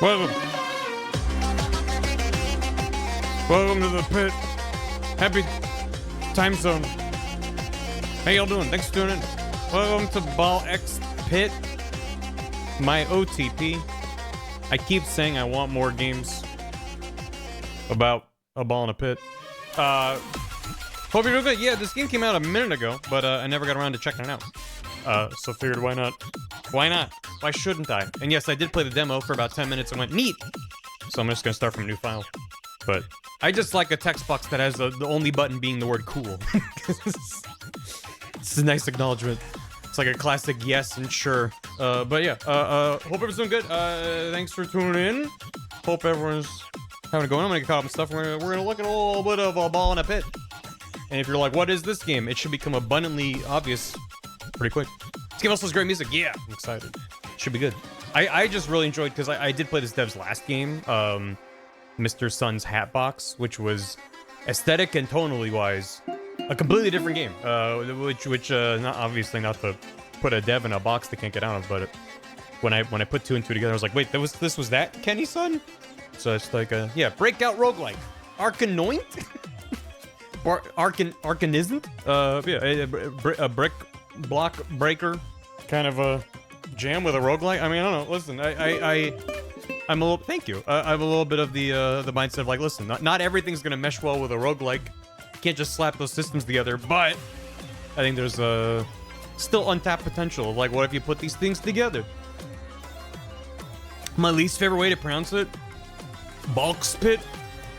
Welcome. Welcome to the pit. Happy time zone. How y'all doing? Thanks for tuning in. Welcome to Ball X Pit. My OTP. I keep saying I want more games about a ball in a pit. Hope you're doing good. Yeah, this game came out a minute ago, but I never got around to checking it out. So figured why not? Why not? Why shouldn't I? And yes, I did play the demo for about 10 minutes and went, neat! So I'm just gonna start from a new file. But I just like a text box that has the only button being the word cool. It's a nice acknowledgement. It's like a classic yes and sure. But yeah, hope everyone's doing good. Thanks for tuning in. Hope everyone's having a go on. I'm gonna get caught up in stuff. We're gonna look at a little bit of a ball in a pit. And if you're like, what is this game? It should become abundantly obvious pretty quick. This game also has great music. Yeah, I'm excited. Should be good. I just really enjoyed, because I did play this dev's last game, Mr. Sun's Hatbox, which was aesthetic and tonally wise a completely different game. Which not obviously not to put a dev in a box they can't get out of, but when I put two and two together, I was like, wait, this was that Kenny Sun? So it's like yeah, breakout roguelike, Arkanoint, Arkanisn't, yeah, a brick block breaker kind of a jam with a roguelike. I mean, I don't know. Listen, I'm a little, thank you. I have a little bit of the mindset of like, listen, not everything's gonna mesh well with a roguelike. You can't just slap those systems together, but I think there's still untapped potential. Like, what if you put these things together? My least favorite way to pronounce it, Balkspit,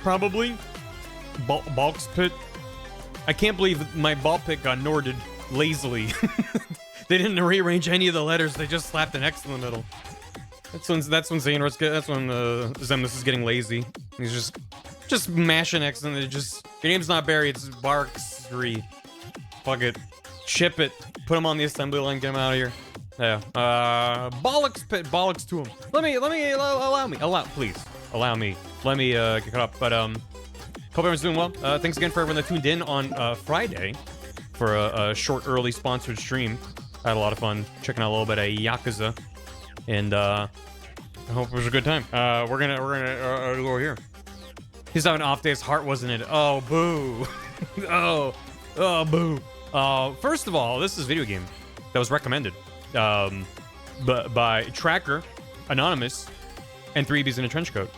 probably. Balkspit. I can't believe my ball pit got Norded lazily. They didn't rearrange any of the letters. They just slapped an X in the middle. That's when Xehanort's good. That's when Zemnis is getting lazy. He's just mashing X and it just, your name's not Barry, it's Barks3. Fuck it. Ship it. Put him on the assembly line. Get him out of here. Yeah. Bollocks pit. Bollocks to him. Please. Allow me. Let me get caught up. But hope everyone's doing well. Thanks again for everyone that tuned in on Friday for a short early sponsored stream. I had a lot of fun checking out a little bit of Yakuza, and I hope it was a good time. We're gonna go here. He's having an off day. His heart wasn't in it. Oh boo. oh boo. First of all, this is a video game that was recommended by Tracker, Anonymous, and 3Bs in a trench coat.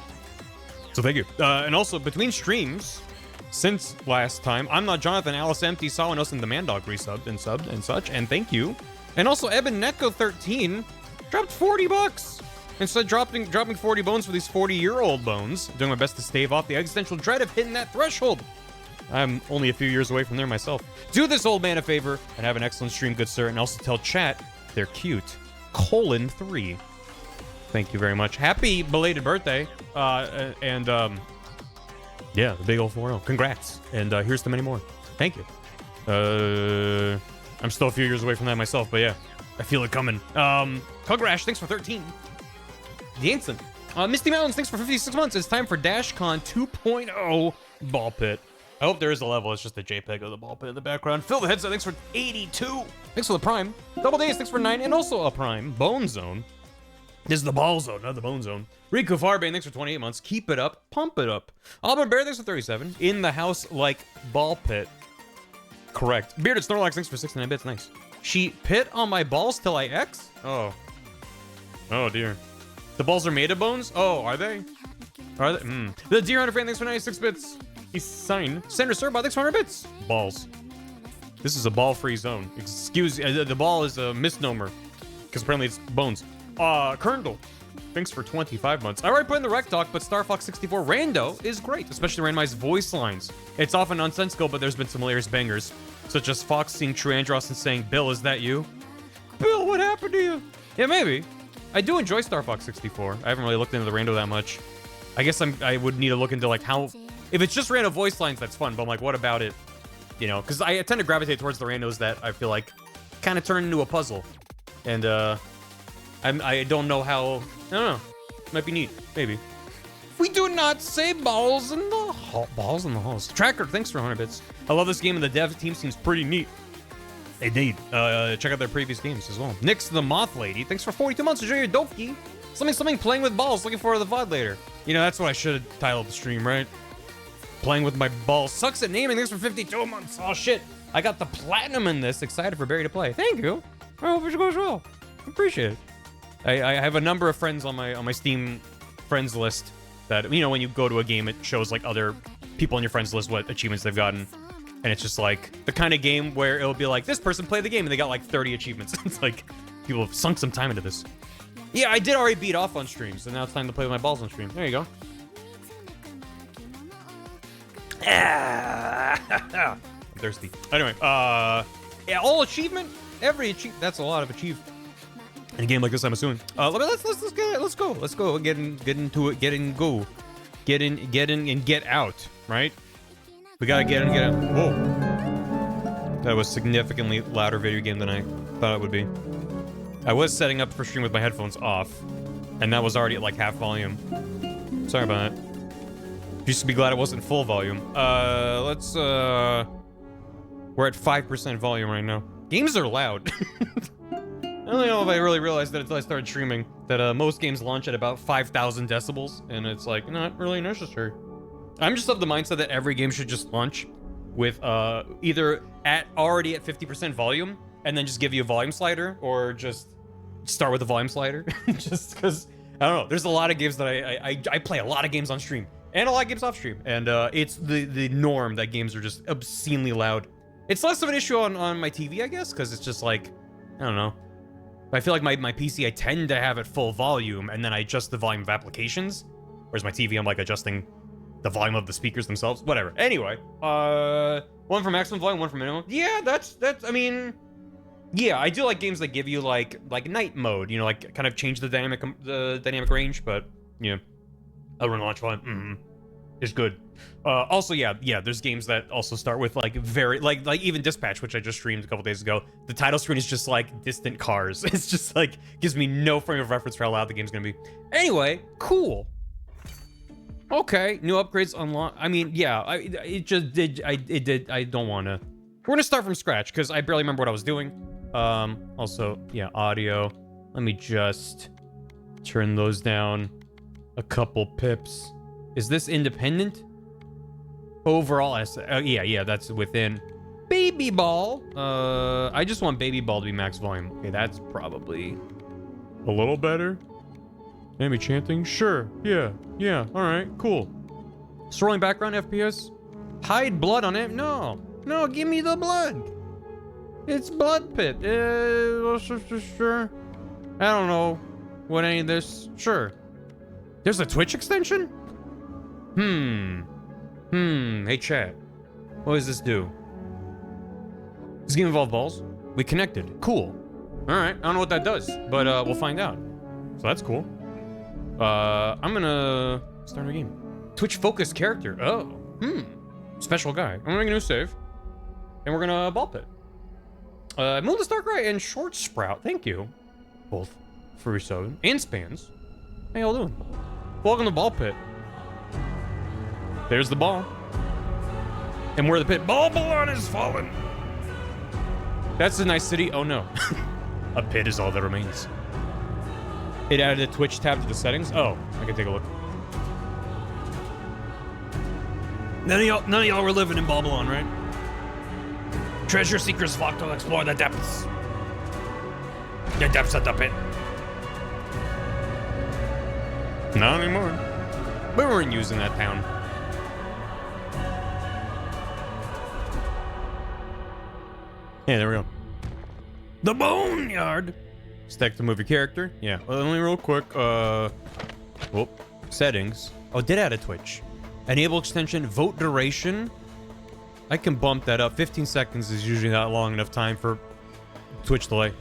So thank you. And also between streams, since last time, I'm not Jonathan, Alice Empty, Sawanos, and the Mandog resubbed and subbed and such, and thank you. And also Eben Neko 13 dropped $40. Instead dropping 40 bones for these 40-year-old bones. Doing my best to stave off the existential dread of hitting that threshold. I'm only a few years away from there myself. Do this old man a favor and have an excellent stream, good sir, and also tell chat they're cute. :3. Thank you very much. Happy belated birthday. Yeah, the big old 4-0. Congrats. And here's to many more. Thank you. I'm still a few years away from that myself, but yeah, I feel it coming. Kugrash, thanks for 13. The Instant. Misty Mountains, thanks for 56 months. It's time for DashCon 2.0 Ball Pit. I hope there is a level. It's just a JPEG of the ball pit in the background. Phil the Headset, thanks for 82. Thanks for the Prime. Double Days, thanks for 9. And also a Prime. Bone Zone. This is the ball zone, not the bone zone. Riku Farbane, thanks for 28 months. Keep it up. Pump it up. Auburn Bear, thanks for 37. In the house like ball pit. Correct. Bearded Snorlax, thanks for 69 bits. Nice. She pit on my balls till I X? Oh. Oh, dear. The balls are made of bones? Oh, are they? Are they? The Deer Hunter fan, thanks for 96 bits. He's signed. Senator Surbot, thanks for 100 bits. Balls. This is a ball-free zone. Excuse me. The ball is a misnomer. Because apparently it's bones. Kerndl, thanks for 25 months. I already put in the rec talk, but Star Fox 64 Rando is great, especially randomized voice lines. It's often nonsensical, but there's been some hilarious bangers, such as Fox seeing True Andross and saying, Bill, is that you? Bill, what happened to you? Yeah, maybe. I do enjoy Star Fox 64. I haven't really looked into the Rando that much. I guess I would need to look into like how, if it's just random voice lines, that's fun, but I'm like, what about it? You know, because I tend to gravitate towards the randos that I feel like kind of turn into a puzzle. And, I don't know how. I don't know. Might be neat. Maybe. We do not say balls in the halls. Tracker, thanks for 100 bits. I love this game and the dev team seems pretty neat. Indeed. Check out their previous games as well. Nix the Moth Lady, thanks for 42 months. Enjoy your Doki. Something playing with balls. Looking forward to the VOD later. You know, that's what I should have titled the stream, right? Playing with my balls. Sucks at naming. Thanks for 52 months. Oh, shit. I got the platinum in this. Excited for Barry to play. Thank you. I hope it goes well. Appreciate it. I have a number of friends on my Steam friends list that, you know, when you go to a game, it shows like other people on your friends list what achievements they've gotten. And it's just like the kind of game where it'll be like, this person played the game and they got like 30 achievements. It's like people have sunk some time into this. Yeah, I did already beat off on stream, so now it's time to play with my balls on stream. There you go. I'm thirsty. Anyway, yeah, all achievement, every achievement. That's a lot of achieve. In a game like this, I'm assuming. Let's go. Get into it. Get in and get out. Right? We gotta get in and get out. Whoa. That was significantly louder video game than I thought it would be. I was setting up for stream with my headphones off, and that was already at like half volume. Sorry about that. Used to be glad it wasn't full volume. We're at 5% volume right now. Games are loud. I don't know if I really realized that until I started streaming, that most games launch at about 5,000 decibels, and it's like, not really necessary. I'm just of the mindset that every game should just launch with either already at 50% volume, and then just give you a volume slider, or just start with a volume slider. Just because, I don't know, there's a lot of games that I play a lot of games on stream, and a lot of games off stream, and it's the norm that games are just obscenely loud. It's less of an issue on my TV, I guess, because it's just like, I don't know. I feel like my PC, I tend to have it full volume, and then I adjust the volume of applications, whereas my TV, I'm like adjusting the volume of the speakers themselves. Whatever. Anyway, one for maximum volume, one for minimum. Yeah, that's. I mean, yeah, I do like games that give you like night mode. You know, like kind of change the dynamic range. But yeah, Outrun launch volume is good. Also, yeah, there's games that also start with like very like even Dispatch, which I just streamed a couple days ago. The title screen is just like distant cars. It's just like gives me no frame of reference for how loud the game's gonna be. Anyway, cool. Okay, new upgrades unlocked. I mean, yeah, I don't want to. We're gonna start from scratch because I barely remember what I was doing. Also, yeah, audio. Let me just turn those down a couple pips. Is this independent? Overall, yeah, that's within. Baby Ball. I just want Baby Ball to be max volume. Okay, that's probably a little better. Enemy chanting? Sure. Yeah. All right. Cool. Scrolling background FPS. Hide blood on it. No. Give me the blood. It's blood pit. Sure. I don't know what any of this. Sure. There's a Twitch extension? Hey chat. What does this do? Does this game involve balls? We connected. Cool. All right. I don't know what that does, but we'll find out. So that's cool. I'm gonna start a game. Twitch focused character. Oh. Special guy. I'm gonna make a new save. And we're gonna ball pit. Moon the Starcry and Short Sprout. Thank you. Both for resubbing. And spans. How y'all doing? Welcome to ball pit. There's the ball. And where the pit. Babylon has fallen. That's a nice city. Oh no. A pit is all that remains. It added a Twitch tab to the settings. Oh, I can take a look. None of y'all were living in Babylon, right? Treasure seekers flock to explore the depths. The depths of the pit. Not anymore. We weren't using that town. Yeah, there we go. The Boneyard. Stack to move your character. Yeah. Well, only real quick. Settings. Oh, did add a Twitch. Enable extension. Vote duration. I can bump that up. 15 seconds is usually not long enough time for Twitch delay.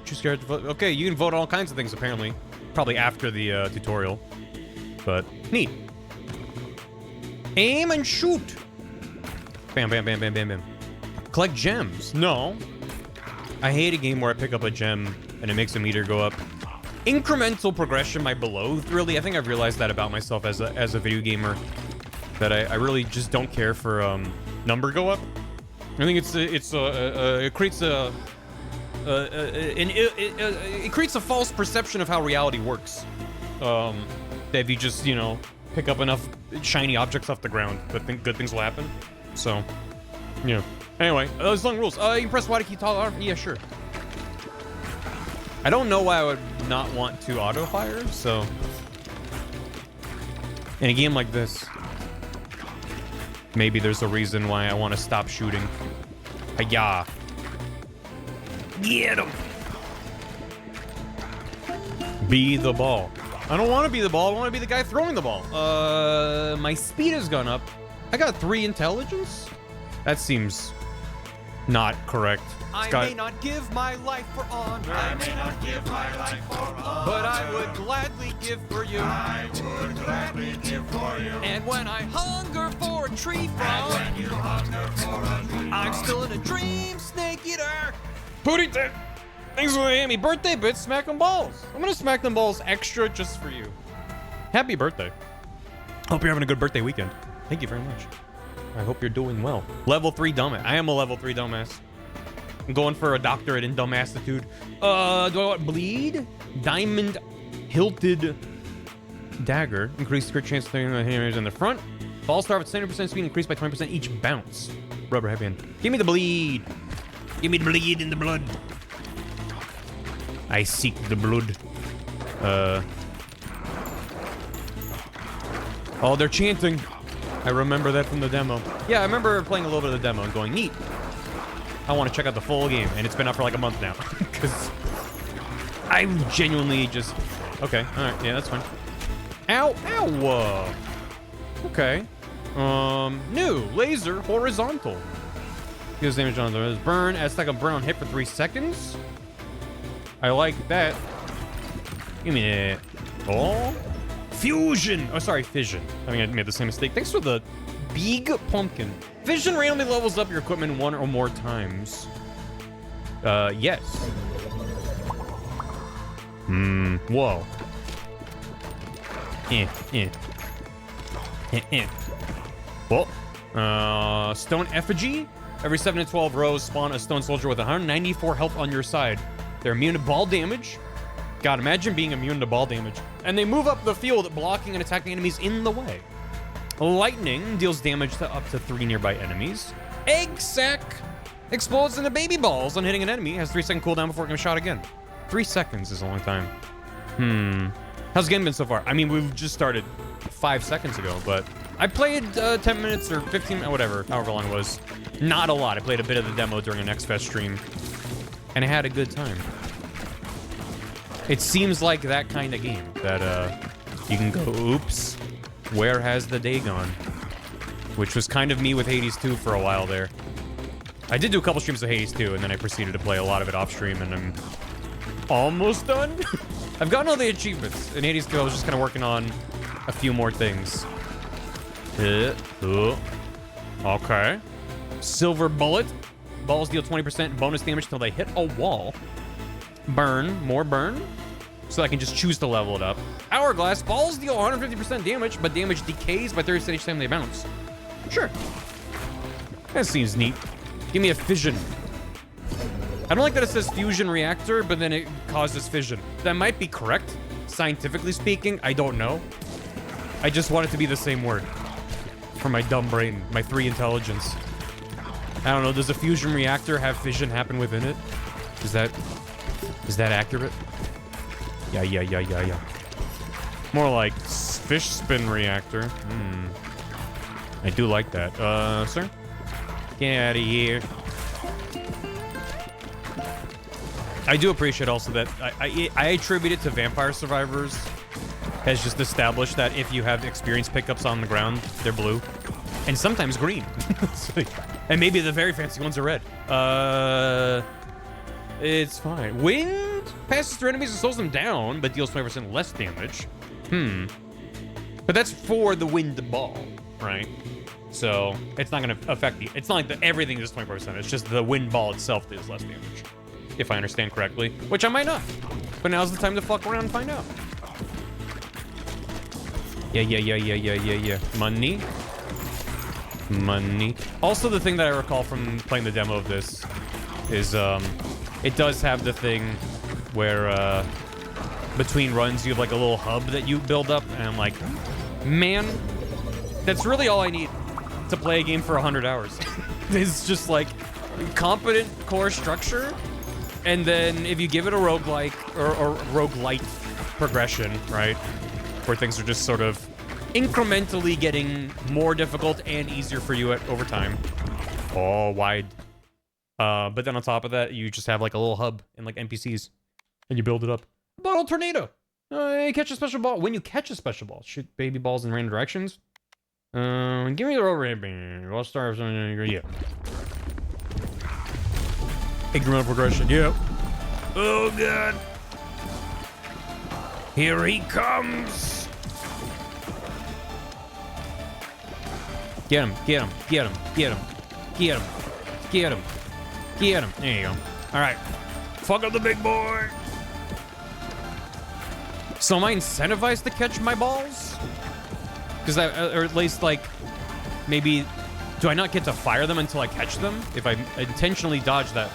Choose character vote. Okay, you can vote on all kinds of things apparently. Probably after the tutorial. But neat. Aim and shoot. Bam, bam, bam, bam, bam, bam. Collect gems. No. I hate a game where I pick up a gem and it makes a meter go up. Incremental progression, my below. Really, I think I've realized that about myself as a video gamer. That I really just don't care for number go up. I think it creates a and it creates a false perception of how reality works. That if you just, you know, pick up enough shiny objects off the ground, that good things will happen. So, yeah. Anyway, those long rules. You can press Y to keep toggle. Yeah, sure. I don't know why I would not want to auto fire, so. In a game like this, maybe there's a reason why I want to stop shooting. Hiya. Get him. Be the ball. I don't want to be the ball. I want to be the guy throwing the ball. My speed has gone up. I got 3 intelligence. That seems not correct. I may not give my life for honor. I may not give my life for honor. But I would gladly give for you. I would gladly give for you. And when I hunger for a tree frog. And when you hunger for a tree frog. I'm still in a dream, snake eater. Pootie Tit. Thanks for the Amy birthday, bitch. Smack them balls. I'm gonna smack them balls extra just for you. Happy birthday. Hope you're having a good birthday weekend. Thank you very much. I hope you're doing well. Level 3 dumbass. I am a level 3 dumbass. I'm going for a doctorate in dumbassitude. Do I want bleed? Diamond hilted dagger. Increased crit chance of hitting the enemies in the front. Ball star with 70% speed increased by 20% each bounce. Rubber heavy hand. Give me the bleed. Give me the bleed in the blood. I seek the blood. Oh, they're chanting. I remember that from the demo. Yeah, I remember playing a little bit of the demo and going, neat. I want to check out the full game, and it's been up for like a month now. Because I genuinely just... Okay, alright, yeah, that's fine. Ow, ow! Okay. New, laser, horizontal. Deals damage on the burn, adds like a burn on hit for 3 seconds. I like that. Give me that. Oh. Fusion! Oh, sorry, fission. I think I made the same mistake. Thanks for the big pumpkin. Fission randomly levels up your equipment 1 or more times. Yes. Whoa. Whoa. Stone effigy. Every 7 to 12 rows spawn a stone soldier with 194 health on your side. They're immune to ball damage. God, imagine being immune to ball damage. And they move up the field, blocking and attacking enemies in the way. Lightning deals damage to up to 3 nearby enemies. Egg sack explodes into baby balls on hitting an enemy. Has 3-second cooldown before it can be shot again. 3 seconds is a long time. How's the game been so far? I mean, we've just started 5 seconds ago, but I played 10 minutes or 15, whatever, however long it was. Not a lot. I played a bit of the demo during an XFest stream, and I had a good time. It seems like that kind of game that you can go, oops, where has the day gone? Which was kind of me with Hades 2 for a while there. I did do a couple streams of Hades 2, and then I proceeded to play a lot of it off stream, and I'm almost done. I've gotten all the achievements. In Hades 2, I was just kind of working on a few more things. Okay. Silver bullet. Balls deal 20% bonus damage until they hit a wall. Burn. More burn. So I can just choose to level it up. Hourglass. Balls deal 150% damage, but damage decays by 30% each time they bounce. Sure. That seems neat. Give me a fission. I don't like that it says fusion reactor, but then it causes fission. That might be correct. Scientifically speaking, I don't know. I just want it to be the same word. For my dumb brain, my 3 intelligence. I don't know, does a fusion reactor have fission happen within it? Is that accurate? Yeah. More like fish spin reactor. I do like that. Sir? Get out of here. I do appreciate also that I attribute it to Vampire Survivors has just established that if you have experience pickups on the ground, they're blue. And sometimes green. And maybe the very fancy ones are red. It's fine. Wind passes through enemies and slows them down, but deals 20% less damage. But that's for the wind ball, right? So it's not going to affect the... It's not like everything is 24%. It's just the wind ball itself deals less damage. If I understand correctly. Which I might not. But now's the time to fuck around and find out. Yeah. Money. Also, the thing that I recall from playing the demo of this is, it does have the thing where between runs you have like a little hub that you build up, and I'm like, man, that's really all I need to play a game for 100 hours. It's just like competent core structure, and then if you give it a roguelike or roguelite progression, right, where things are just sort of incrementally getting more difficult and easier for you over time. Oh, wide. But then on top of that, you just have like a little hub and like NPCs, and you build it up. Bottle tornado. You catch a special ball. When you catch a special ball, shoot baby balls in random directions. Give me the roll ramping. I'll start with something. Yeah. Incremental progression. Yep. Oh god. Here he comes. Get him. Get him. Get him. Get him. Get him. Get him. Get him. There you go. All right. Fuck up the big boy. So am I incentivized to catch my balls? Because or at least like, maybe, do I not get to fire them until I catch them? If I intentionally dodge that.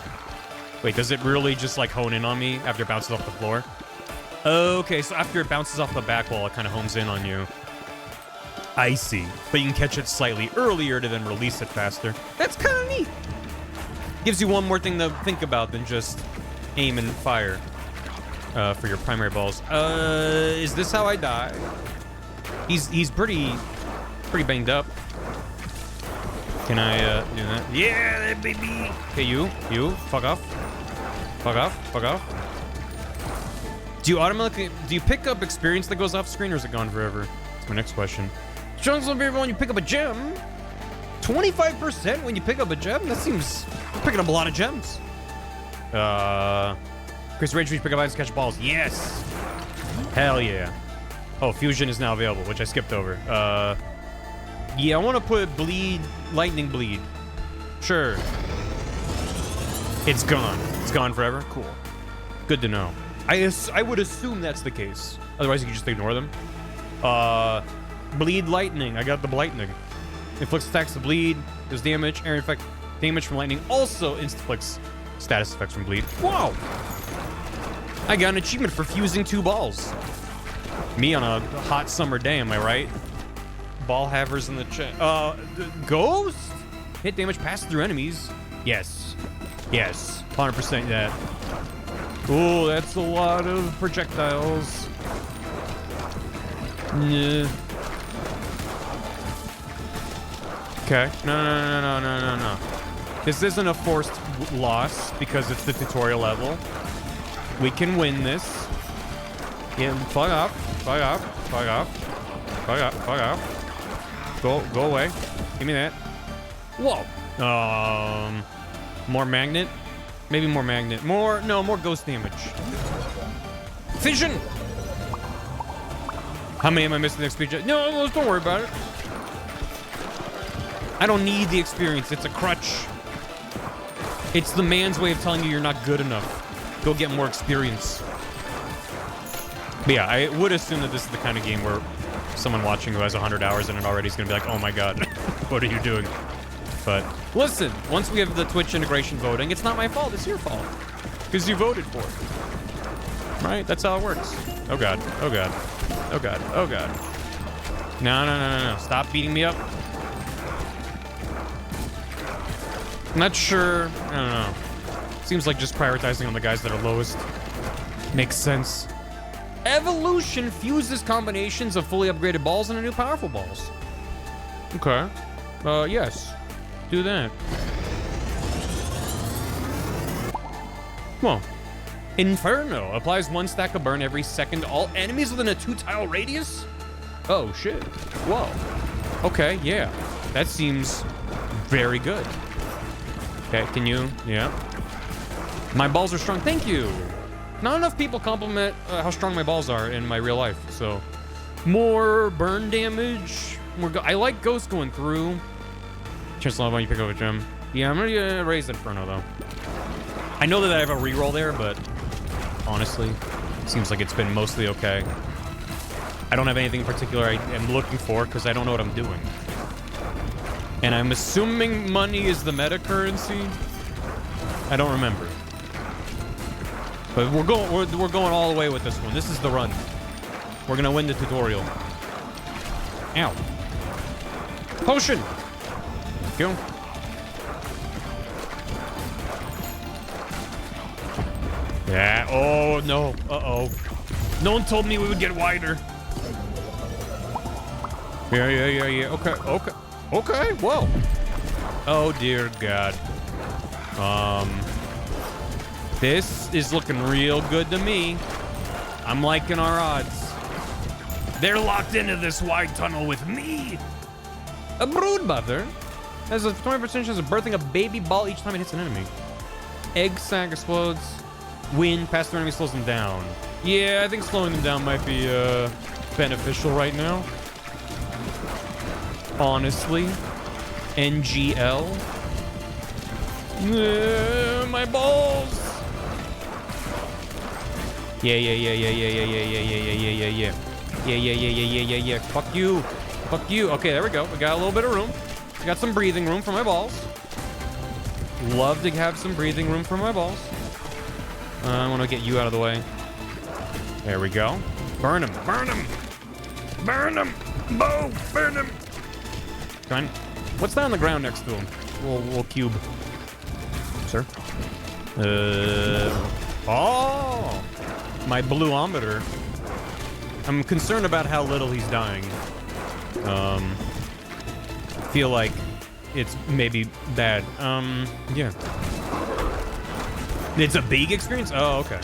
Wait, does it really just like hone in on me after it bounces off the floor? Okay, so after it bounces off the back wall, it kind of hones in on you. I see. But you can catch it slightly earlier to then release it faster. That's kind of neat. Gives you one more thing to think about than just aim and fire for your primary balls. Is this how I die? He's pretty banged up. Can I do that? Yeah, that baby. Okay, you, fuck off. Fuck off, fuck off. Do you pick up experience that goes off screen, or is it gone forever? That's my next question. Shows some people when you pick up a gem. 25% when you pick up a gem? That seems picking up a lot of gems. Chris Rage pick up items, catch balls. Yes. Hell yeah. Oh, fusion is now available, which I skipped over. Yeah, I want to put bleed, lightning bleed. Sure. It's gone. It's gone forever. Cool. Good to know. I would assume that's the case. Otherwise, you can just ignore them. Bleed lightning. I got the blightning. Inflicts attacks to bleed. Does damage. Area effect. Damage from lightning. Also inflicts status effects from bleed. Wow. I got an achievement for fusing 2 balls. Me on a hot summer day, am I right? Ball havers in the chat. Ghost? Hit damage passes through enemies. Yes. Yes. 100% that. Ooh, that's a lot of projectiles. Yeah. Okay. No. This isn't a forced loss because it's the tutorial level. We can win this. Yeah, fuck off. Fuck off. Fuck off. Fuck off. Fuck off. Go away. Give me that. Whoa. More magnet? Maybe more magnet. More ghost damage. Fission! How many am I missing the experience? No, don't worry about it. I don't need the experience. It's a crutch. It's the man's way of telling you you're not good enough. Go get more experience. But yeah, I would assume that this is the kind of game where someone watching who has 100 hours in it already is going to be like, oh my god, what are you doing? But listen, once we have the Twitch integration voting, it's not my fault, it's your fault. Because you voted for it. Right? That's how it works. Oh god, oh god, oh god, oh god. No. Stop beating me up. I'm not sure. I don't know. Seems like just prioritizing on the guys that are lowest makes sense. Evolution fuses combinations of fully upgraded balls into new powerful balls. Okay. Yes. Do that. Well, Inferno applies 1 stack of burn every second to all enemies within a 2-tile radius? Oh, shit. Whoa. Okay, yeah. That seems very good. Okay, can you? Yeah. My balls are strong. Thank you. Not enough people compliment how strong my balls are in my real life, so. More burn damage. I like Ghost going through. Chance to level when you pick up a gem. Yeah, I'm gonna raise Inferno, though. I know that I have a reroll there, but honestly, it seems like it's been mostly okay. I don't have anything in particular I am looking for, because I don't know what I'm doing. And I'm assuming money is the meta currency. I don't remember. But we're going all the way with this one. This is the run. We're gonna win the tutorial. Ow. Potion. Go. Yeah. Oh no. Uh-oh. No one told me we would get wider. Yeah. Okay. Whoa. Oh dear God. This is looking real good to me. I'm liking our odds. They're locked into this wide tunnel with me. A brood mother has a 20% chance of birthing a baby ball each time it hits an enemy. Egg sac explodes. Wind past the enemy slows them down. Yeah, I think slowing them down might be beneficial right now. Honestly. NGL. My balls. Yeah. Fuck you. Okay, there we go. We got a little bit of room. We got some breathing room for my balls. Love to have some breathing room for my balls. I want to get you out of the way. There we go. Burn him. Bo, burn him. Come on. What's that on the ground next to him? Little cube. Sir? Oh! My bluometer. I'm concerned about how little he's dying. Feel like it's maybe bad. Yeah. It's a big experience? Oh, okay.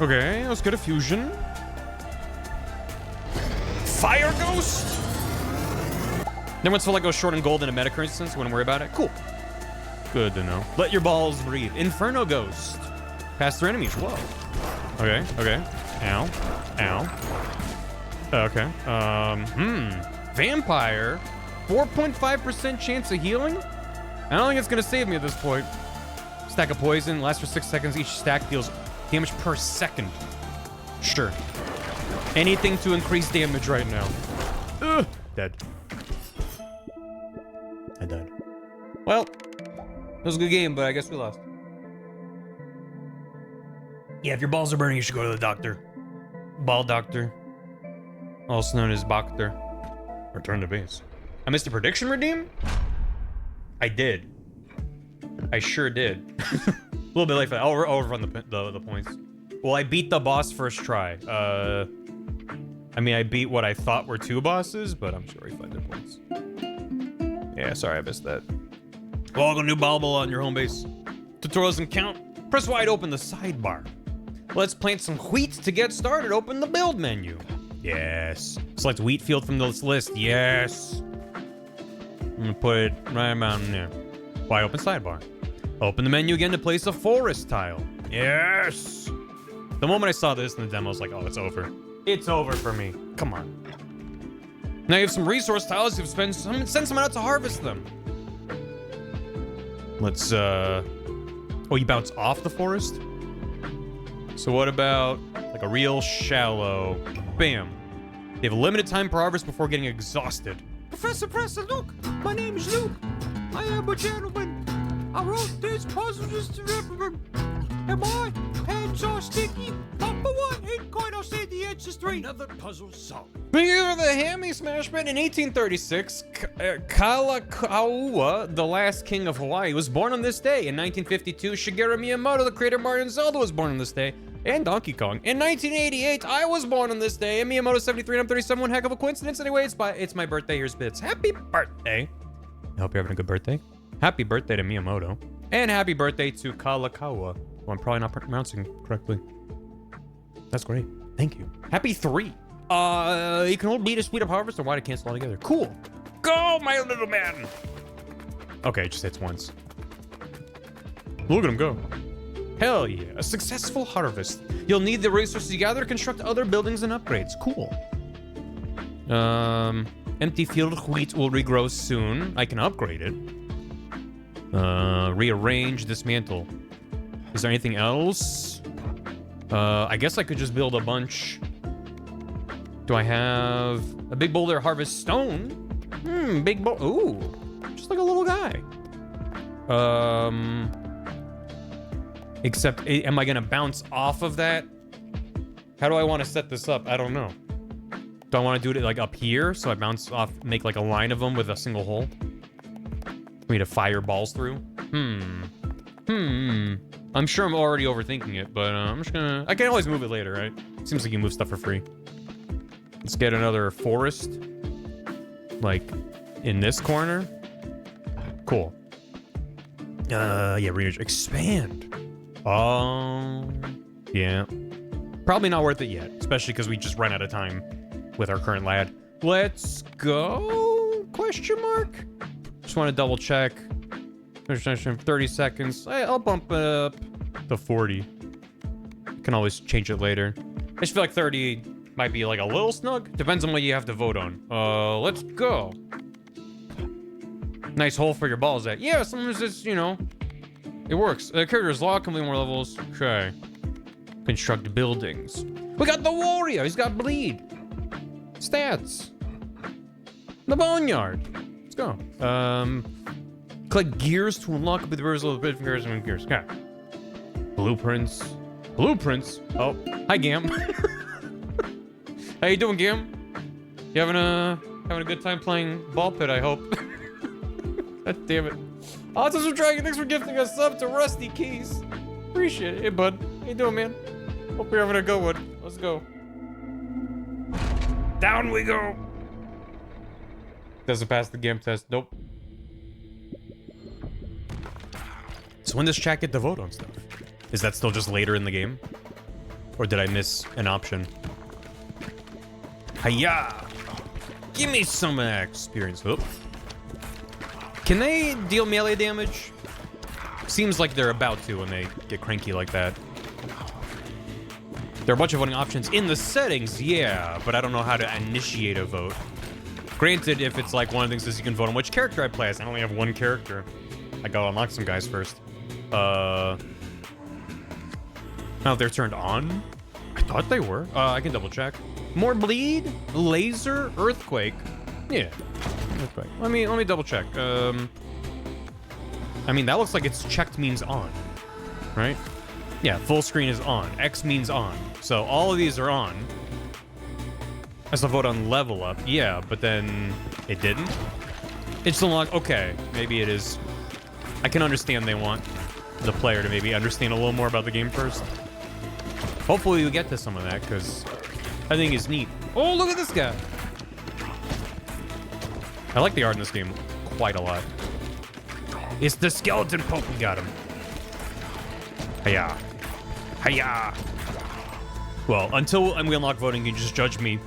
Okay, let's get a fusion. Fire Ghost! Then once like goes short and gold in a meta currency sense, wouldn't worry about it. Cool. Good to know. Let your balls breathe. Inferno Ghost. Pass through enemies. Whoa. Okay. Ow. Okay. Vampire. 4.5% chance of healing? I don't think it's gonna save me at this point. Stack of poison. Lasts for 6 seconds. Each stack deals damage per second. Sure. Anything to increase damage right now. Ugh. Dead. I died. Well, it was a good game, but I guess we lost. Yeah, if your balls are burning, you should go to the doctor. Ball doctor. Also known as Bacter. Return to base. I missed a prediction redeem? I did. I sure did. A little bit late for that. I'll overrun the points. Well, I beat the boss first try. I mean, I beat what I thought were 2 bosses, but I'm sure he funded points. Yeah, sorry I missed that. Log a new bauble on your home base. Tutorial doesn't count. Press wide open the sidebar. Let's plant some wheat to get started. Open the build menu. Yes. Select wheat field from this list. Yes. I'm gonna put it right about there. Wide open sidebar. Open the menu again to place a forest tile. Yes. The moment I saw this in the demo, I was like, oh, it's over. It's over for me. Come on. Now you have some resource tiles. You've send someone out to harvest them. Let's, oh, you bounce off the forest? So what about, like, a real shallow... Bam. They have a limited time per harvest before getting exhausted. Professor look! My name is Luke. I am a gentleman. I wrote this puzzle just to remember. And my hands are sticky. Number 1 ain't quite, I'll say the answer's 3. Another puzzle solved. Beginning of the Hammy Smash Band in 1836, Kalakaua, the last king of Hawaii, was born on this day. In 1952, Shigeru Miyamoto, the creator of Mario and Zelda, was born on this day. And Donkey Kong. In 1988, I was born on this day. And Miyamoto's 73 and I'm 37. One heck of a coincidence. Anyway, it's my birthday. Here's bits. Happy birthday. I hope you're having a good birthday. Happy birthday to Miyamoto. And happy birthday to Kalakaua, who I'm probably not pronouncing correctly. That's great. Thank you. Happy 3. You can hold B to speed up harvest or Y to cancel altogether. Cool. Go, my little man. Okay, it just hits once. Look at him go. Hell yeah. A successful harvest. You'll need the resources you gather to construct other buildings and upgrades. Cool. Empty field of wheat will regrow soon. I can upgrade it. Rearrange, dismantle. Is there anything else? I guess I could just build a bunch. Do I have a big boulder harvest stone? Big boulder. Ooh, just like a little guy. Except, am I gonna bounce off of that? How do I want to set this up? I don't know. Do I want to do it like up here so I bounce off, make like a line of them with a single hole? For me to fire balls through? I'm sure I'm already overthinking it, but I'm just gonna... I can always move it later, right? Seems like you move stuff for free. Let's get another forest. Like, in this corner. Cool. Yeah, expand. Yeah. Probably not worth it yet, especially because we just ran out of time with our current lad. Let's go? Question mark? Just want to double check. 30 seconds. I'll bump it up to 40. Can always change it later. I just feel like 30 might be like a little snug. Depends on what you have to vote on. Let's go. Nice hole for your balls at. Yeah, sometimes it's, you know, it works. The character is locked, complete more levels. Okay. Construct buildings. We got the warrior. He's got bleed. Stats. The boneyard. Let's go. Collect gears to unlock with the reversal of bit fingers and gears. Okay. Blueprints. Blueprints. Oh, hi Gam. How you doing, Gam? You having a good time playing ball pit? I hope. God damn it. Autism Dragon, thanks for gifting us sub to Rusty Keys. Appreciate it. Hey, bud. How you doing, man? Hope you're having a good one. Let's go. Down we go. Doesn't pass the game test. Nope. So when does chat get to vote on stuff? Is that still just later in the game? Or did I miss an option? Hiya! Give me some experience. Oop. Can they deal melee damage? Seems like they're about to when they get cranky like that. There are a bunch of voting options in the settings, yeah, but I don't know how to initiate a vote. Granted, if it's like one of the things is you can vote on which character I play as. I only have one character. I gotta unlock some guys first. Now they're turned on? I thought they were. I can double check. More bleed, laser, earthquake. Yeah, earthquake. Let me double check. I mean, that looks like it's checked means on, right? Yeah, full screen is on. X means on. So all of these are on. I still vote on level up. Yeah, but then it didn't. It's unlocked. Okay, maybe it is. I can understand they want the player to maybe understand a little more about the game first. Hopefully we get to some of that, because I think it's neat. Oh, look at this guy. I like the art in this game quite a lot. It's the skeleton poke. We got him. Hiya. Hiya. Well, until we unlock voting, you can just judge me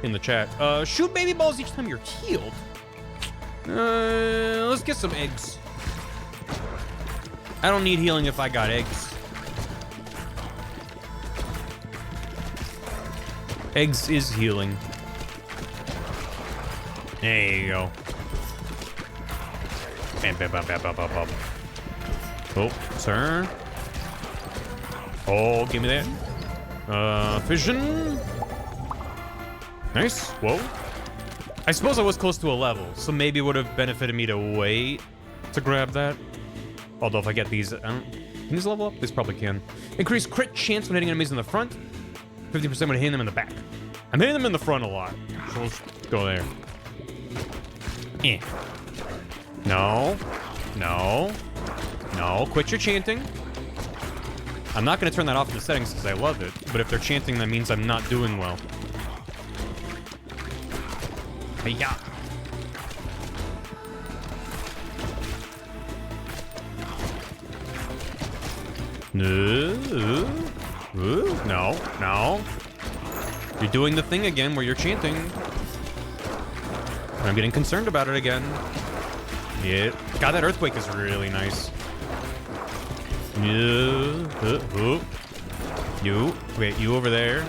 in the chat. Shoot baby balls each time you're healed. Let's get some eggs. I don't need healing if I got eggs. Eggs is healing. There you go. Bam, bam, bam, bam, bam, bam, bam. Oh, sir. Oh, give me that. Fission. Nice. Whoa. I suppose I was close to a level, so maybe it would have benefited me to wait to grab that. Although if I get these, can these level up? This probably can. Increase crit chance when hitting enemies in the front. 50% when hitting them in the back. I'm hitting them in the front a lot, so let's go there. Eh. No. No. No. Quit your chanting. I'm not going to turn that off in the settings because I love it, but if they're chanting, that means I'm not doing well. Hiya. No. No. No. You're doing the thing again where you're chanting. I'm getting concerned about it again. Yeah. God, that earthquake is really nice. Yeah. You. Wait, you over there.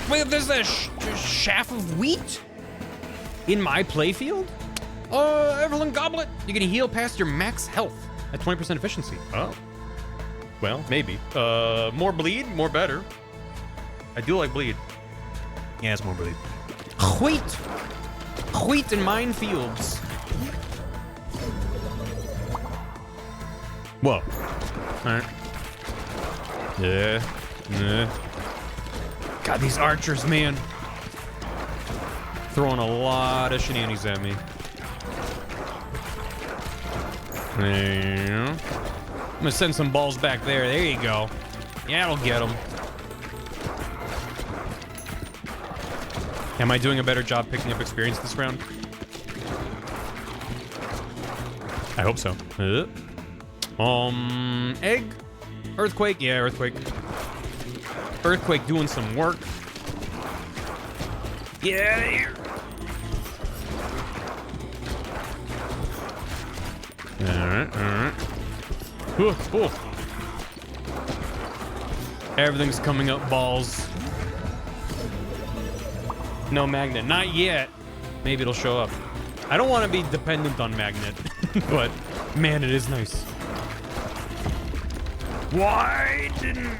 Wait, there's that shaft of wheat in my playfield? Everland Goblet. You can heal past your max health at 20% efficiency. Oh. Well, maybe. More bleed, more better. I do like bleed. Yeah, it's more bleed. Wheat. Wheat in minefields. Whoa. Alright. Yeah. Yeah. God, these archers, man. Throwing a lot of shenanigans at me. There you go. I'm gonna send some balls back there. There you go. Yeah, that'll get them. Am I doing a better job picking up experience this round? I hope so. Egg? Earthquake? Yeah, earthquake. Earthquake doing some work. Yeah, here. Alright, alright. Cool. Everything's coming up balls. No magnet. Not yet. Maybe it'll show up. I don't want to be dependent on magnet. But, man, it is nice. Why didn't...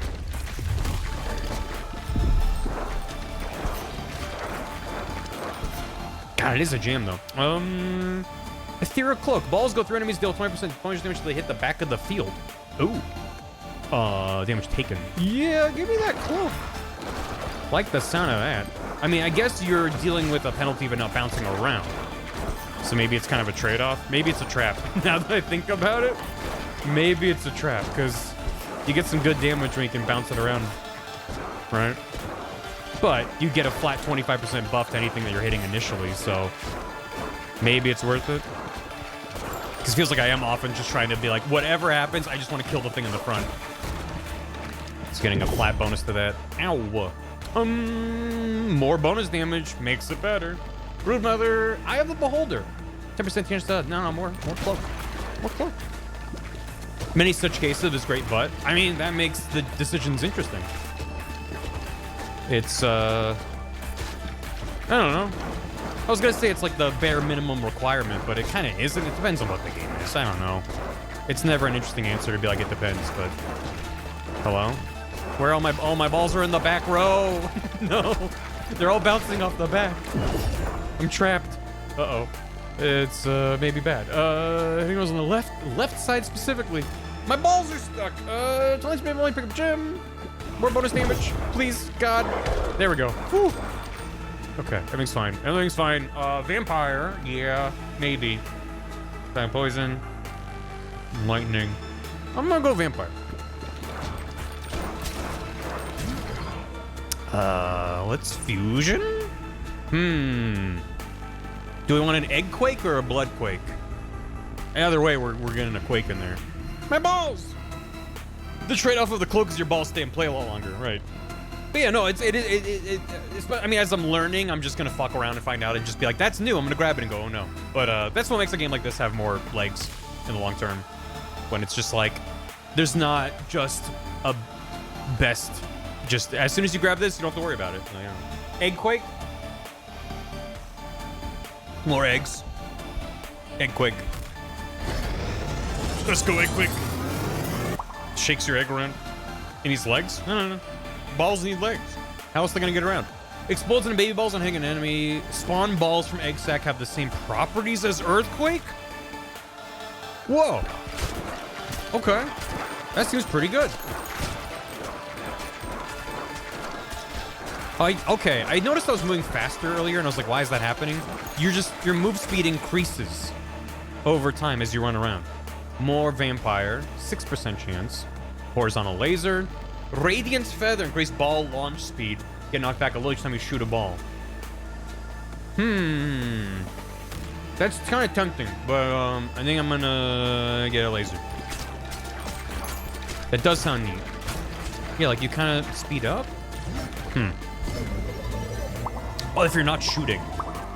God, it is a jam, though. Ethereal Cloak. Balls go through enemies, deal 20% bonus damage until they hit the back of the field. Ooh. Damage taken. Yeah, give me that cloak. Like the sound of that. I mean, I guess you're dealing with a penalty but not bouncing around. So maybe it's kind of a trade-off. Maybe it's a trap. Now that I think about it, maybe it's a trap, because you get some good damage when you can bounce it around, right? But you get a flat 25% buff to anything that you're hitting initially, so maybe it's worth it. Because it feels like I am often just trying to be like, whatever happens, I just want to kill the thing in the front. It's getting a flat bonus to that. Ow. More bonus damage makes it better. Brood Mother, Eye of the Beholder. 10% chance to... No, more cloak. More cloak. Many such cases is great, but... I mean, that makes the decisions interesting. It's, I don't know. I was gonna say it's like the bare minimum requirement, but it kind of isn't. It depends on what the game is. I don't know. It's never an interesting answer to be like, it depends, but... Hello? Where all my balls are in the back row. No. They're all bouncing off the back. I'm trapped. Uh-oh. It's, maybe bad. I think it was on the left side specifically. My balls are stuck. Tony's maybe only pick up gem. More bonus damage, please, God. There we go. Whew. Okay, everything's fine. Everything's fine. Vampire, yeah, maybe. Time poison. Lightning. I'm gonna go vampire. Let's fusion? Do we want an egg quake or a blood quake? Either way, we're getting a quake in there. My balls! The trade-off of the cloak is your balls stay in play a lot longer, right? But yeah, no, it's I mean, as I'm learning, I'm just gonna fuck around and find out and just be like, that's new, I'm gonna grab it and go, oh no. But that's what makes a game like this have more legs in the long term. When it's just like, there's not just a best, just as soon as you grab this, you don't have to worry about it. Like, egg quake? More eggs. Egg quake. Let's go egg quake. Shakes your egg around. It needs legs? No. Balls need legs. How else are they gonna get around? Explodes into baby balls on hitting an enemy. Spawn balls from egg sac have the same properties as earthquake? Whoa. Okay. That seems pretty good. Okay, I noticed I was moving faster earlier and I was like, why is that happening? Your move speed increases over time as you run around. More vampire, 6% chance. Horizontal laser. Radiance feather, increased ball launch speed. Get knocked back a little each time you shoot a ball. That's kind of tempting, but I think I'm gonna get a laser. That does sound neat. Yeah, like you kind of speed up. Oh, if you're not shooting.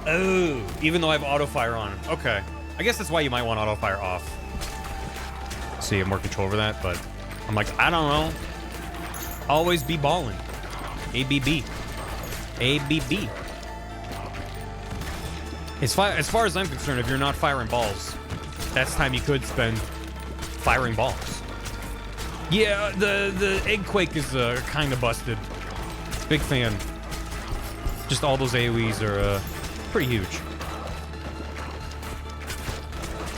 Oh, even though I have auto fire on. Okay. I guess that's why you might want auto fire off. So you have more control over that, but I'm like, I don't know. Always be balling. ABB. ABB. As far as I'm concerned, if you're not firing balls, that's time you could spend firing balls. Yeah, the egg quake is kind of busted. Big fan. Just all those AoEs are pretty huge.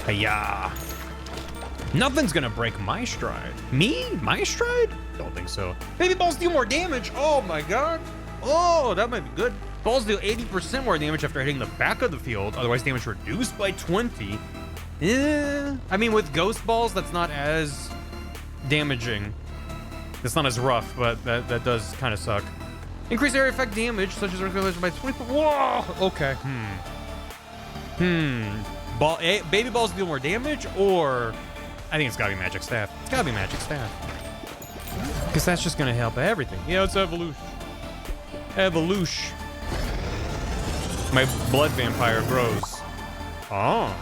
Hiya. Nothing's gonna break my stride. Me? My stride? Don't think so. Baby balls deal more damage. Oh my god. Oh, that might be good. Balls deal 80% more damage after hitting the back of the field. Otherwise, damage reduced by 20. Yeah. I mean, with ghost balls, that's not as damaging. It's not as rough, but that does kind of suck. Increase area effect damage, such as regulation by 20. Whoa. Okay. Baby balls deal more damage, or I think it's gotta be magic staff. It's gotta be magic staff. Because that's just gonna help everything. Yeah, it's evolution. Evolution. My blood vampire grows. Oh.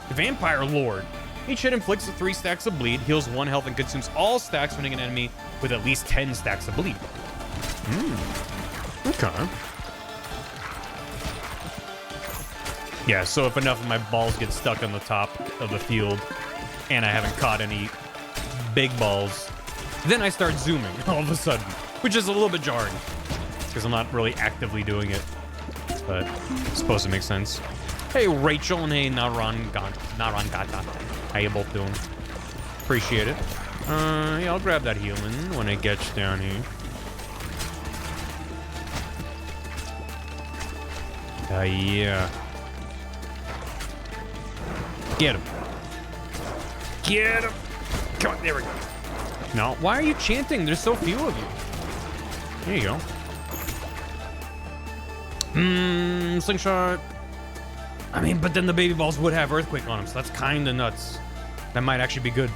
Vampire Lord. Each hit inflicts 3 stacks of bleed, heals 1 health, and consumes all stacks when hitting an enemy with at least 10 stacks of bleed. Okay. Yeah, so if enough of my balls get stuck on the top of the field and I haven't caught any big balls, then I start zooming all of a sudden, which is a little bit jarring because I'm not really actively doing it, but it's supposed to make sense. Hey, Rachel, and hey, Narangata. How you both doing? Appreciate it. Yeah, I'll grab that healing when it gets down here. Yeah. Get him. Get him. Come on, there we go. No, why are you chanting? There's so few of you. There you go. Slingshot. I mean, but then the baby balls would have Earthquake on them, so that's kind of nuts. That might actually be good.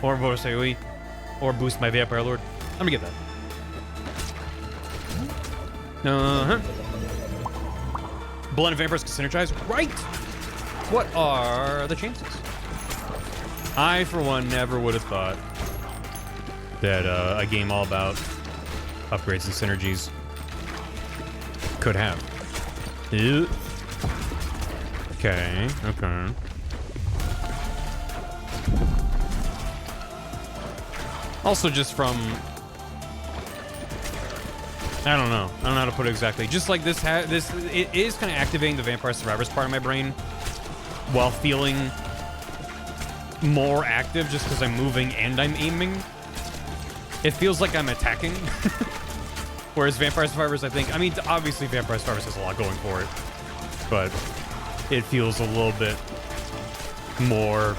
Or Vorseoi. Or boost my Vampire Lord. Let me get that. Blood and vampires can synergize. Right! What are the chances? I, for one, never would have thought that a game all about upgrades and synergies could have. Ew. Okay, okay. Also, just from... I don't know how to put it exactly. Just like this, it is kind of activating the Vampire Survivors part of my brain while feeling more active just because I'm moving and I'm aiming. It feels like I'm attacking. Whereas Vampire Survivors, I think... I mean, obviously Vampire Survivors has a lot going for it. But it feels a little bit more...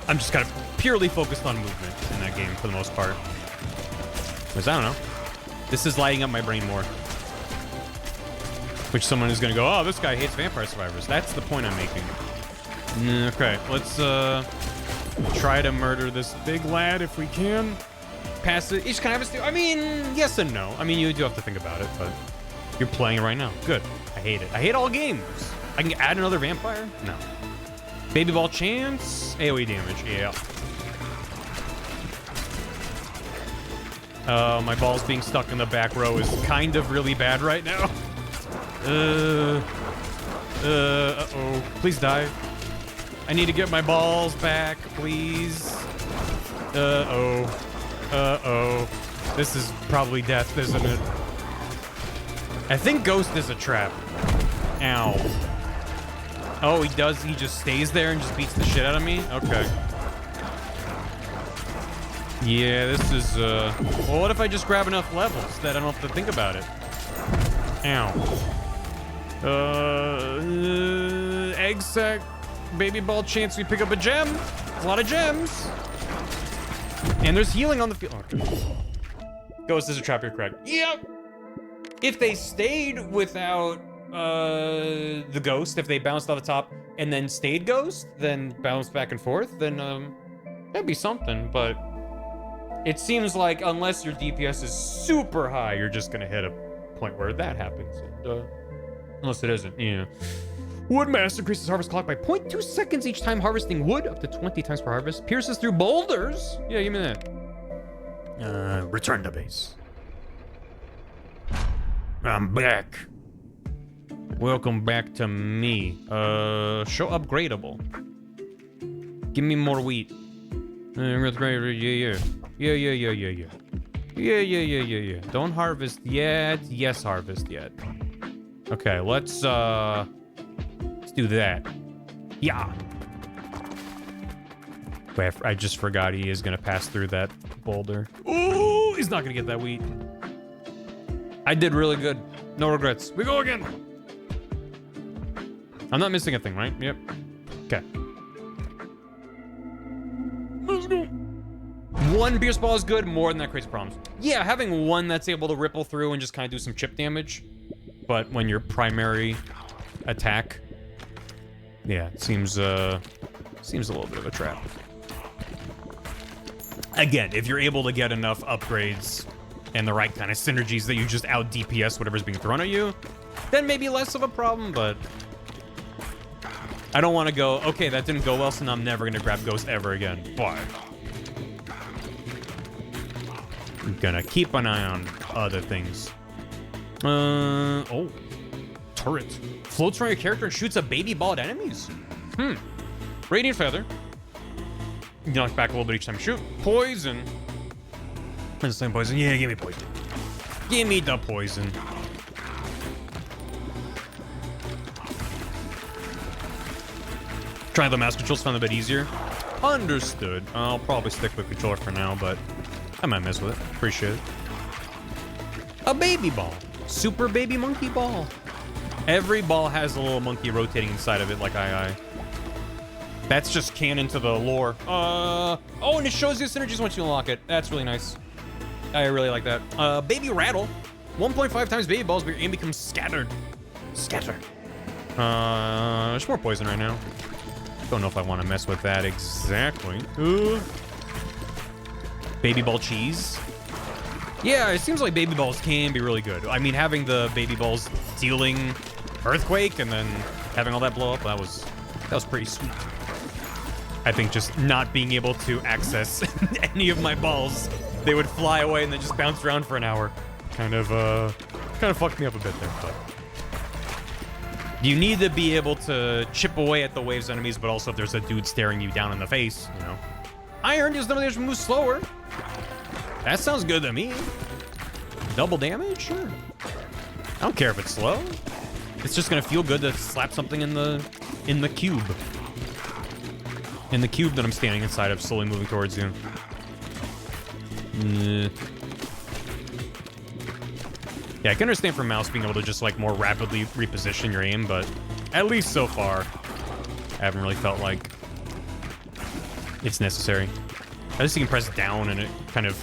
I'm just kind of purely focused on movement in that game for the most part. Because I don't know. This is lighting up my brain more. Which someone is going to go, oh, this guy hates Vampire Survivors. That's the point I'm making. Okay, let's try to murder this big lad if we can. Pass it. Each kind of I mean, yes and no. I mean, you do have to think about it, but you're playing it right now. Good. I hate it. I hate all games. I can add another vampire? No. Baby ball chance. AoE damage. Yeah. My balls being stuck in the back row is kind of really bad right now. Uh-oh. Please die. I need to get my balls back, please. Uh-oh. Uh-oh. This is probably death, isn't it? I think Ghost is a trap. Ow. Oh, he does? He just stays there and just beats the shit out of me? Okay. Yeah, this is, well, what if I just grab enough levels that I don't have to think about it? Ow. Egg sack, baby ball chance we pick up a gem. There's a lot of gems. And there's healing on the field. Okay. Ghost is a trap, you're correct. Yep. If they stayed without the ghost, if they bounced off the top and then stayed ghost, then bounced back and forth, then that'd be something, but it seems like unless your DPS is super high, you're just gonna hit a point where that happens. And, unless it isn't, yeah. Woodmaster increases harvest clock by 0.2 seconds each time harvesting wood, up to 20 times per harvest. Pierces through boulders. Yeah, give me that. Return to base. I'm back. Welcome back to me. Show upgradable. Give me more wheat. Yeah. Yeah. Don't harvest yet. Yes, harvest yet. Okay, let's do that. Yeah. Wait, I just forgot he is gonna pass through that boulder. Ooh, he's not gonna get that wheat. I did really good. No regrets. We go again. I'm not missing a thing, right? Yep. Okay. Let's go. One Pierce Ball is good. More than that creates problems. Yeah, having one that's able to ripple through and just kind of do some chip damage. But when your primary attack, yeah, it seems a little bit of a trap. Again, if you're able to get enough upgrades and the right kind of synergies that you just out DPS whatever's being thrown at you, then maybe less of a problem, but I don't want to go, okay, that didn't go well, so now I'm never going to grab Ghost ever again. But I'm going to keep an eye on other things. Oh. Turret. Floats around your character and shoots a baby ball at enemies. Radiant Feather. You knock back a little bit each time you shoot. Poison. That's the same poison. Yeah, give me poison. Give me the poison. Trying the mouse controls, found a bit easier. Understood. I'll probably stick with controller for now, but I might mess with it. Appreciate it. A baby ball. Super baby monkey ball. Every ball has a little monkey rotating inside of it like aye. That's just canon to the lore. Oh, and it shows you synergies once you unlock it. That's really nice. I really like that. Baby rattle. 1.5 times baby balls, but your aim becomes scattered. Scatter. There's more poison right now. Don't know if I want to mess with that exactly. Ooh. Baby ball cheese. Yeah, it seems like baby balls can be really good. I mean, having the baby balls dealing earthquake and then having all that blow up, that was pretty sweet. I think just not being able to access any of my balls, they would fly away and then just bounce around for an hour. Kind of fucked me up a bit there, but you need to be able to chip away at the waves enemies, but also if there's a dude staring you down in the face, you know. Iron is somebody that moves slower. That sounds good to me. Double damage? Sure. I don't care if it's slow. It's just gonna feel good to slap something in the cube. In the cube that I'm standing inside of, slowly moving towards you. Yeah, I can understand for mouse being able to just like more rapidly reposition your aim, but at least so far, I haven't really felt like it's necessary. At least you can press down and it kind of,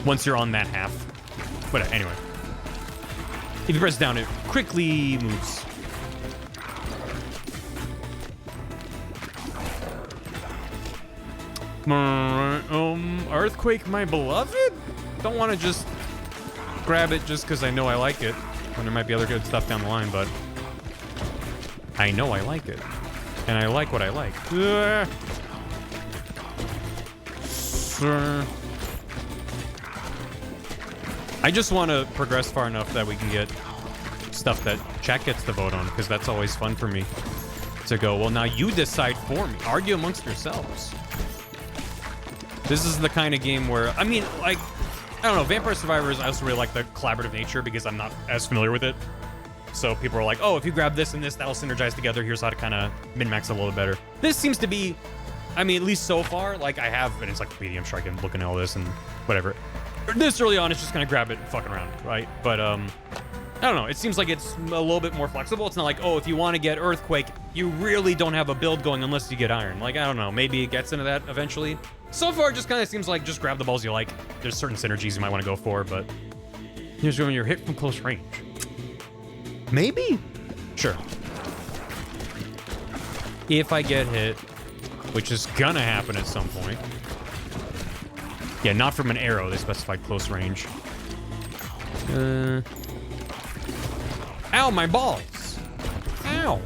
once you're on that half. But anyway, if you press down, it quickly moves. Earthquake, my beloved? Don't want to just grab it just because I know I like it. And there might be other good stuff down the line, but I know I like it. And I like what I like. Sir. I just want to progress far enough that we can get stuff that chat gets to vote on, because that's always fun for me. To go, well, now you decide for me. Argue amongst yourselves. This is the kind of game where, I mean, like, I don't know, Vampire Survivors, I also really like the collaborative nature because I'm not as familiar with it. So people are like, oh, if you grab this and this, that'll synergize together. Here's how to kind of min-max a little better. This seems to be, I mean, at least so far, like I have an encyclopedia, I'm sure I can look into all this and whatever. This early on, it's just gonna grab it and fucking around, right? But, I don't know, it seems like it's a little bit more flexible. It's not like, oh, if you want to get Earthquake, you really don't have a build going unless you get Iron. Like, I don't know, maybe it gets into that eventually. So far, it just kind of seems like just grab the balls you like. There's certain synergies you might want to go for, but here's when you're hit from close range. Maybe? Sure. If I get hit, which is gonna happen at some point. Yeah, not from an arrow. They specified close range. Ow, my balls. Ow.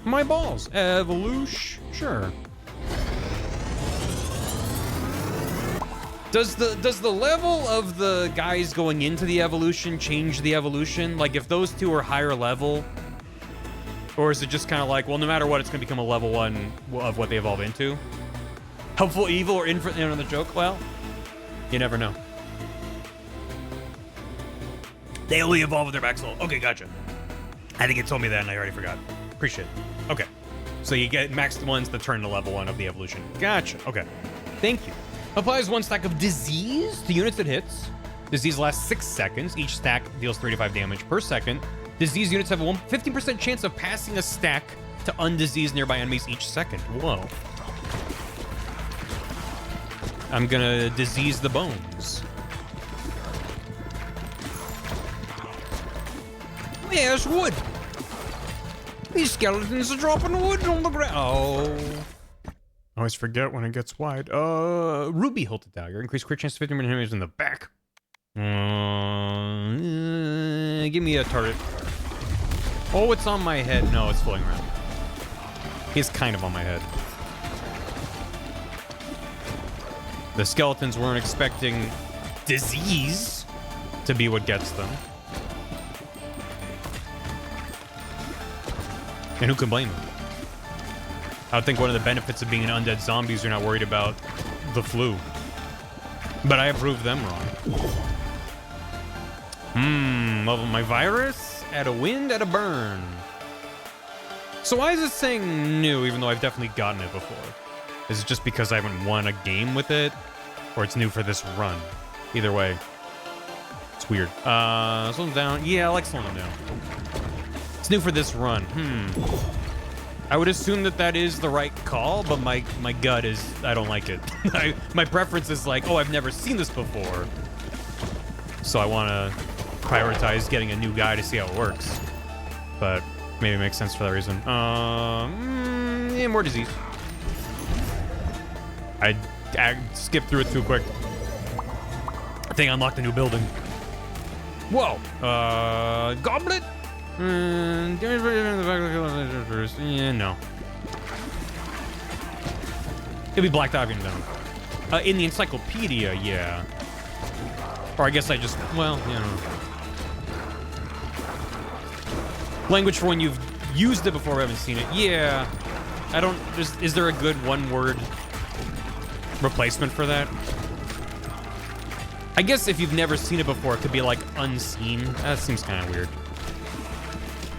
My balls. Evolution. Sure. Does the level of the guys going into the evolution change the evolution? Like, if those two are higher level, or is it just kind of like, well, no matter what, it's going to become a level 1 of what they evolve into? Helpful, evil, or infinite, you know, the joke? Well, you never know. They only evolve with their back soul. Okay, gotcha. I think it told me that and I already forgot. Appreciate it. Okay. So you get maxed ones that turn to level 1 of the evolution. Gotcha. Okay. Thank you. Applies 1 stack of disease to units it hits. Disease lasts 6 seconds. Each stack deals 35 damage per second. Disease units have a 50% chance of passing a stack to undiseased nearby enemies each second. Whoa. I'm gonna disease the bones. Yeah, there's wood. These skeletons are dropping wood on the ground. Oh. I always forget when it gets wide. Ruby hilted dagger. Increase crit chance to 50 enemies in the back. Give me a turret. Oh, it's on my head. No, it's floating around. He's kind of on my head. The skeletons weren't expecting disease to be what gets them. And who can blame them? I would think one of the benefits of being an undead zombie is you're not worried about the flu. But I have proved them wrong. Level my virus, add a wind, add a burn. So why is it saying new, even though I've definitely gotten it before? Is it just because I haven't won a game with it? Or it's new for this run? Either way, it's weird. Slow them down. Yeah, I like slowing them down. It's new for this run. I would assume that that is the right call, but my gut is, I don't like it. My preference is like, oh, I've never seen this before. So I want to prioritize getting a new guy to see how it works. But maybe it makes sense for that reason. Yeah, more disease. I skipped through it too quick. I think I unlocked a new building. Whoa. Goblet? Yeah, no. It'll be blacked out even though. In the encyclopedia, yeah. Or I guess I just, well, you know. Language for when you've used it before, I haven't seen it. Yeah. I don't, is there a good one-word replacement for that? I guess if you've never seen it before, it could be like unseen. That seems kind of weird.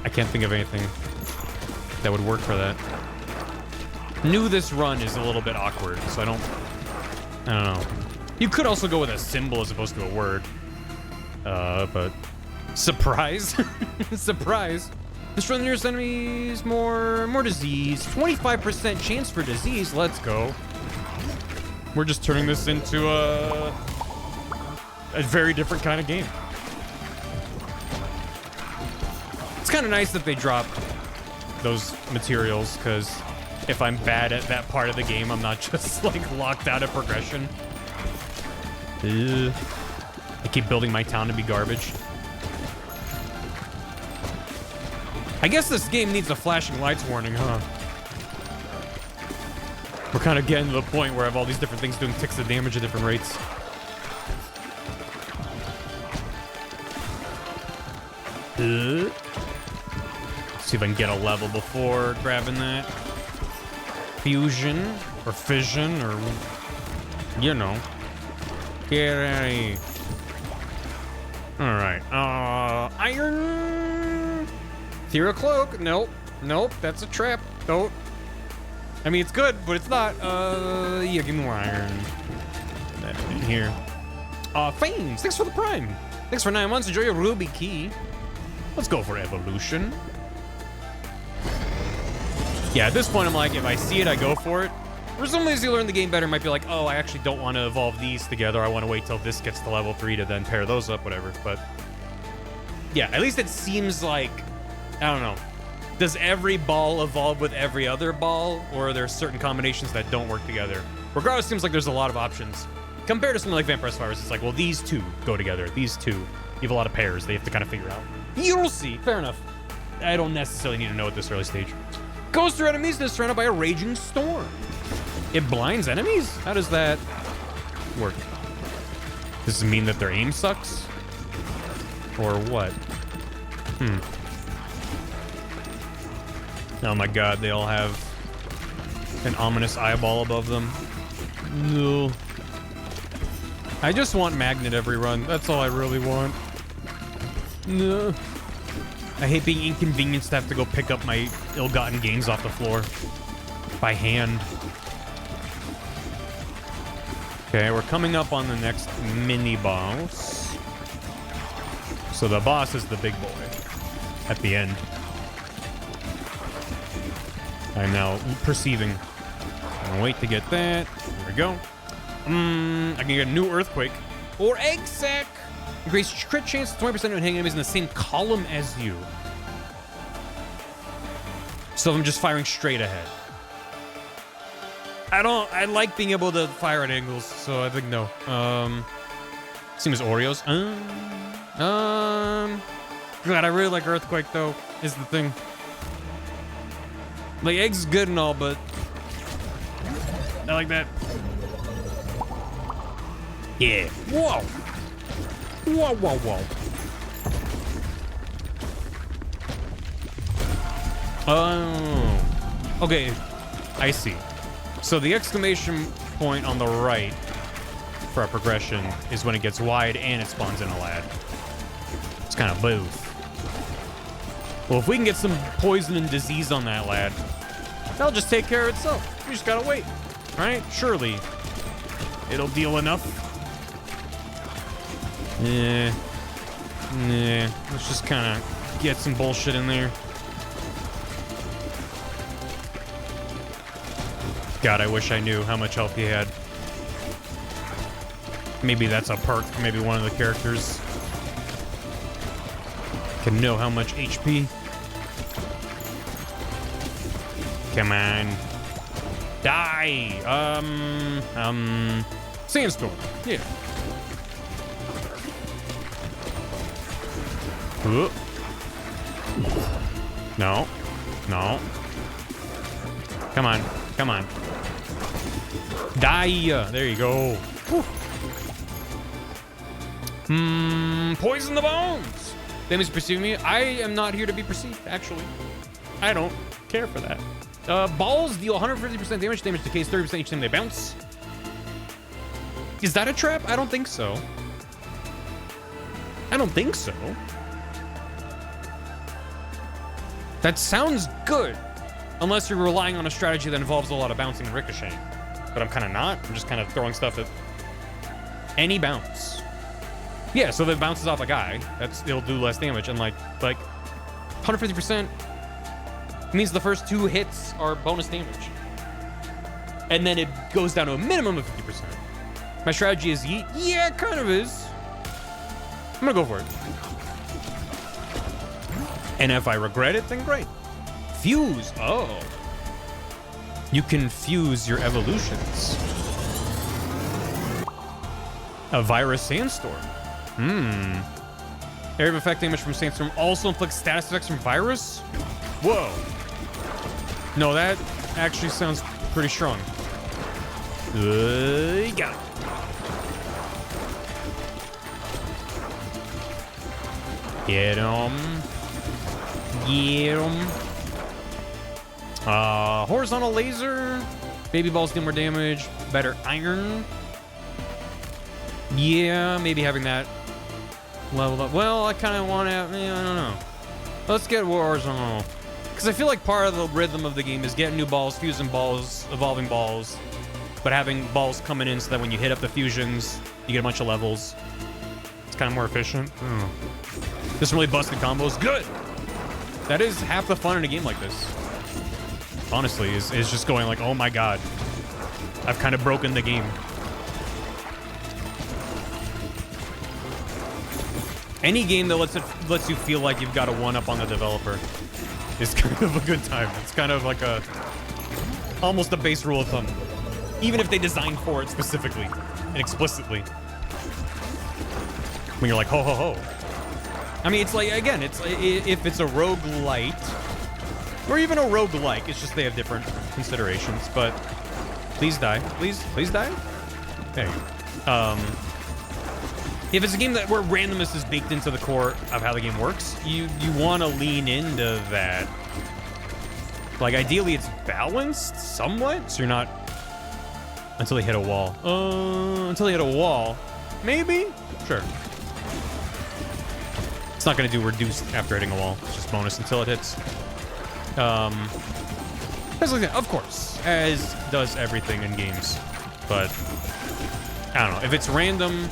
I can't think of anything that would work for that. New this run is a little bit awkward, so I don't know. You could also go with a symbol as opposed to a word. But surprise. Surprise. Destroy the nearest enemies, more disease. 25% chance for disease. Let's go. We're just turning this into a very different kind of game. It's kind of nice that they drop those materials, because if I'm bad at that part of the game, I'm not just like locked out of progression. I keep building my town to be garbage. I guess this game needs a flashing lights warning, huh? We're kind of getting to the point where I have all these different things doing ticks of damage at different rates. Let's see if I can get a level before grabbing that. Fusion, or fission, or, you know. Get out of here. Alright, iron. Ethereal cloak. Nope. Nope, that's a trap. Don't. I mean, it's good, but it's not. Yeah, give me more iron. That in here. Fames, thanks for the prime. Thanks for 9 months. Enjoy your ruby key. Let's go for evolution. Yeah, at this point, I'm like, if I see it, I go for it. For some ways, you learn the game better, might be like, oh, I actually don't want to evolve these together. I want to wait till this gets to level 3 to then pair those up, whatever. But yeah, at least it seems like, I don't know. Does every ball evolve with every other ball, or are there certain combinations that don't work together? Regardless, it seems like there's a lot of options. Compared to something like Vampire Virus, it's like, well, these two go together. These two, you have a lot of pairs they have to kind of figure out. You'll see. Fair enough. I don't necessarily need to know at this early stage. Goes through enemies and is surrounded by a raging storm. It blinds enemies? How does that work? Does it mean that their aim sucks? Or what? Oh my god, they all have an ominous eyeball above them. No. I just want magnet every run. That's all I really want. No. I hate being inconvenienced to have to go pick up my ill-gotten gains off the floor by hand. Okay, we're coming up on the next mini-boss. So the boss is the big boy at the end. I'm now perceiving. I'll wait to get that. There we go. I can get a new earthquake or egg sack. Increase crit chance 20% of hitting enemies in the same column as you. So I'm just firing straight ahead. I like being able to fire at angles, so I think no. Same as Oreos. God, I really like earthquake though, is the thing. Like, eggs is good and all, but I like that. Yeah. Whoa. Whoa, whoa, whoa. Oh. Okay. I see. So the exclamation point on the right for our progression is when it gets wide and it spawns in a lad. It's kind of both. Well, if we can get some poison and disease on that lad, that'll just take care of itself. We just gotta wait, right? Surely it'll deal enough. Yeah. Let's just kind of get some bullshit in there. God, I wish I knew how much health he had. Maybe that's a perk. Maybe one of the characters can know how much HP. Come on. Die! Sandstorm. Yeah. No. No. Come on. Come on. Die! There you go. Poison the bones! Damage perceiving me. I am not here to be perceived, actually. I don't care for that. Balls deal 150% damage. Damage decays 30% each time they bounce. Is that a trap? I don't think so. I don't think so. That sounds good. Unless you're relying on a strategy that involves a lot of bouncing and ricocheting. But I'm kind of not. I'm just kind of throwing stuff at any bounce. Yeah, so if it bounces off a guy, it'll do less damage. And like 150% means the first 2 hits are bonus damage. And then it goes down to a minimum of 50%. My strategy is yeet. Yeah, it kind of is. I'm gonna go for it. And if I regret it, then great. Fuse. Oh. You can fuse your evolutions. A virus sandstorm. Area of effect damage from sandstorm also inflicts status effects from virus? Whoa. No, that actually sounds pretty strong. Got it. Get him. Get him. Horizontal laser. Baby balls do more damage. Better iron. Yeah, maybe having that leveled up. Well, I kind of want to, I don't know. Let's get horizontal. Because I feel like part of the rhythm of the game is getting new balls, fusing balls, evolving balls, but having balls coming in so that when you hit up the fusions, you get a bunch of levels. It's kind of more efficient. This really busted combos. Good! That is half the fun in a game like this. Honestly, is just going like, oh my god. I've kind of broken the game. Any game that lets you feel like you've got a one-up on the developer is kind of a good time. It's kind of like almost a base rule of thumb. Even if they designed for it specifically and explicitly. When you're like, ho, ho, ho. I mean, it's like, again, it's if it's a roguelite, or even a roguelike, it's just they have different considerations, but please die. Please die? Hey. If it's a game where randomness is baked into the core of how the game works, you want to lean into that. Like, ideally, it's balanced somewhat, so you're not... Until they hit a wall. Until they hit a wall. Maybe? Sure. It's not going to do reduced after hitting a wall. It's just bonus until it hits. Of course, as does everything in games. But, I don't know. If it's random,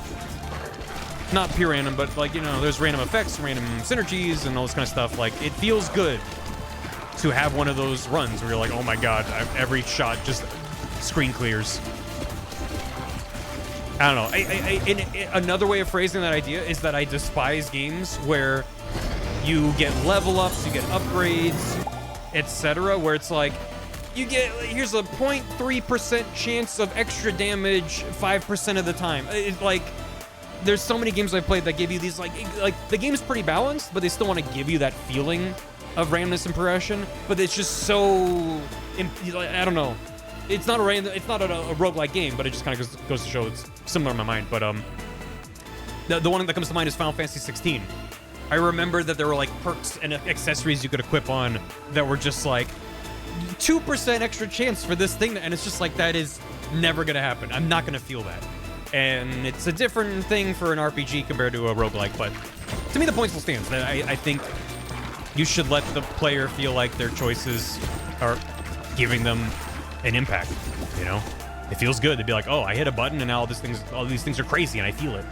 not pure random, but like, you know, there's random effects, random synergies, and all this kind of stuff. Like, it feels good to have one of those runs where you're like, oh my god, every shot just screen clears. I don't know. Another way of phrasing that idea is that I despise games where you get level ups, you get upgrades, etc. Where it's like, here's a 0.3% chance of extra damage 5% of the time. Like, there's so many games I've played that give you these, like the game's pretty balanced, but they still want to give you that feeling of randomness and progression. But it's just so, I don't know. It's not a roguelike game, but it just kind of goes to show it's similar in my mind. But the one that comes to mind is Final Fantasy 16. I remember that there were like perks and accessories you could equip on that were just like 2% extra chance for this thing, and it's just like, that is never gonna happen. I'm not gonna feel that. And it's a different thing for an RPG compared to a roguelike, but to me the point still stands. I think you should let the player feel like their choices are giving them an impact, you know? It feels good to be like, oh, I hit a button and now all these things are crazy and I feel it.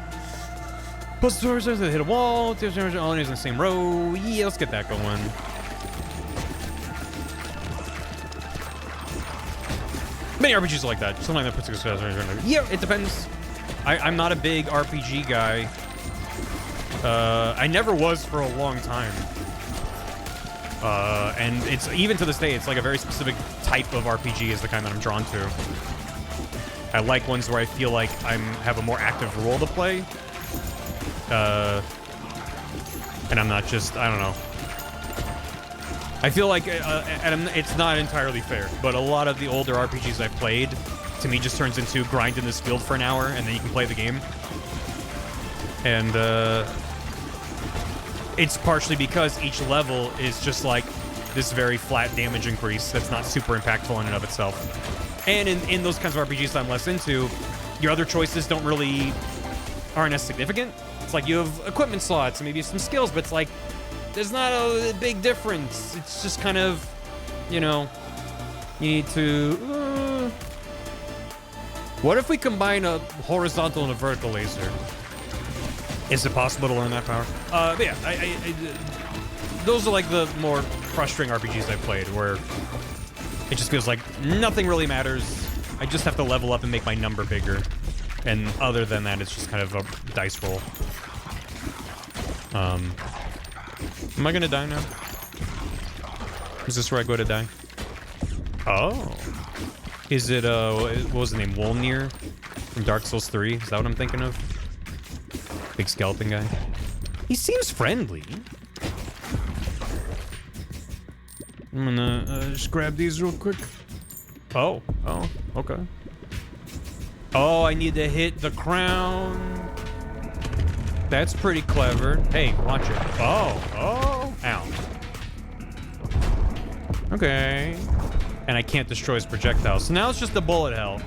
Plus the doors, hit a wall, all in the same row. Yeah, let's get that going. Many RPGs are like that. Something that puts a yeah, it depends. I'm not a big RPG guy. I never was for a long time. And it's even to this day, it's like a very specific type of RPG is the kind that I'm drawn to. I like ones where I feel like I have a more active role to play. And I'm not just, I don't know. I feel like, and it's not entirely fair, but a lot of the older RPGs I've played, to me, just turns into grind in this field for an hour, and then you can play the game. And, it's partially because each level is just like this very flat damage increase that's not super impactful in and of itself. And in those kinds of RPGs that I'm less into, your other choices aren't as significant. It's like you have equipment slots and maybe some skills, but it's like, there's not a big difference. It's just kind of, you know, you need to... what if we combine a horizontal and a vertical laser? Is it possible to learn that power? But yeah, those are like the more frustrating RPGs I've played, where it just feels like nothing really matters. I just have to level up and make my number bigger. And other than that, it's just kind of a dice roll. Am I gonna die now? Is this where I go to die? Oh. Is it, what was the name? Wolnir from Dark Souls 3? Is that what I'm thinking of? Big skeleton guy. He seems friendly. I'm gonna just grab these real quick. Oh, okay. Oh, I need to hit the crown. That's pretty clever. Hey, watch it. Oh, ow. Okay. And I can't destroy his projectile. So now it's just a bullet hell,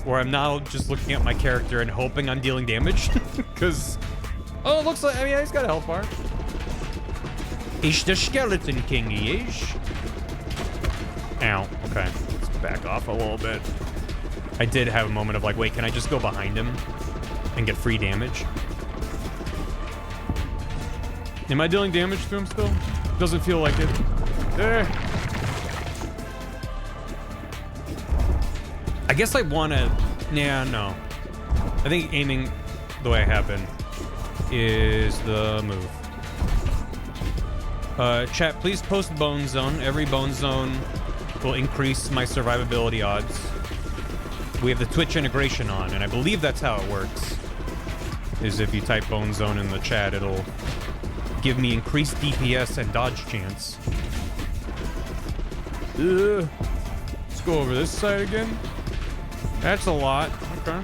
where I'm now just looking at my character and hoping I'm dealing damage. Because, oh, it looks like, I mean, he's got a health bar. He's the skeleton king, he is. Ow, okay. Let's back off a little bit. I did have a moment of like, wait, can I just go behind him and get free damage? Am I dealing damage to him still? Doesn't feel like it. There. I guess I want to... Yeah, no. I think aiming the way I have been is the move. Chat, please post Bone Zone. Every Bone Zone will increase my survivability odds. We have the Twitch integration on, and I believe that's how it works. Is if you type Bone Zone in the chat, it'll give me increased DPS and dodge chance. Let's go over this side again. That's a lot. Okay.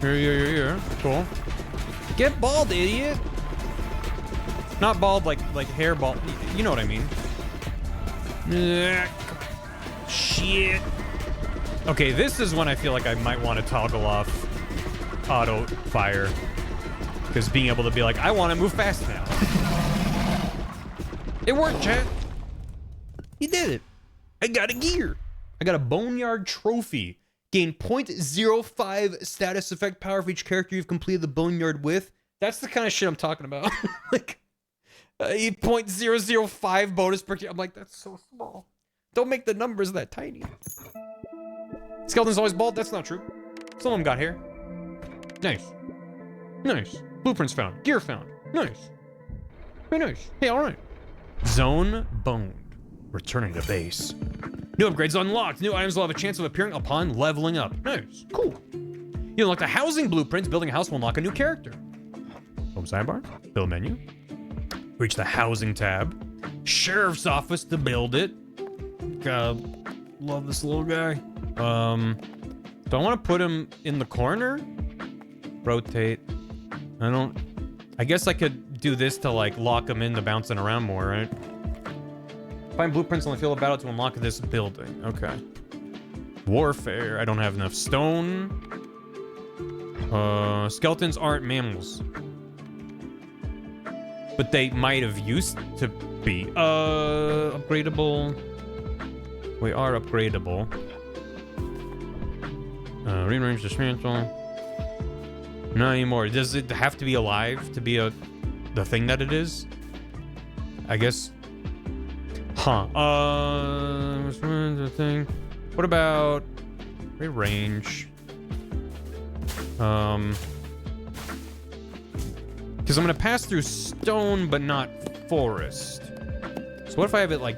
Here. Cool. Get bald, idiot. Not bald like hair bald. You know what I mean. Shit. Okay, this is when I feel like I might want to toggle off auto fire. Because being able to be like, I want to move fast now. It worked, chat. He did it. I got a gear. I got a Boneyard Trophy. Gain 0.05 status effect power for each character you've completed the Boneyard with. That's the kind of shit I'm talking about. Like, 0.005 bonus per I'm like, that's so small. Don't make the numbers that tiny. Skeleton's always bald? That's not true. Some of them got hair. Nice. Nice. Blueprints found. Gear found. Nice. Very nice. Hey, alright. Zone boned. Returning to base. New upgrades unlocked. New items will have a chance of appearing upon leveling up. Nice. Cool. You unlock the housing blueprints. Building a house will unlock a new character. Home sidebar. Build menu. Reach the housing tab. Sheriff's office to build it. God, love this little guy. Do I want to put him in the corner? Rotate. I guess I could do this to like lock him into bouncing around more, right? Find blueprints on the field of battle to unlock this building. Okay. Warfare. I don't have enough stone. Skeletons aren't mammals. But they might have used to be. Upgradable. We are upgradable. Rearrange, dismantle. Not anymore. Does it have to be alive to be the thing that it is? I guess. Huh. The thing. What about rearrange? Because I'm gonna pass through stone, but not forest. So what if I have it like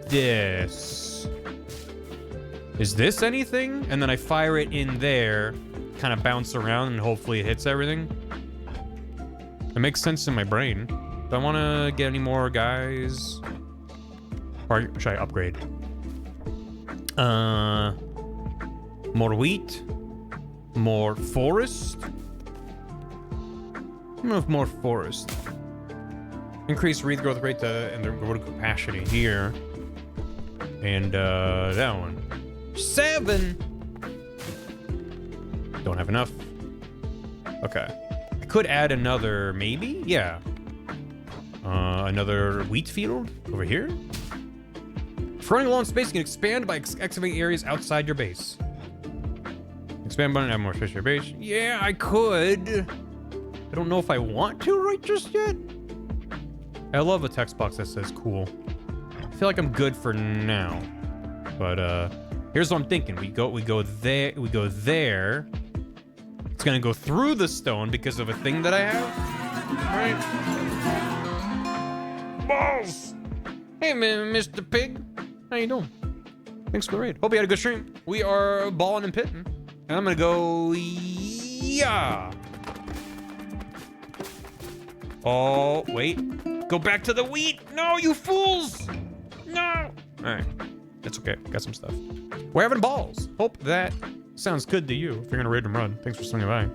this? Is this anything? And then I fire it in there, kind of bounce around, and hopefully it hits everything. It makes sense in my brain. Do I want to get any more guys? Or should I upgrade? More wheat? More forest? I'm gonna have more forest. Increase wreath growth rate and the reward capacity here. And that one. 7! Don't have enough. Okay. I could add another, maybe? Yeah. Another wheat field over here. If running low on space, you can expand by excavating areas outside your base. Expand button, add more space to your base. Yeah, I could. I don't know if I want to right just yet. I love a text box that says cool. I feel like I'm good for now. But here's what I'm thinking. We go there. It's gonna go through the stone because of a thing that I have. Right? Balls! Hey man, Mr. Pig. How you doing? Thanks for the raid. Hope you had a good stream. We are balling and pitting. And I'm gonna go yeah. Oh, wait. Go back to the wheat. No, you fools. No. All right. That's okay. Got some stuff. We're having balls. Hope that sounds good to you. If you're going to raid and run. Thanks for swinging by.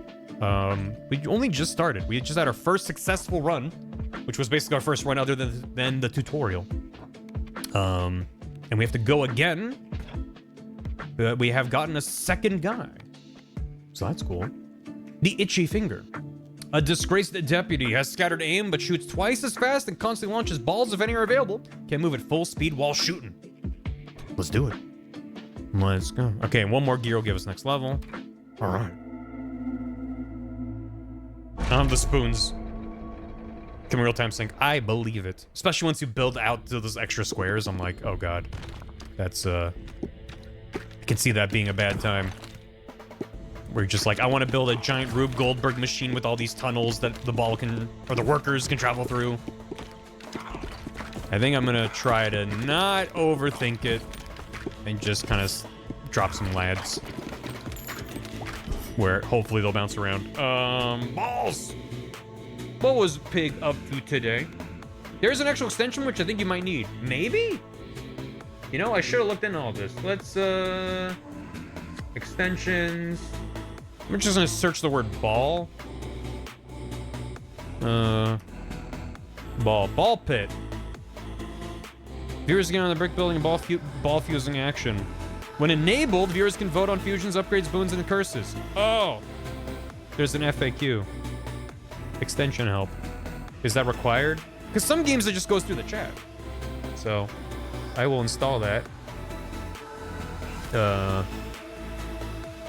We only just started. We just had our first successful run, which was basically our first run other than the tutorial. And we have to go again. We have gotten a second guy. So that's cool. The Itchy Finger. A disgraced deputy has scattered aim, but shoots twice as fast and constantly launches balls if any are available. Can move at full speed while shooting. Let's do it. Let's go. Okay, one more gear will give us next level. All right. The spoons. Can real time sync? I believe it. Especially once you build out to those extra squares. I'm like, oh god. That's, I can see that being a bad time. Where you're just like, I want to build a giant Rube Goldberg machine with all these tunnels that the ball can, or the workers can travel through. I think I'm gonna try to not overthink it and just kind of drop some lads. Where hopefully they'll bounce around. Balls! What was Pig up to today? There's an actual extension which I think you might need. Maybe? You know, I should have looked into all this. Let's, extensions. I'm just gonna search the word ball. Ball pit. Viewers get on the brick building and ball fusing action. When enabled, viewers can vote on fusions, upgrades, boons, and curses. Oh, there's an FAQ. extension help. Is that required? Because some games it just goes through the chat. So I will install that.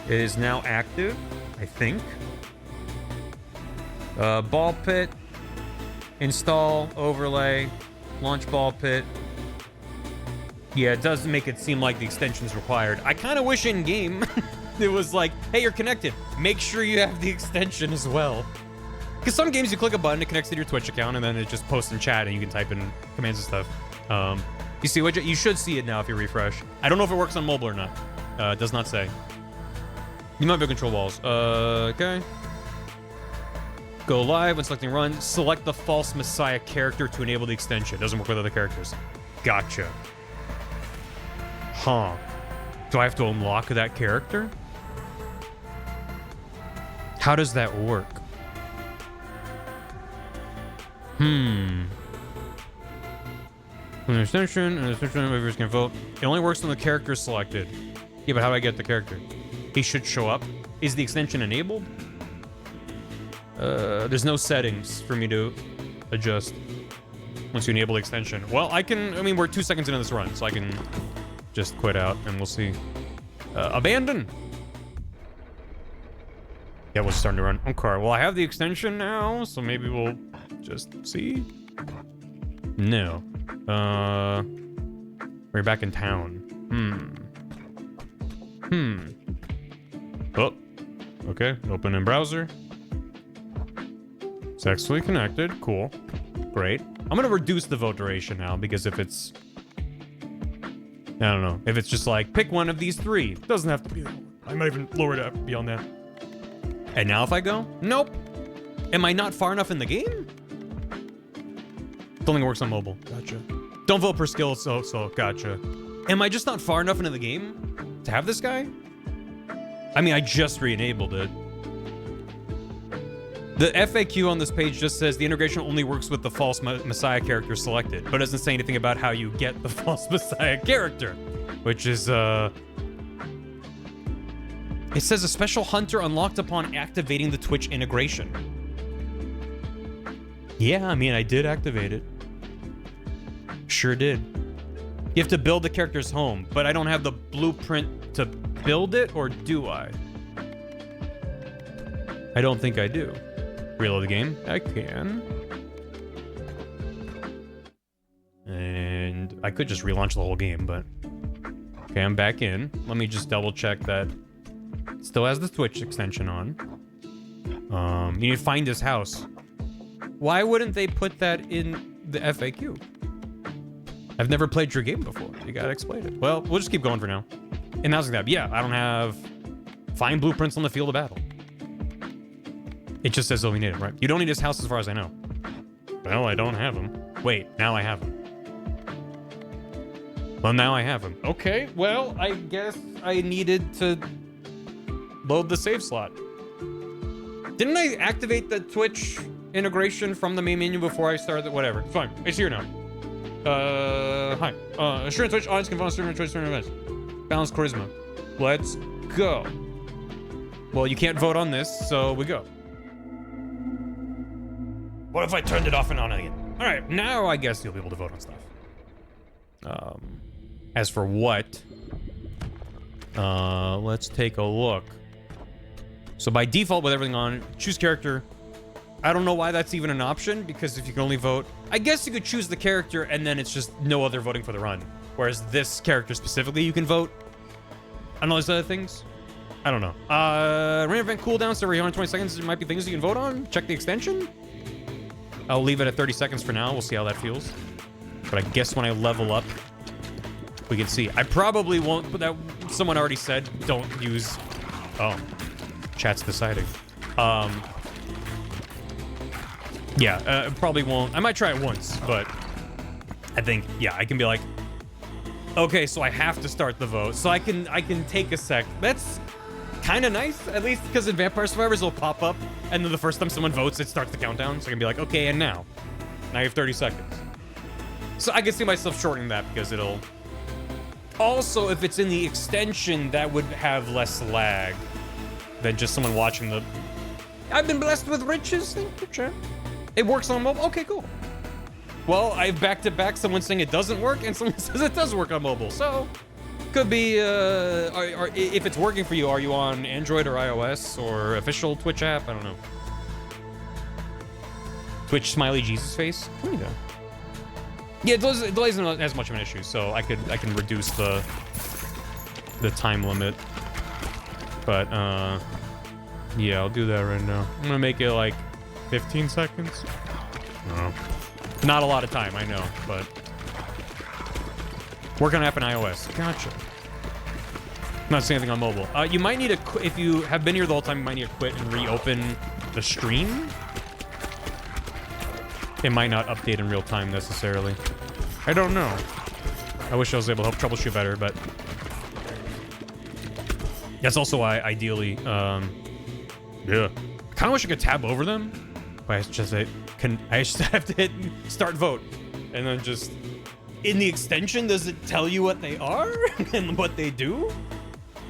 It is now active, I think. Ball pit, install, overlay, launch ball pit. Yeah, it does make it seem like the extension is required. I kind of wish in game it was like, hey, you're connected. Make sure you have the extension as well. Because some games you click a button, it connects to your Twitch account, and then it just posts in chat, and you can type in commands and stuff. You see what you should see it now if you refresh. I don't know if it works on mobile or not. It does not say. You might be able to control walls. Okay. Go live when selecting run. Select the false messiah character to enable the extension. It doesn't work with other characters. Gotcha. Huh. Do I have to unlock that character? How does that work? An extension, members can vote. It only works when the character is selected. Yeah, but how do I get the character? He should show up. Is the extension enabled? There's no settings for me to adjust once you enable the extension. Well, I mean, we're 2 seconds into this run, so I can just quit out and we'll see. Abandon. Yeah, we're starting to run. Okay, well, I have the extension now, so maybe we'll just see. No. We're back in town. Oh, okay. Open in browser. Successfully connected. Cool. Great. I'm gonna reduce the vote duration now because if it's, I don't know, if it's just like pick one of these three, it doesn't have to be. I might even lower it up beyond that. And now if I go, nope. Am I not far enough in the game? Don't think it works on mobile. Gotcha. Don't vote per skill, so gotcha. Am I just not far enough into the game to have this guy? I mean, I just re-enabled it. The FAQ on this page just says the integration only works with the false messiah character selected, but doesn't say anything about how you get the false messiah character, which is, it says a special hunter unlocked upon activating the Twitch integration. Yeah, I mean, I did activate it. Sure did. You have to build the character's home, but I don't have the blueprint to build it, or do I? I don't think I do. Reload the game. I can. And I could just relaunch the whole game, but... Okay, I'm back in. Let me just double check that it still has the Twitch extension on. You need to find his house. Why wouldn't they put that in the FAQ? I've never played your game before. You gotta explain it. Well, we'll just keep going for now. And that's like that. Yeah, I don't have find blueprints on the field of battle. It just says, oh, we need it, right? You don't need his house as far as I know. Well, I don't have him. Wait, now I have him. Well, now I have him. Okay, well, I guess I needed to load the save slot. Didn't I activate the Twitch integration from the main menu before I started? Whatever, it's fine. It's here now. Hi. Assurance Twitch audience can follow streamer Twitch streamer events. Balance charisma. Let's go. Well, you can't vote on this, so we go. What if I turned it off and on again? All right, now I guess you'll be able to vote on stuff. As for what, let's take a look. So by default, with everything on, choose character. I don't know why that's even an option, because if you can only vote, I guess you could choose the character and then it's just no other voting for the run. Whereas this character specifically, you can vote on all these other things. I don't know. Rain event cooldowns every 120 seconds. There might be things you can vote on. Check the extension. I'll leave it at 30 seconds for now. We'll see how that feels. But I guess when I level up, we can see. I probably won't, but that someone already said don't use. Oh, chat's deciding. Yeah, probably won't. I might try it once, but I think, yeah, I can be like, okay, so I have to start the vote, so I can take a sec. That's kind of nice, at least, because in Vampire Survivors it'll pop up, and then the first time someone votes, it starts the countdown, so I can be like, okay, and now you have 30 seconds. So I can see myself shortening that because it'll. Also, if it's in the extension, that would have less lag than just someone watching the I've been blessed with riches. Thank you, chat. It works on mobile. Okay, cool. Well, I have back-to-back someone saying it doesn't work and someone says it does work on mobile. So, could be, if it's working for you, are you on Android or iOS or official Twitch app? I don't know. Twitch smiley Jesus face? There you go. Yeah, delay isn't as much of an issue, so I can reduce the time limit. But, yeah, I'll do that right now. I'm gonna make it like 15 seconds. No. Not a lot of time, I know, but working on app on iOS. Gotcha. Not saying anything on mobile. You might need to, if you have been here the whole time, you might need to quit and reopen the stream. It might not update in real time necessarily. I don't know. I wish I was able to help troubleshoot better, but that's also why, ideally, yeah. I kind of wish I could tab over them, but I just have to hit start vote, and then just in the extension, does it tell you what they are and what they do?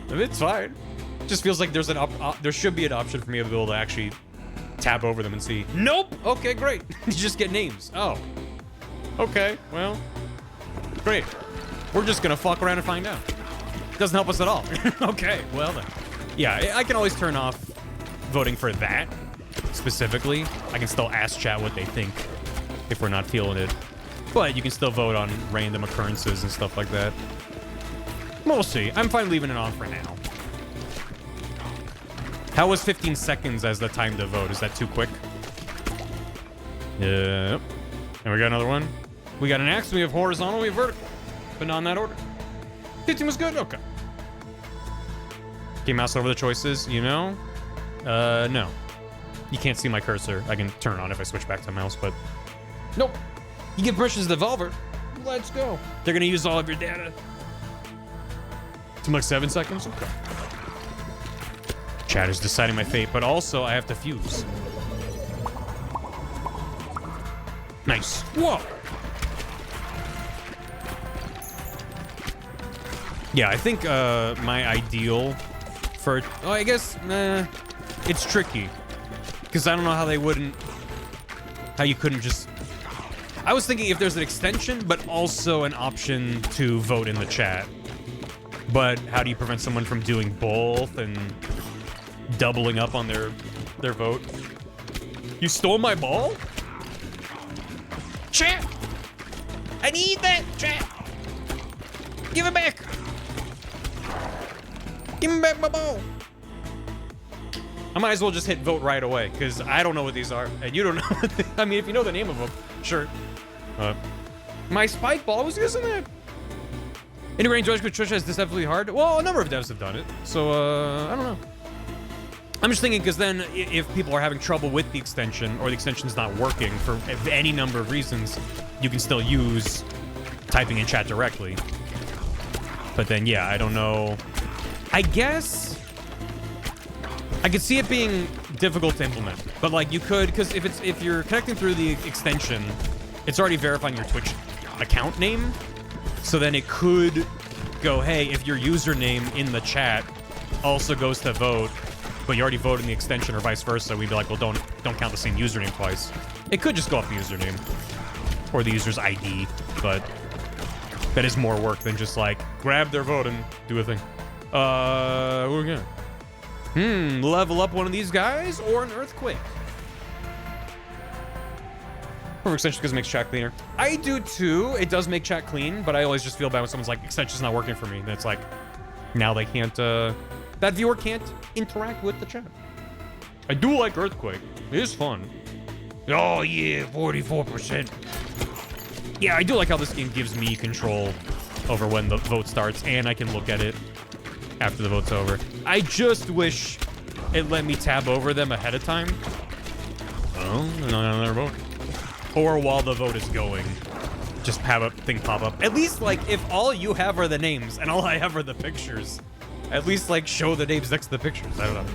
It's fine. It just feels like there's there should be an option for me to be able to actually tab over them and see. Nope. Okay, great. You just get names. Oh. Okay. Well. Great. We're just gonna fuck around and find out. Doesn't help us at all. Okay. Well then. Yeah, I can always turn off voting for that specifically. I can still ask chat what they think if we're not feeling it. But you can still vote on random occurrences and stuff like that. We'll see. I'm fine leaving it on for now. How was 15 seconds as the time to vote? Is that too quick? Yep. And we got another one. We got an axe, we have horizontal, we have vertical. But not in that order. 15 was good? Okay. Can you mouse over the choices? You know? No. You can't see my cursor. I can turn on if I switch back to mouse, but... Nope. You give permissions to the Devolver. Let's go. They're gonna use all of your data. Took like 7 seconds? Okay. Chat is deciding my fate, but also I have to fuse. Nice. Whoa! Yeah, I think my ideal for... Oh, I guess it's tricky. Because I don't know how they wouldn't... How you couldn't just... I was thinking if there's an extension, but also an option to vote in the chat. But how do you prevent someone from doing both and doubling up on their vote? You stole my ball? Chat! I need that, chat! Give it back! Give me back my ball! I might as well just hit vote right away, because I don't know what these are, and you don't know what they, I mean, if you know the name of them, sure. My spike ball was using that. Any range judge could Trisha is deceptively hard? Well, a number of devs have done it, so, I don't know. I'm just thinking, because then, if people are having trouble with the extension, or the extension's not working for any number of reasons, you can still use typing in chat directly. But then, yeah, I don't know. I guess I could see it being difficult to implement, but like you could, because if you're connecting through the extension, it's already verifying your Twitch account name. So then it could go, hey, if your username in the chat also goes to vote, but you already voted in the extension or vice versa, we'd be like, well, don't count the same username twice. It could just go off the username or the user's ID, but that is more work than just like grab their vote and do a thing. We're gonna level up one of these guys or an earthquake. Or extension because it makes chat cleaner. I do too. It does make chat clean, but I always just feel bad when someone's like, extension's not working for me. Then it's like, now they can't, that viewer can't interact with the chat. I do like earthquake. It is fun. Oh yeah, 44%. Yeah, I do like how this game gives me control over when the vote starts, and I can look at it after the vote's over. I just wish it let me tab over them ahead of time. Oh, another vote. Or while the vote is going, just have a thing pop up. At least, like, if all you have are the names and all I have are the pictures, at least, like, show the names next to the pictures. I don't know.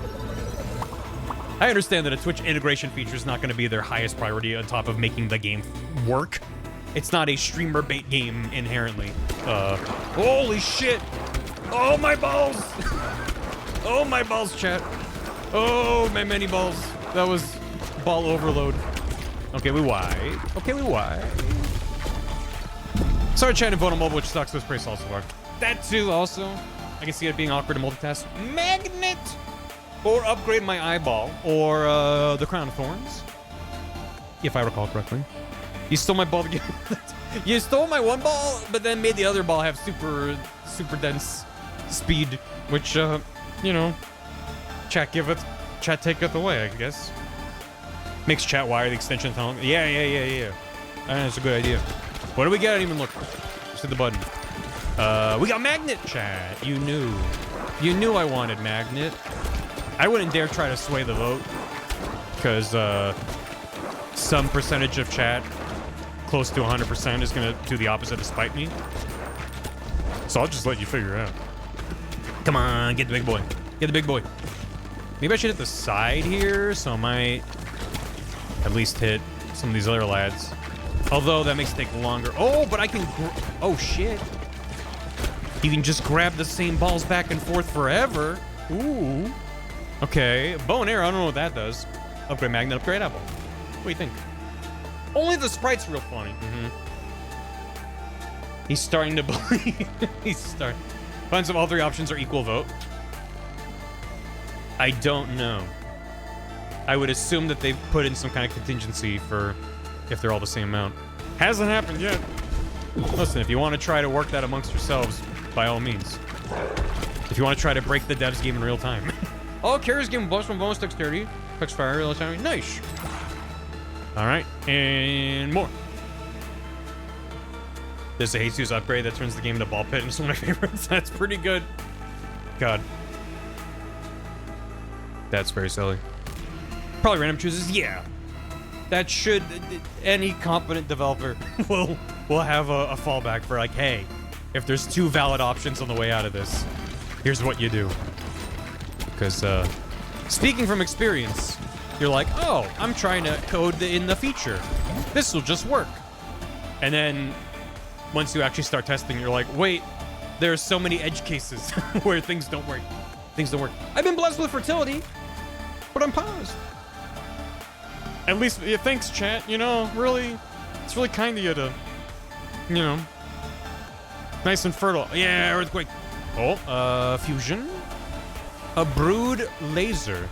I understand that a Twitch integration feature is not going to be their highest priority on top of making the game work. It's not a streamer bait game inherently. Holy shit! Oh, my balls! Oh, my balls, chat. Oh, my many balls. That was ball overload. Okay, we wide. Okay, we wide. Started trying to vote on mobile, which sucks. It was pretty solid so far. That too, also. I can see it being awkward to multitask. Magnet! Or upgrade my eyeball. Or the crown of thorns. If I recall correctly. You stole my ball again. You stole my one ball, but then made the other ball have super dense speed. Which, you know, chat taketh away, I guess. Makes chat wire the extension tunnel. Yeah. That's a good idea. What do we get? I didn't even look. Just hit the button. We got magnet, chat. You knew I wanted magnet. I wouldn't dare try to sway the vote. Because, some percentage of chat, close to 100%, is going to do the opposite to spite me. So I'll just let you figure it out. Come on, get the big boy. Get the big boy. Maybe I should hit the side here, so I might at least hit some of these other lads. Although that makes it take longer. Oh, but I can... Oh, shit. You can just grab the same balls back and forth forever. Ooh. Okay. Bow and arrow, I don't know what that does. Upgrade magnet, upgrade apple. What do you think? Only the sprite's real funny. He's starting to believe. He's starting. Finds if all three options are equal vote. I don't know. I would assume that they've put in some kind of contingency for if they're all the same amount. Hasn't happened yet. Listen, if you want to try to work that amongst yourselves, by all means. If you want to try to break the devs game in real time. Oh, carries game plus one bonus dexterity. Quick fire, real time. Nice. All right, and more. There's a Jesus upgrade that turns the game into ball pit, and it's one of my favorites. That's pretty good. God. That's very silly. Probably random chooses, yeah. That should, any competent developer will have a fallback for like, hey, if there's two valid options on the way out of this, here's what you do. Because speaking from experience, you're like, oh, I'm trying to code in the feature. This will just work. And then once you actually start testing, you're like, wait, there's so many edge cases where things don't work. Things don't work. I've been blessed with fertility, but I'm paused. At least, yeah, thanks, chat. You know, really, it's really kind of you to, you know, nice and fertile. Yeah, earthquake. Oh, fusion. A brood laser.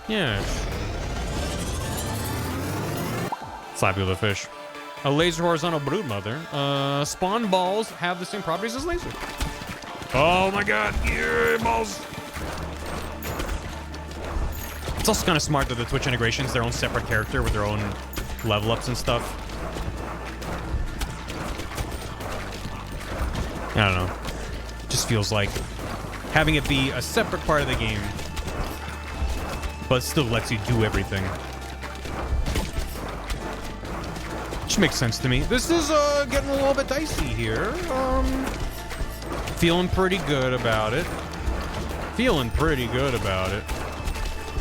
Yeah. Slap you with a fish. A laser horizontal brood mother. Spawn balls have the same properties as laser. Oh my god. Yeah, balls. It's also kind of smart that the Twitch integration's their own separate character with their own level ups and stuff. I don't know. Just feels like having it be a separate part of the game, but still lets you do everything. Which makes sense to me. This is getting a little bit dicey here. Feeling pretty good about it. Feeling pretty good about it.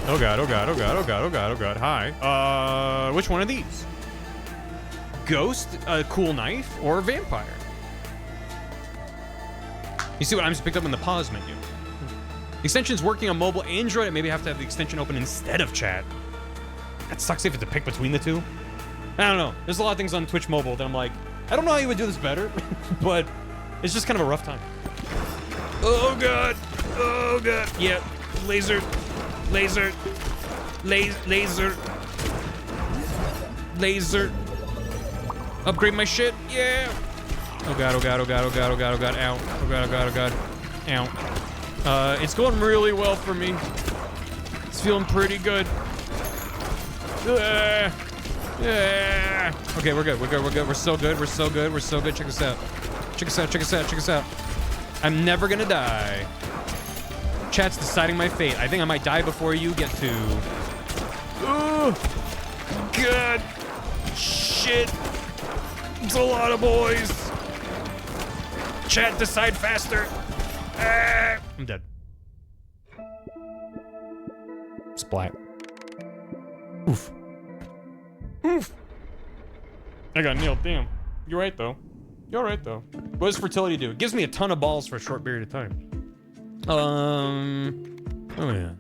Oh god, oh god, oh god, oh god, oh god, oh god. Hi. Which one of these? Ghost, a cool knife, or vampire? You see what I just picked up in the pause menu. The extension's working on mobile Android. I maybe have to have the extension open instead of chat. That sucks if you have to pick between the two. I don't know. There's a lot of things on Twitch mobile that I'm like, I don't know how you would do this better, but it's just kind of a rough time. Oh god. Oh god. Yeah. Laser. Laser. Laser. Laser. Upgrade my shit. Yeah. Oh god, oh god, oh god, oh god, oh god, oh god. Ow. Oh god, oh god, oh god. Ow. It's going really well for me. It's feeling pretty good. Okay, we're good. We're good. We're good. We're so good. We're so good. We're so good. Check this out. Check us out. Check us out. Check us out. I'm never gonna die. Chat's deciding my fate. I think I might die before you get to. Ooh. God. Shit. It's a lot of boys. Chat, decide faster. I'm dead. Splat. Oof. Oof. I got nailed. Damn. You're right, though. You're right, though. What does fertility do? It gives me a ton of balls for a short period of time. Oh, yeah.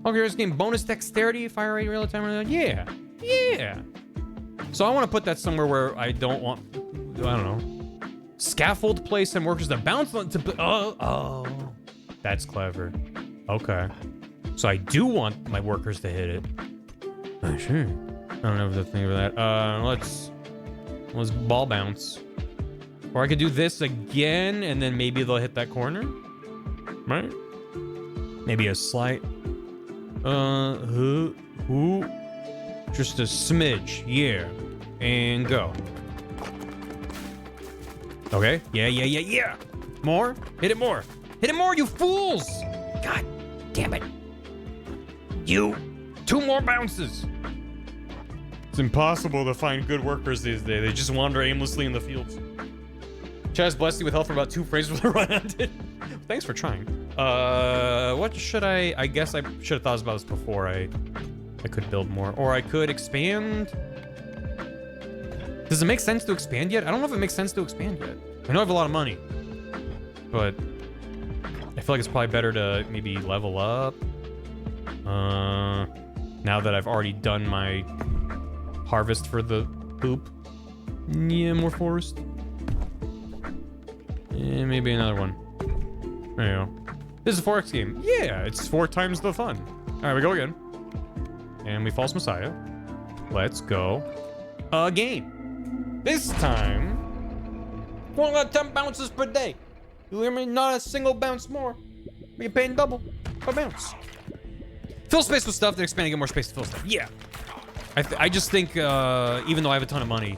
Okay, this game bonus dexterity, fire rate, real time. Yeah, yeah. So I want to put that somewhere where I don't want, I don't know, scaffold place and workers that bounce on to. Oh, that's clever. Okay, so I do want my workers to hit it. Oh, sure. I don't know if the thing of that. Let's ball bounce, or I could do this again, and then maybe they'll hit that corner, right? Maybe a slight. Just a smidge, yeah. And go. Okay, yeah. More? Hit it more. Hit it more, you fools! God damn it. You. 2 more bounces. It's impossible to find good workers these days. They just wander aimlessly in the fields. Chaz blessed you with health for about 2 frames before the run ended. Thanks for trying. What should I guess I should have thought about this before I could build more. Or I could expand. Does it make sense to expand yet? I don't know if it makes sense to expand yet. I know I have a lot of money, but I feel like it's probably better to maybe level up. Now that I've already done my harvest for the poop. Yeah, more forest. Yeah, maybe another one. There you go. This is a 4X game. Yeah, it's 4 times the fun. All right, we go again. And we false Messiah. Let's go again. This time, 10 bounces per day. You hear me? Not a single bounce more. We're paying double per bounce. Fill space with stuff, then expand and get more space to fill stuff. Yeah. I just think, even though I have a ton of money,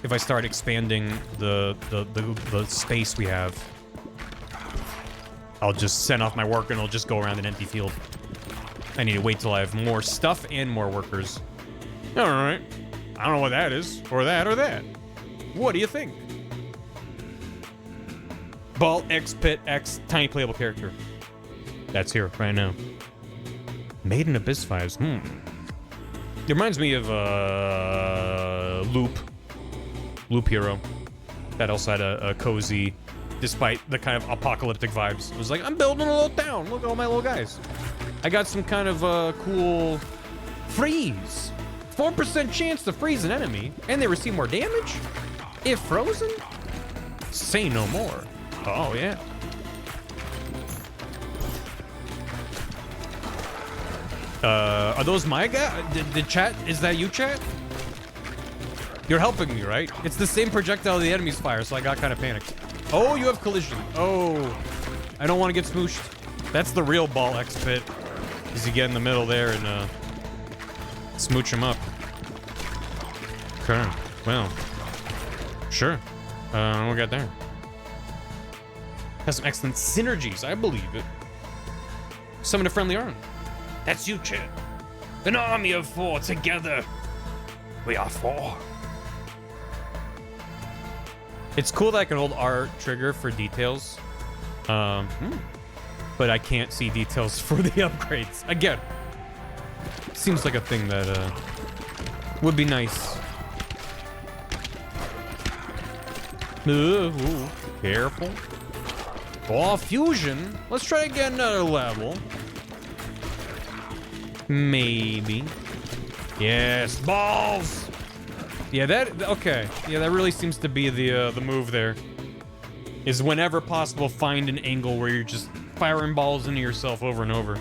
if I start expanding the space we have, I'll just send off my work and it'll just go around an empty field. I need to wait till I have more stuff and more workers. All right. I don't know what that is, or that, or that. What do you think? Ball X Pit X tiny playable character. That's here right now. Made in Abyss 5s. It reminds me of Loop Hero. That also had a cozy, despite the kind of apocalyptic vibes. It was like, I'm building a little town. Look at all my little guys. I got some kind of cool freeze. 4% chance to freeze an enemy, and they receive more damage if frozen. Say no more. Oh yeah. Are those my guys? The chat? Is that you, chat? You're helping me, right? It's the same projectile the enemies fire, so I got kind of panicked. Oh, you have collision. Oh, I don't want to get smooshed. That's the real ball X pit. Is you get in the middle there and smooch him up. Okay, well, sure. What we got there? Has some excellent synergies, I believe it. Summon a friendly arm. That's you, Chad. An army of 4 together. We are 4. It's cool that I can hold R trigger for details. But I can't see details for the upgrades. Again, seems like a thing that would be nice. Ooh, careful. Oh, fusion. Let's try to get another level. Maybe. Yes, balls. Yeah, okay. Yeah, that really seems to be the move there. Is whenever possible, find an angle where you're just firing balls into yourself over and over.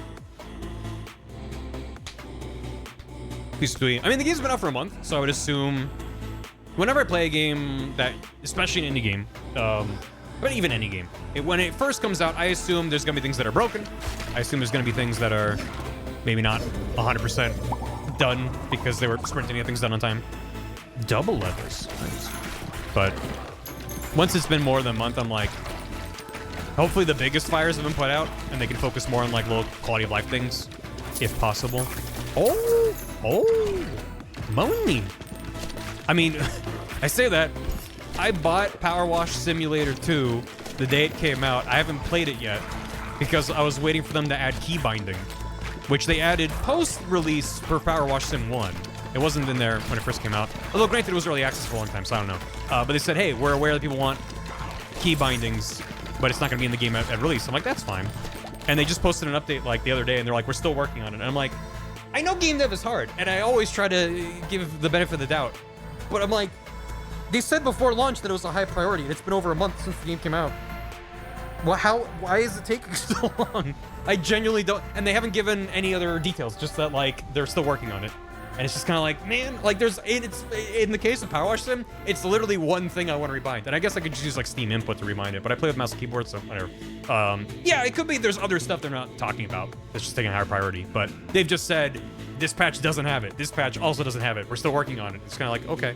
I mean, the game's been out for a month, so I would assume whenever I play a game that, especially an indie game, but even any game, when it first comes out, I assume there's gonna be things that are broken. I assume there's gonna be things that are maybe not 100% done because they were sprinting to get things done on time. Double levels. Nice. But once it's been more than a month, I'm like, hopefully the biggest fires have been put out and they can focus more on like little quality of life things, if possible. Oh, money. I mean, I say that. I bought Power Wash Simulator 2 the day it came out. I haven't played it yet because I was waiting for them to add key binding, which they added post-release for Power Wash Sim 1. It wasn't in there when it first came out. Although, granted, it was early access for a long time, so I don't know. But they said, hey, we're aware that people want key bindings, but it's not going to be in the game at release. I'm like, that's fine. And they just posted an update like the other day, and they're like, we're still working on it. And I'm like, I know game dev is hard, and I always try to give the benefit of the doubt. But I'm like, they said before launch that it was a high priority, and it's been over a month since the game came out. Well, why is it taking so long? I genuinely don't, and they haven't given any other details, just that like they're still working on it. And it's just kind of like, man, like it's in the case of Power Wash Sim, it's literally one thing I want to rebind. And I guess I could just use like Steam input to rebind it, but I play with mouse and keyboard, so whatever. Yeah, it could be there's other stuff they're not talking about that's just taking a higher priority, but they've just said, this patch doesn't have it. This patch also doesn't have it. We're still working on it. It's kind of like, okay.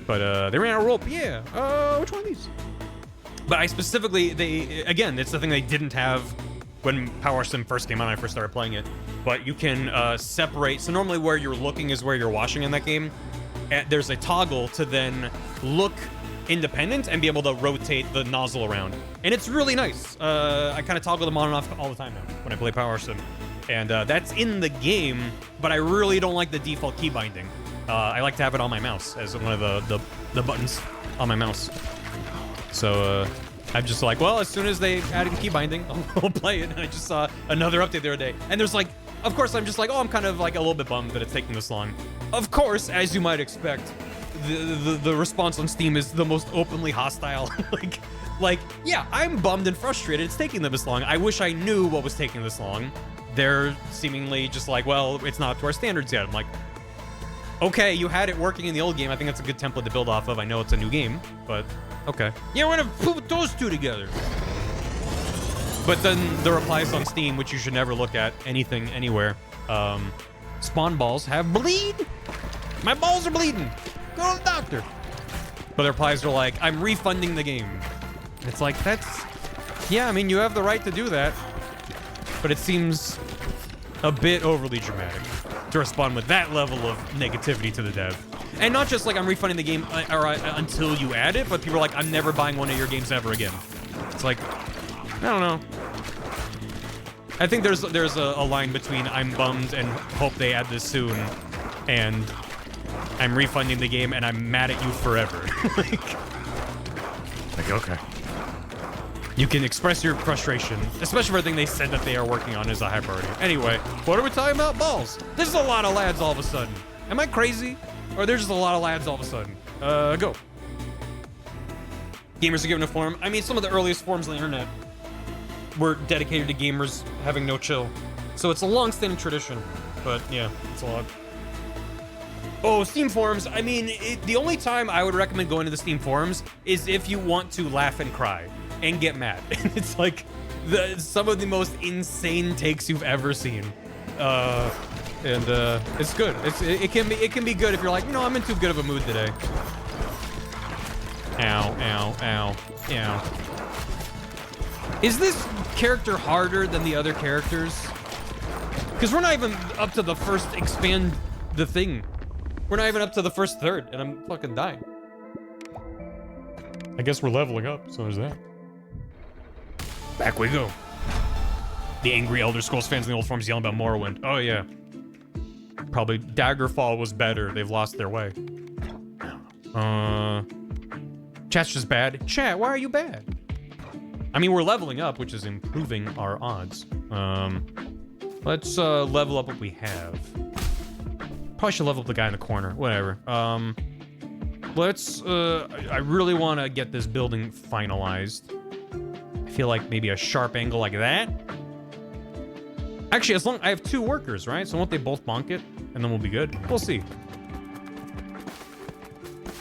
But they ran out of rope. Yeah, which one of these? But I specifically, again, it's the thing they didn't have when Power Wash Sim first came out and I first started playing it. But you can separate, so normally where you're looking is where you're washing in that game. And there's a toggle to then look independent and be able to rotate the nozzle around. And it's really nice. I kind of toggle them on and off all the time now when I play Power Wash Sim. And that's in the game, but I really don't like the default key binding. I like to have it on my mouse as one of the buttons on my mouse. So I'm just like, well, as soon as they added key binding, I'll play it. And I just saw another update the other day. And there's like, of course, I'm just like, oh, I'm kind of like a little bit bummed that it's taking this long. Of course, as you might expect, the response on Steam is the most openly hostile. like, yeah, I'm bummed and frustrated. It's taking them this long. I wish I knew what was taking this long. They're seemingly just like, well, it's not up to our standards yet. I'm like, okay, you had it working in the old game. I think that's a good template to build off of. I know it's a new game, but okay. Yeah, we're gonna put those two together. But then the replies on Steam, which you should never look at anything anywhere. Spawn balls have bleed. My balls are bleeding. Go to the doctor. But the replies are like, I'm refunding the game. And it's like, that's, yeah, I mean, you have the right to do that. But it seems a bit overly dramatic to respond with that level of negativity to the dev. And not just like I'm refunding the game until you add it, but people are like, I'm never buying one of your games ever again. It's like, I don't know. I think there's a line between I'm bummed and hope they add this soon, and I'm refunding the game and I'm mad at you forever. like okay. You can express your frustration, especially for a thing they said that they are working on as a high priority. Anyway, what are we talking about? Balls. There's a lot of lads all of a sudden. Am I crazy? Or there's just a lot of lads all of a sudden? Go. Gamers are given a forum. I mean, some of the earliest forums on the internet were dedicated to gamers having no chill. So it's a long-standing tradition. But yeah, it's a lot. Oh, Steam forums. I mean, the only time I would recommend going to the Steam forums is if you want to laugh and cry and get mad. It's like some of the most insane takes you've ever seen. And it's good. It can be good if you're like, no, I'm in too good of a mood today. Ow, ow, ow, ow. Is this character harder than the other characters? Because we're not even up to the first expand the thing. We're not even up to the first third, and I'm fucking dying. I guess we're leveling up, so there's that. Back we go. The angry Elder Scrolls fans in the old forums yelling about Morrowind. Oh yeah. Probably Daggerfall was better. They've lost their way. Chat's just bad. Chat, why are you bad? I mean, we're leveling up, which is improving our odds. Let's level up what we have. Probably should level up the guy in the corner. Whatever. Let's, I really want to get this building finalized. I feel like maybe a sharp angle like that. Actually, as long I have 2 workers, right? So won't they both bonk it? And then we'll be good. We'll see.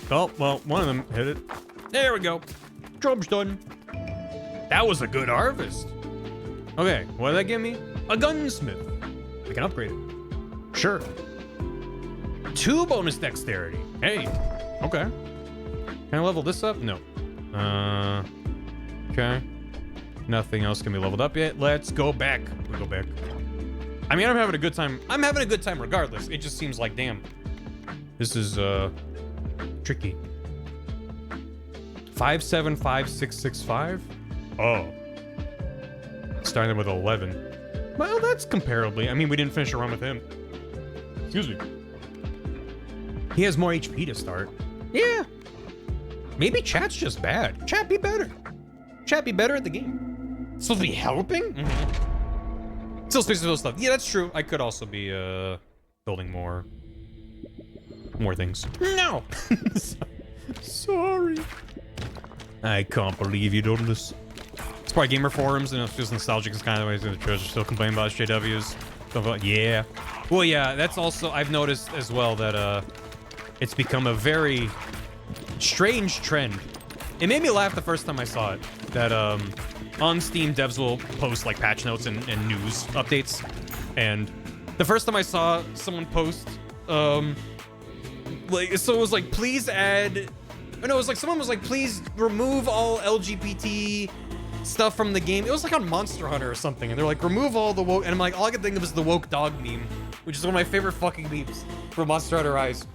Oh, well, one of them hit it. There we go. Job's done. That was a good harvest. Okay, what did that give me? A gunsmith. I can upgrade it. Sure. 2 bonus dexterity. Hey. Okay. Can I level this up? No. Okay. Nothing else can be leveled up yet. Let's go back. We go back. I mean, I'm having a good time. I'm having a good time regardless. It just seems like, damn. This is, tricky. 575665? Oh. Starting with 11. Well, that's comparably. I mean, we didn't finish a run with him. Excuse me. He has more HP to start. Yeah. Maybe chat's just bad. Chat be better. Chat be better at the game. Supposed to be helping? Mm-hmm. Still space to build stuff. Yeah, that's true. I could also be building more things. No. Sorry. I can't believe you done this. It's probably gamer forums, and it feels nostalgic. It's kind of the ways the treasure still complain about JWs. Yeah. Well, yeah. That's also I've noticed as well that it's become a very strange trend. It made me laugh the first time I saw it. That on Steam, devs will post like patch notes and news updates. And the first time I saw someone post, like, so it was like, please add. Oh, no, it was like someone was like, please remove all LGBT stuff from the game. It was like on Monster Hunter or something, and they're like, remove all the woke. And I'm like, all I could think of is the woke dog meme, which is one of my favorite fucking memes from Monster Hunter Rise.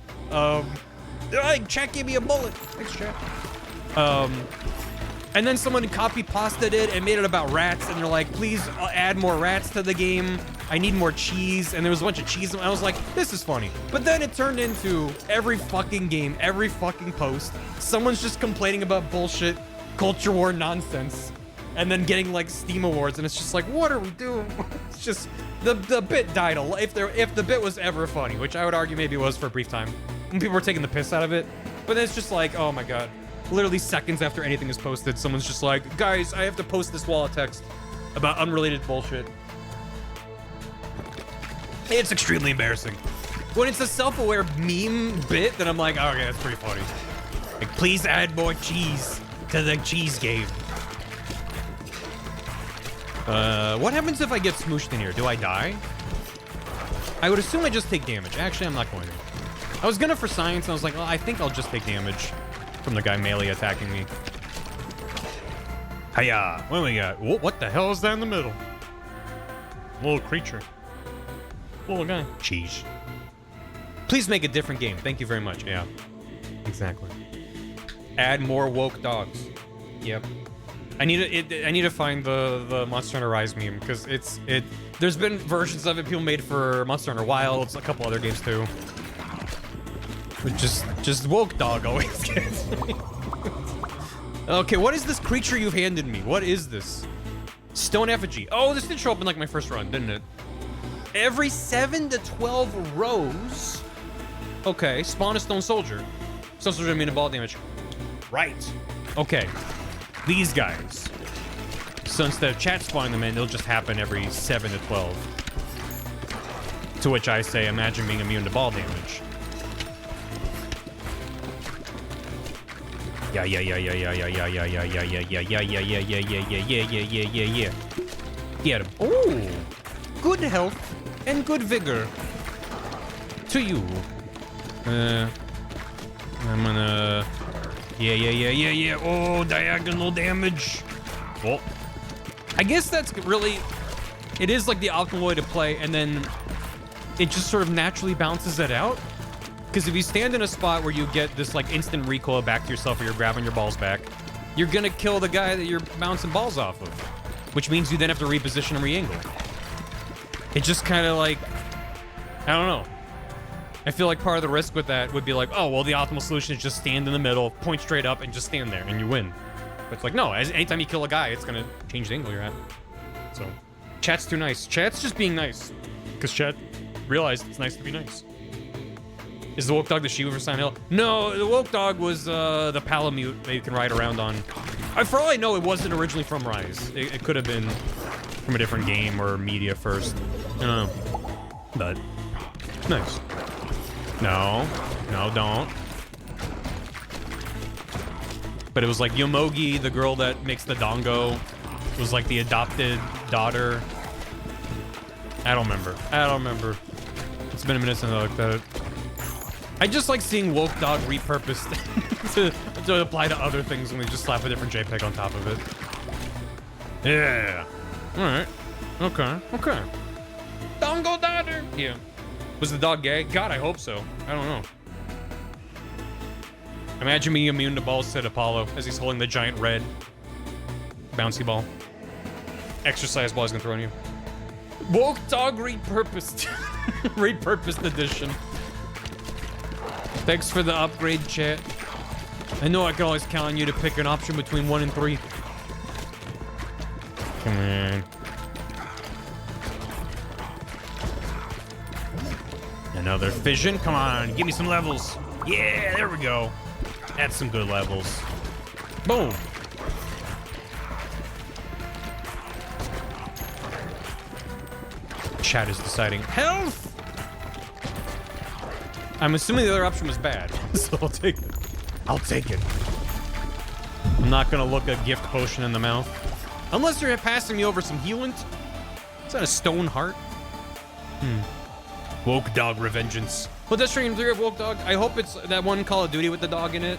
Chat gave me a bullet. Thanks, chat. And then someone copy-pasted it and made it about rats, and they're like, please add more rats to the game. I need more cheese. And there was a bunch of cheese, and I was like, this is funny. But then it turned into every fucking game, every fucking post, someone's just complaining about bullshit, culture war nonsense, and then getting like Steam awards, and it's just like, what are we doing? It's just, the bit died if the bit was ever funny, which I would argue maybe it was for a brief time, when people were taking the piss out of it. But then it's just like, oh my god. Literally seconds after anything is posted, someone's just like, guys, I have to post this wall of text about unrelated bullshit. It's extremely embarrassing. When it's a self-aware meme bit, then I'm like, oh, okay, that's pretty funny. Like, please add more cheese to the cheese game. What happens if I get smooshed in here? Do I die? I would assume I just take damage. Actually, I'm not going to. I was gonna for science, and I was like, well, I think I'll just take damage from the guy melee attacking me. Hiya! What do we got? What the hell is that in the middle? Little creature. Little guy. Cheese. Please make a different game. Thank you very much. Yeah. Exactly. Add more woke dogs. Yep. I need to find the Monster Hunter Rise meme, because there's been versions of it people made for Monster Hunter Wilds, a couple other games too. But just woke dog always gets me. Okay, what is this creature you've handed me? What is this? Stone effigy. Oh, this did show up in like my first run, didn't it? Every 7 to 12 rows. Okay, spawn a stone soldier. Stone soldier immune to ball damage. Right. Okay. These guys. So instead of chat spawning them in, they'll just happen every 7 to 12. To which I say, imagine being immune to ball damage. Yeah. Get him. Oh, good health and good vigor. To you. I'm gonna. Yeah. Oh, diagonal damage. Oh. I guess that's really. It is like the optimal way to play, and then it just sort of naturally bounces it out. Because if you stand in a spot where you get this like instant recoil back to yourself, or you're grabbing your balls back, you're gonna kill the guy that you're bouncing balls off of, which means you then have to reposition and re-angle. It just kind of like, I don't know. I feel like part of the risk with that would be like, oh, well, the optimal solution is just stand in the middle, point straight up, and just stand there, and you win. But it's like, no, anytime you kill a guy, it's gonna change the angle you're at. So, chat's too nice. Chat's just being nice. Because chat realized it's nice to be nice. Is the woke dog the Shiva for Silent Hill? No, the woke dog was the Palamute that you can ride around on. For all I know, it wasn't originally from Rise. It could have been from a different game or media first. I don't know. But, nice. No, don't. But it was like Yomogi, the girl that makes the dongo, was like the adopted daughter. I don't remember. It's been a minute since I looked at it. I just like seeing woke dog repurposed to apply to other things when they just slap a different JPEG on top of it. Yeah. Alright. Okay. Dongo daughter! Yeah. Was the dog gay? God, I hope so. I don't know. Imagine being immune to balls, said Apollo, as he's holding the giant red bouncy ball. Exercise ball he's gonna throw on you. Woke dog repurposed. Repurposed edition. Thanks for the upgrade, chat. I know I can always count on you to pick an option between 1 and 3. Come on. Another fission. Come on, give me some levels. Yeah, there we go. That's some good levels. Boom. Chat is deciding health. I'm assuming the other option was bad, so I'll take it. I'll take it. I'm not gonna look a gift potion in the mouth. Unless you're passing me over some healant. Is that a stone heart? Woke Dog Revengeance. Well, that's Stream 3 of Woke Dog. I hope it's that one Call of Duty with the dog in it.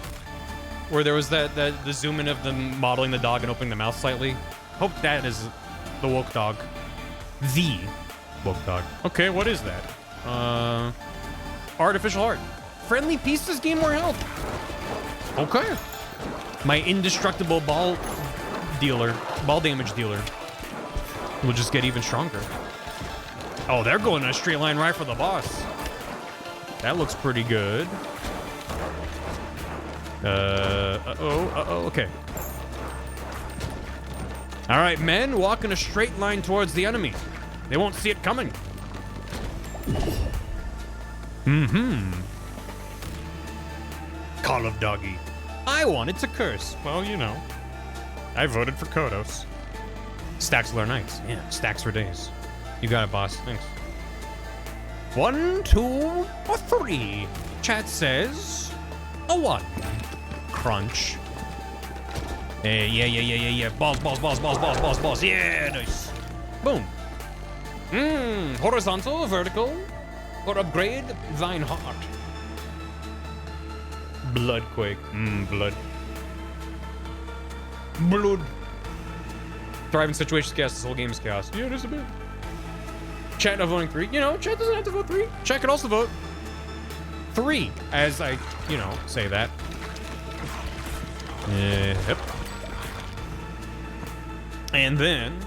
Where there was the zoom in of them modeling the dog and opening the mouth slightly. Hope that is the Woke Dog. The Woke Dog. Okay, what is that? Artificial heart. Friendly pieces gain more health. Okay. My indestructible ball damage dealer will just get even stronger. Oh, they're going in a straight line right for the boss. That looks pretty good. Okay. All right, men, walk in a straight line towards the enemy. They won't see it coming. Call of Doggy. I wanted to curse. Well, you know. I voted for Kodos. Stacks are nights. Yeah, stacks for days. You got it, boss. Thanks. 1, 2, or 3. Chat says a 1. Crunch. Yeah. Balls. Yeah, nice. Boom. Horizontal, vertical, or upgrade thine heart. Bloodquake. Blood. Thriving situations chaos. This whole game is chaos. Yeah, it is a bit. Chat not voting 3. You know, chat doesn't have to vote 3. Chat can also vote 3, as I, say that. Yep. And then,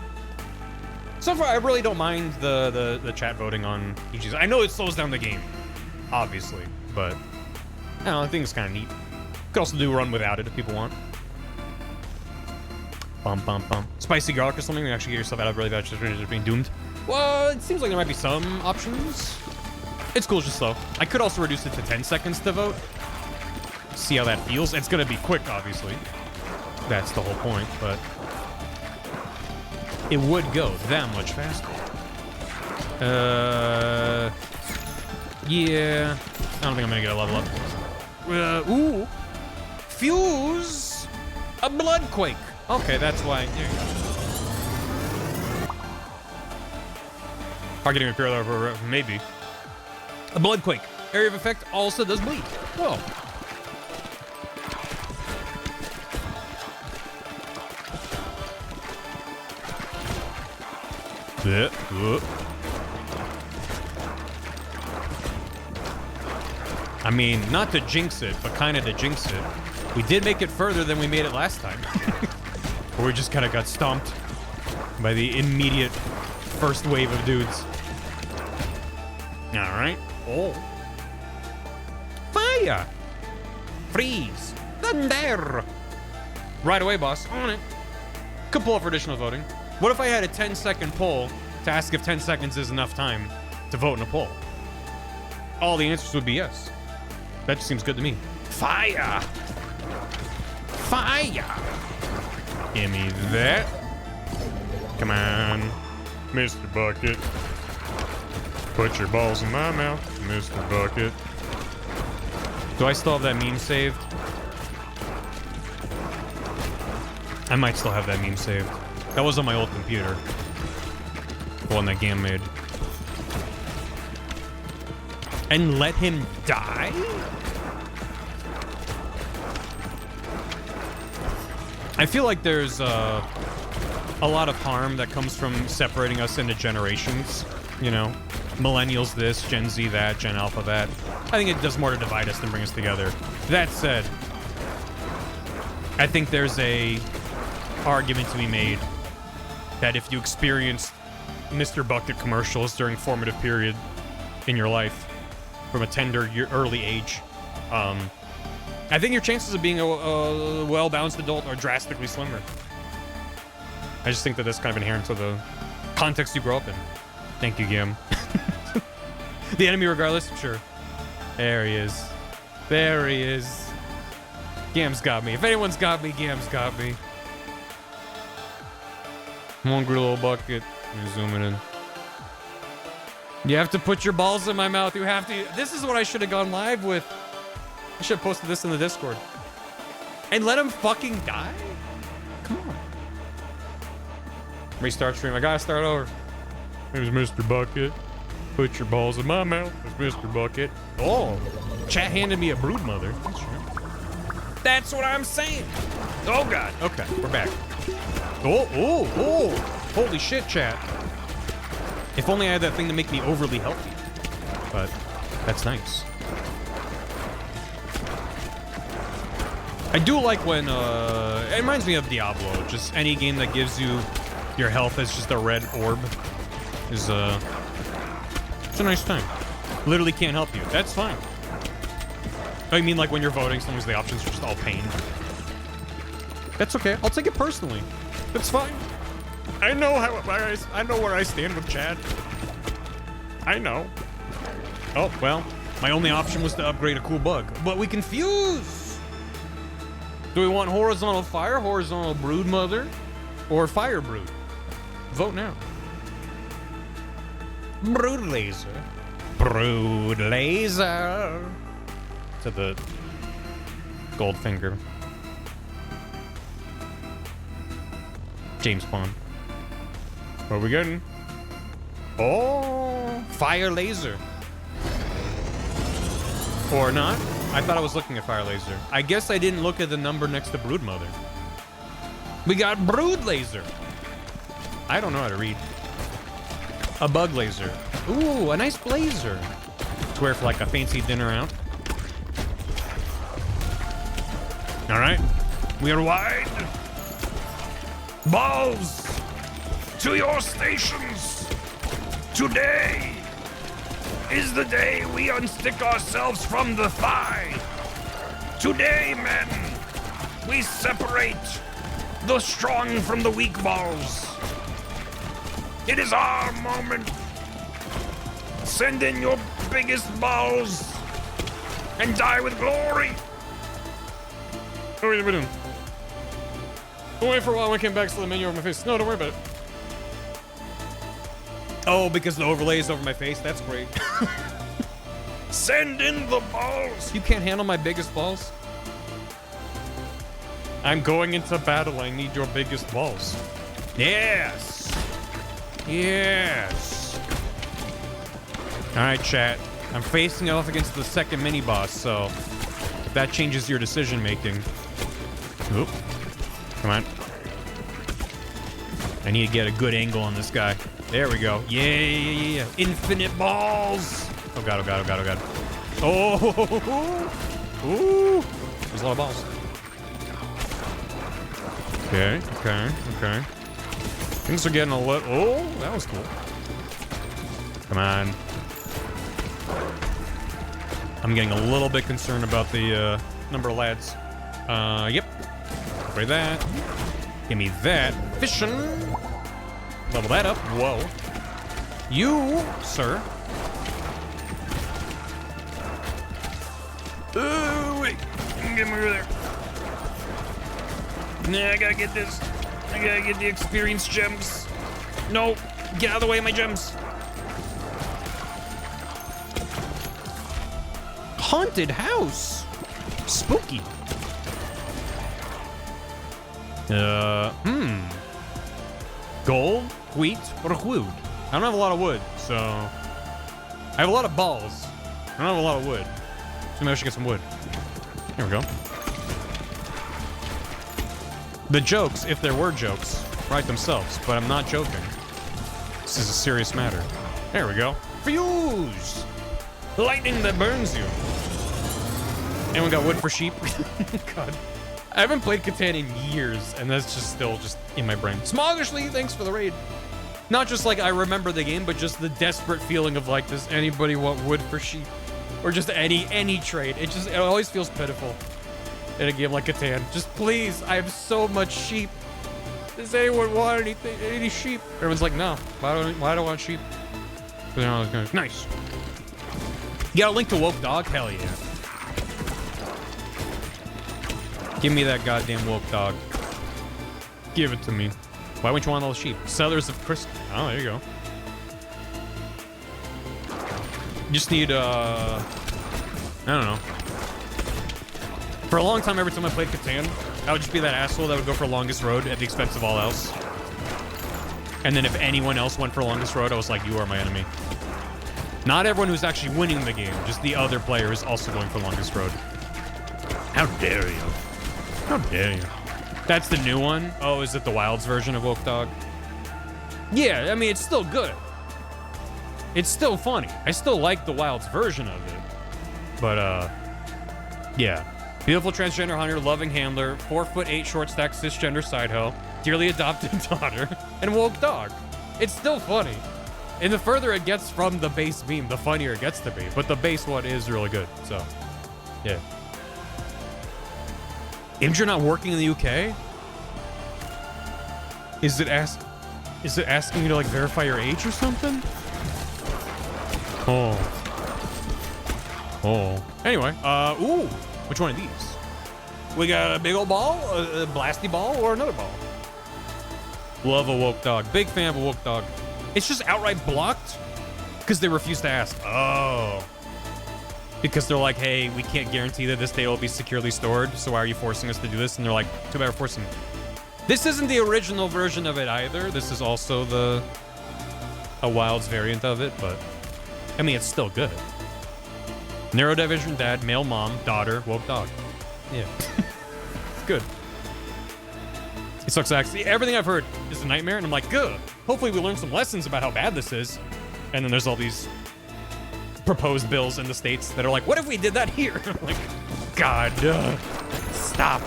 so far, I really don't mind the chat voting on EGs. I know it slows down the game, obviously, but I don't know, I think it's kind of neat. Could also do run without it if people want. Bum. Spicy garlic or something to actually get yourself out of really bad situations being doomed. Well, it seems like there might be some options. It's cool, it's just slow. I could also reduce it to 10 seconds to vote. See how that feels. It's gonna be quick, obviously. That's the whole point, but it would go that much faster. Yeah. I don't think I'm gonna get a level up. Ooh. Fuse a bloodquake. Okay, that's why. There you go. Targeting a parallel over maybe. A bloodquake. Area of effect also does bleed. Whoa. I mean, not to jinx it, but kind of to jinx it. We did make it further than we made it last time. Where we just kind of got stomped by the immediate first wave of dudes. All right. Oh. Fire. Freeze. Thunder. Right away, boss. On it. Could pull for additional voting. What if I had a 10-second poll to ask if 10 seconds is enough time to vote in a poll? All the answers would be yes. That just seems good to me. Fire. Fire. Give me that. Come on, Mr. Bucket. Put your balls in my mouth, Mr. Bucket. Do I still have that meme saved? I might still have that meme saved. That was on my old computer. The one that Gam made. And let him die? I feel like there's a lot of harm that comes from separating us into generations. You know, millennials this, Gen Z that, Gen Alpha that. I think it does more to divide us than bring us together. That said, I think there's a argument to be made that if you experienced Mr. Bucket commercials during formative period in your life from a tender early age, I think your chances of being a well-balanced adult are drastically slimmer. I just think that that's kind of inherent to the context you grow up in. Thank you, Gim. The enemy regardless? Sure. There he is. There he is. Gam's got me. If anyone's got me, Gam's got me. Hungry little bucket. Let me zoom it in. You have to put your balls in my mouth. You have to. This is what I should have gone live with. I should have posted this in the Discord. And let him fucking die? Come on. Restart stream. I gotta start over. Here's Mr. Bucket. Put your balls in my mouth. There's Mr. Bucket. Oh. Chat handed me a brood mother. That's what I'm saying. Oh, God. Okay, we're back. Oh. Holy shit, chat. If only I had that thing to make me overly healthy. But that's nice. I do like when, it reminds me of Diablo. Just any game that gives you your health as just a red orb is, it's a nice time. Literally can't help you. That's fine. I mean, like when you're voting, sometimes the options are just all pain. That's okay. I'll take it personally. That's fine. I know I know where I stand with Chad. I know. Oh, well, my only option was to upgrade a cool bug. But we can fuse. Do we want horizontal fire, horizontal brood mother, or fire brood? Vote now. Brood laser. Brood laser. To the gold finger. James Bond. What are we getting? Oh, fire laser. Or not? I thought I was looking at fire laser. I guess I didn't look at the number next to brood mother. We got brood laser. I don't know how to read. A bug laser. Ooh, a nice blazer. To wear for like a fancy dinner out. All right, we are wide. Balls to your stations. Today is the day we unstick ourselves from the thigh. Today, men, we separate the strong from the weak balls. It is our moment. Send in your biggest balls and die with glory. What are we doing? Don't wait for a while when I came back to the menu over my face. No, don't worry about it. Oh, because the overlay is over my face? That's great. Send in the balls. You can't handle my biggest balls? I'm going into battle. I need your biggest balls. Yes. Yes. All right, chat. I'm facing off against the second mini boss, so if that changes your decision making. Oop. Come on. I need to get a good angle on this guy. There we go. Yeah. Infinite balls. Oh god, oh god, oh god, oh god. Oh! Ooh! There's a lot of balls. Okay. Things are getting a little... Oh, that was cool. Come on. I'm getting a little bit concerned about the number of lads. Yep. Play that. Give me that. Fishing. Level that up. Whoa. You, sir. Oh, wait. Get me over there. Nah, I gotta get this. I gotta get the experience gems. No. Get out of the way of my gems. Haunted house. Spooky. Gold, wheat, or wood? I don't have a lot of wood, so... I have a lot of balls. I don't have a lot of wood. So maybe I should get some wood. Here we go. The jokes, if there were jokes, write themselves, but I'm not joking. This is a serious matter. There we go. Fuse! Lightning that burns you. Anyone got wood for sheep? God. I haven't played Catan in years, and that's just still just in my brain. Smoggishly, thanks for the raid. Not just like I remember the game, but just the desperate feeling of like, does anybody want wood for sheep? Or just any trade. It always feels pitiful in a game like Catan. Just please, I have so much sheep. Does anyone want any sheep? Everyone's like, no. Why do I want sheep? Nice. You got a link to Woke Dog? Hell yeah. Give me that goddamn Woke Dog. Give it to me. Why wouldn't you want all the sheep? Sellers of Chris. Oh, there you go. You just need, I don't know. For a long time, every time I played Catan, I would just be that asshole that would go for longest road at the expense of all else. And then if anyone else went for longest road, I was like, you are my enemy. Not everyone who's actually winning the game, just the other players also going for longest road. How dare you? How dare you? That's the new one? Oh, is it the Wilds version of Woke Dog? Yeah, I mean, it's still good. It's still funny. I still like the Wilds version of it. But, yeah. Beautiful transgender hunter, loving handler, 4'8" short stack cisgender side hoe, dearly adopted daughter, and Woke Dog. It's still funny. And the further it gets from the base meme, the funnier it gets to be. But the base one is really good, so, yeah. Imgur not working in the UK? Is it asking you to, like, verify your age or something? Oh. Anyway, ooh, which one of these? We got a big old ball, a blasty ball, or another ball? Love a Woke Dog. Big fan of a Woke Dog. It's just outright blocked because they refuse to ask. Oh. Because they're like, hey, we can't guarantee that this data will be securely stored, so why are you forcing us to do this? And they're like, too bad we're forcing you. This isn't the original version of it either. This is also a Wilds variant of it, but I mean, it's still good. Neurodivergent dad, male mom, daughter, Woke Dog. Yeah. It's good. It sucks actually. Everything I've heard is a nightmare, and I'm like, good. Hopefully we learn some lessons about how bad this is. And then there's all these proposed bills in the States that are like, what if we did that here? Like, God, stop.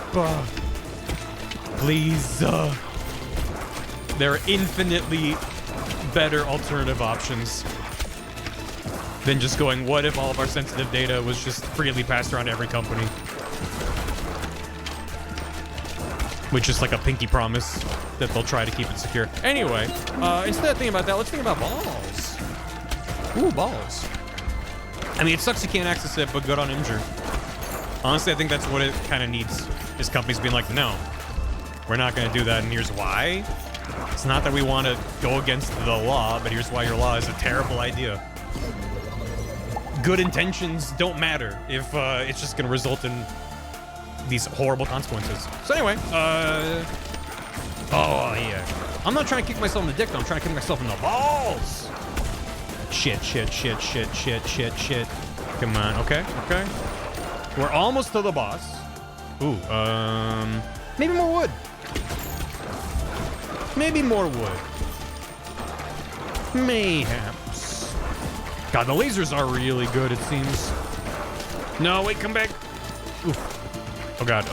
Please. There are infinitely better alternative options than just going, what if all of our sensitive data was just freely passed around to every company? Which is like a pinky promise that they'll try to keep it secure. Anyway, instead of thinking about that, let's think about balls. Ooh, balls. I mean, it sucks you can't access it, but good on Imgur. Honestly, I think that's what it kind of needs, is companies being like, no, we're not going to do that, and here's why. It's not that we want to go against the law, but here's why your law is a terrible idea. Good intentions don't matter if it's just going to result in these horrible consequences. So anyway, oh yeah. I'm not trying to kick myself in the dick, though. I'm trying to kick myself in the balls. Shit. Come on, okay. We're almost to the boss. Ooh, maybe more wood. Mayhaps. God, the lasers are really good, it seems. No, wait, come back. Oof. Oh god.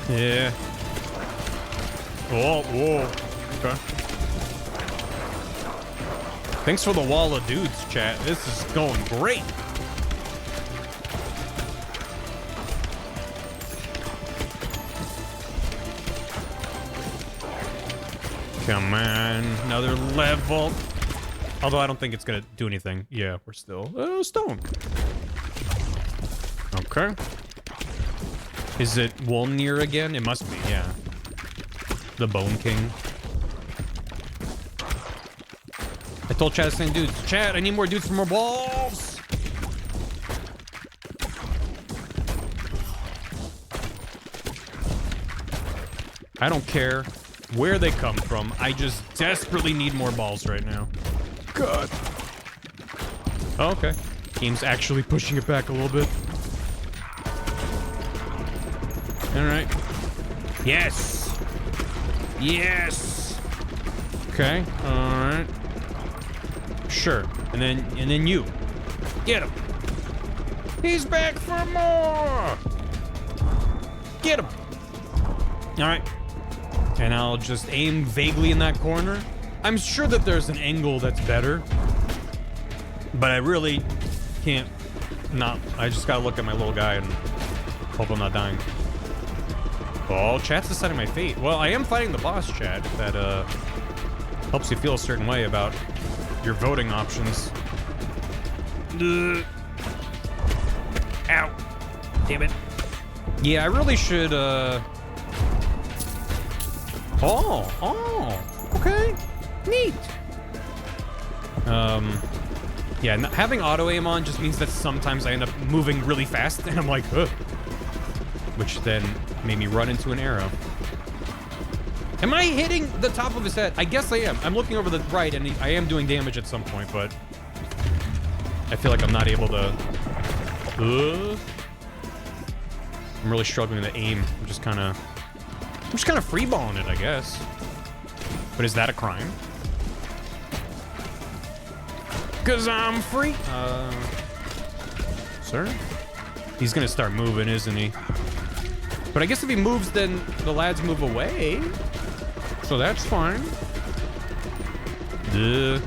Yeah. Whoa. Okay. Thanks for the wall of dudes, chat. This is going great. Come on, another level. Although I don't think it's gonna do anything. Yeah, we're still stone. Okay. Is it Wolnir again? It must be, yeah. The Bone King. I told Chad to send dudes. Chad, I need more dudes for more balls. I don't care where they come from. I just desperately need more balls right now. God. Oh, okay. Game's actually pushing it back a little bit. All right. Yes. Okay. All right. Sure. And then you. Get him. He's back for more. Get him. All right. And I'll just aim vaguely in that corner. I'm sure that there's an angle that's better, but I really can't not. I just gotta look at my little guy and hope I'm not dying. Oh, chat's deciding my fate. Well, I am fighting the boss, chat, if that helps you feel a certain way about your voting options. Ow. Damn it. Yeah, I really should, Oh, okay. Neat. Yeah, having auto aim on just means that sometimes I end up moving really fast, and I'm like, ugh. Which then made me run into an arrow. Am I hitting the top of his head? I guess I am. I'm looking over the right, and I am doing damage at some point, but I feel like I'm not able to. I'm really struggling to aim. I'm just kind of freeballing it, I guess. But is that a crime? 'Cause I'm free. Sir? He's gonna start moving, isn't he? But I guess if he moves, then the lads move away. So that's fine. Duh.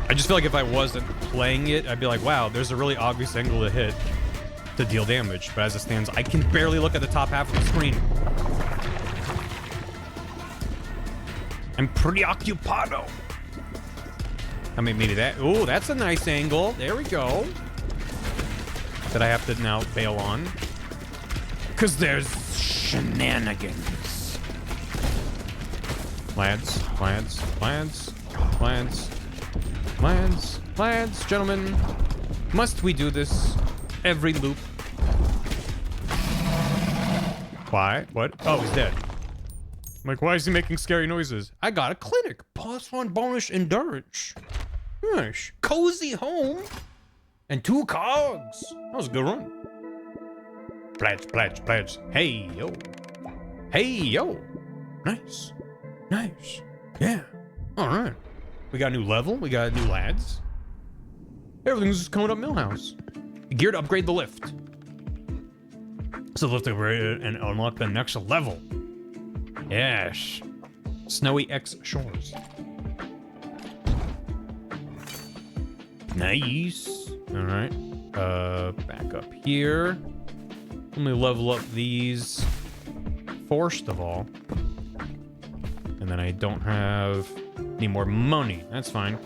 I just feel like if I wasn't playing it, I'd be like, wow, there's a really obvious angle to hit to deal damage. But as it stands, I can barely look at the top half of the screen. I'm pretty occupado. I mean, maybe that. Oh, that's a nice angle. There we go. That I have to now bail on. Because there's shenanigans. Lads, gentlemen. Must we do this every loop? Why? What? Oh, he's dead. I'm like, why is he making scary noises? I got a clinic. +1 bonus endurance. Nice. Cozy home. And 2 cogs. That was a good run. Pledge. Hey, yo. Nice. Yeah. All right. We got a new level. We got new lads. Everything's just coming up Millhouse. Gear to upgrade the lift. So lift upgrade and unlock the next level. Yes. Snowy X Shores. Nice. All right. Back up here. Let me level up these first of all. And then I don't have any more money. That's fine.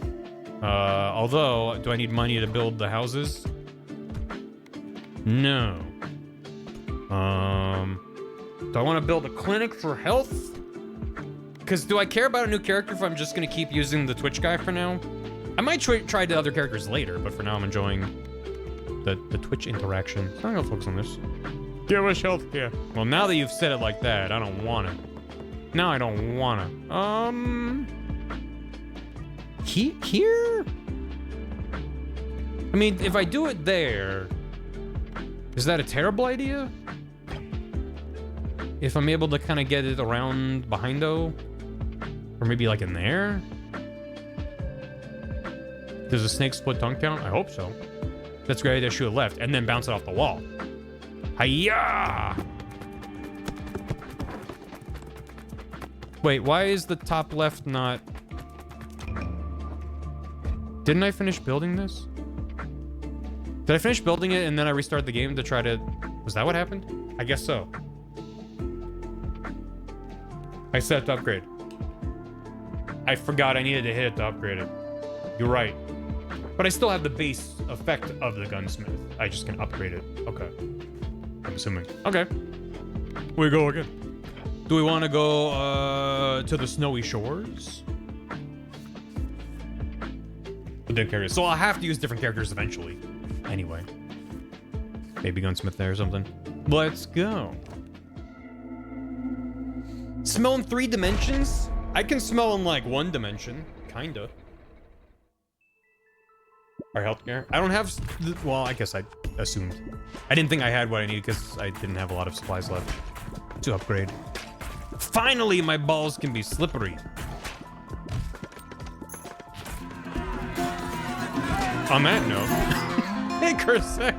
Although, do I need money to build the houses? No. Do I want to build a clinic for health? Because do I care about a new character if I'm just going to keep using the Twitch guy for now? I might try the other characters later, but for now I'm enjoying the Twitch interaction. So I'm going to focus on this. Give us health care. Well, now that you've said it like that, I don't want it. Now I don't want it. Here? I mean, if I do it there, is that a terrible idea? If I'm able to kind of get it around behind though, or maybe like in there. Does a snake split tongue count? I hope so. That's a great idea. Shoot it left and then bounce it off the wall. Hiya! Wait, why is the top left not? Didn't I finish building this? Did I finish building it and then I restart the game to try to? Was that what happened? I guess so. I set it to upgrade. I forgot I needed to hit it to upgrade it. You're right. But I still have the base effect of the gunsmith. I just can upgrade it. Okay. I'm assuming. Okay. We go again. Do we want to go to the snowy shores? With different characters. So I'll have to use different characters eventually. Anyway. Baby gunsmith there or something. Let's go. Smell in 3 dimensions? I can smell in like 1 dimension. Kinda. Our healthcare. I don't have... Well, I guess I assumed. I didn't think I had what I needed because I didn't have a lot of supplies left to upgrade. Finally, my balls can be slippery. On that note... Hey, Kursek.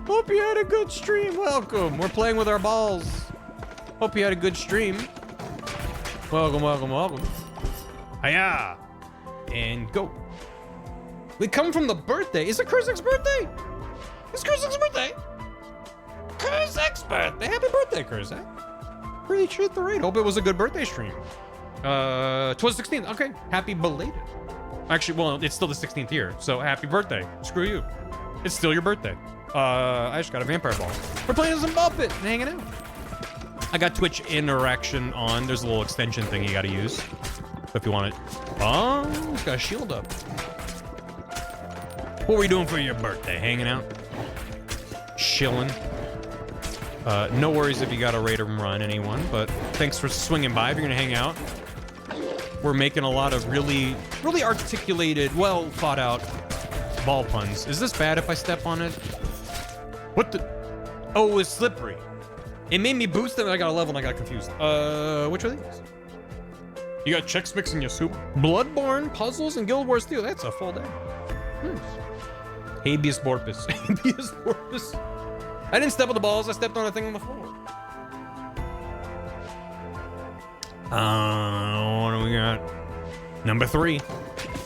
Hope you had a good stream. Welcome. We're playing with our balls. Hope you had a good stream. Welcome. Hiya! And go. We come from the birthday. Is it Kursek's birthday? It's Kurzak's birthday. Kurzak's birthday. Happy birthday, Kurzak. Appreciate the raid. Hope it was a good birthday stream. 16th. Okay. Happy belated. Actually, well, it's still the 16th year, so happy birthday. Screw you. It's still your birthday. I just got a vampire ball. We're playing some ball pit and hanging out. I got Twitch interaction on. There's a little extension thing you gotta use if you want it. Oh, it's got a shield up. What were you doing for your birthday? Hanging out? Chilling? No worries if you got a raid and run, anyone, but thanks for swinging by if you're gonna hang out. We're making a lot of really articulated, well thought out ball puns. Is this bad if I step on it? What the? Oh, it's slippery. It made me boost them and I got a level and I got confused. Which are these? You got Chex Mix in your soup? Bloodborne, puzzles, and Guild Wars 2. That's a full day. Habeas Corpus. Habeas Corpus. I didn't step on the balls, I stepped on a thing on the floor. What do we got? Number 3.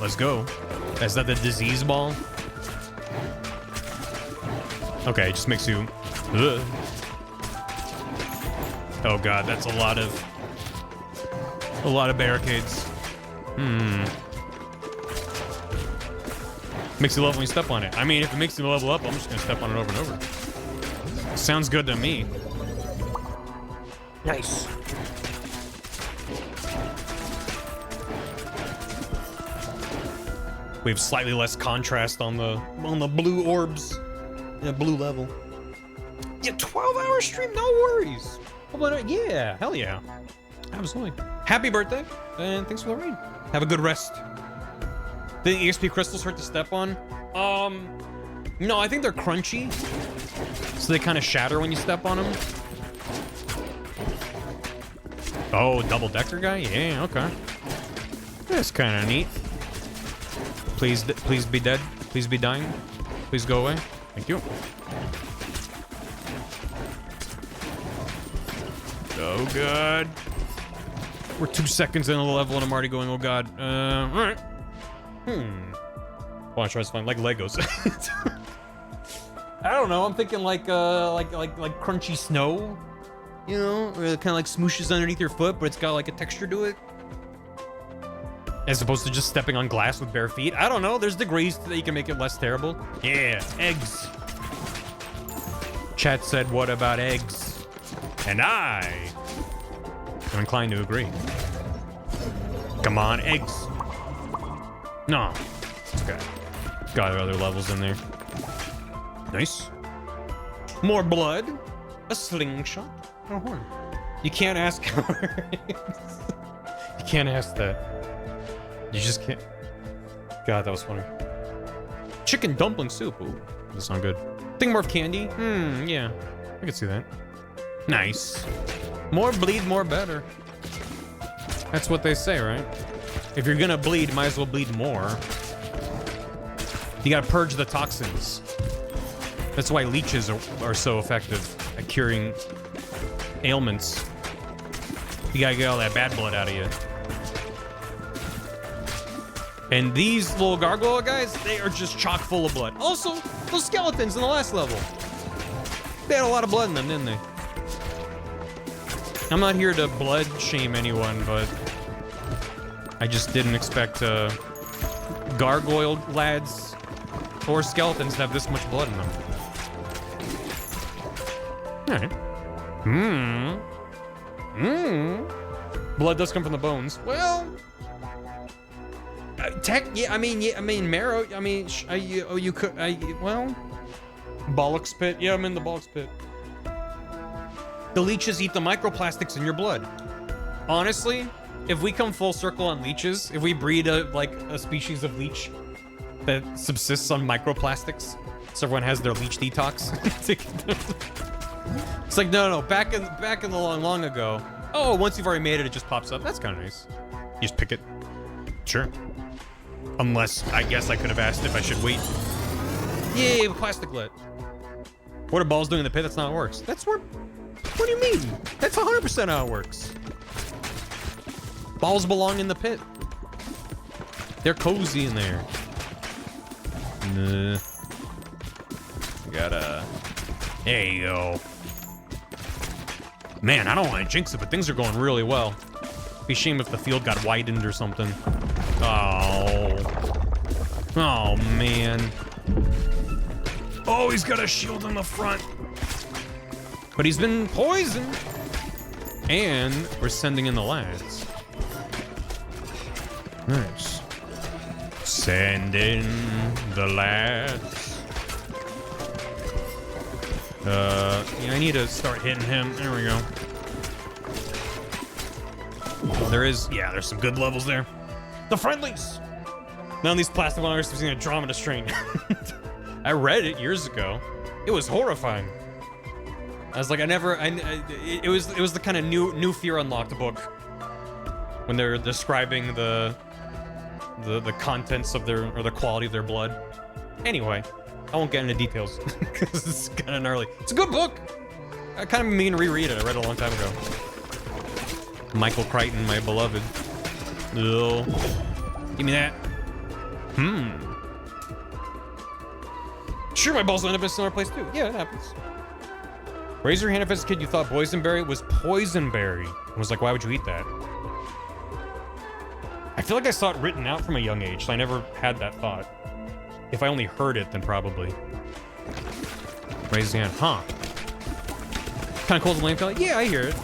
Let's go. Is that the disease ball? Okay, it just makes you... Ugh. Oh god, that's a lot of barricades. Makes you level when you step on it. I mean, if it makes you level up, I'm just gonna step on it over and over. Sounds good to me. Nice. We have slightly less contrast on the blue orbs. In a blue level. Yeah, 12-hour stream, no worries. Yeah, hell yeah. Absolutely. Happy birthday, and thanks for the raid. Have a good rest. The EXP crystals hurt to step on? No, I think they're crunchy. So they kind of shatter when you step on them. Oh, double-decker guy? Yeah, okay. That's kind of neat. Please be dead. Please be dying. Please go away. Thank you. Oh, God. We're 2 seconds into the level and I'm already going, oh, God. All right. Watch, try to find like Legos. I don't know. I'm thinking like crunchy snow. You know, where it kind of like smooshes underneath your foot, but it's got like a texture to it. As opposed to just stepping on glass with bare feet. I don't know. There's degrees that you can make it less terrible. Yeah, eggs. Chat said, what about eggs? And I am inclined to agree. Come on, eggs. No. It's okay. Got other levels in there. Nice. More blood. A slingshot. And a horn. You can't ask how You can't ask that. You just can't. God, that was funny. Chicken dumpling soup. Ooh, does sound good. Think more of candy? Yeah. I could see that. Nice. More bleed, more better. That's what they say, right? If you're gonna bleed, might as well bleed more. You gotta purge the toxins. That's why leeches are so effective at curing ailments. You gotta get all that bad blood out of you. And these little gargoyle guys, they are just chock full of blood. Also, those skeletons in the last level. They had a lot of blood in them, didn't they? I'm not here to blood shame anyone, but I just didn't expect gargoyle lads or skeletons to have this much blood in them. Alright. Blood does come from the bones. Well, I mean, marrow. I mean, you could. Well, bollocks pit. Yeah, I'm in the bollocks pit. The leeches eat the microplastics in your blood. Honestly, if we come full circle on leeches, if we breed a species of leech that subsists on microplastics, so everyone has their leech detox. It's like no, back in the long ago. Oh, once you've already made it, it just pops up. That's kind of nice. You just pick it. Sure. Unless, I guess I could have asked if I should wait. Yay, plastic lit. What are balls doing in the pit? That's not how it works. That's where... What do you mean? That's 100% how it works. Balls belong in the pit. They're cozy in there. gotta... There you go. Man, I don't want to jinx it, but things are going really well. Be a shame if the field got widened or something. Oh. Oh, man. Oh, he's got a shield in the front. But he's been poisoned. And we're sending in the lads. Nice. Send in the lads. Yeah, I need to start hitting him. There we go. There's some good levels there. The friendlies. None of these plastic monitors have seen a drama to strain. I read it years ago. It was horrifying. I was like, it was the kind of new Fear Unlocked book when they're describing the contents of or the quality of their blood. Anyway, I won't get into details because it's kind of gnarly. It's a good book. I kind of mean to reread it. I read it a long time ago. Michael Crichton, my beloved. Ugh. Give me that. Sure, my balls end up in a similar place too. Yeah, it happens. Raise your hand if as a kid you thought boysenberry was poisonberry. I was like, why would you eat that? I feel like I saw it written out from a young age, so I never had that thought. If I only heard it, then probably. Raise your hand, huh? Kind of cold and lame feeling? Yeah, I hear it.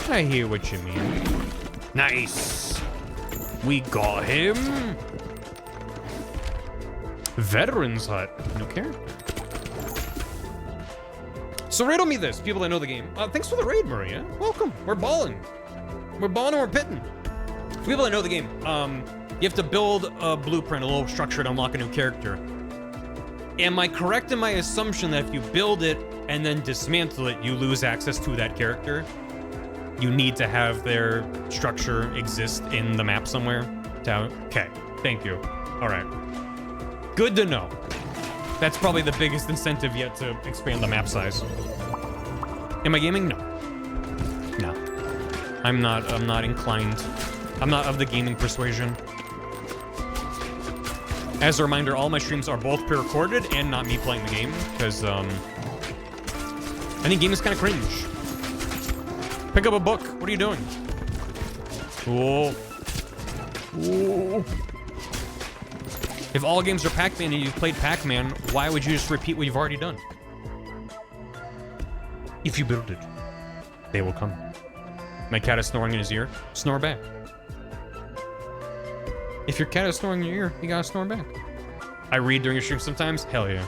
I hear what you mean. Nice. We got him. Veterans Hut. No character. So riddle me this, people that know the game. Thanks for the raid, Maria. Welcome. We're balling. We're balling and we're pitting. For people that know the game, you have to build a blueprint, a little structure to unlock a new character. Am I correct in my assumption that if you build it and then dismantle it, you lose access to that character? You need to have their structure exist in the map somewhere? Okay, thank you. All right. Good to know. That's probably the biggest incentive yet to expand the map size. Am I gaming? No. No. I'm not inclined. I'm not of the gaming persuasion. As a reminder, all my streams are both pre-recorded and not me playing the game, because I think gaming is kind of cringe. Pick up a book. What are you doing? Whoa. Whoa. If all games are Pac-Man and you've played Pac-Man, why would you just repeat what you've already done? If you build it, they will come. My cat is snoring in his ear. Snore back. If your cat is snoring in your ear, you gotta snore back. I read during your stream sometimes? Hell yeah.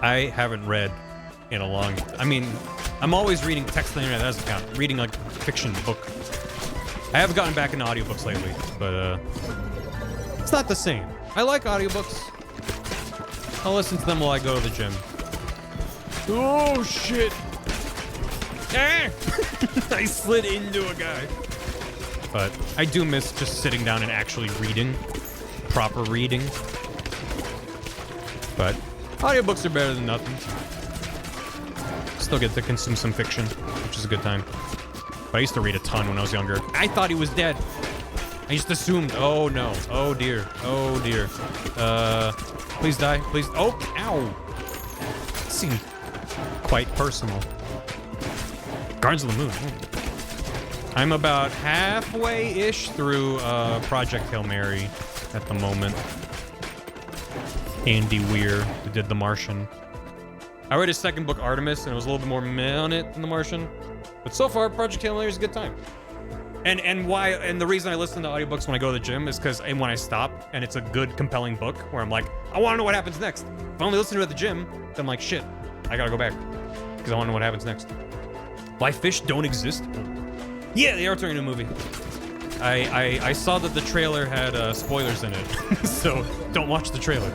I haven't read in a long... I mean, I'm always reading text on the internet. That doesn't count. Reading, like, fiction book. I have gotten back into audiobooks lately, but, it's not the same. I like audiobooks. I'll listen to them while I go to the gym. Oh, shit. Ah! I slid into a guy. But I do miss just sitting down and actually reading. Proper reading. But audiobooks are better than nothing. Still get to consume some fiction, which is a good time. But I used to read a ton when I was younger. I thought he was dead. I just assumed, oh no, oh dear, oh dear. Please die, please. Oh, ow. It seemed quite personal. Guards of the Moon. I'm about halfway-ish through Project Hail Mary at the moment. Andy Weir, who did The Martian. I read his second book, Artemis, and it was a little bit more meh on it than The Martian. But so far, Project Hail Mary is a good time. And the reason I listen to audiobooks when I go to the gym is because when I stop and it's a good, compelling book where I'm like, I want to know what happens next. If I only listen to it at the gym, then I'm like, shit, I gotta go back because I want to know what happens next. Why fish don't exist? Yeah, they are turning a movie. I saw that the trailer had spoilers in it, so don't watch the trailer.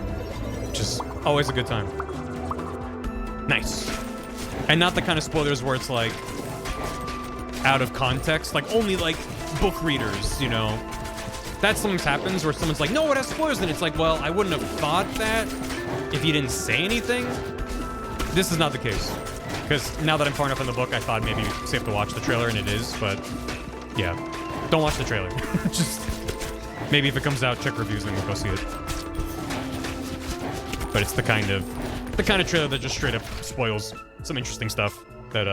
Which is always a good time. Nice. And not the kind of spoilers where it's like out of context, like only like book readers, you know. That sometimes happens where someone's like, no, it has spoilers, and it's like, well, I wouldn't have thought that if you didn't say anything. This is not the case. Because now that I'm far enough in the book, I thought maybe it's safe to watch the trailer, and it is, but yeah. Don't watch the trailer. Just maybe if it comes out, check reviews and we'll go see it. but it's the kind of trailer that just straight up spoils some interesting stuff that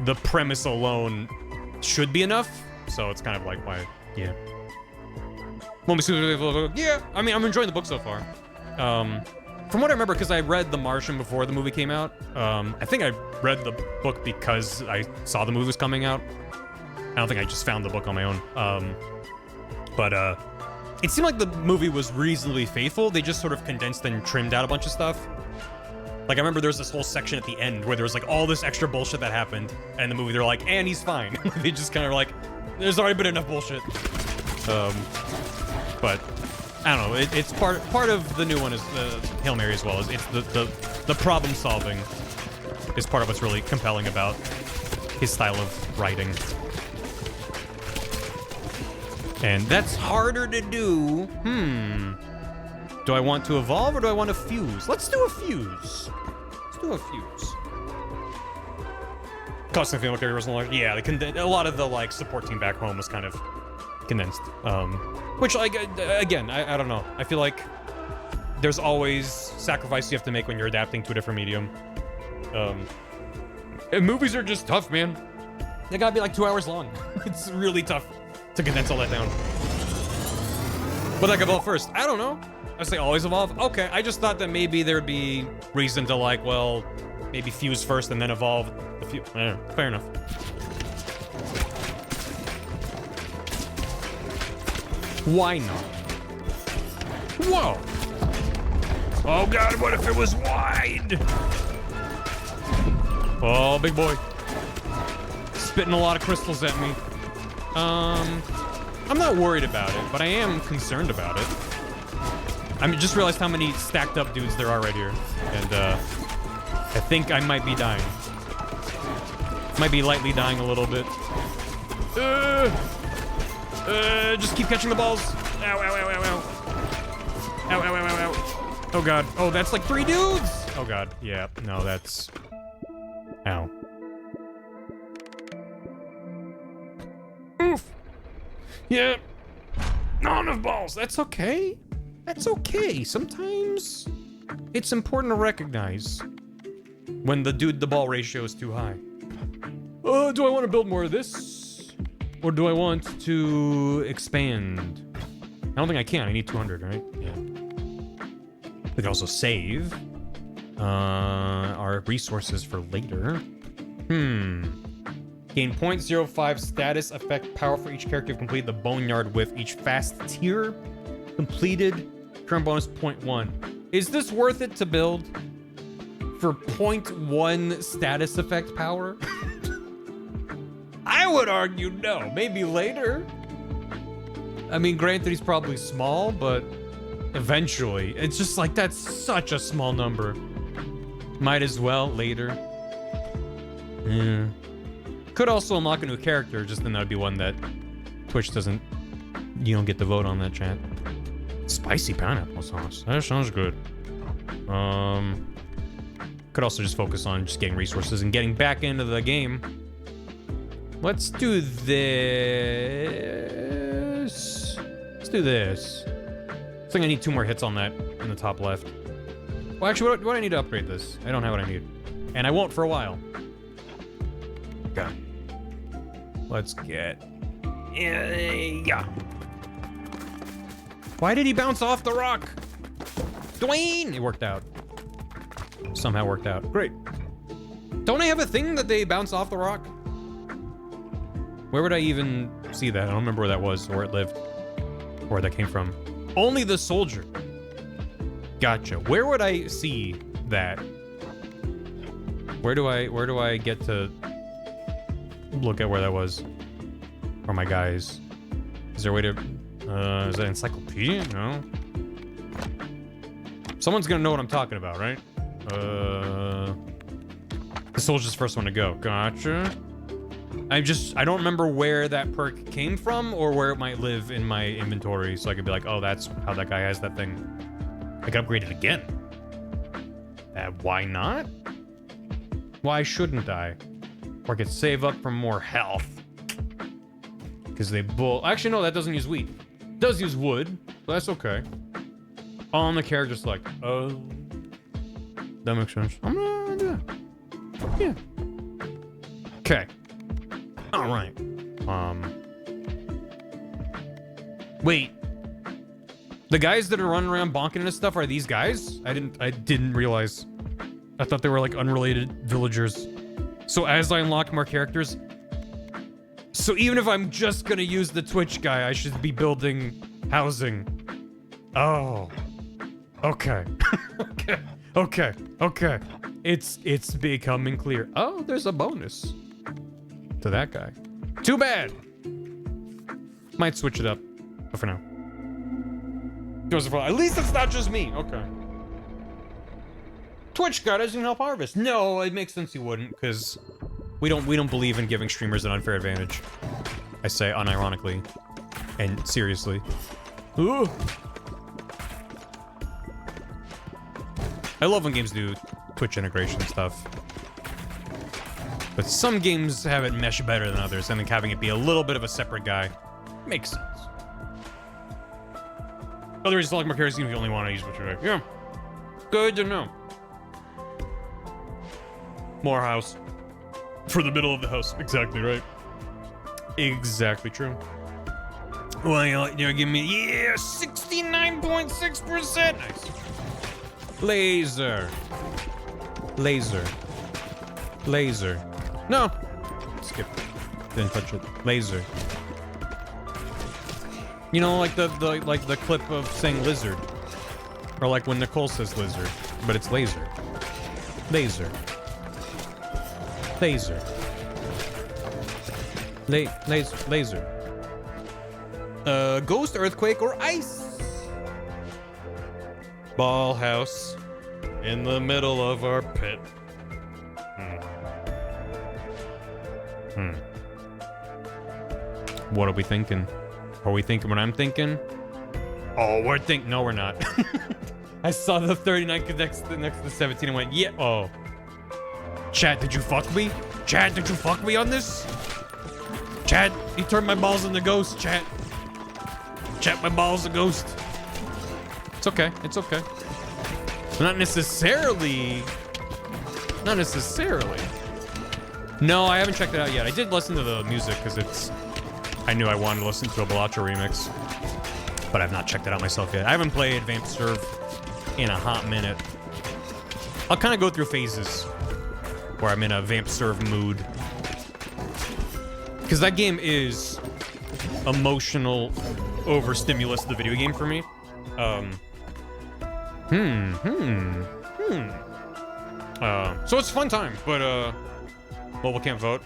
the premise alone should be enough. So it's kind of like why, yeah. Yeah, I mean, I'm enjoying the book so far. From what I remember, because I read The Martian before the movie came out. I think I read the book because I saw the movie was coming out. I don't think I just found the book on my own. But it seemed like the movie was reasonably faithful. They just sort of condensed and trimmed out a bunch of stuff. Like, I remember there was this whole section at the end where there was, like, all this extra bullshit that happened. And in the movie, they're like, and he's fine. They just kind of like, there's already been enough bullshit. But, I don't know. It's part of the new one is Hail Mary as well. It's the problem solving is part of what's really compelling about his style of writing. And that's harder to do. Do I want to evolve or do I want to fuse? Let's do a fuse. Let's do a fuse. Custom female characters, yeah, a lot of the like support team back home was kind of condensed. Which, like, again, I don't know. I feel like there's always sacrifice you have to make when you're adapting to a different medium. And movies are just tough, man. They gotta be like 2 hours long. It's really tough to condense all that down. But like evolve first, I don't know. I say always evolve. Okay, I just thought that maybe there'd be reason to like, well, maybe fuse first and then evolve the fuse. Fair enough. Why not? Whoa! Oh god, what if it was wide? Oh, big boy. Spitting a lot of crystals at me. I'm not worried about it, but I am concerned about it. I just realized how many stacked up dudes there are right here. And, I think I might be dying. Might be lightly dying a little bit. Just keep catching the balls. Ow, ow, ow, ow, ow. Ow, ow, ow, ow, ow. Oh, God. Oh, that's like 3 dudes. Oh, God. Yeah. No, that's... Ow. Oof. Yeah. Not enough balls. That's okay. That's okay. Sometimes it's important to recognize when the ball ratio is too high. Do I want to build more of this? Or do I want to expand? I don't think I can. I need 200, right? Yeah. We can also save our resources for later. Gain 0.05 status effect power for each character you've completed the Boneyard with. Each fast tier completed. Current bonus 0.1. Is this worth it to build for 0.1 status effect power? I would argue no. Maybe later. I mean, granted, he's probably small, but eventually. It's just like, that's such a small number. Might as well later. Yeah. Could also unlock a new character, just then that would be one that Twitch doesn't... You don't get to vote on that, chat. Spicy pineapple sauce. That sounds good. Could also just focus on just getting resources and getting back into the game. Let's do this. Let's do this. I think I need 2 more hits on that in the top left. Well, actually, what do I need to upgrade this? I don't have what I need. And I won't for a while. Okay. Let's get... Yeah. Why did he bounce off the rock? Dwayne! It worked out. Somehow worked out. Great. Don't I have a thing that they bounce off the rock? Where would I even see that? I don't remember where that was, or where it lived, or where that came from. Only the soldier. Gotcha. Where would I see that? Where do I get to look at where that was? Or my guys? Is there a way to... is that encyclopedia? No. Someone's gonna know what I'm talking about, right? The soldier's the first one to go. Gotcha. I don't remember where that perk came from or where it might live in my inventory, so I could be like, oh, that's how that guy has that thing. I can upgrade it again. Why not? Why shouldn't I? Or I could save up for more health. Because they bull... Actually, no, that doesn't use wheat. It does use wood, but that's okay. On the character select. Oh. That makes sense. I'm gonna do that. Yeah. Okay. All right. Wait. The guys that are running around bonking and stuff are these guys? I didn't realize. I thought they were like unrelated villagers. So as I unlock more characters, so even if I'm just gonna use the Twitch guy, I should be building housing. Oh. Okay. Okay. It's becoming clear. Oh, there's a bonus to that guy. Too bad. Might switch it up, but for now. At least it's not just me. Okay. Twitch guy doesn't help harvest. No, it makes sense he wouldn't, because we don't believe in giving streamers an unfair advantage. I say unironically and seriously. Ooh. I love when games do Twitch integration stuff. But some games have it mesh better than others. I think having it be a little bit of a separate guy makes sense. Other reasons, like more characters, if you only want to use what you're like. Yeah. Good to know. More house. For the middle of the house. Exactly right. Exactly true. Well, you're giving me, yeah, 69.6%. Nice. Laser. No. Skip. Didn't touch it. Laser. You know, like the clip of saying lizard, or like when Nicole says lizard, but it's laser. Laser. Ghost, earthquake, or ice. Ball house in the middle of our pit. What are we thinking? Are we thinking what I'm thinking? Oh, we're thinking. No, we're not. I saw the 39 next to 17 and went, yeah. Oh. Chat, did you fuck me? Chat, did you fuck me on this? Chat, he turned my balls into ghost. Chat, my balls are ghost. It's okay. It's okay. Not necessarily. No, I haven't checked it out yet. I did listen to the music because I knew I wanted to listen to a Balacho remix, but I've not checked it out myself yet. I haven't played Vamped Serve in a hot minute. I'll kind of go through phases where I'm in a Vamped Serve mood, because that game is emotional overstimulus to the video game for me. So it's a fun time, but mobile can't vote.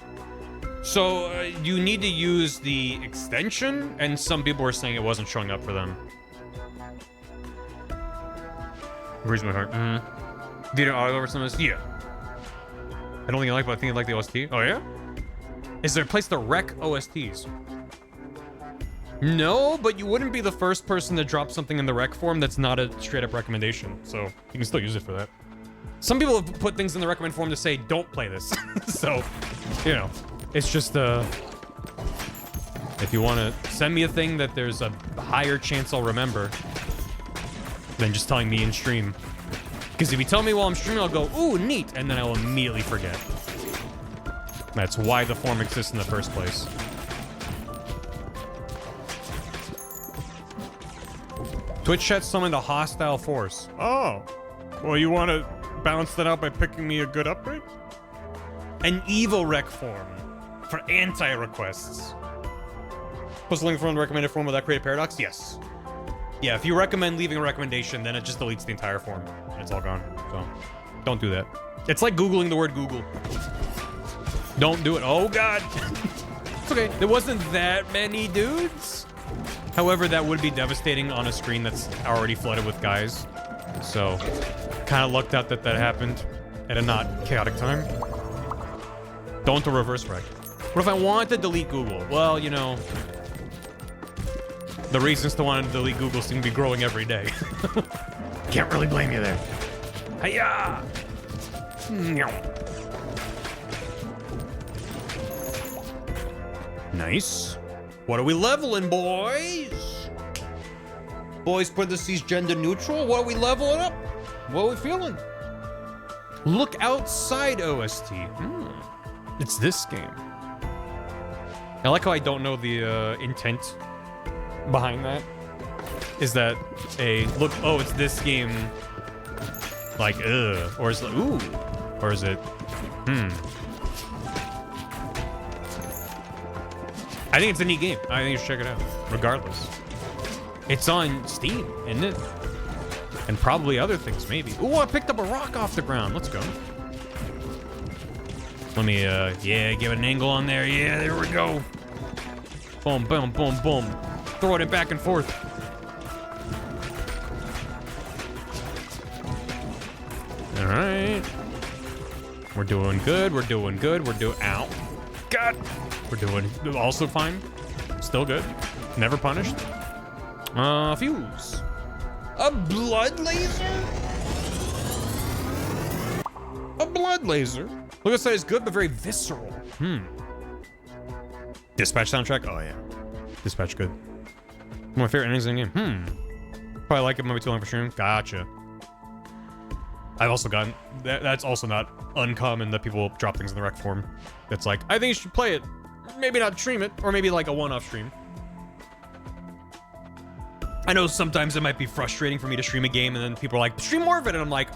So you need to use the extension, and some people were saying it wasn't showing up for them. Breeze my heart. Video audio over some of this? Yeah. I don't think I like, but I think I like the OST. Oh yeah? Is there a place to wreck OSTs? No, but you wouldn't be the first person to drop something in the rec form that's not a straight up recommendation, so you can still use it for that. Some people have put things in the recommend form to say, don't play this. So, you know, it's just, if you want to send me a thing that there's a higher chance I'll remember than just telling me in stream. Because if you tell me while I'm streaming, I'll go, ooh, neat, and then I'll immediately forget. That's why the form exists in the first place. Twitch chat summoned a hostile force. Oh. Well, you want to balance that out by picking me a good upgrade? An evil rec form for anti-requests. Post a link from the recommended form with that create a paradox? Yes. Yeah, if you recommend leaving a recommendation, then it just deletes the entire form. And it's all gone. So, don't do that. It's like Googling the word Google. Don't do it. Oh, God. It's okay. There wasn't that many dudes. However, that would be devastating on a screen that's already flooded with guys. So, kind of lucked out that that happened at a not chaotic time. Don't do reverse rec. What if I want to delete Google? Well, you know, the reasons to want to delete Google seem to be growing every day. Can't really blame you there. Hiya! Nice. What are we leveling, boys? Boys, parentheses, gender neutral. What are we leveling up? What are we feeling? Look outside OST. It's this game. I like how I don't know the intent behind that. Is that a look? Oh, it's this game. Like, or is it ooh, or is it? I think it's a neat game. I think you should check it out. Regardless, it's on Steam, isn't it? And probably other things, maybe. Ooh, I picked up a rock off the ground. Let's go. Let me, yeah, give it an angle on there. Yeah, there we go. Boom, boom, boom, boom. Throwing it back and forth. All right. We're doing good. We're doing good. We're doing, ow. God. We're doing also fine. Still good. Never punished. Fuse. A blood laser? A blood laser. Look outside is good, but very visceral. Dispatch soundtrack? Oh, yeah. Dispatch good. One of my favorite endings in the game. Probably like it, might be too long for stream. Gotcha. I've also gotten... That's also not uncommon that people drop things in the rec form. That's like, I think you should play it. Maybe not stream it, or maybe like a one-off stream. I know sometimes it might be frustrating for me to stream a game and then people are like, stream more of it, and I'm like,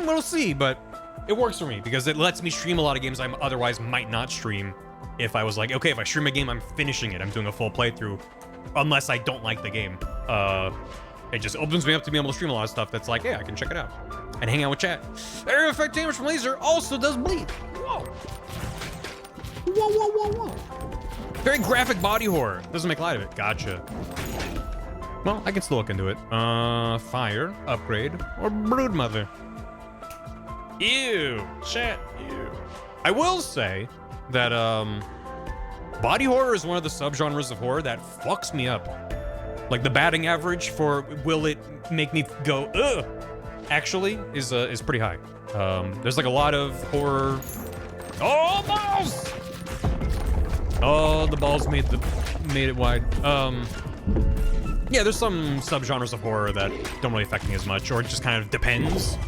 we'll see, but it works for me because it lets me stream a lot of games I otherwise might not stream if I was like, okay, if I stream a game, I'm finishing it, I'm doing a full playthrough, unless I don't like the game. It just opens me up to be able to stream a lot of stuff that's like, yeah, I can check it out and hang out with chat. Area effect damage from laser also does bleed. Whoa. Whoa, whoa, whoa, whoa. Very graphic body horror. Doesn't make light of it. Gotcha. Well, I can still look into it. Fire, upgrade, or broodmother. Ew, chat, ew. I will say that, body horror is one of the subgenres of horror that fucks me up. Like, the batting average for will it make me go, ugh, actually, is pretty high. There's like a lot of horror. Oh, balls! Oh, the balls made it wide. Yeah, there's some subgenres of horror that don't really affect me as much, or it just kind of depends.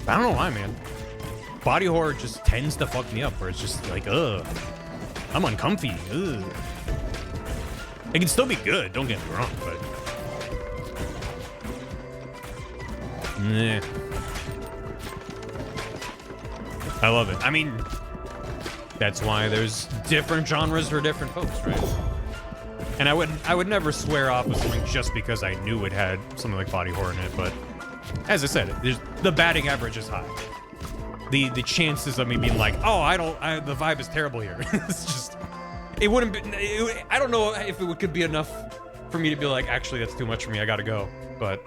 I don't know why, man. Body horror just tends to fuck me up, where it's just like, ugh. I'm uncomfy, ugh. It can still be good, don't get me wrong, but... Nah. I love it. I mean, that's why there's different genres for different folks, right? And I would never swear off of something just because I knew it had something like body horror in it, but as I said, the batting average is high. The chances of me being like, oh, the vibe is terrible here. It's just, it wouldn't be, I don't know if it could be enough for me to be like, actually, that's too much for me, I gotta go. But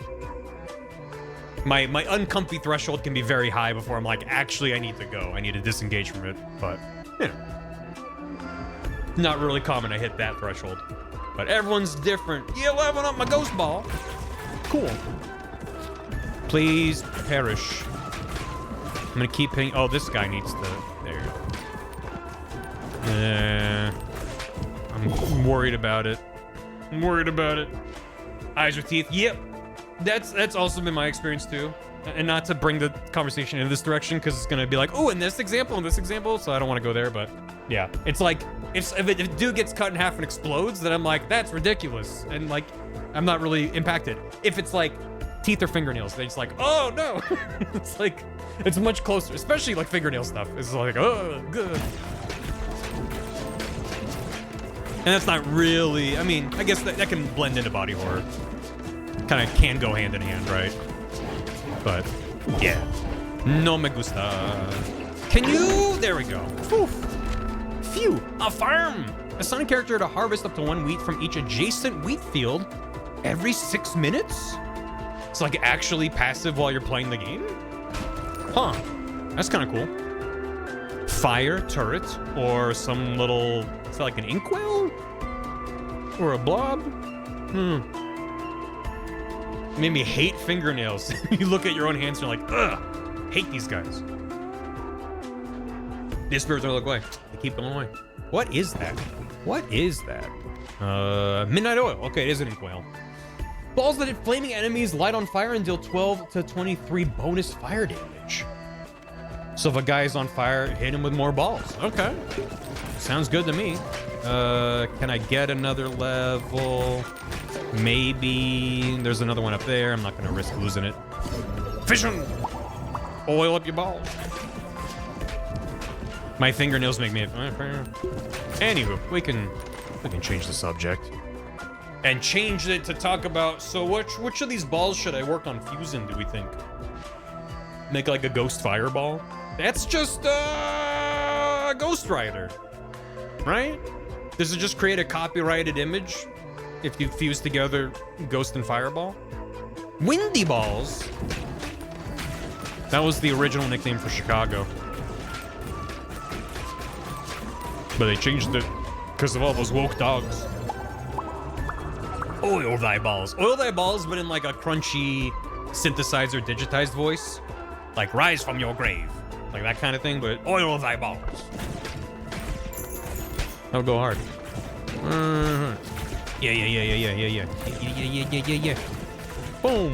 my uncomfy threshold can be very high before I'm like, actually, I need to go. I need to disengage from it, but, you know. Not really common to hit that threshold. But everyone's different. Yeah, leveling up my ghost ball. Cool. Please perish. I'm gonna keep hitting. Oh, this guy needs to. There you go. I'm worried about it. I'm worried about it. Eyes with teeth. Yep. That's also been my experience too. And not to bring the conversation in this direction, because it's gonna be like, oh, in this example, so I don't want to go there. But yeah, it's like if a dude gets cut in half and explodes, then I'm like, that's ridiculous, and like I'm not really impacted. If it's like teeth or fingernails, they're just like, oh no. It's like it's much closer, especially like fingernail stuff. It's like, oh, good. And that's not really. I mean, I guess that can blend into body horror. Kind of can go hand in hand, right? But, yeah. No me gusta. Can you? There we go. Oof. Phew. A farm. Assign a character to harvest up to 1 wheat from each adjacent wheat field every 6 minutes? It's like actually passive while you're playing the game? Huh. That's kind of cool. Fire turret or some little, is that like an inkwell? Or a blob? Made me hate fingernails. You look at your own hands and you're like, ugh, hate these guys. These spirits don't look away. They keep going away. What is that? What is that? Midnight oil. Okay, it is an inkwell. Balls that hit flaming enemies light on fire and deal 12 to 23 bonus fire damage. So if a guy is on fire, hit him with more balls. Okay. Sounds good to me. Can I get another level? Maybe. There's another one up there. I'm not going to risk losing it. Fission! Oil up your balls. My fingernails make me... Anywho, we can change the subject. And change it to talk about, so which of these balls should I work on fusing, do we think? Make like a ghost fireball? That's just Ghost Rider, right? Does it just create a copyrighted image if you fuse together Ghost and Fireball? Windy Balls? That was the original nickname for Chicago. But they changed it because of all those woke dogs. Oil thy balls. Oil thy balls, but in like a crunchy synthesizer digitized voice. Like rise from your grave. Like that kind of thing, but oil thy balls. That'll go hard. Yeah. Boom.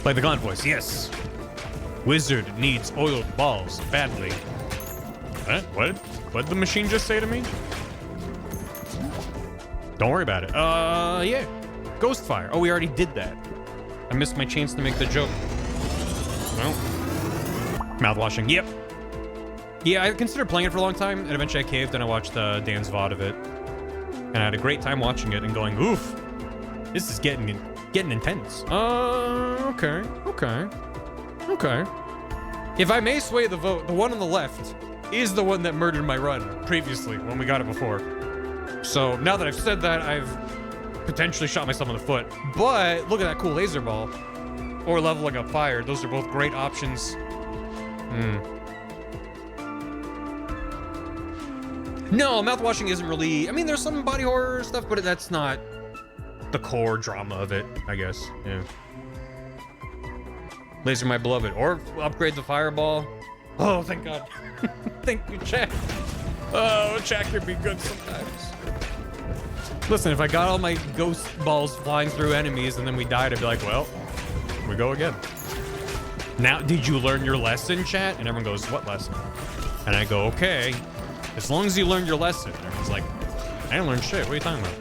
Play the gaunt voice, yes. Wizard needs oiled balls badly. What? What'd the machine just say to me? Don't worry about it. Yeah. Ghost Fire. Oh, we already did that. I missed my chance to make the joke. Well. Mouthwashing. Yep. Yeah, I considered playing it for a long time, and eventually I caved and I watched Dan's VOD of it. And I had a great time watching it and going, oof. This is getting intense. Okay. If I may sway the vote, the one on the left is the one that murdered my run previously when we got it before. So now that I've said that, I've potentially shot myself in the foot. But look at that cool laser ball. Or leveling up fire. Those are both great options. No, mouthwashing isn't really... I mean, there's some body horror stuff, but that's not the core drama of it, I guess. Yeah. Laser my beloved. Or upgrade the fireball. Oh, thank God. Thank you, chat. Oh, chat can be good sometimes. Listen, if I got all my ghost balls flying through enemies and then we died, I'd be like, well, we go again. Now, did you learn your lesson, chat? And everyone goes, what lesson? And I go, okay, as long as you learned your lesson. And everyone's like, I didn't learn shit. What are you talking about?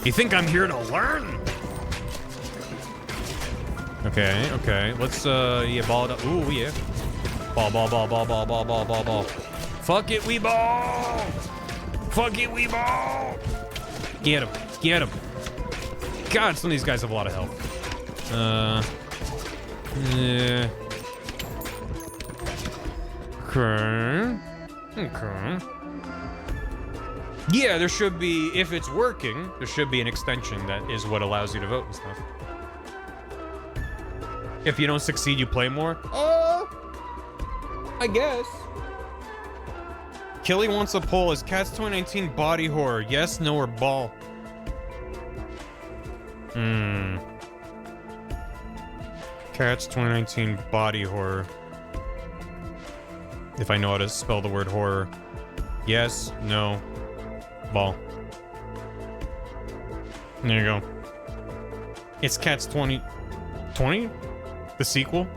You think I'm here to learn? Okay. Let's, yeah, ball it up. Ooh, yeah. Ball. Fuck it, we ball! Fuck it, we ball! Get him. God, some of these guys have a lot of health. Yeah. Okay. Yeah, there should be, if it's working, there should be an extension that is what allows you to vote and stuff. If you don't succeed, you play more? I guess. Killy wants a poll. Is Cats 2019 body horror? Yes, no, or ball? Cats 2019 body horror. If I know how to spell the word horror. Yes, no, ball. There you go. It's Cats 2020? The sequel?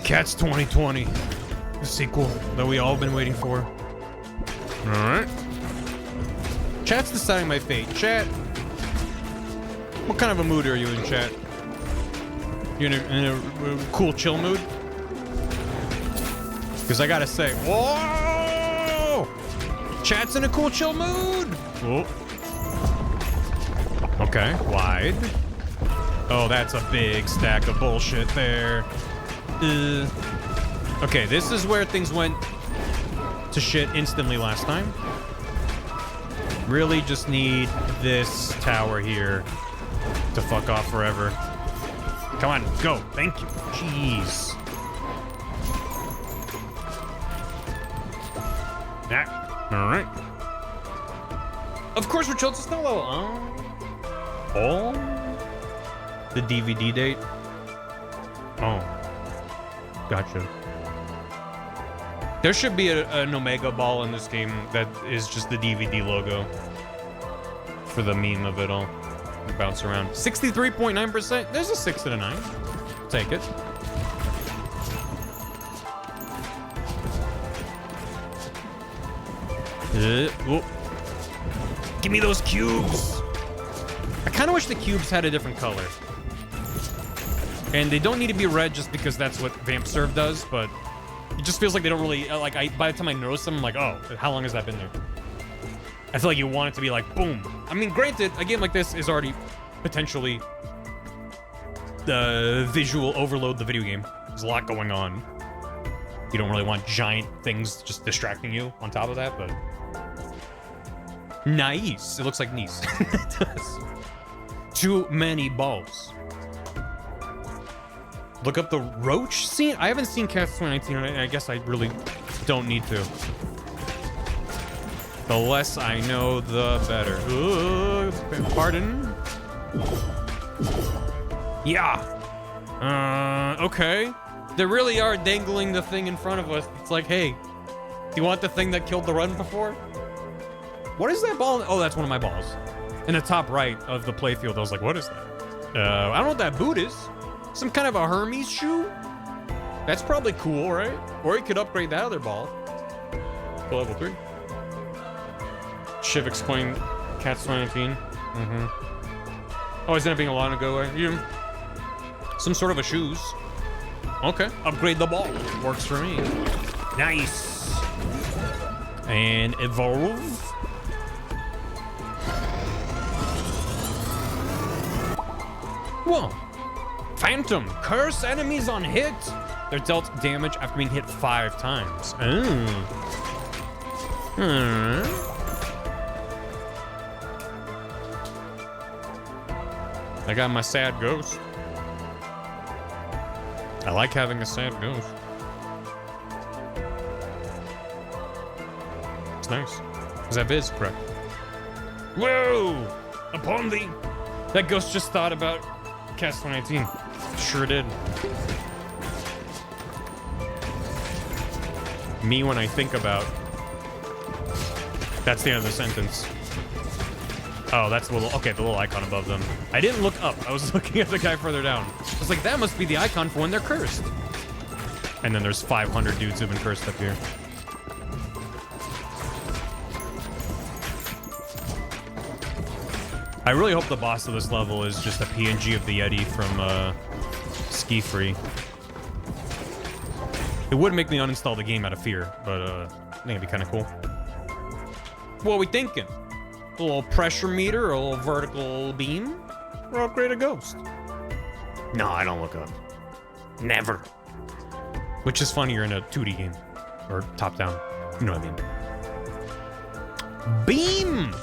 Cats 2020. The sequel that we all been waiting for. Alright. Chat's deciding my fate. Chat, what kind of a mood are you in, chat? You in a cool, chill mood? Because I gotta say, whoa! Chat's in a cool, chill mood! Whoa. Okay, wide. Oh, that's a big stack of bullshit there. Okay, this is where things went to shit instantly last time. Really just need this tower here to fuck off forever. Come on, go. Thank you. Jeez. Yeah. All right. Of course, we're chilled to snow level. Oh. The DVD date. Oh. Gotcha. There should be an Omega ball in this game that is just the DVD logo for the meme of it all. Bounce around. 63.9%. There's a 6 and a 9. Take it. Whoop. Give me those cubes. I kind of wish the cubes had a different color. And they don't need to be red just because that's what Vamp Serve does, but it just feels like they don't really, like, by the time I notice them, I'm like, oh, how long has that been there? I feel like you want it to be like, boom. I mean, granted, a game like this is already potentially the visual overload the video game. There's a lot going on. You don't really want giant things just distracting you on top of that, but... Nice. It looks like nice. It does. Too many balls. Look up the roach scene. I haven't seen Cats 2019, and I guess I really don't need to. The less I know, the better. Pardon? Yeah. Okay. They really are dangling the thing in front of us. It's like, hey, do you want the thing that killed the run before? What is that ball? Oh, that's one of my balls. In the top right of the playfield, I was like, what is that? I don't know what that boot is. Some kind of a Hermes shoe? That's probably cool, right? Or you could upgrade that other ball to level 3. Shiv explained Cats 2019. Oh, it's ended up being a long ago. Some sort of a shoes. Okay. Upgrade the ball. Works for me. Nice. And evolve. Whoa. Phantom. Curse enemies on hit. They're dealt damage after being hit 5 times. I got my sad ghost. I like having a sad ghost. It's nice. Is that Viz? Correct. Whoa! Upon thee! That ghost just thought about Cast 2019. Sure did. Me when I think about. That's the end of the sentence. Oh, that's the little, okay, the little icon above them. I didn't look up. I was looking at the guy further down. I was like, that must be the icon for when they're cursed. And then there's 500 dudes who've been cursed up here. I really hope the boss of this level is just a PNG of the Yeti from Ski Free. It would make me uninstall the game out of fear, but I think it'd be kind of cool. What are we thinking? A little pressure meter, a little vertical beam, or upgrade a ghost? No, I don't look up. Never. Which is funnier in a 2D game, or top-down. You know what I mean? Beam.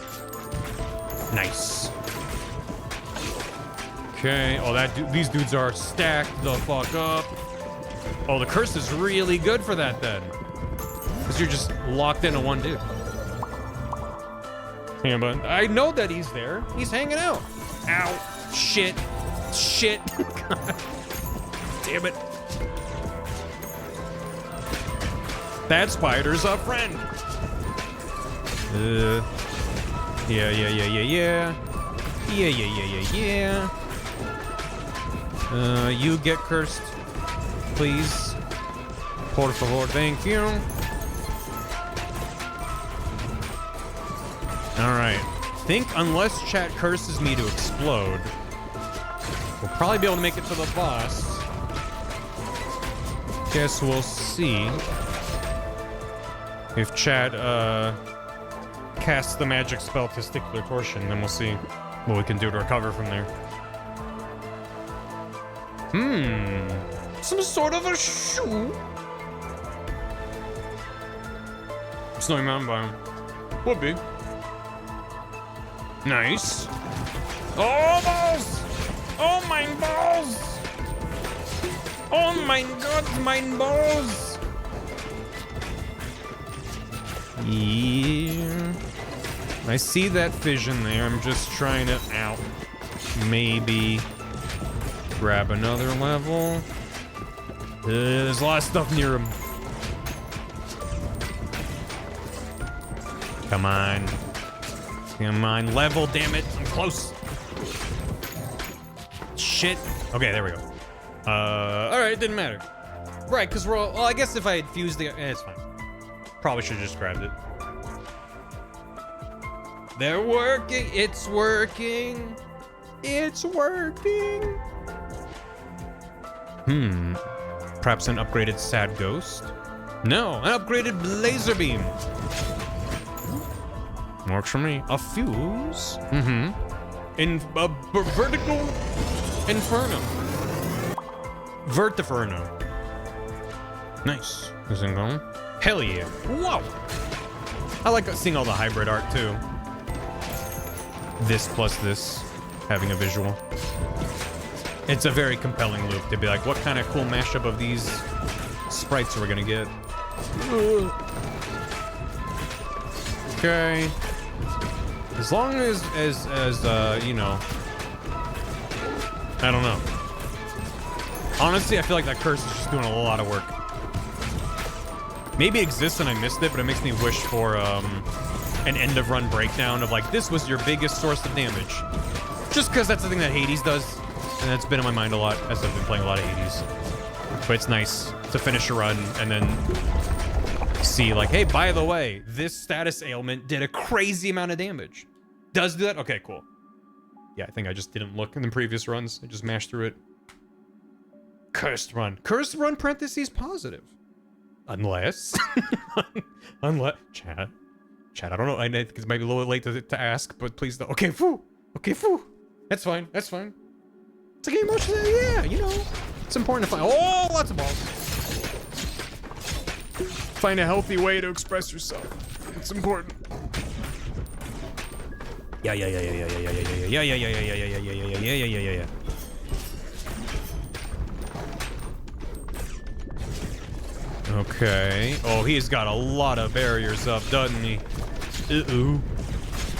Nice. Okay. Oh, these dudes are stacked the fuck up. Oh, the curse is really good for that then, because you're just locked into one dude. Yeah, but I know that he's there. He's hanging out. Ow. Shit. Shit. God. Damn it. That spider's a friend. Yeah. You get cursed, please. Por favor, thank you. Alright. Think unless chat curses me to explode, we'll probably be able to make it to the boss. Guess we'll see. If chat casts the magic spell Testicular Torsion, then we'll see what we can do to recover from there. Some sort of a shoe? Snowy Mountain biome. Would be. Nice. Oh, balls! Oh, mine balls! Oh, my God, mine balls! Yeah. I see that fission there. I'm just trying to, maybe grab another level. There's a lot of stuff near him. Come on. Come on, level, damn it. I'm close. Shit. Okay, there we go. Alright, it didn't matter. Right, because we're all, well, I guess if I had fused the, it's fine. Probably should have just grabbed it. They're working, it's working. It's working. Perhaps an upgraded Sad Ghost? No, an upgraded Laser Beam. Works for me. A fuse? In a vertical inferno. Vertiferno. Nice. Is it going? Hell yeah. Whoa. I like seeing all the hybrid art too. This plus this, having a visual. It's a very compelling loop to be like, what kind of cool mashup of these sprites are we gonna get? Okay. As long as you know, I don't know. Honestly, I feel like that curse is just doing a lot of work. Maybe it exists and I missed it, but it makes me wish for an end of run breakdown of like, this was your biggest source of damage. Just because that's the thing that Hades does, and that's been in my mind a lot as I've been playing a lot of Hades. But it's nice to finish a run and then see like, hey, by the way, this status ailment did a crazy amount of damage. Does do that? Okay, cool. Yeah, I think I just didn't look in the previous runs. I just mashed through it. Cursed run. Cursed run parentheses positive. Unless... Chat, I don't know. I think it might be a little late to ask, but please don't. Okay, foo. Okay, foo. That's fine. That's fine. It's a game motion. Yeah, you know. It's important to find... Oh, lots of balls. Find a healthy way to express yourself. It's important. Yeah. Okay. Oh, he's got a lot of barriers up, doesn't he? Uh-ooh.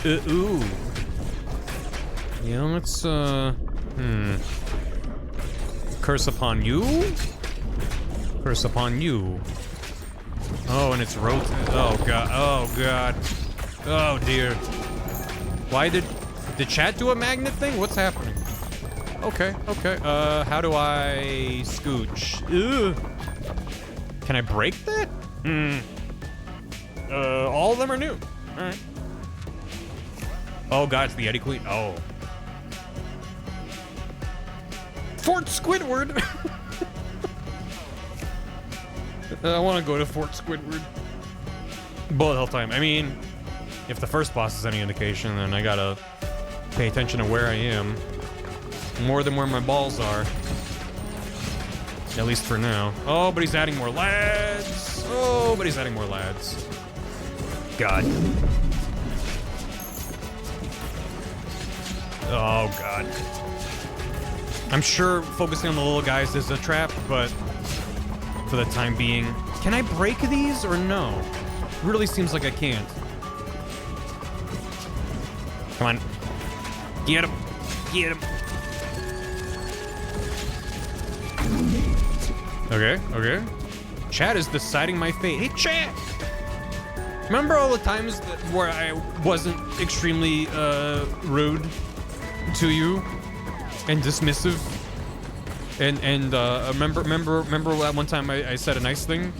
Uh-ooh. Yeah, let's, Curse upon you? Curse upon you. Oh, and it's oh god, oh god. Oh dear. Why did chat do a magnet thing? What's happening? Okay, okay. How do I scooch? Ugh. Can I break that? All of them are new. All right. Oh god, it's the Yeti Queen. Oh. Fort Squidward. I want to go to Fort Squidward. Bullet hell time. I mean, if the first boss is any indication, then I gotta pay attention to where I am. More than where my balls are. At least for now. Oh, but he's adding more lads. Oh, but he's adding more lads. God. Oh, God. I'm sure focusing on the little guys is a trap, but for the time being... Can I break these or no? Really seems like I can't. Come on. Get him. Get him. Okay, okay. Chat is deciding my fate. Hey, chat! Remember all the times where I wasn't extremely rude to you and dismissive? And remember that one time I said a nice thing?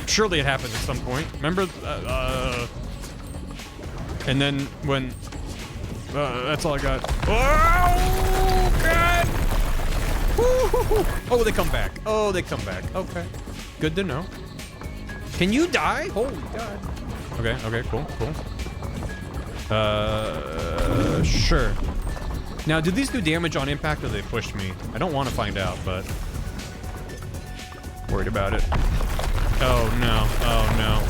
Surely it happened at some point. Remember? And then when that's all I got. Oh God! Oh, they come back. Oh, they come back. Okay. Good to know. Can you die? Holy God. Okay, okay, cool, cool. Sure. Now, did these do damage on impact or they pushed me? I don't want to find out, but... worried about it. Oh, no. Oh, no.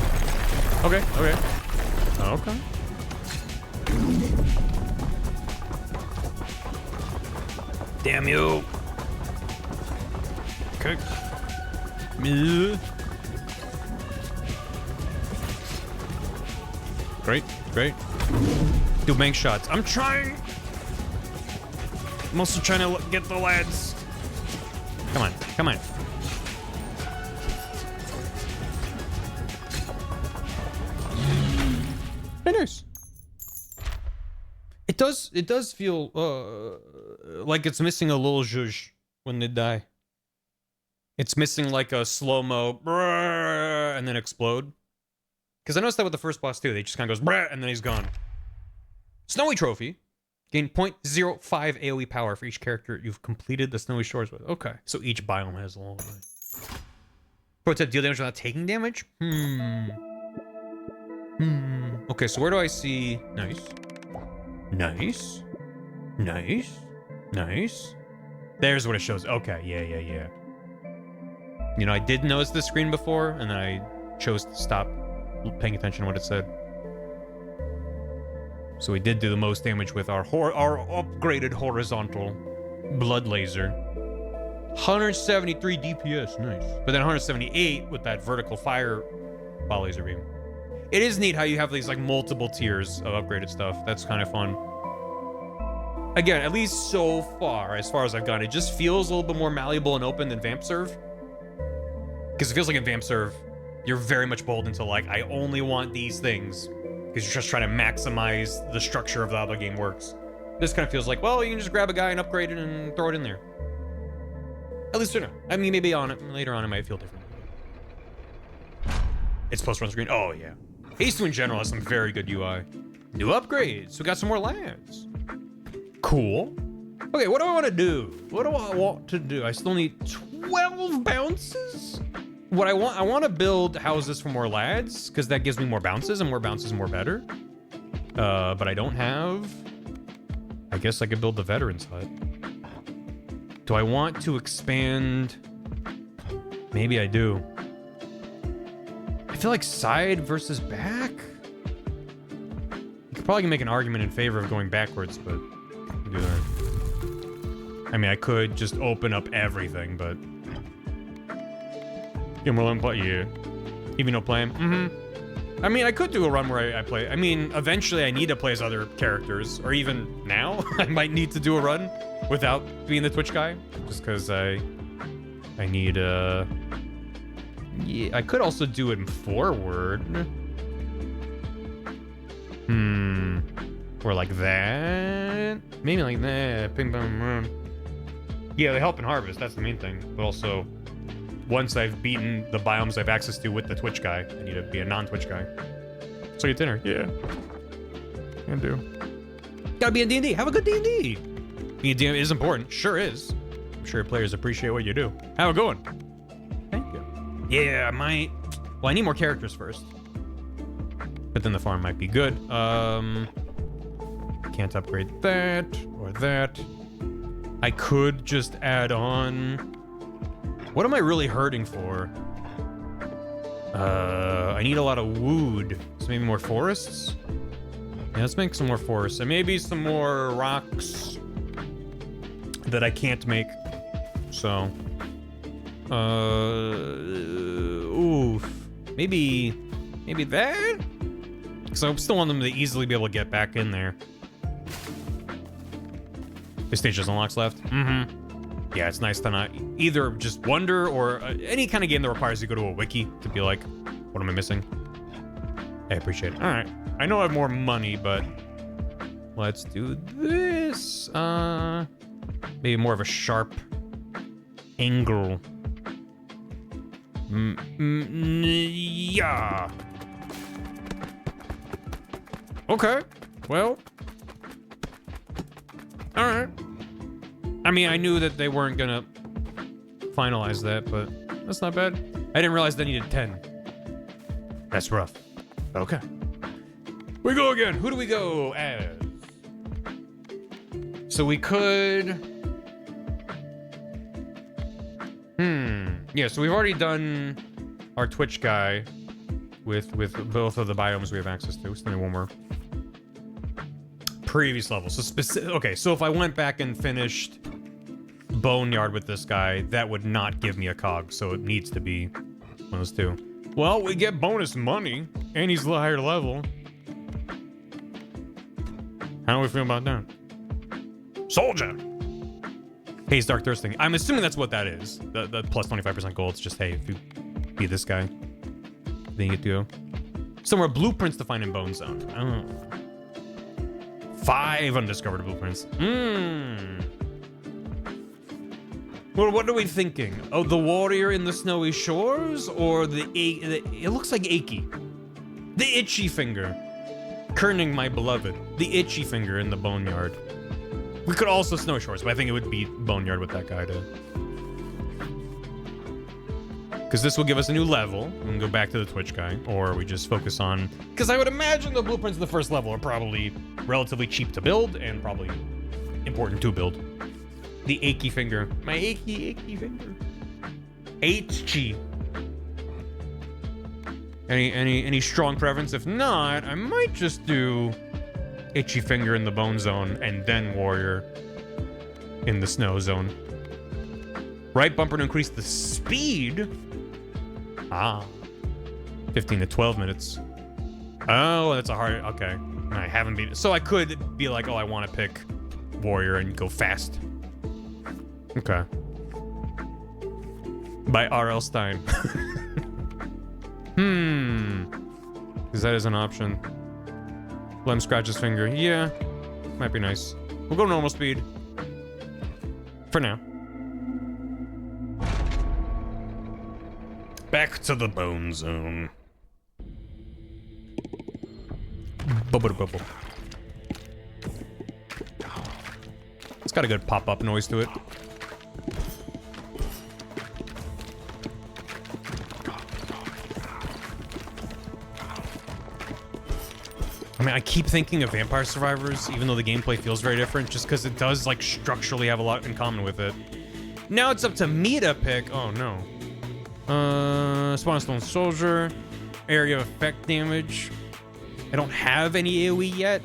Okay, okay. Okay. Damn you. Okay. Great, great. Do bank shots. I'm trying. I'm also trying to get the lads. Come on, come on. Very nice. It does feel like it's missing a little zhuzh when they die. It's missing like a slow-mo and then explode. Because I noticed that with the first boss too. They just kind of goes and then he's gone. Snowy Trophy. Gain 0.05 AoE power for each character you've completed the Snowy Shores with. Okay. So each biome has a little bit. Pro tip, deal damage without taking damage? Okay, so where do I see... Nice. Nice. Nice. Nice. There's what it shows. Okay, yeah. You know, I did notice this screen before, and then I chose to stop paying attention to what it said. So we did do the most damage with our upgraded horizontal blood laser. 173 DPS, nice. But then 178 with that vertical fireball laser beam. It is neat how you have these like multiple tiers of upgraded stuff. That's kind of fun. Again, at least so far as I've gone, it just feels a little bit more malleable and open than Vamp Serve. Because it feels like in Vamp Serve, you're very much bold into like, I only want these things. Because you're just trying to maximize the structure of how the game works. This kind of feels like, well, you can just grab a guy and upgrade it and throw it in there. At least, I mean, maybe later on it might feel different. It's post-run screen. Oh, yeah. Ace 2 in general has some very good UI. New upgrades. We got some more lands. Cool. Okay, what do I want to do? What do I want to do? I still need 12 bounces? What I want to build houses for more lads, because that gives me more bounces, and more bounces more better. But I don't have... I guess I could build the Veterans Hut. Do I want to expand? Maybe I do. I feel like side versus back? You could probably make an argument in favor of going backwards, but... do that. I mean, I could just open up everything, but... Yeah, more than play, yeah. Even though playing, I mean, I could do a run where I play. I mean, eventually I need to play as other characters, or even now, I might need to do a run without being the Twitch guy, just because I need, yeah, I could also do it forward. Or like that. Maybe like that. Ping, pong, run. Yeah, they help in Harvest, that's the main thing, but also... Once I've beaten the biomes I have access to with the Twitch guy, I need to be a non-Twitch guy. So get dinner, yeah. Can do. Gotta be in D&D. Have a good D&D. D&D is important, sure is. I'm sure players appreciate what you do. How it going? Thank you. Yeah, I might. Well, I need more characters first. But then the farm might be good. Can't upgrade that or that. I could just add on. What am I really hurting for? I need a lot of wood. So maybe more forests? Yeah, let's make some more forests. And maybe some more rocks that I can't make. So. Oof. Maybe that? Because I still want them to easily be able to get back in there. This stage has unlocks left? Yeah, it's nice to not either just wonder or any kind of game that requires you to go to a wiki to be like, what am I missing? I appreciate it. All right. I know I have more money, but let's do this. Maybe more of a sharp angle. Yeah. Okay. Well. All right. I mean, I knew that they weren't gonna finalize that, but that's not bad. I didn't realize they needed 10. That's rough. Okay. We go again. Who do we go as? So we could... Yeah, so we've already done our Twitch guy with both of the biomes we have access to. So one more. Previous level. So okay, so if I went back and finished Boneyard with this guy, that would not give me a cog, so it needs to be one of those two. Well, we get bonus money, and he's a little higher level. How do we feel about that? Soldier! Haze Dark Thirsting. I'm assuming that's what that is. The plus 25% gold. It's just, hey, if you beat this guy, then you get to go. Some more blueprints to find in Bone Zone. Oh. 5 undiscovered blueprints. Well, what are we thinking? Oh, the warrior in the snowy shores, or it looks like Aki. The itchy finger. Kerning my beloved. The itchy finger in the boneyard. We could also snow shores, but I think it would be boneyard with that guy too. Because this will give us a new level. We can go back to the Twitch guy, or we just focus on... Because I would imagine the blueprints of the first level are probably relatively cheap to build, and probably important to build. The achy finger. My achy finger. HG. Any strong preference? If not, I might just do itchy finger in the bone zone, and then warrior in the snow zone. Right bumper to increase the speed. 15 to 12 minutes. Oh, that's a hard... Okay. I haven't been... So I could be like, oh, I want to pick warrior and go fast. Okay. By R.L. Stein. Because that is an option. Let him scratch his finger. Yeah. Might be nice. We'll go normal speed. For now. Back to the bone zone. Bubble bubble. It's got a good pop-up noise to it. I mean, I keep thinking of Vampire Survivors, even though the gameplay feels very different, just because it does, like, structurally have a lot in common with it. Now it's up to me to pick. Oh, no. Spawn Stone Soldier. Area of effect damage. I don't have any AoE yet.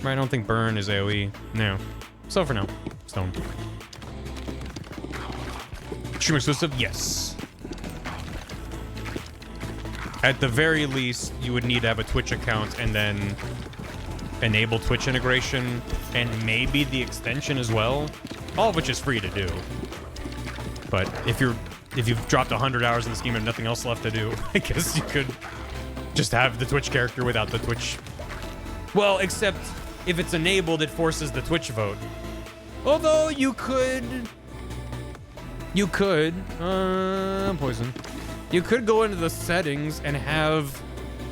I don't think Burn is AoE. No. So for now, Stone. Stream exclusive? Yes. At the very least, you would need to have a Twitch account and then enable Twitch integration and maybe the extension as well. All of which is free to do. But if you've dropped 100 hours in this game and nothing else left to do, I guess you could just have the Twitch character without the Twitch. Well, except if it's enabled, it forces the Twitch vote. Although you could, poison. You could go into the settings and have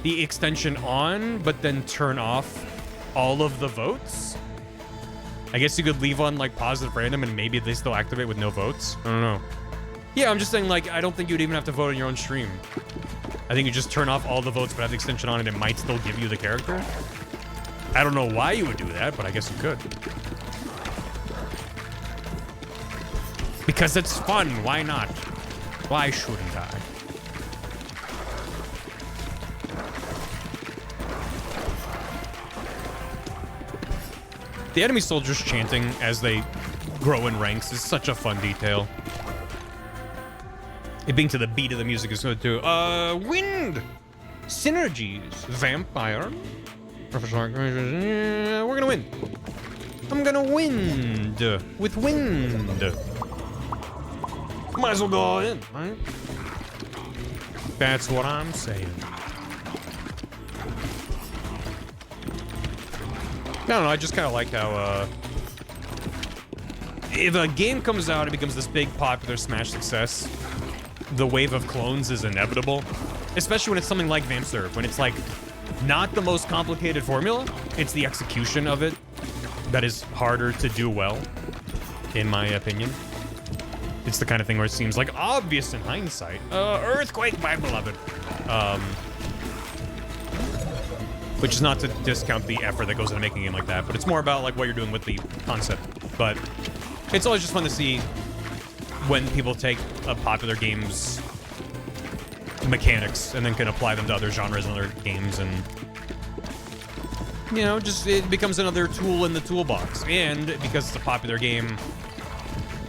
the extension on, but then turn off all of the votes. I guess you could leave on like positive random and maybe they still activate with no votes. I don't know. Yeah, I'm just saying, like, I don't think you'd even have to vote on your own stream. I think you just turn off all the votes but have the extension on and it might still give you the character. I don't know why you would do that, but I guess you could. Because it's fun, why not? Why shouldn't I? The enemy soldiers chanting as they grow in ranks is such a fun detail. It being to the beat of the music is good too. Wind! Synergies. Vampire. Professional. We're gonna win. I'm gonna win with wind. Might as well go all in, right? That's what I'm saying. I don't know, I just kind of like how, if a game comes out and becomes this big, popular Smash success, the wave of clones is inevitable. Especially when it's something like Vamp Serve, when it's, like, not the most complicated formula, it's the execution of it that is harder to do well, in my opinion. It's the kind of thing where it seems, like, obvious in hindsight. Earthquake, my beloved. Which is not to discount the effort that goes into making a game like that, but it's more about like what you're doing with the concept. But it's always just fun to see when people take a popular game's mechanics and then can apply them to other genres and other games, and you know, just it becomes another tool in the toolbox. And because it's a popular game,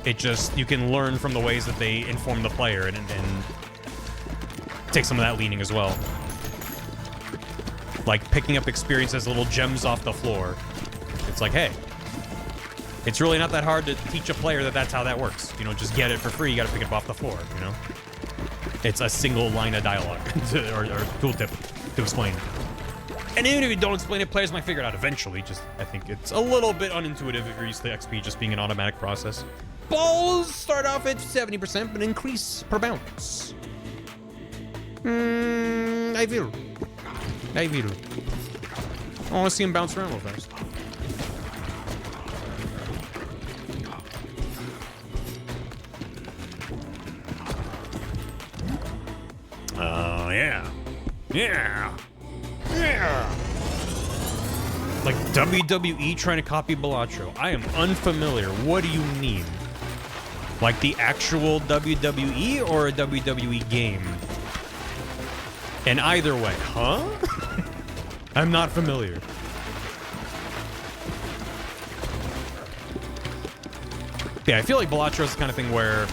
it just, you can learn from the ways that they inform the player and take some of that leaning as well. Like picking up experience as little gems off the floor. It's like, hey, it's really not that hard to teach a player that that's how that works. You know, just get it for free. You got to pick it up off the floor, you know? It's a single line of dialogue or tooltip. to explain. And even if you don't explain it, players might figure it out eventually. Just, I think it's a little bit unintuitive if you're used to XP just being an automatic process. Balls start off at 70%, but increase per bounce. I will. I want to see him bounce around real fast. Oh, yeah. Yeah. Yeah. Like WWE trying to copy Balatro. I am unfamiliar. What do you mean? Like the actual WWE or a WWE game? And either way, huh? I'm not familiar. Yeah, I feel like Balatro is the kind of thing where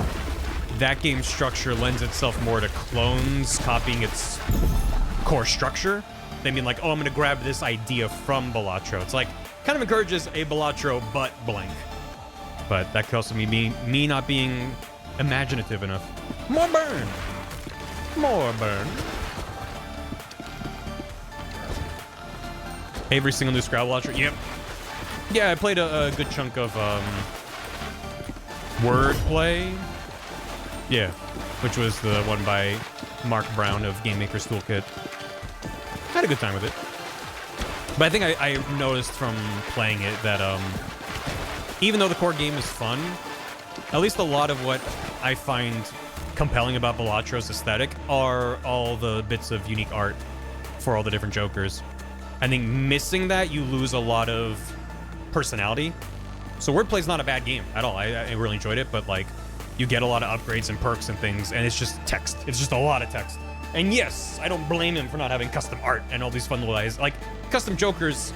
that game structure lends itself more to clones copying its core structure. They mean like, oh, I'm going to grab this idea from Balatro. It's like, kind of encourages a Balatro but blank. But that could also mean me not being imaginative enough. More burn! More burn. Every single new Scrabble launcher? Yep. Yeah, I played a good chunk of Wordplay. Yeah, which was the one by Mark Brown of Game Maker's Toolkit. Had a good time with it. But I think I noticed from playing it that even though the core game is fun, at least a lot of what I find compelling about Balatro's aesthetic are all the bits of unique art for all the different Jokers. I think missing that, you lose a lot of personality. So Wordplay's not a bad game at all. I really enjoyed it, but like, you get a lot of upgrades and perks and things, and it's just text. It's just a lot of text. And yes, I don't blame him for not having custom art and all these fun little eyes. Like, custom Jokers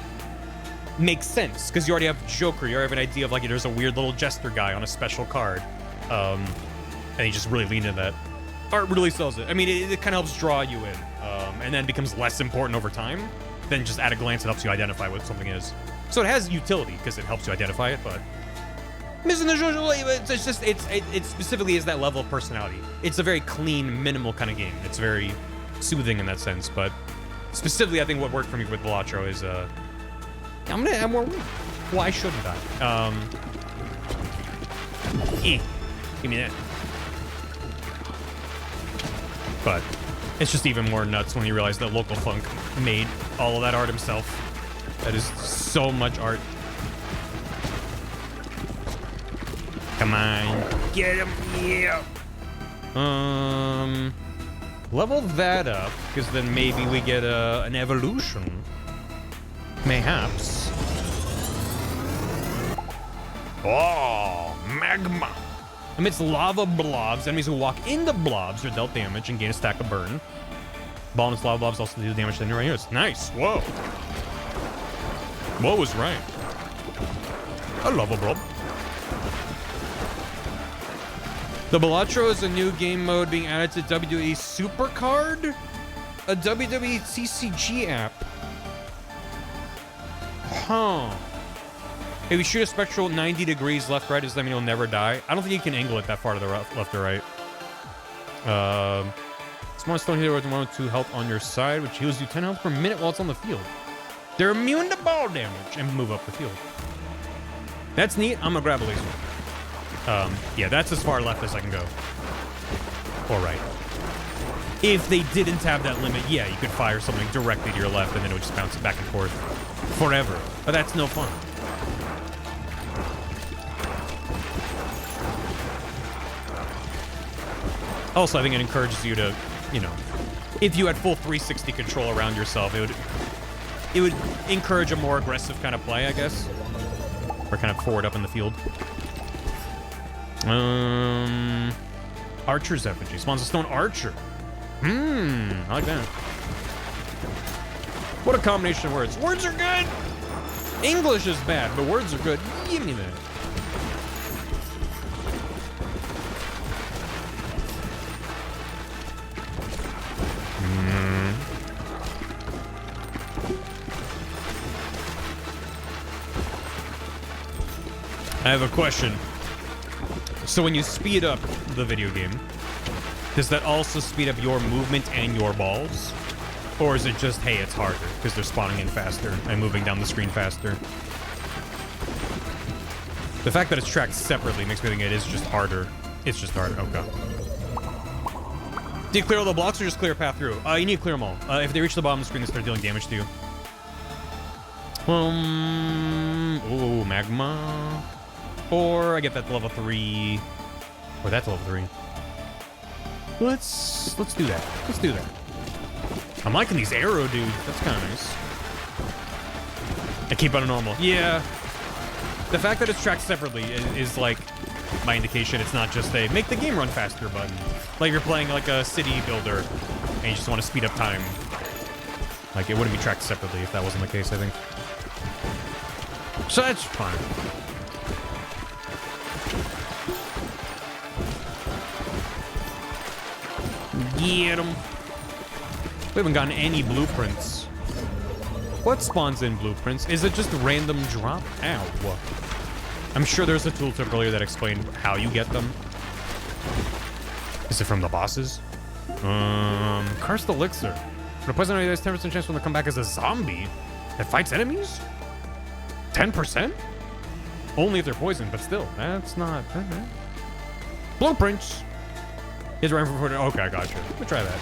make sense, because you already have Joker. You already have an idea of, like, there's a weird little jester guy on a special card. And you just really lean into that. Art really sells it. I mean, it kind of helps draw you in, and then becomes less important over time than just at a glance it helps you identify what something is. So it has utility, because it helps you identify it, but missing the Jojo, it specifically is that level of personality. It's a very clean, minimal kind of game. It's very soothing in that sense, but specifically, I think what worked for me with Balatro is, I'm gonna add more. Why shouldn't I? Give me that. But it's just even more nuts when you realize that Local Funk made all of that art himself. That is so much art. Come on, get him, yeah. Level that up, because then maybe we get an evolution. Mayhaps. Oh, magma. Amidst lava blobs, enemies who walk into blobs are dealt damage and gain a stack of burn. Ball and lava blobs also do damage to the right here. Nice, whoa. Whoa was right. A lava blob. The Balatro is a new game mode being added to WWE Supercard, a WWE CCG app. Huh. If you shoot a spectral 90 degrees left-right, does that mean you'll never die? I don't think you can angle it that far to the left or right. Small stone here with 102 health on your side, which heals you 10 health per minute while it's on the field. They're immune to ball damage and move up the field. That's neat. I'm gonna grab a laser. Yeah, that's as far left as I can go. Or right. If they didn't have that limit, yeah, you could fire something directly to your left and then it would just bounce it back and forth forever. But that's no fun. Also, I think it encourages you to, you know, if you had full 360 control around yourself, it would encourage a more aggressive kind of play, I guess. Or kind of forward up in the field. Archer's effigy. Spawns a stone archer. I like that. What a combination of words. Words are good! English is bad, but words are good. Give me that. I have a question. So when you speed up the video game, does that also speed up your movement and your balls? Or is it just, hey, it's harder because they're spawning in faster and moving down the screen faster? The fact that it's tracked separately makes me think it is just harder. It's just harder. Okay. Do you clear all the blocks or just clear a path through? You need to clear them all. If they reach the bottom of the screen, they start dealing damage to you. Ooh, magma. Or I get that to level 3. Or that's level 3. Let's do that. Let's do that. I'm liking these arrow dudes. That's kind of nice. I keep on a normal. Yeah. The fact that it's tracked separately is like my indication it's not just a make the game run faster button. Like you're playing like a city builder and you just want to speed up time. Like it wouldn't be tracked separately if that wasn't the case, I think. So that's fine. Get 'em. We haven't gotten any blueprints. What spawns in blueprints? Is it just a random drop? Ow. I'm sure there's a tooltip earlier that explained how you get them. Is it from the bosses? Cursed Elixir. When a poison enemy has 10% chance when they come back as a zombie that fights enemies? 10%? Only if they're poisoned, but still, that's not... Blueprints! He's running for... Okay, I gotcha. We'll try that.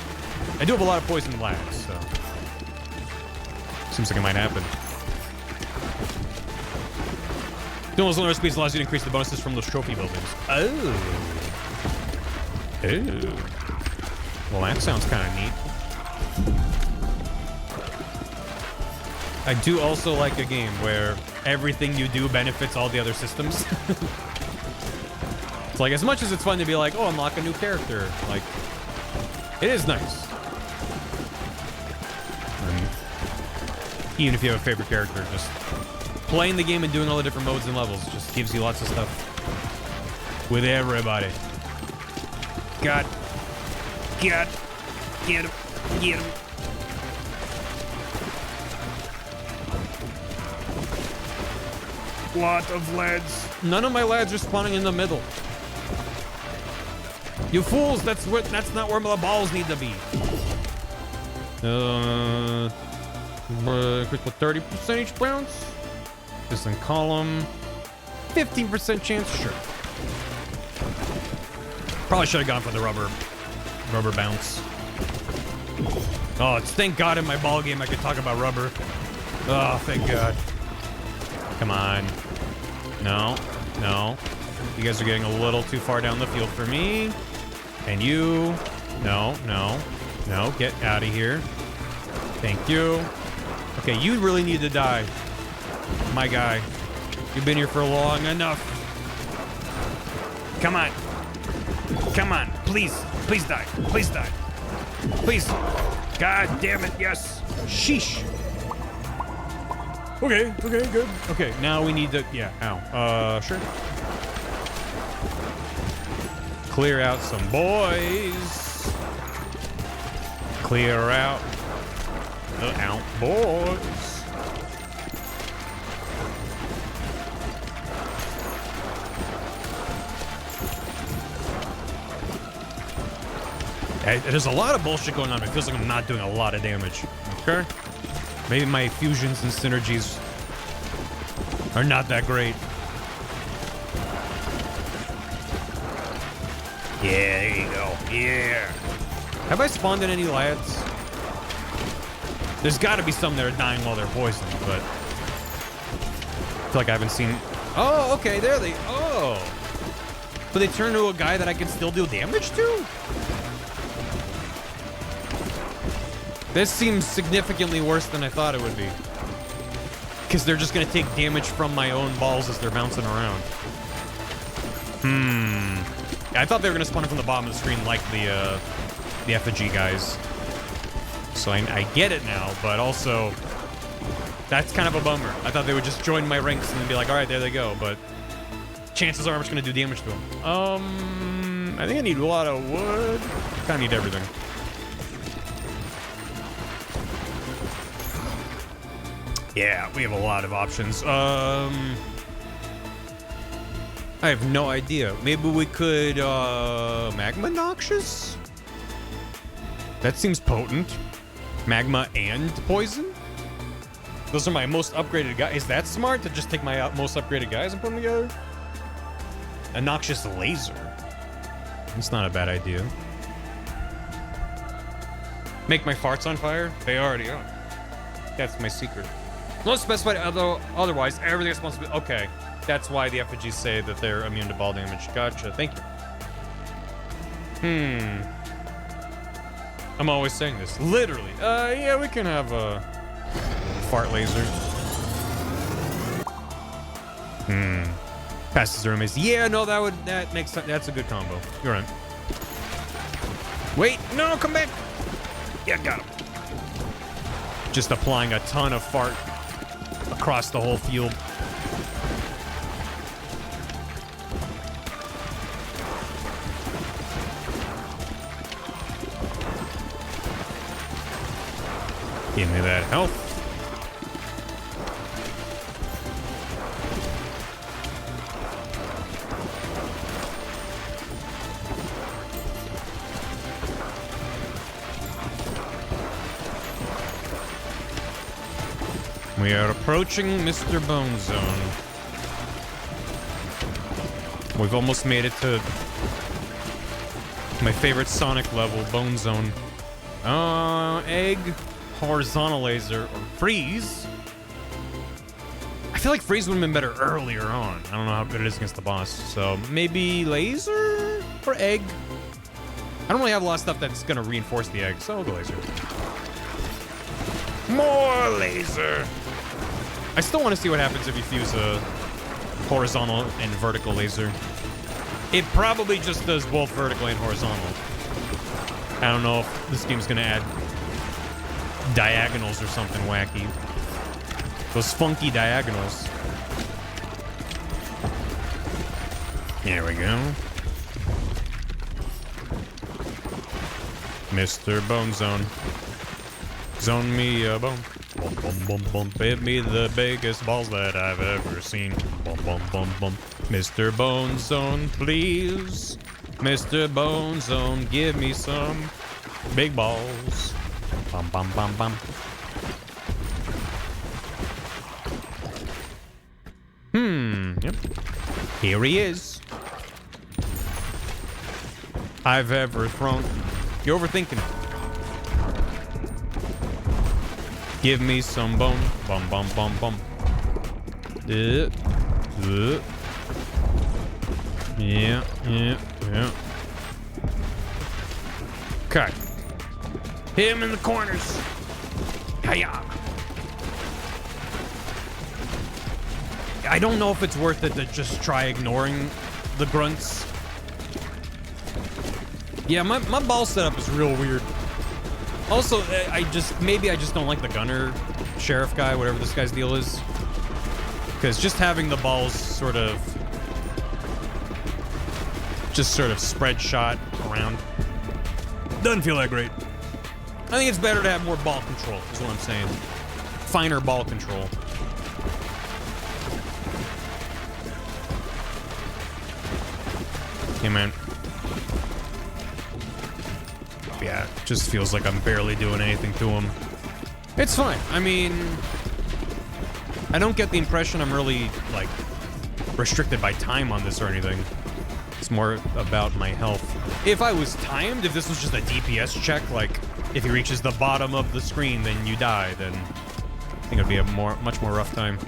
I do have a lot of poison lads, so... Seems like it might happen. Doing those lower speeds allows you to increase the bonuses from those trophy buildings. Oh. Ooh. Well, that sounds kind of neat. I do also like a game where everything you do benefits all the other systems. It's like, as much as it's fun to be like, oh, unlock a new character, like, it is nice. Even if you have a favorite character, just playing the game and doing all the different modes and levels just gives you lots of stuff with everybody. Get him, get him. Lot of lads. None of my lads are spawning in the middle. You fools! That's not where the balls need to be. Critical 30% each bounce. Distant column. 15% chance. Sure. Probably should have gone for the rubber bounce. Oh, thank God in my ball game I could talk about rubber. Oh, thank God. Come on. No. No. You guys are getting a little too far down the field for me. And you. No. No. No. Get out of here. Thank you. Okay, you really need to die. My guy. You've been here for long enough. Come on. Come on. Please. Please die. Please die. Please. God damn it. Yes. Sheesh. Okay. Okay, good. Okay, now we need to... Yeah, ow. Sure. Clear out some boys. Clear out the out boys. There's a lot of bullshit going on. It feels like I'm not doing a lot of damage. Okay? Maybe my fusions and synergies are not that great. Yeah, there you go. Yeah. Have I spawned in any lads? There's got to be some that are dying while they're poisoned, but I feel like I haven't seen... Oh, okay, there they... Oh. But they turn to a guy that I can still do damage to? This seems significantly worse than I thought it would be. Because they're just going to take damage from my own balls as they're bouncing around. I thought they were going to spawn from the bottom of the screen like the effigy guys. So I get it now, but also... That's kind of a bummer. I thought they would just join my ranks and then be like, alright, there they go, but... Chances are I'm just going to do damage to them. I think I need a lot of wood. Kind of need everything. Yeah, we have a lot of options. I have no idea. Maybe we could, Magma Noxious? That seems potent. Magma and poison? Those are my most upgraded guys. Is that smart to just take my most upgraded guys and put them together? A noxious laser. That's not a bad idea. Make my farts on fire? They already are. That's my secret. Not specified, although otherwise everything is supposed to be okay. That's why the effigies say that they're immune to ball damage. Gotcha. Thank you. I'm always saying this. Literally. Yeah, we can have a fart laser. Passes are amazing. Yeah, no, that makes sense. That's a good combo. You're right. Wait, no, come back. Yeah, got him. Just applying a ton of fart across the whole field. Give me that health. We are approaching Mr. Bone Zone. We've almost made it to my favorite Sonic level, Bone Zone. Egg, horizontal laser, or freeze. I feel like freeze would have been better earlier on. I don't know how good it is against the boss. So maybe laser or egg? I don't really have a lot of stuff that's going to reinforce the egg, so I'll go laser. More laser. I still want to see what happens if you fuse a horizontal and vertical laser. It probably just does both vertical and horizontal. I don't know if this game's going to add diagonals or something wacky. Those funky diagonals. Here we go. Mr. Bone Zone. Zone me a bone. Bum, bum, bum, bum. Give me the biggest balls that I've ever seen. Bum, bum, bum, bum. Mr. Bone Zone, please. Mr. Bone Zone, give me some big balls. Bum, bum, bum, bum. Yep. Here he is. I've ever thrown. You're overthinking it. Give me some bone. Bum, bum, bum, bum. Yeah, yeah. Okay. Hit him in the corners. Hiya. I don't know if it's worth it to just try ignoring the grunts. Yeah, my ball setup is real weird. Also, maybe I just don't like the gunner sheriff guy, whatever this guy's deal is. Because just having the balls sort of spread shot around doesn't feel that great. I think it's better to have more ball control, is what I'm saying. Finer ball control. Hey, man. Yeah, it just feels like I'm barely doing anything to him. It's fine. I mean, I don't get the impression I'm really, like, restricted by time on this or anything. It's more about my health. If I was timed, if this was just a DPS check, like, if he reaches the bottom of the screen, then you die, then I think it'd be a much more rough time.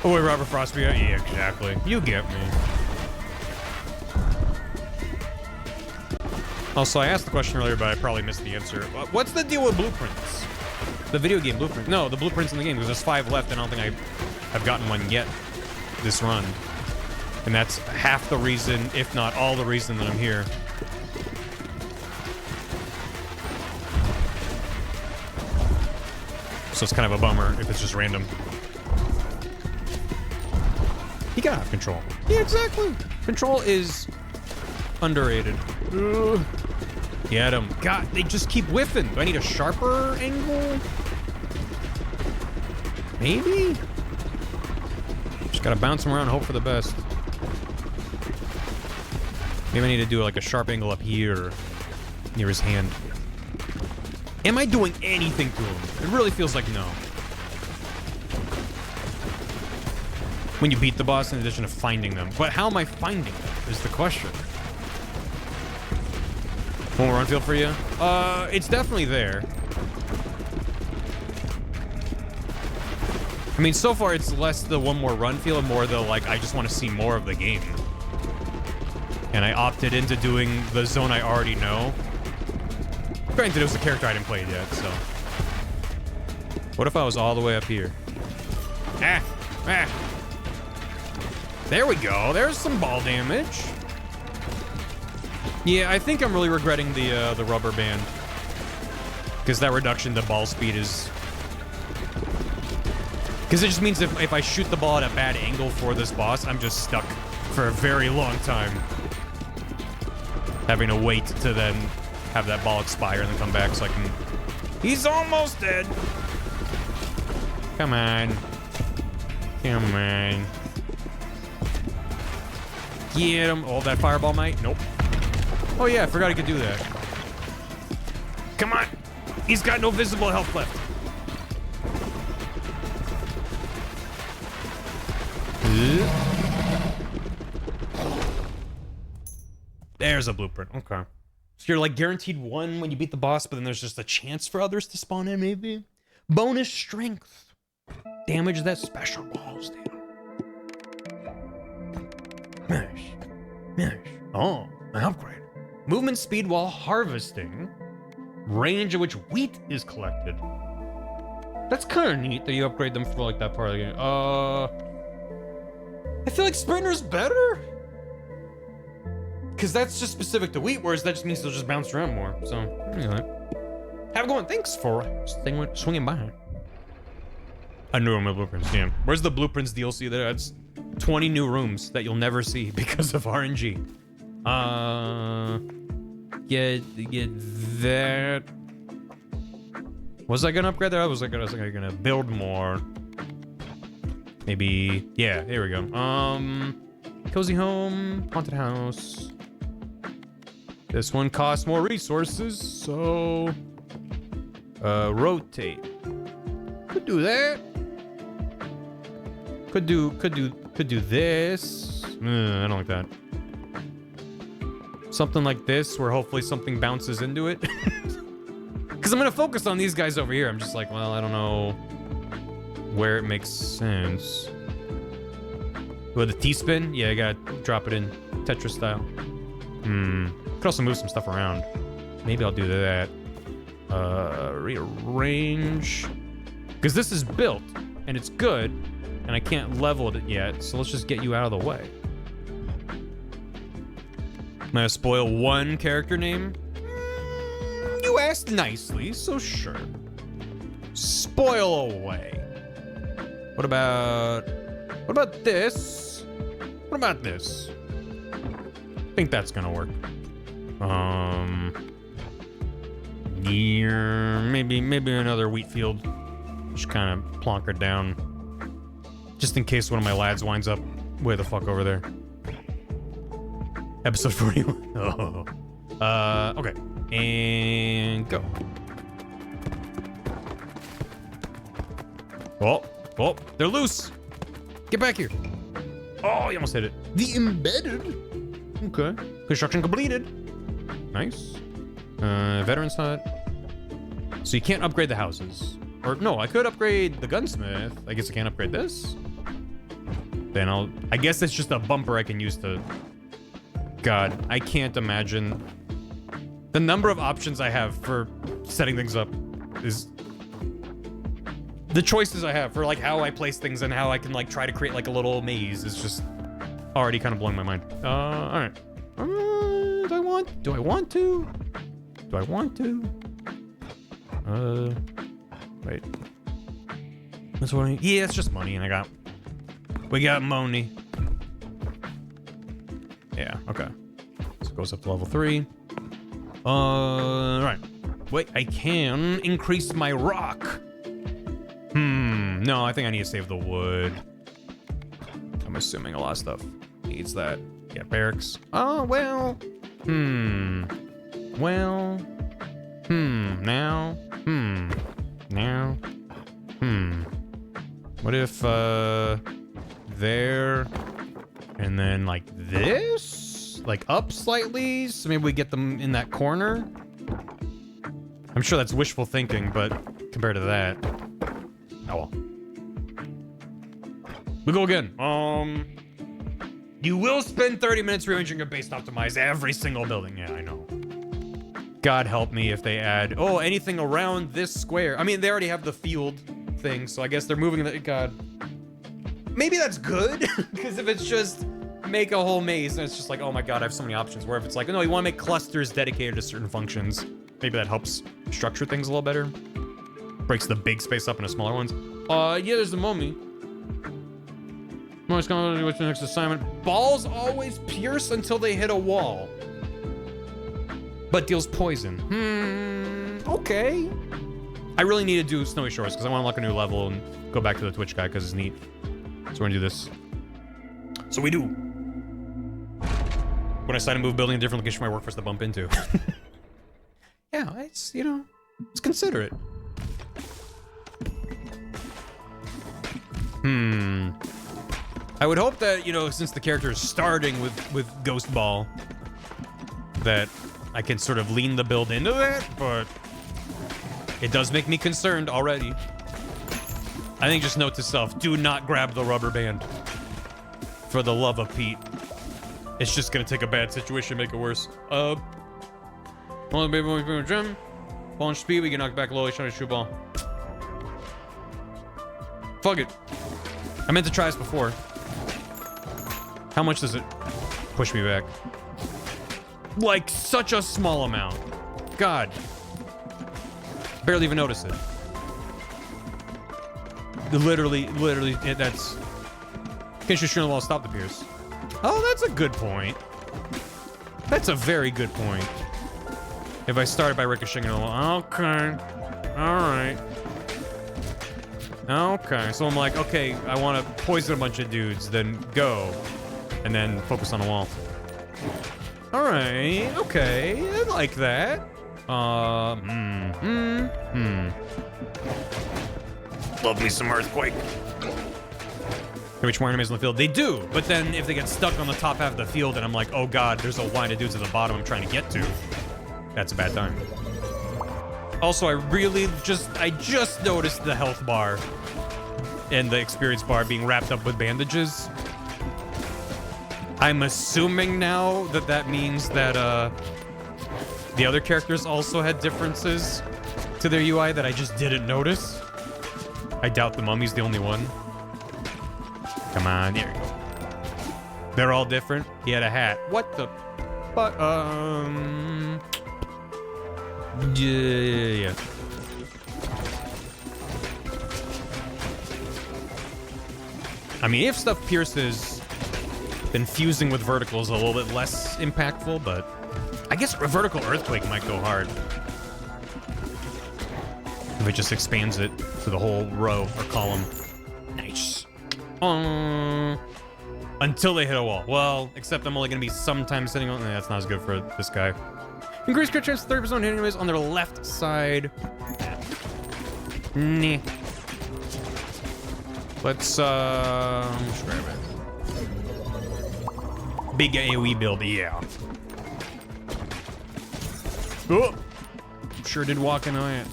Oh, wait, Robert Frostby? Yeah, exactly. You get me. Also, I asked the question earlier, but I probably missed the answer. What's the deal with blueprints? The video game blueprint? No, the blueprints in the game, because there's 5 left, and I don't think I've gotten one yet this run. And that's half the reason, if not all the reason that I'm here. So it's kind of a bummer if it's just random. You gotta have control. Yeah, exactly. Control is underrated. Get him. God, they just keep whiffing. Do I need a sharper angle? Maybe? Just gotta bounce him around and hope for the best. Maybe I need to do like a sharp angle up here near his hand. Am I doing anything to him? It really feels like no. When you beat the boss in addition to finding them. But how am I finding them is the question. One more run field for you? It's definitely there. I mean, so far it's less the one more run field and more the, like, I just want to see more of the game. And I opted into doing the zone I already know. Granted, it was a character I didn't play yet, so. What if I was all the way up here? Ah! Ah! There we go. There's some ball damage. Yeah, I think I'm really regretting the rubber band. Because that reduction to ball speed is... Because it just means if I shoot the ball at a bad angle for this boss, I'm just stuck for a very long time. Having to wait to then have that ball expire and then come back so I can... He's almost dead! Come on. Come on. Get him. Oh, that fireball might? Nope. Oh yeah, I forgot he could do that. Come on. He's got no visible health left. There's a blueprint. Okay. So you're like guaranteed one when you beat the boss, but then there's just a chance for others to spawn in, maybe? Bonus strength. Damage that special balls down. Smash. Smash. Oh, an upgrade. Movement speed while harvesting. Range at which wheat is collected. That's kind of neat that you upgrade them for like that part of the game. I feel like Sprinter's better. Because that's just specific to wheat, whereas that just means they'll just bounce around more. So, anyway. Have a good one. Thanks for swinging by. I knew my blueprints, yeah. Where's the blueprints DLC there? That's 20 new rooms that you'll never see because of RNG. Get that. Was I gonna upgrade that? I was gonna build more. Maybe, yeah, here we go. Cozy home, haunted house. This one costs more resources, so rotate. Could do that. Could do this. I don't like that. Something like this, where hopefully something bounces into it. Because I'm gonna focus on these guys over here. I'm just like, well, I don't know where it makes sense. With the T-spin? Yeah, you gotta drop it in Tetris style. Could also move some stuff around. Maybe I'll do that. Rearrange. Because this is built, and it's good, and I can't level it yet, so let's just get you out of the way. I'm gonna spoil one character name. You asked nicely, so sure. Spoil away. What about this? What about this? I think that's gonna work. Maybe another wheat field. Just kind of plonk her down. Just in case one of my lads winds up way the fuck over there. Episode 41. Oh. Okay. And go. Oh, they're loose. Get back here. Oh, you almost hit it. The embedded. Okay. Construction completed. Nice. Veteran's hut. So you can't upgrade the houses. Or no, I could upgrade the gunsmith. I guess I can't upgrade this. Then I guess it's just a bumper I can use to... God, I can't imagine. The number of options I have for setting things up is... The choices I have for like how I place things and how I can like try to create like a little maze is just already kind of blowing my mind. All right. Do I want to? Wait. That's what yeah, it's just money, and we got money. Yeah, okay. So it goes up to level 3. Right. Wait, I can increase my rock. No, I think I need to save the wood. I'm assuming a lot of stuff needs that. Yeah, barracks. Oh, well. Now. Now. What if, there, and then like this? Like up slightly? So maybe we get them in that corner? I'm sure that's wishful thinking, but compared to that. Oh well. We go again. You will spend 30 minutes rearranging your base to optimize every single building. Yeah, I know. God help me if they add, oh, anything around this square. I mean, they already have the field thing, so I guess they're moving the, God. Maybe that's good, because if it's just make a whole maze, and it's just like, oh my God, I have so many options. Where if it's like, no, you want to make clusters dedicated to certain functions, maybe that helps structure things a little better. Breaks the big space up into smaller ones. Yeah, there's the mummy. What's the next assignment? Balls always pierce until they hit a wall, but deals poison. Okay. I really need to do Snowy Shores because I want to unlock a new level and go back to the Twitch guy because it's neat. So we're gonna do this. So we do. When I decide to move building a different location for my workforce to bump into. Yeah, it's, you know, it's considerate. I would hope that, you know, since the character is starting with Ghost Ball, that I can sort of lean the build into that, but it does make me concerned already. I think just note to self, do not grab the rubber band. For the love of Pete. It's just gonna take a bad situation and make it worse. Well, baby boy, baby gym. Ball and speed, we can knock back low, trying to shoot ball. Fuck it. I meant to try this before. How much does it push me back? Like, such a small amount. God. Barely even notice it. Literally, that's... Can't just shoot on the wall, stop the pierce. Oh, that's a good point. That's a very good point. If I started by ricocheting on the wall. Okay. Alright. Okay, so I'm like, okay, I want to poison a bunch of dudes, then go. And then focus on the wall. Alright, okay, I like that. Love me some Earthquake. Which more enemies in the field? They do, but then if they get stuck on the top half of the field and I'm like, oh God, there's a line of dudes at the bottom I'm trying to get to, that's a bad time. Also, I just noticed the health bar and the experience bar being wrapped up with bandages. I'm assuming now that that means that the other characters also had differences to their UI that I just didn't notice. I doubt the mummy's the only one. Come on, there you go. They're all different. He had a hat. What the? But yeah. I mean, if stuff pierces, then fusing with vertical is a little bit less impactful, but I guess a vertical earthquake might go hard. If it just expands it to the whole row or column. Nice. Until they hit a wall. Well, except I'm only going to be sometimes sitting on... That's not as good for this guy. Increase crit chance 30% hitting enemies on their left side. Nah. Let's grab it. Big AoE build, yeah. Oh! Sure did walk into that.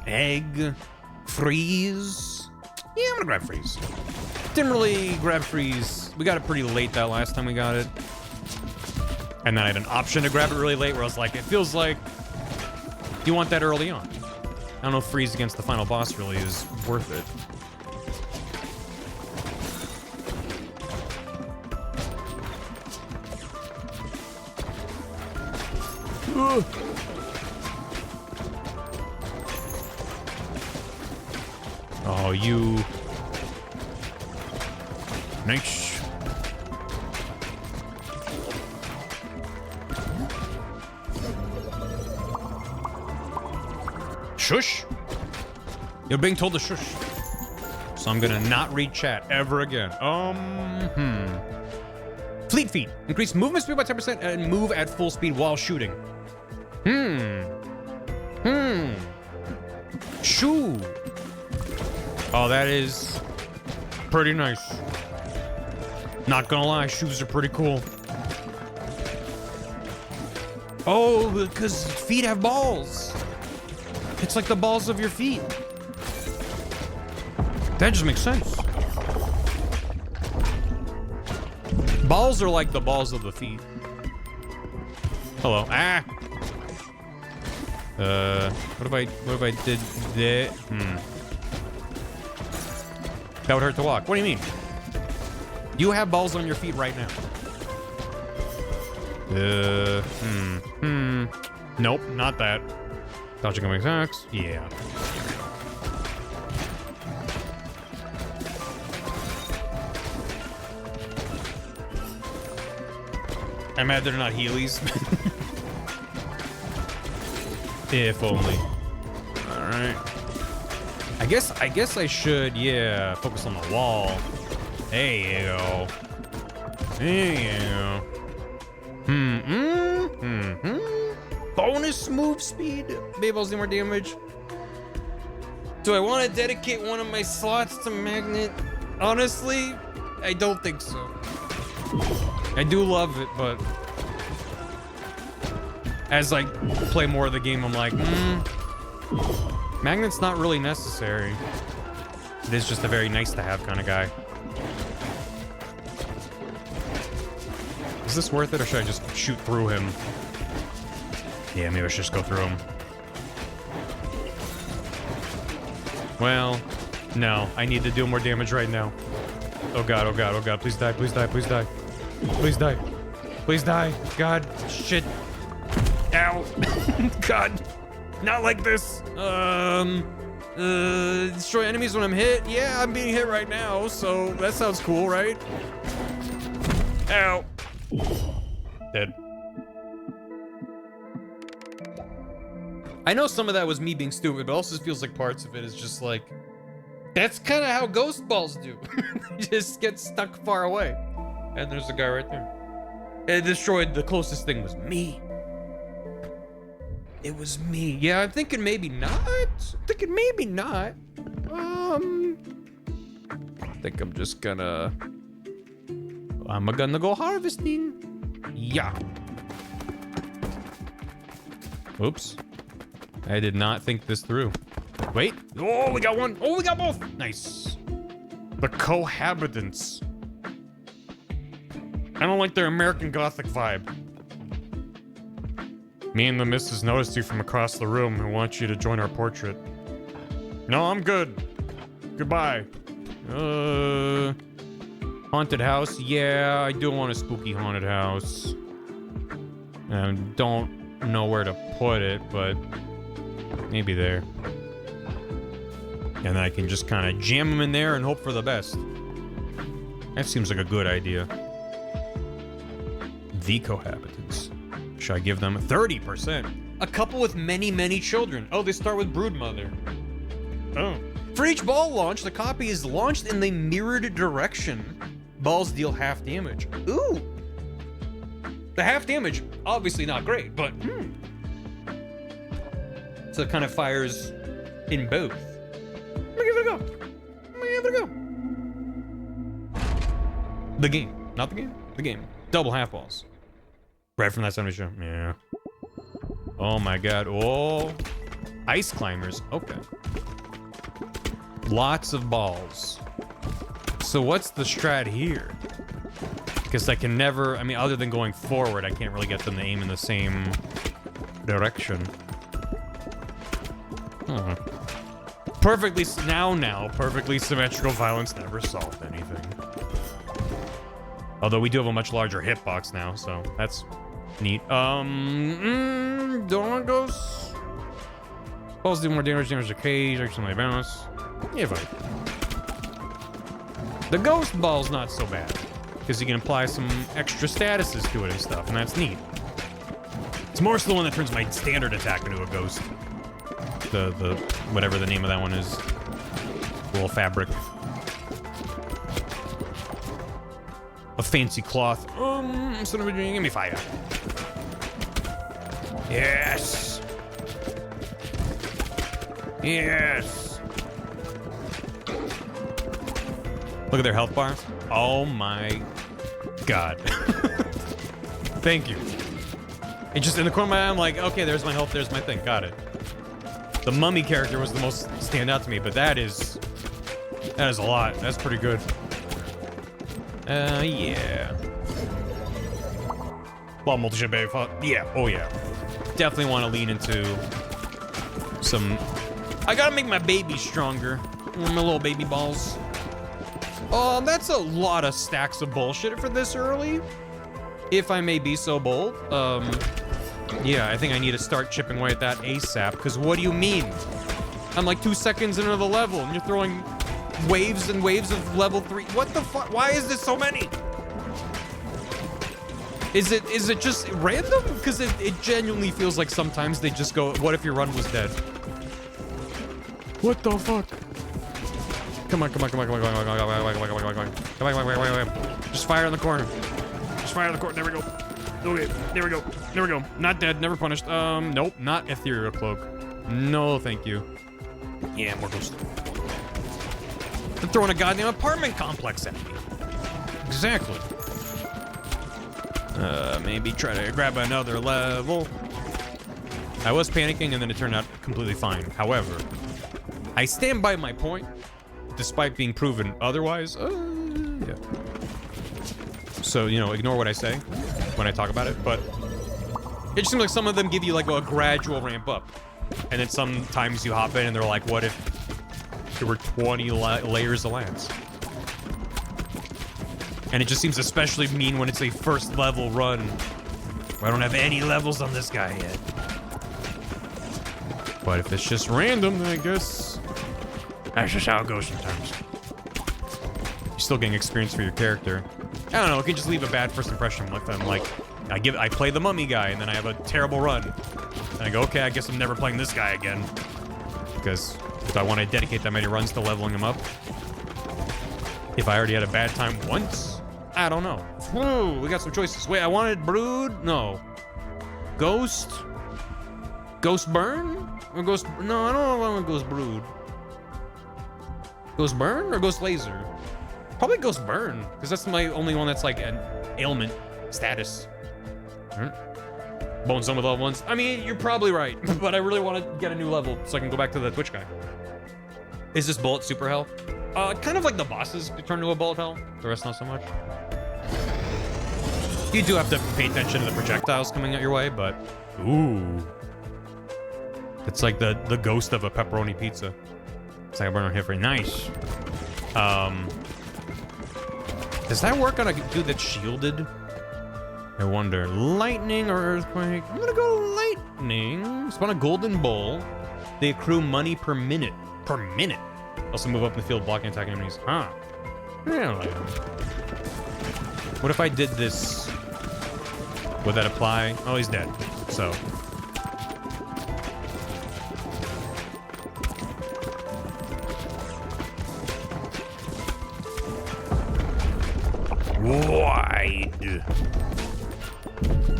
Egg. Freeze. Yeah, I'm gonna grab freeze. Didn't really grab freeze. We got it pretty late that last time we got it. And then I had an option to grab it really late where I was like, it feels like you want that early on. I don't know if freeze against the final boss really is worth it. Ugh. Oh, you... Nice. Shush. You're being told to shush. So I'm gonna not read chat ever again. Fleet feet. Increase movement speed by 10% and move at full speed while shooting. Shoo. Oh, that is pretty nice. Not gonna lie, shoes are pretty cool. Oh, because feet have balls. It's like the balls of your feet. That just makes sense. Balls are like the balls of the feet. Hello. Ah. What if I did that? That would hurt to walk. What do you mean? You have balls on your feet right now. Nope, not that. Dodging coming attacks? Yeah. I'm mad they're not Heelys. If only. Alright. I guess I should, yeah, focus on the wall. There you go. There you go. Bonus move speed. Bayballs do more damage. Do I want to dedicate one of my slots to magnet? Honestly, I don't think so. I do love it, but as I play more of the game, I'm like, magnet's not really necessary. It is just a very nice to have kind of guy. Is this worth it, or should I just shoot through him? Yeah, maybe I should just go through him. Well, no. I need to do more damage right now. Oh god, oh god, oh god. Please die, please die, please die. Please die. Please die. God. Shit. Ow. God. Not like this. Destroy enemies when I'm hit. Yeah, I'm being hit right now, so that sounds cool, right? Ow. Dead. I know some of that was me being stupid, but also feels like parts of it is just like, that's kind of how ghost balls do. They just get stuck far away. And there's a guy right there. It destroyed, the closest thing was me. It was me. Yeah, I'm thinking maybe not. I think I'm just gonna... I'm gonna go harvesting. Yeah. Oops. I did not think this through. Wait. Oh, we got one. Oh, we got both. Nice. The cohabitants. I don't like their American Gothic vibe. Me and the missus noticed you from across the room and want you to join our portrait. No, I'm good. Goodbye. Haunted house? Yeah, I do want a spooky haunted house. Don't know where to put it, but maybe there. And then I can just kind of jam them in there and hope for the best. That seems like a good idea. The cohabitants. Should I give them 30%? A couple with many, many children. Oh, they start with broodmother. Oh. For each ball launch, the copy is launched in the mirrored direction. Balls deal half damage. Ooh. The half damage, obviously not great, but so it kind of fires in both. I'm gonna give it a go. I'm gonna give it a go. The game. Not the game. The game. Double half balls. Right from that 70 show. Yeah. Oh my god. Oh. Ice climbers. Okay. Lots of balls. So what's the strat here? Because I can never, I mean, other than going forward, I can't really get them to aim in the same direction. Huh. Perfectly symmetrical violence never solved anything. Although we do have a much larger hitbox now, so that's neat. Don't want ghosts. Balls do more damage to cage, actually my bounce. Yeah, fine. The ghost ball's not so bad, because you can apply some extra statuses to it and stuff, and that's neat. It's more so the one that turns my standard attack into a ghost. The whatever the name of that one is. Wool fabric. a fancy cloth. Son of a give me fire. Yes. Yes. Look at their health bar. Oh my god. Thank you. It just in the corner of my eye, I'm like, okay, there's my health, there's my thing. Got it. The mummy character was the most stand out to me, but that is a lot. That's pretty good. Yeah. Well, multi-ship baby. Yeah. Oh yeah. Definitely want to lean into some. I gotta make my baby stronger. My little baby balls. That's a lot of stacks of bullshit for this early. If I may be so bold. Yeah, I think I need to start chipping away at that ASAP. Because what do you mean? I'm like 2 seconds into the level and you're throwing waves and waves of level 3. What the fuck? Why is this so many? Is it just random? Because it genuinely feels like sometimes they just go, what if your run was dead? What the fuck? Come on, come on, come on, come on, come on, come on, come on, come on, come on, come on, come on, come on, come on, come on. Just fire in the corner. Just fire in the corner. There we go. Okay, there we go. There we go. Not dead, never punished. Nope, not ethereal cloak. No, thank you. Yeah, more ghost. They're throwing a goddamn apartment complex at me. Exactly. Maybe try to grab another level. I was panicking and then it turned out completely fine. However, I stand by my point, despite being proven otherwise. Yeah. So, you know, ignore what I say when I talk about it, but it just seems like some of them give you like a gradual ramp up. And then sometimes you hop in and they're like, what if there were 20 layers of lance? And it just seems especially mean when it's a first level run. I don't have any levels on this guy yet. But if it's just random, then I guess that's just how it goes sometimes. You're still getting experience for your character. I don't know, it can just leave a bad first impression with them. Like, I play the mummy guy, and then I have a terrible run. And I go, okay, I guess I'm never playing this guy again. Because if I want to dedicate that many runs to leveling him up, if I already had a bad time once, I don't know. Whoa, we got some choices. Wait, I wanted Brood? No. Ghost? Ghost Burn? Or Ghost... No, I don't know if I want Ghost Brood. Ghost Burn or Ghost Laser? Probably Ghost Burn, because that's my only one that's like an ailment status. Bone some with level ones. I mean, you're probably right, but I really want to get a new level so I can go back to the Twitch guy. Is this bullet super hell? Kind of like the bosses turn to a bullet hell. The rest not so much. You do have to pay attention to the projectiles coming at your way, but ooh, it's like the ghost of a pepperoni pizza. It's like a burner hit for nice. Does that work on a dude that's shielded? I wonder. Lightning or earthquake? I'm gonna go lightning. Spawn a golden bowl. They accrue money per minute. Per minute. Also move up in the field, blocking and attacking enemies. Huh. Really? What if I did this? Would that apply? Oh, he's dead. So.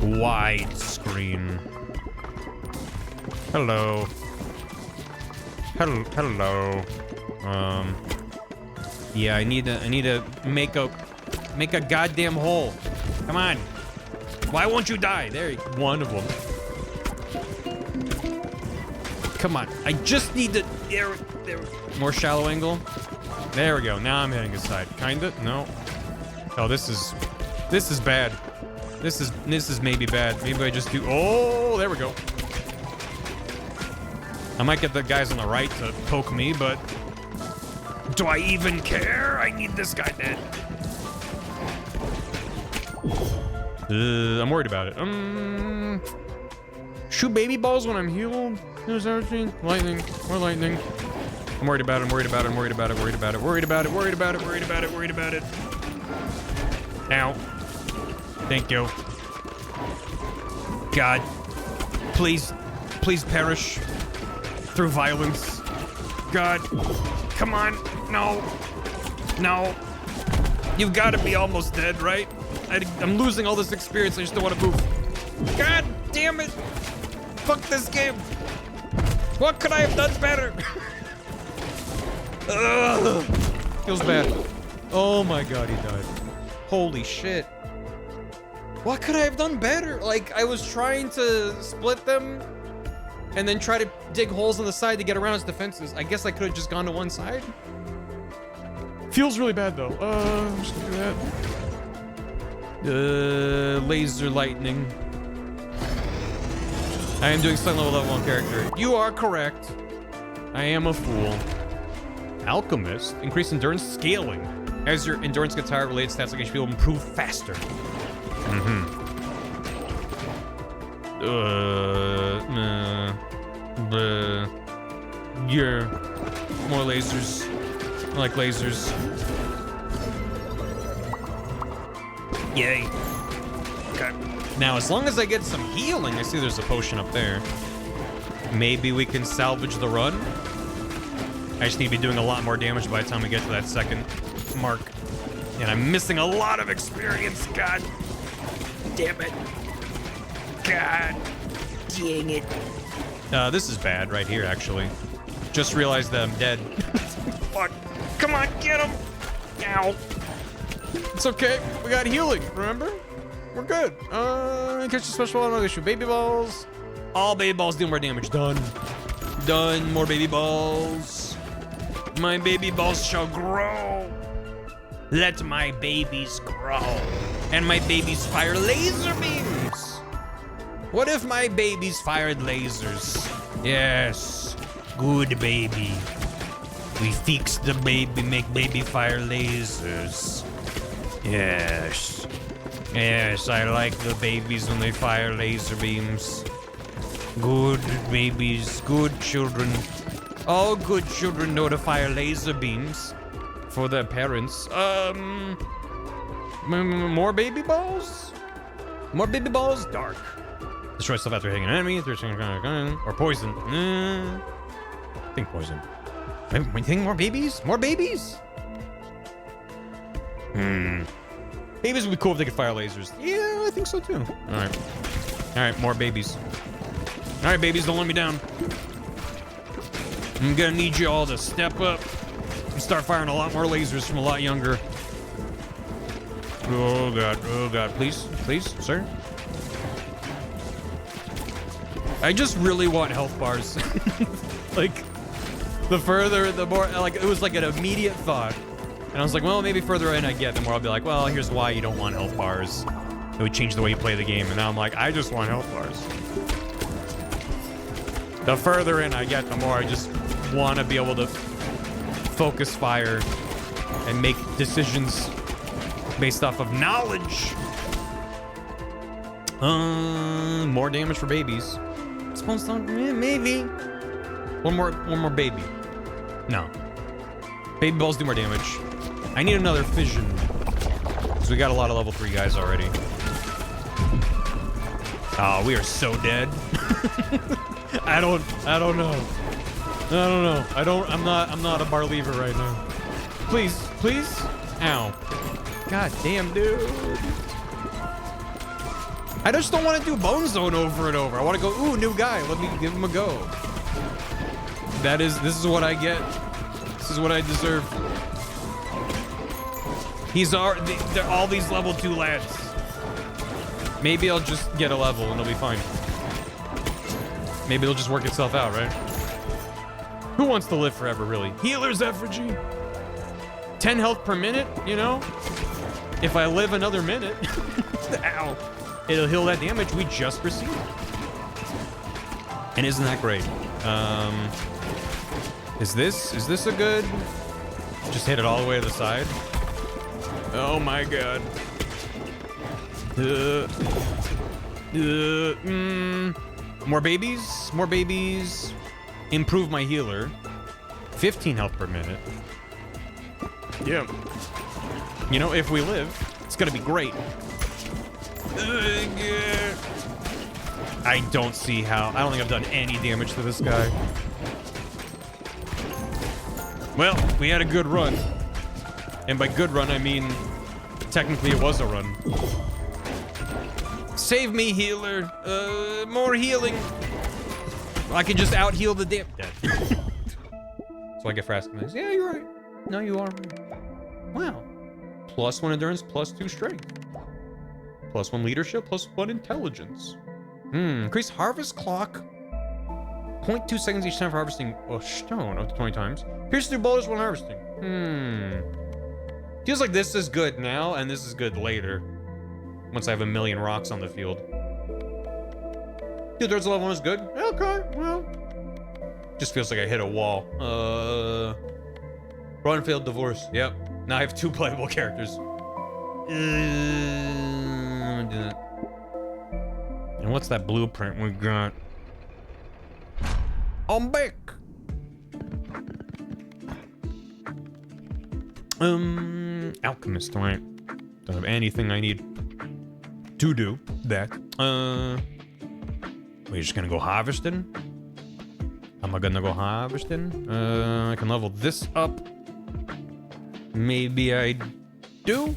Wide screen. Hello. Hello. Yeah, I need to make a goddamn hole. Come on. Why won't you die? There, one of them. Come on. I just need to. There. More shallow angle. There we go. Now I'm hitting his side. Kinda. No. Oh, this is bad. This is maybe bad. Maybe I just do. Oh, there we go. I might get the guys on the right to poke me, but do I even care? I need this guy dead. I'm worried about it. Shoot baby balls when I'm healed. There's everything. Lightning. More lightning. I'm worried about it. I'm worried about it. I'm worried about it. Worried about it. Worried about it. Worried about it. Worried about it. Worried about it. Ow. Thank you. God. Please perish through violence. God. Come on. No. You've got to be almost dead, right? I'm losing all this experience. I just don't want to move. God damn it. Fuck this game. What could I have done better? Ugh. Feels bad. Oh my god, he died. Holy shit. What could I have done better? Like, I was trying to split them and then try to dig holes on the side to get around his defenses. I guess I could have just gone to one side. Feels really bad though. Just look at that. Laser lightning. I am doing stun level 1 character. You are correct. I am a fool. Alchemist. Increase endurance scaling. As your endurance gets higher, related stats like HP will improve faster. Yeah. More lasers. I like lasers. Yay. Okay. Now, as long as I get some healing, I see there's a potion up there. Maybe we can salvage the run. I just need to be doing a lot more damage by the time we get to that second mark. And I'm missing a lot of experience. God damn it. God dang it. This is bad right here, actually. Just realized that I'm dead. Fuck. Come on, get him. Ow. It's okay. We got healing, remember? We're good. Catch the special one. Shoot baby balls. All baby balls do more damage. Done. Done. More baby balls. My baby balls shall grow. Let my babies grow. And my babies fire laser beams. What if my babies fired lasers? Yes. Good baby. We fix the baby, make baby fire lasers. Yes. Yes, I like the babies when they fire laser beams. Good babies, good children. All good children know to fire laser beams for their parents. More baby balls? More baby balls? Dark. Destroy stuff after hitting an enemy. Or poison. I think poison. Anything more babies? More babies? Babies would be cool if they could fire lasers. Yeah, I think so too. Alright. Alright, more babies. Alright, babies, don't let me down. I'm gonna need you all to step up and start firing a lot more lasers from a lot younger. Oh god, please, sir. I just really want health bars. Like, the further, the more, like, it was like an immediate thought. And I was like, well, maybe further in I get, the more I'll be like, well, here's why you don't want health bars. It would change the way you play the game. And now I'm like, I just want health bars. The further in I get, the more I just want to be able to focus fire and make decisions based off of knowledge. More damage for babies. Supposed to, maybe. One more baby. No. Baby balls do more damage. I need another fission. So we got a lot of level 3 guys already. Oh, we are so dead. I don't know. I'm not a Barlever right now. Please. Ow. God damn, dude. I just don't want to do Bone Zone over and over. I want to go, ooh, new guy. Let me give him a go. This is what I get. This is what I deserve. They're all these level 2 lads. Maybe I'll just get a level and it'll be fine. Maybe it'll just work itself out, right? Who wants to live forever, really? Healer's effigy. 10 health per minute, you know? If I live another minute, ow, it'll heal that damage we just received. And isn't that great? Is this a good? Just hit it all the way to the side. Oh my god. More babies. Improve my healer. 15 health per minute. Yeah. You know, if we live, it's gonna be great. I don't see how. I don't think I've done any damage to this guy. Well, we had a good run. And by good run, I mean technically it was a run. Save me, healer. More healing. I can just out-heal the damn dead. So I get for asking this. Yeah, you're right. No, you are right. Wow. +1 endurance, +2 strength. +1 leadership, +1 intelligence. Increase harvest clock. 0.2 seconds each time for harvesting a stone up to 20 times. Pierce through boulders when harvesting. Feels like this is good now and this is good later. Once I have 1,000,000 rocks on the field. 2/3 of level 1 is good. Okay, well. Just feels like I hit a wall. Run, failed, divorce. Yep. Now I have 2 playable characters. And what's that blueprint we got? I'm back. Alchemist, right? Don't have anything I need to do that. We're just gonna go harvesting. Am I gonna go harvesting? I can level this up. Maybe I do.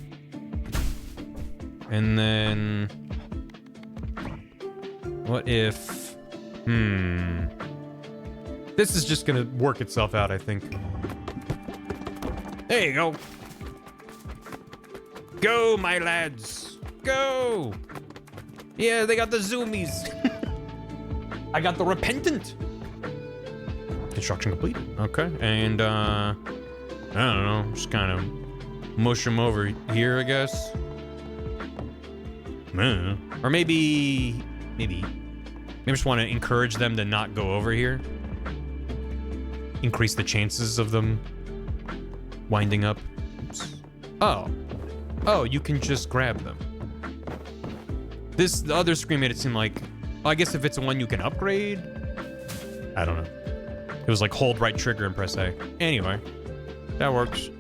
And then what if this is just gonna work itself out, I think. There you go. Go, my lads. Go. Yeah, they got the zoomies. I got the repentant. Construction complete. Okay, and I don't know, just kind of mush them over here, I guess. Or maybe just want to encourage them to not go over here. Increase the chances of them winding up. Oops. Oh, you can just grab them. The other screen made it seem like, I guess if it's one you can upgrade. I don't know. It was like hold right trigger and press A. Anyway, that works.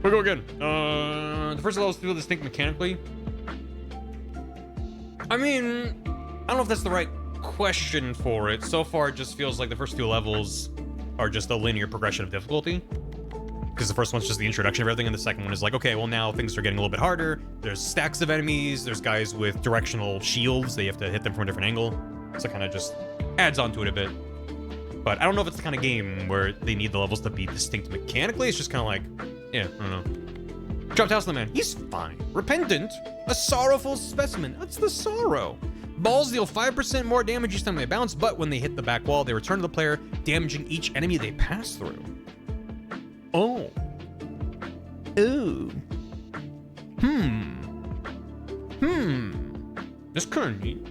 We'll go again. The first levels feel distinct mechanically. I mean, I don't know if that's the right question for it. So far, it just feels like the first 2 levels are just a linear progression of difficulty. Because the first one's just the introduction of everything, and the second one is like, okay, well now things are getting a little bit harder. There's stacks of enemies. There's guys with directional shields. They have to hit them from a different angle. So it kind of just adds onto it a bit. But I don't know if it's the kind of game where they need the levels to be distinct mechanically. It's just kind of like, yeah, I don't know. Dropped House of the Man. He's fine. Repentant. A sorrowful specimen. That's the sorrow. Balls deal 5% more damage each time they bounce, but when they hit the back wall, they return to the player, damaging each enemy they pass through. Oh. Ooh. That's kind of neat.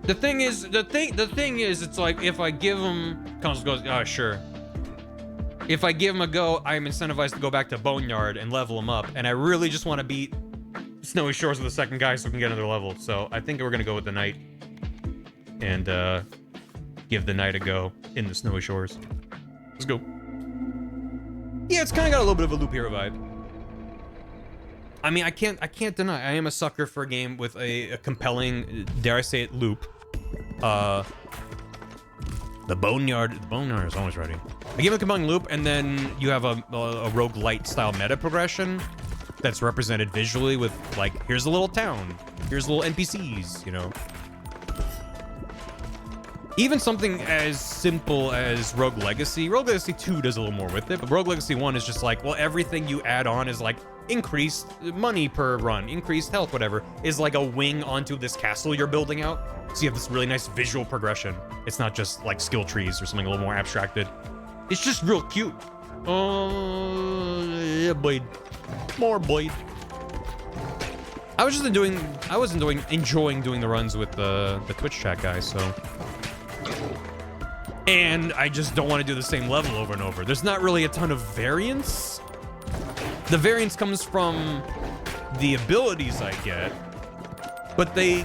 The thing is, it's like if I give him, Council goes, oh sure. If I give him a go, I'm incentivized to go back to Boneyard and level him up, and I really just want to beat Snowy Shores with the second guy so we can get another level. So I think we're gonna go with the Knight and give the Knight a go in the Snowy Shores. Let's go. Yeah, it's kind of got a little bit of a Loop Hero vibe. I mean, I can't deny I am a sucker for a game with a compelling, dare I say it, loop. The Boneyard is always ready. I give a compelling loop, and then you have a roguelite style meta progression that's represented visually with, like, here's a little town, here's little NPCs, you know. Even something as simple as Rogue Legacy. Rogue Legacy 2 does a little more with it, but Rogue Legacy 1 is just like, well, everything you add on is like increased money per run, increased health, whatever, is like a wing onto this castle you're building out. So you have this really nice visual progression. It's not just like skill trees or something a little more abstracted. It's just real cute. Yeah, Blade. More Blade. I wasn't enjoying doing the runs with the Twitch chat guys, so. And I just don't want to do the same level over and over. There's not really a ton of variance. The variance comes from the abilities I get, but the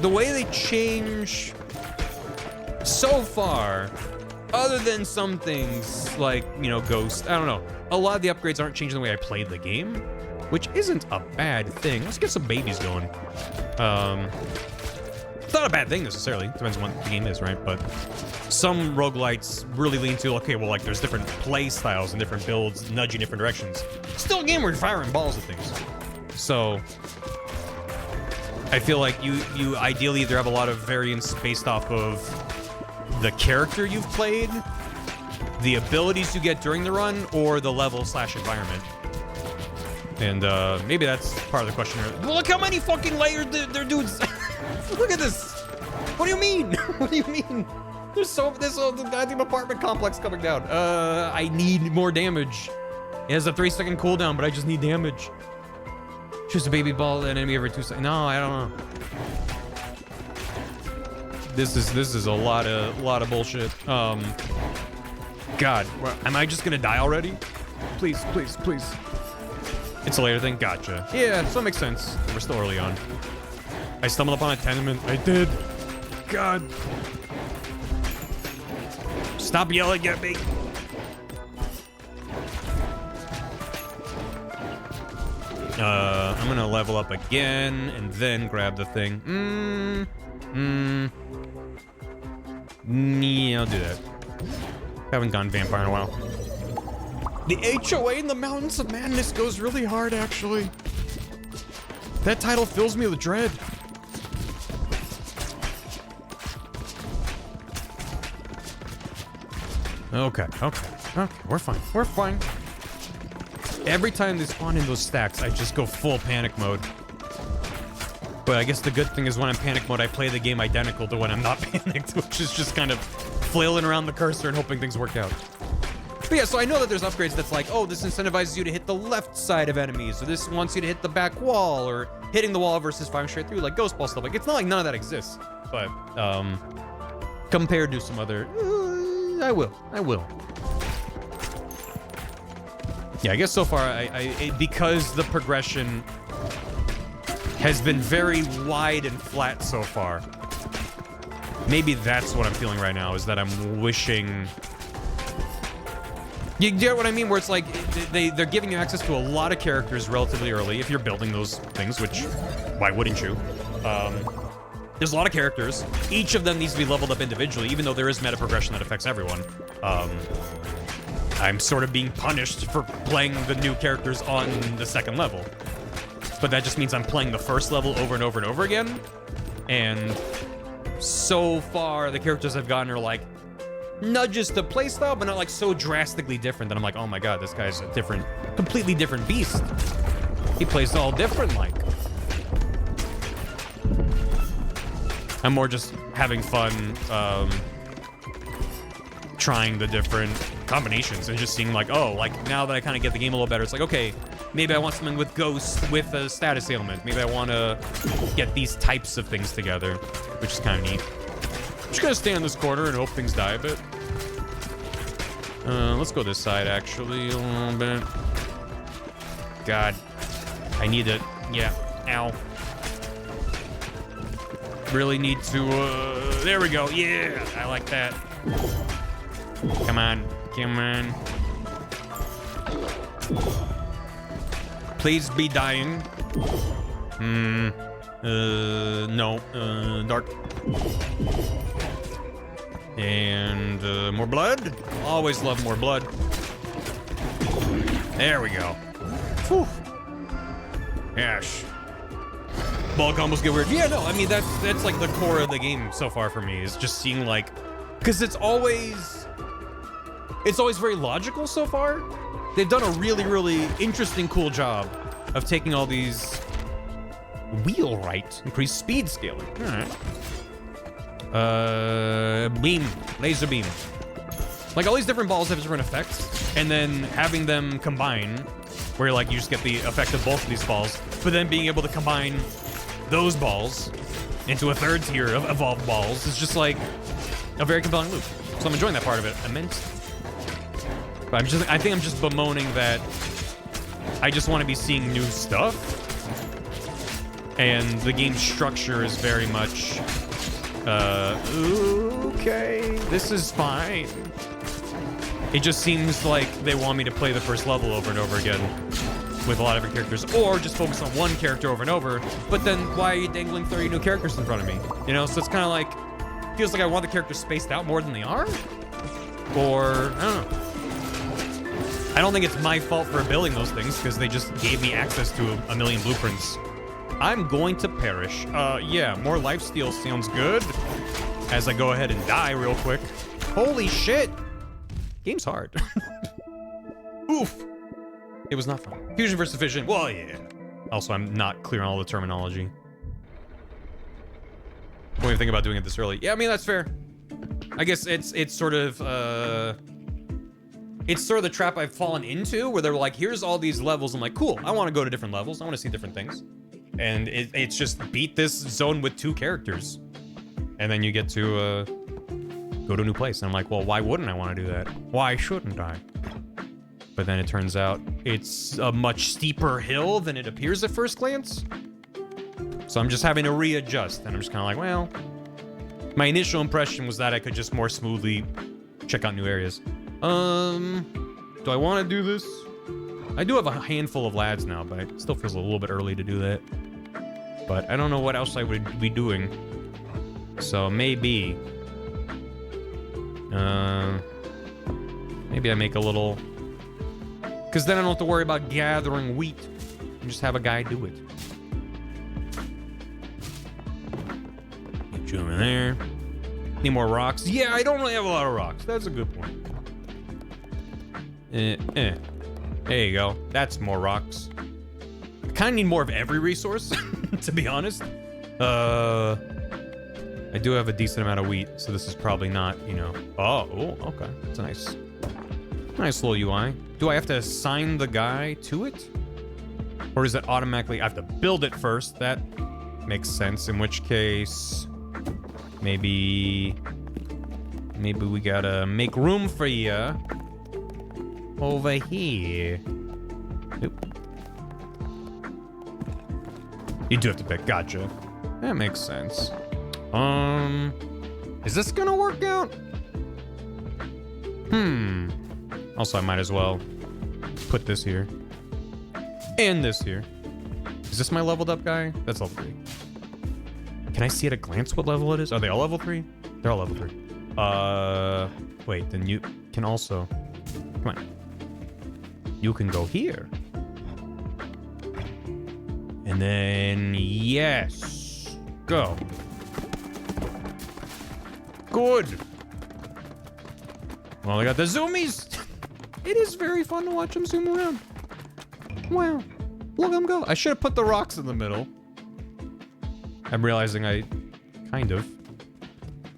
way they change so far, other than some things like, you know, Ghost, I don't know. A lot of the upgrades aren't changing the way I played the game, which isn't a bad thing. Let's get some babies going. It's not a bad thing necessarily. Depends on what the game is, right? But some roguelites really lean to, okay, well, like there's different play styles and different builds nudging different directions. Still a game where you're firing balls at things. So I feel like you ideally either have a lot of variance based off of the character you've played, the abilities you get during the run, or the level/environment. And maybe that's part of the question here. Look how many fucking layers they're doing. Look at this. What do you mean? What do you mean? There's the goddamn apartment complex coming down. I need more damage. It has a 3-second cooldown, but I just need damage. Choose a baby ball and enemy every 2 seconds. No, I don't know. This is a lot of bullshit. God, am I just gonna die already? Please, please, please. It's a later thing. Gotcha. Yeah, so it makes sense. We're still early on. I stumbled upon a tenement. I did. God. Stop yelling at me. I'm gonna level up again and then grab the thing. Yeah, I'll do that. Haven't gone vampire in a while. The HOA in the Mountains of Madness goes really hard, actually. That title fills me with dread. Okay, we're fine. We're fine. Every time they spawn in those stacks, I just go full panic mode. But I guess the good thing is when I'm panic mode, I play the game identical to when I'm not panicked, which is just kind of flailing around the cursor and hoping things work out. But yeah, so I know that there's upgrades that's like, oh, this incentivizes you to hit the left side of enemies, or this wants you to hit the back wall, or hitting the wall versus firing straight through, like Ghost Ball stuff. Like, it's not like none of that exists. But, compared to some other... I will. Yeah, I guess so far, because the progression has been very wide and flat so far, maybe that's what I'm feeling right now, is that I'm wishing... You get what I mean? Where it's like, they're giving you access to a lot of characters relatively early, if you're building those things, which, why wouldn't you? There's a lot of characters. Each of them needs to be leveled up individually, even though there is meta progression that affects everyone. I'm sort of being punished for playing the new characters on the second level. But that just means I'm playing the first level over and over and over again. And so far, the characters I've gotten are like nudges to playstyle, but not like so drastically different that I'm like, oh my god, this guy's a different, completely different beast. He plays all different like. I'm more just having fun trying the different combinations and just seeing like, oh, like now that I kind of get the game a little better, it's like, okay, maybe I want something with ghosts with a status ailment. Maybe I want to get these types of things together, which is kind of neat. I'm just gonna stay on this corner and hope things die a bit. Let's go this side actually a little bit. God, I need it. Yeah, ow. Really need to, there we go. Yeah, I like that. Come on, come on. Please be dying. No, dark. And more blood. Always love more blood. There we go. Whew. Gosh. Ball combos get weird. Yeah, no, I mean, that's like the core of the game so far for me, is just seeing like, because it's always very logical so far. They've done a really, really interesting, cool job of taking all these wheelwright, increased speed scaling. All right. Beam, laser beam. Like all these different balls have different effects, and then having them combine, where like you just get the effect of both of these balls, but then being able to combine those balls into a third tier of evolved balls is just like a very compelling loop. So I'm enjoying that part of it immensely. But I think I'm just bemoaning that I just want to be seeing new stuff, and the game structure is very much okay, this is fine. It just seems like they want me to play the first level over and over again. with a lot of different characters, or just focus on one character over and over. But then why are you dangling 30 new characters in front of me? You know, so it's kind of like, feels like I want the characters spaced out more than they are. Or, I don't know. I don't think it's my fault for building those things, because they just gave me access to a million blueprints. I'm going to perish. Yeah, more lifesteal sounds good. As I go ahead and die real quick. Holy shit! Game's hard. Oof. It was not fun. Fusion versus fission. Well, yeah. Also, I'm not clear on all the terminology. What do you think about doing it this early? Yeah, I mean, that's fair. I guess it's sort of the trap I've fallen into, where they're like, here's all these levels. I'm like, cool, I want to go to different levels. I want to see different things. And it's just beat this zone with 2 characters. And then you get to go to a new place. And I'm like, well, why wouldn't I want to do that? Why shouldn't I? But then it turns out it's a much steeper hill than it appears at first glance. So I'm just having to readjust. And I'm just kind of like, well, my initial impression was that I could just more smoothly check out new areas. Do I want to do this? I do have a handful of lads now, but it still feels a little bit early to do that. But I don't know what else I would be doing. So maybe... maybe I make a little... Because then I don't have to worry about gathering wheat. And just have a guy do it. Get you in there. Need more rocks? Yeah, I don't really have a lot of rocks. That's a good point. There you go. That's more rocks. I kind of need more of every resource, to be honest. I do have a decent amount of wheat, so this is probably not, you know... Oh, okay. It's a nice little UI. Do I have to assign the guy to it? Or is it automatically... I have to build it first. That makes sense. In which case... Maybe we gotta make room for you over here. Nope. You do have to pick. Gotcha. That makes sense. Is this gonna work out? Also, I might as well put this here. And this here. Is this my leveled up guy? That's level 3. Can I see at a glance what level it is? Are they all level 3? They're all level 3. Wait, then you can also... Come on. You can go here. And then... Yes. Go. Good. Well, I got the zoomies. It is very fun to watch them zoom around. Wow. Look at them go. I should have put the rocks in the middle. I'm realizing I kind of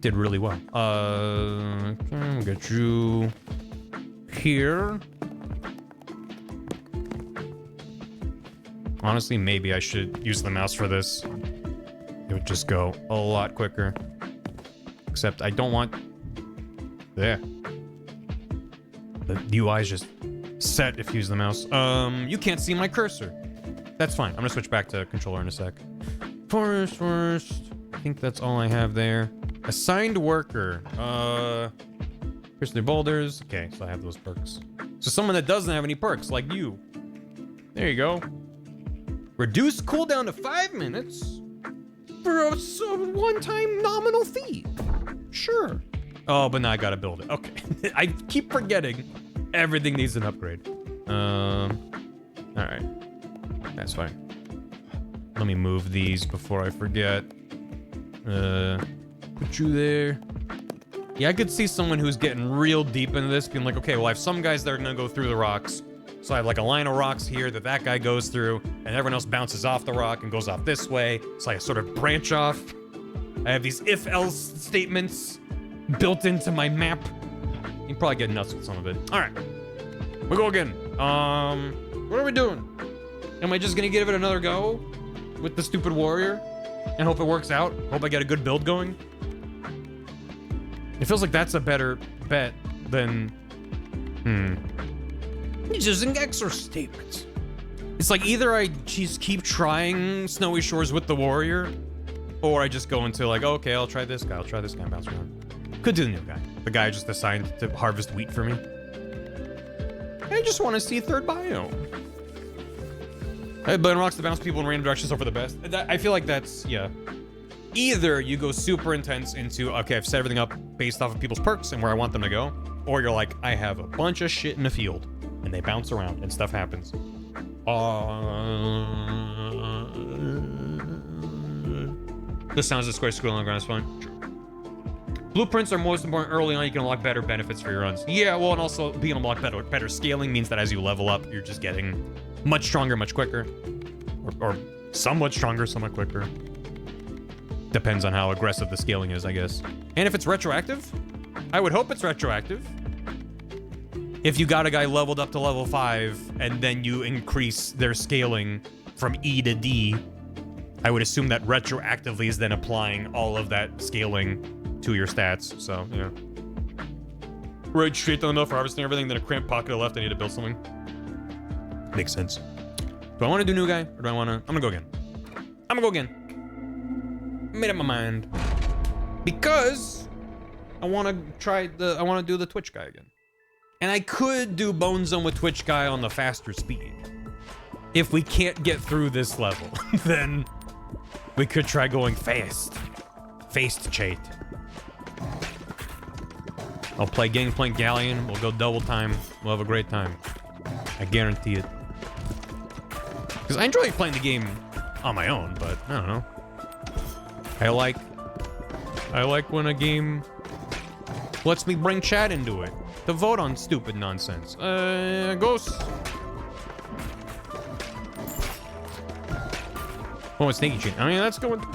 did really well. Okay, we'll get you here. Honestly, maybe I should use the mouse for this. It would just go a lot quicker. Except I don't want... There. The UI is just set if you use the mouse. You can't see my cursor. That's fine. I'm gonna switch back to controller in a sec. Forest. I think that's all I have there. Assigned worker. Pierce their boulders. Okay, so I have those perks. So someone that doesn't have any perks, like you. There you go. Reduce cooldown to 5 minutes for a one-time nominal fee. Sure. Oh, but now I gotta build it. Okay. I keep forgetting everything needs an upgrade. All right. That's fine. Let me move these before I forget. Put you there. Yeah, I could see someone who's getting real deep into this being like, okay, well, I have some guys that are gonna go through the rocks. So I have like a line of rocks here that guy goes through, and everyone else bounces off the rock and goes off this way. So I sort of branch off. I have these if-else statements built into my map. You can probably get nuts with some of it. All right, we go again. What are we doing? Am I just gonna give it another go with the stupid warrior and hope it works out? Hope I get a good build going? It feels like that's a better bet than... He's using extra statements. It's like either I just keep trying Snowy Shores with the warrior, or I just go into like, oh, okay, I'll try this guy, and bounce around. Could do the new guy. The guy just assigned to harvest wheat for me. I just want to see third biome. But it rocks to bounce people in random directions are for the best. I feel like that's, yeah. Either you go super intense into, okay, I've set everything up based off of people's perks and where I want them to go, or you're like, I have a bunch of shit in the field, and they bounce around and stuff happens. This sounds a square squirrel on the ground is fine. Blueprints are most important early on. You can unlock better benefits for your runs. Yeah, well, and also being unlocked better scaling means that as you level up, you're just getting much stronger, much quicker, or somewhat stronger, somewhat quicker. Depends on how aggressive the scaling is, I guess. And if it's retroactive, I would hope it's retroactive. If you got a guy leveled up to level 5 and then you increase their scaling from E to D, I would assume that retroactively is then applying all of that scaling to your stats. So, yeah. Right straight down enough for harvesting everything, then a cramped pocket left. I need to build something. Makes sense. Do I want to do new guy or do I want to? I'm gonna go again. I'm gonna go again. Made up my mind because I want to try I want to do the Twitch guy again, and I could do Bone Zone with Twitch guy on the faster speed. If we can't get through this level, then we could try going fast chait. I'll play Gangplank Galleon. We'll go double time. We'll have a great time. I guarantee it. Because I enjoy playing the game on my own, but I don't know. I like when a game lets me bring chat into it to vote on stupid nonsense. Ghost. Oh, it's Sneaky Chain. I mean, that's going.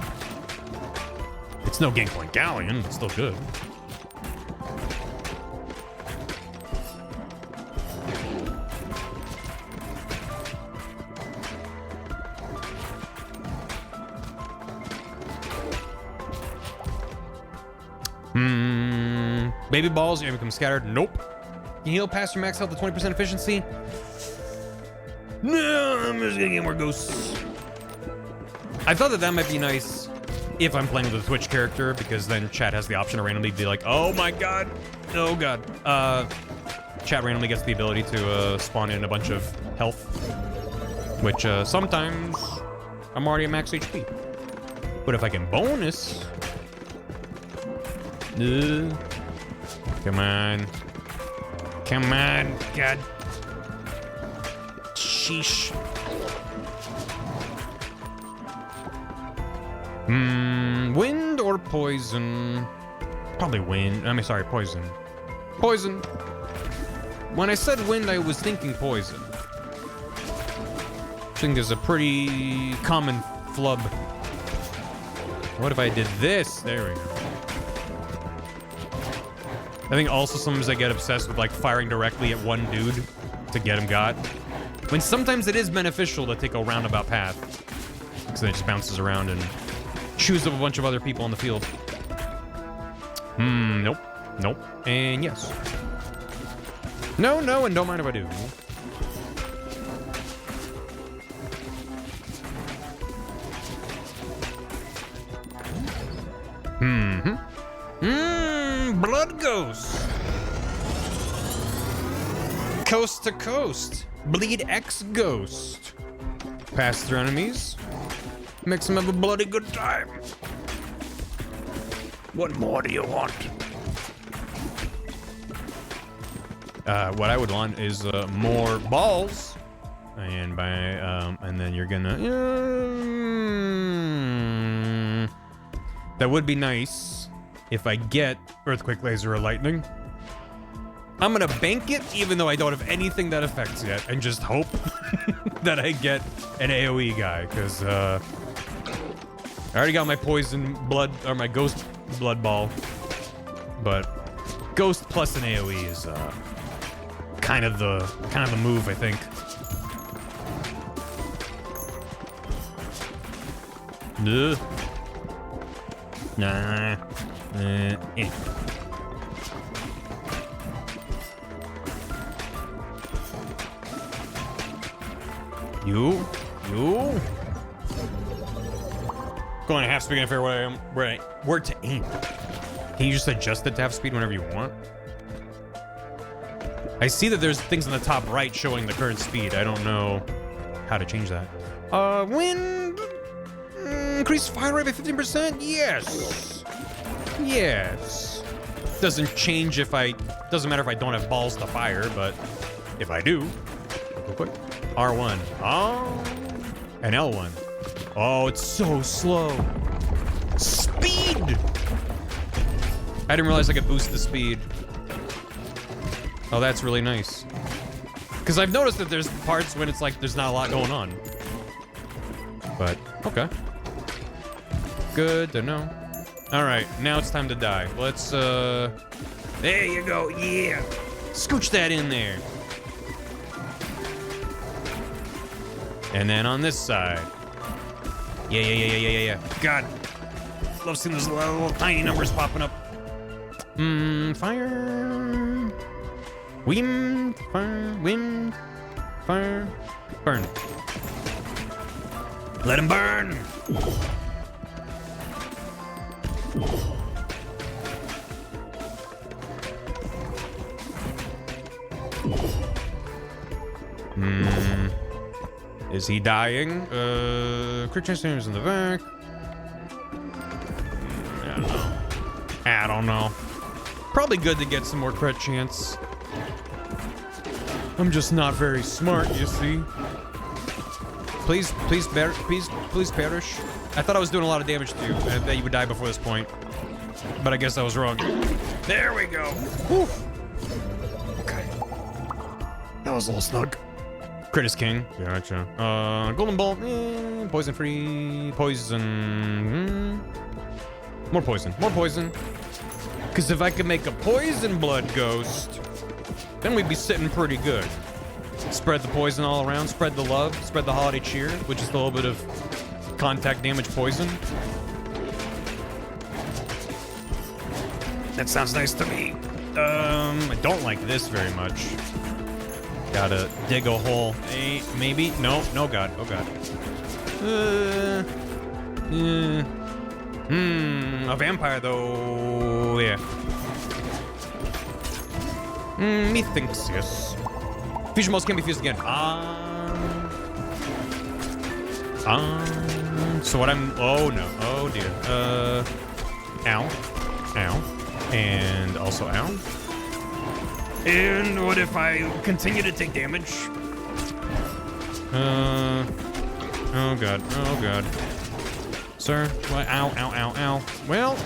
It's no Gangplank Galleon. It's still good. Baby balls, you become scattered. Nope. Can you heal past your max health to 20% efficiency? No, I'm just gonna get more ghosts. I thought that might be nice if I'm playing with a Twitch character, because then chat has the option to randomly be like, oh my god, oh god. Chat randomly gets the ability to spawn in a bunch of health, which sometimes I'm already at max HP. But if I can bonus, come on. Come on, God. Sheesh. Wind or poison? Probably wind. I mean, sorry, poison. Poison. When I said wind, I was thinking poison. I think is a pretty common flub. What if I did this? There we go. I think also sometimes I get obsessed with like firing directly at one dude to get him got. When sometimes it is beneficial to take a roundabout path, because then it just bounces around and chews up a bunch of other people on the field. Nope. Nope. And yes. No, no, and don't mind if I do. Blood Ghost. Coast to coast. Bleed X Ghost. Pass through enemies. Makes them have a bloody good time. What more do you want? What I would want is more balls. And by and then you're gonna that would be nice if I get Earthquake, Laser, or Lightning. I'm gonna bank it even though I don't have anything that affects yet and just hope that I get an AoE guy, because I already got my poison blood or my ghost blood ball, but ghost plus an AoE is kind of the move, I think. Nah. You. Going at half speed if where to aim. Can you just adjust it to half speed whenever you want? I see that there's things in the top right showing the current speed. I don't know how to change that. Wind, increase fire rate by 15%. Yes. Yes. Doesn't change if doesn't matter if I don't have balls to fire, but if I do, real quick. R1. Oh. And L1. Oh, it's so slow. Speed. I didn't realize I could boost the speed. Oh, that's really nice. Because I've noticed that there's parts when it's like there's not a lot going on. But, okay. Good to know. All right, now it's time to die. Let's, there you go, yeah. Scooch that in there. And then on this side. Yeah. God, love seeing those little tiny numbers popping up. Fire. Wind, fire, burn. Let him burn. Is he dying? Crit chance damage in the back. I don't know. Probably good to get some more crit chance. I'm just not very smart, you see. Please perish. I thought I was doing a lot of damage to you, and that you would die before this point. But I guess I was wrong. There we go. Whew. Okay. That was a little snug. Crit is king. Gotcha. Golden bolt. Poison free. Poison. More poison. More poison. Because if I could make a poison blood ghost, then we'd be sitting pretty good. Spread the poison all around, spread the love, spread the holiday cheer, which is a little bit of contact damage poison. That sounds nice to me. I don't like this very much. Gotta dig a hole. Hey, maybe? No, no god, oh god. A vampire though, yeah. Methinks, yes. Fusion modes can be fused again. So what oh no, oh dear. Ow, ow, and also ow. And what if I continue to take damage? Oh god, oh god. Sir, what? Ow, ow, ow, ow. Well,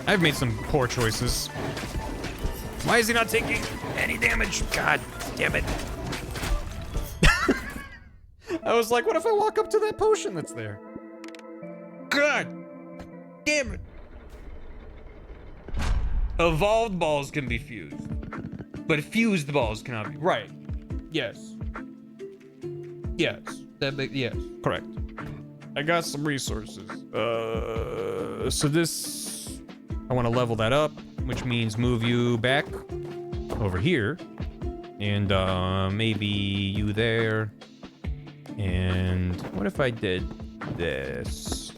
I've made some poor choices. Why is he not taking any damage? God damn it. I was like, what if I walk up to that potion that's there? God damn it. Evolved balls can be fused, but fused balls cannot be. Right. Yes. Yes. Yes. Correct. I got some resources. So this, I want to level that up, which means move you back over here, and maybe you there. And what if I did this?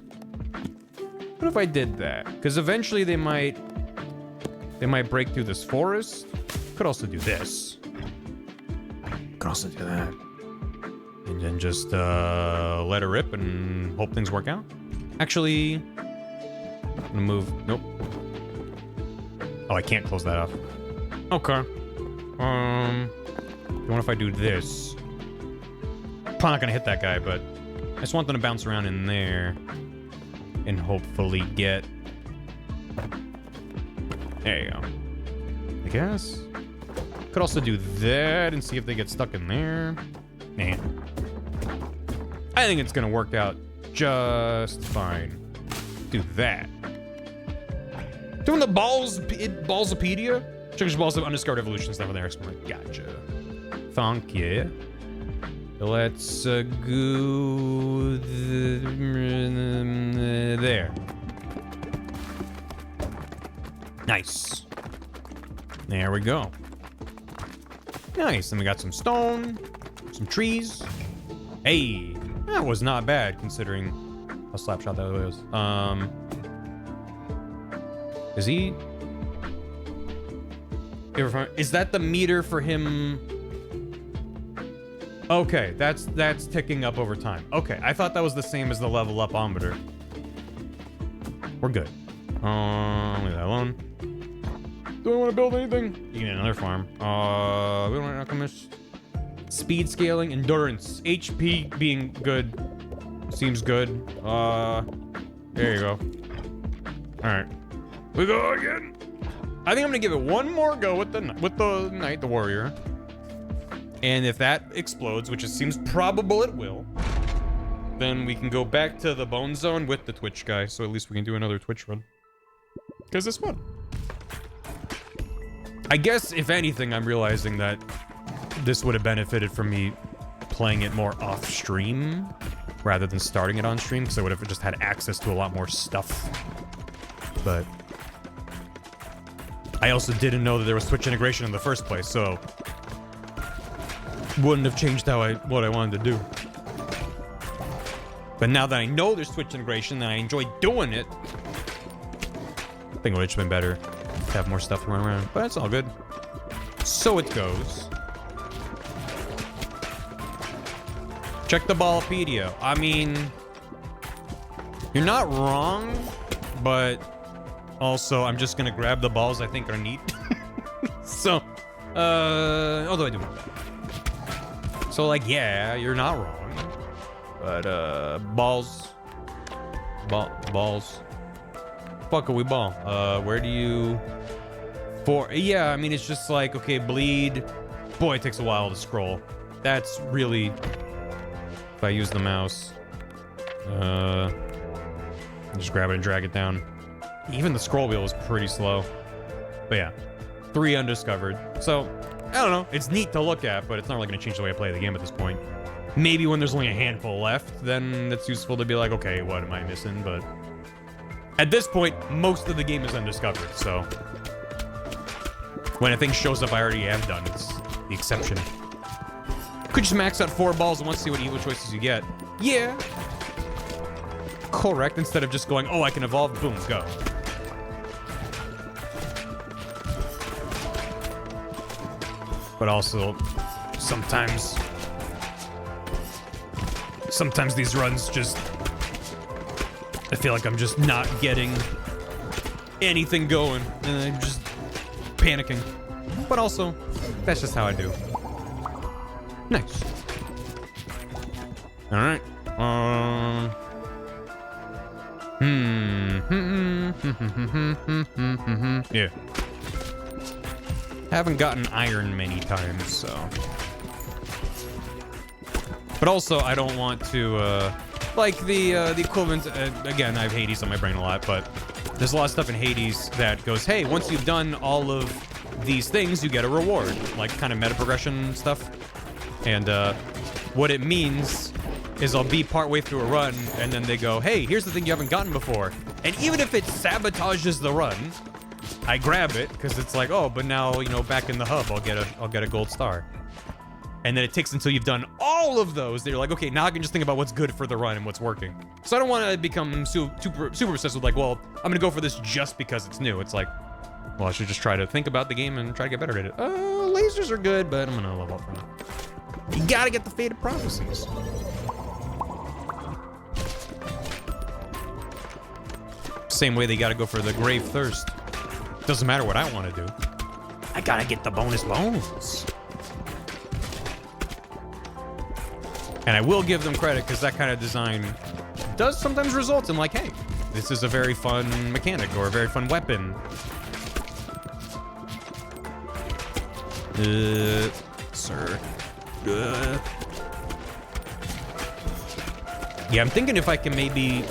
What if I did that? Because eventually they might break through this forest. Could also do this. Could also do that. And then just let her rip and hope things work out. Actually, I'm gonna move. Nope. Oh, I can't close that off. Okay. What if I do this? Probably not gonna hit that guy, but I just want them to bounce around in there and hopefully get. There you go. I guess. Could also do that and see if they get stuck in there. Nah. I think it's gonna work out just fine. Do that. Doing the Ballsopedia? Check balls of undiscovered evolution stuff in there. Gotcha. Thank you. Let's go there. Nice. There we go. Nice. And we got some stone, some trees. Hey, that was not bad considering how slapshot that was. Is he? Is that the meter for him Okay, that's ticking up over time. Okay, I thought that was the same as the level up-ometer. We're good. Leave that alone. Do I want to build anything? You can get another farm. We don't want alchemist. Speed scaling, endurance, HP being good. Seems good. There you go. Alright. We go again. I think I'm gonna give it one more go with the knight, the warrior. And if that explodes, which it seems probable it will, then we can go back to the bone zone with the Twitch guy. So at least we can do another Twitch run. Because it's fun. I guess, if anything, I'm realizing that this would have benefited from me playing it more off stream rather than starting it on stream, because I would have just had access to a lot more stuff. But I also didn't know that there was Twitch integration in the first place, so wouldn't have changed what I wanted to do. But now that I know there's Twitch integration and I enjoy doing it, I think it would have just been better to have more stuff to run around. But that's all good. So it goes. Check the Ballpedia. I mean, you're not wrong, but also I'm just gonna grab the balls I think are neat. So, although I do want that. So, like, yeah, you're not wrong. But, balls. Balls. Fuck are we ball? Where do you... Yeah, I mean, it's just like, okay, bleed. Boy, it takes a while to scroll. That's really... If I use the mouse. Just grab it and drag it down. Even the scroll wheel is pretty slow. But yeah. 3 undiscovered. So... I don't know. It's neat to look at, but it's not really going to change the way I play the game at this point. Maybe when there's only a handful left, then it's useful to be like, okay, what am I missing? But at this point, most of the game is undiscovered, so when a thing shows up I already have done, it's the exception. Could just max out 4 balls and once see what evil choices you get. Yeah. Correct, instead of just going, oh, I can evolve, boom, go. But also, sometimes these runs just... I feel like I'm just not getting anything going, and I'm just panicking. But also, that's just how I do. Nice. Alright. Yeah. Haven't gotten iron many times, so. But also, I don't want to, like the equivalent, again, I have Hades on my brain a lot, but there's a lot of stuff in Hades that goes, hey, once you've done all of these things, you get a reward, like kind of meta progression stuff. And what it means is I'll be partway through a run, and then they go, hey, here's the thing you haven't gotten before. And even if it sabotages the run, I grab it because it's like, oh, but now, you know, back in the hub, I'll get a gold star. And then it takes until you've done all of those that you're like, okay, now I can just think about what's good for the run and what's working. So I don't want to become super obsessed with like, well, I'm gonna go for this just because it's new. It's like, well, I should just try to think about the game and try to get better at it. Lasers are good, but I'm gonna level up for now. You gotta get the Faded Prophecies. Same way they gotta go for the Grave Thirst. Doesn't matter what I want to do. I gotta get the bonus bones. And I will give them credit because that kind of design does sometimes result in like, hey, this is a very fun mechanic or a very fun weapon. Sir. Yeah, I'm thinking if I can maybe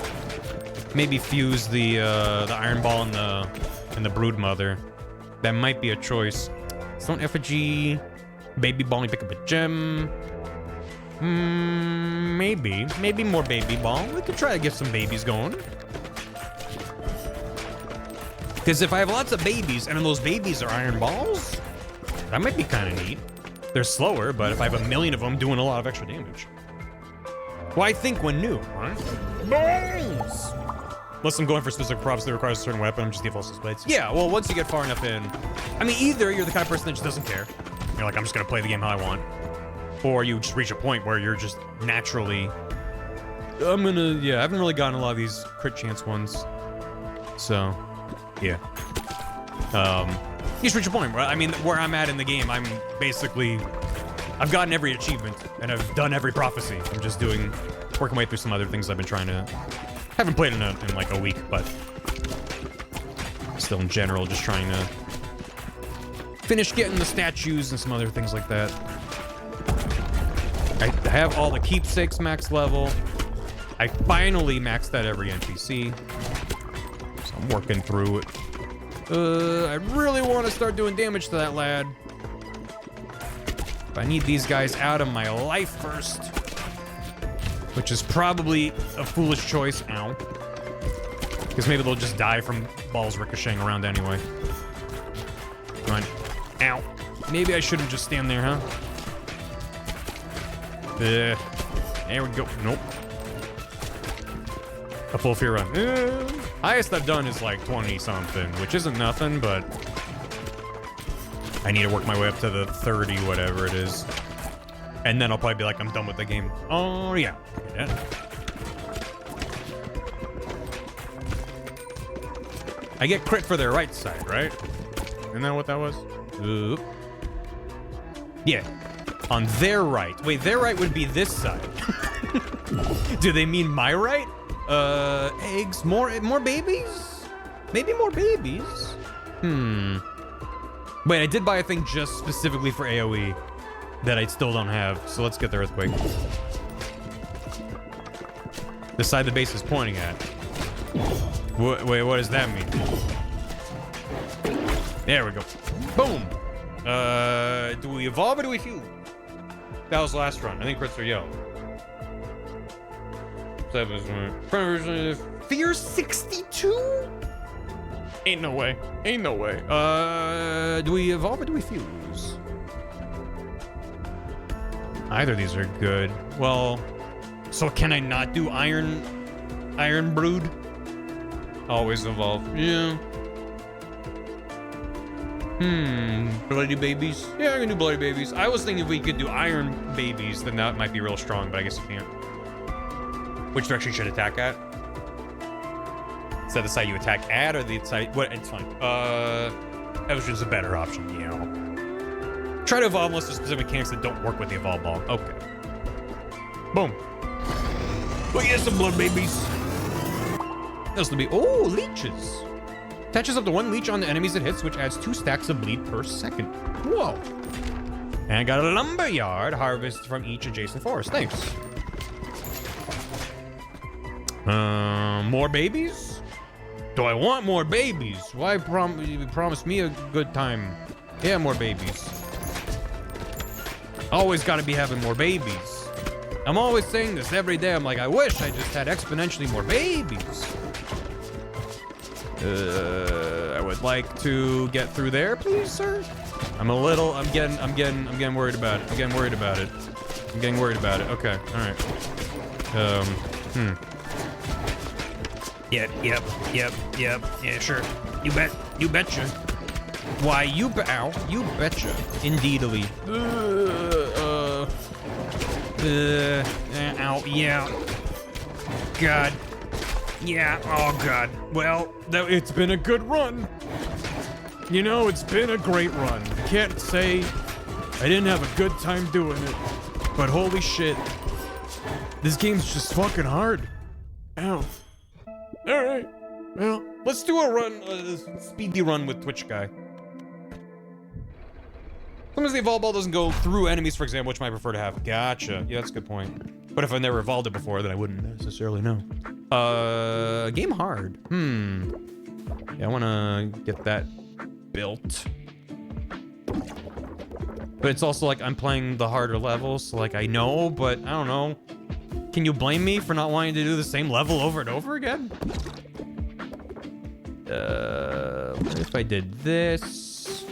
fuse the Iron Ball and the Brood Mother. That might be a choice. Stone Effigy, Baby Ball, and pick up a gem. Maybe more Baby Ball. We could try to get some babies going. Because if I have lots of babies, and those babies are Iron Balls, that might be kind of neat. They're slower, but if I have a million of them doing a lot of extra damage. Well, I think when new, right? Bones! Unless I'm going for specific props that requires a certain weapon, I'm just default blades. Yeah, well, once you get far enough in, I mean, either you're the kind of person that just doesn't care. You're like, I'm just gonna play the game how I want. or you just reach a point where you're just naturally. I haven't really gotten a lot of these crit chance ones, so yeah. You just reach a point where, I mean, where I'm at in the game, I'm basically, I've gotten every achievement and I've done every prophecy. I'm just working my way through some other things I've been trying to. Haven't played in like a week, but still in general, just trying to finish getting the statues and some other things like that. I have all the keepsakes max level. I finally maxed out every NPC, so I'm working through it. I really want to start doing damage to that lad. But I need these guys out of my life first, which is probably a foolish choice. Ow. Because maybe they'll just die from balls ricocheting around anyway. Come on. Ow. Maybe I shouldn't just stand there, huh? There we go. Nope. A full fear run. Highest I've done is like 20-something, which isn't nothing, but I need to work my way up to the 30, whatever it is. And then I'll probably be like, I'm done with the game. Oh, yeah. I get crit for their right side, right? Isn't that what that was? Oop. Yeah. On their right. Wait, their right would be this side. Do they mean my right? Eggs, more babies? Maybe more babies? Wait, I did buy a thing just specifically for AoE that I still don't have, so let's get the earthquake. The side the base is pointing at. Wait, what does that mean? There we go. Boom! Do we evolve or do we fuse? That was the last run. I think crits are yellow. Fear 62? Ain't no way. Ain't no way. Do we evolve or do we fuse? Either of these are good. Well, so can I not do Iron Brood? Always evolve. Yeah. Bloody babies? Yeah, I can do bloody babies. I was thinking if we could do iron babies, then that might be real strong, but I guess you can't. Which direction should attack at? Is that the side you attack at, or the side? What? It's fine. That was just a better option, you know. Try to evolve unless there's specific mechanics that don't work with the evolve ball. Okay. Boom. Look at some blood babies. This will be. Oh, leeches. Attaches up to 1 leech on the enemies it hits, which adds 2 stacks of bleed per second. Whoa. And I got a lumberyard harvest from each adjacent forest. Thanks. More babies? Do I want more babies? Why promise me a good time? Yeah, more babies. Always gotta be having more babies. I'm always saying this every day. I'm like, I wish I just had exponentially more babies. I would like to get through there, please, sir. I'm getting worried about it. I'm getting worried about it. Okay, all right. Yep. Yeah, sure. You betcha. Why, you betcha. Indeedly. Ow, yeah. God. Yeah, oh God. Well, it's been a good run. You know, it's been a great run. I can't say I didn't have a good time doing it, but holy shit. This game's just fucking hard. Ow. All right. Well, let's do a run, speedy run with Twitch Guy. Sometimes the evolve ball doesn't go through enemies, for example, which I prefer to have. Gotcha. Yeah, that's a good point. But if I've never evolved it before, then I wouldn't necessarily know. Game hard. Yeah, I want to get that built. But it's also like I'm playing the harder levels, so like I know, but I don't know. Can you blame me for not wanting to do the same level over and over again? What if I did this?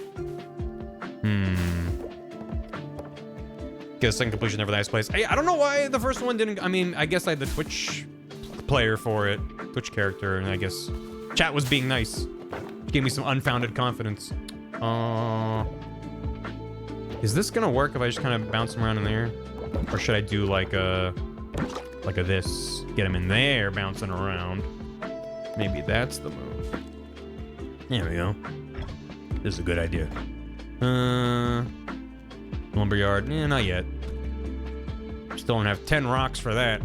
Get a second completion never the nice place. I don't know why the first one didn't. I mean, I guess I had the Twitch player for it, Twitch character, and I guess chat was being nice. Gave me some unfounded confidence. Is this gonna work if I just kind of bounce him around in there? Or should I do like a this? Get him in there, bouncing around. Maybe that's the move. There we go. This is a good idea. Lumberyard, not yet. Still don't have 10 rocks for that.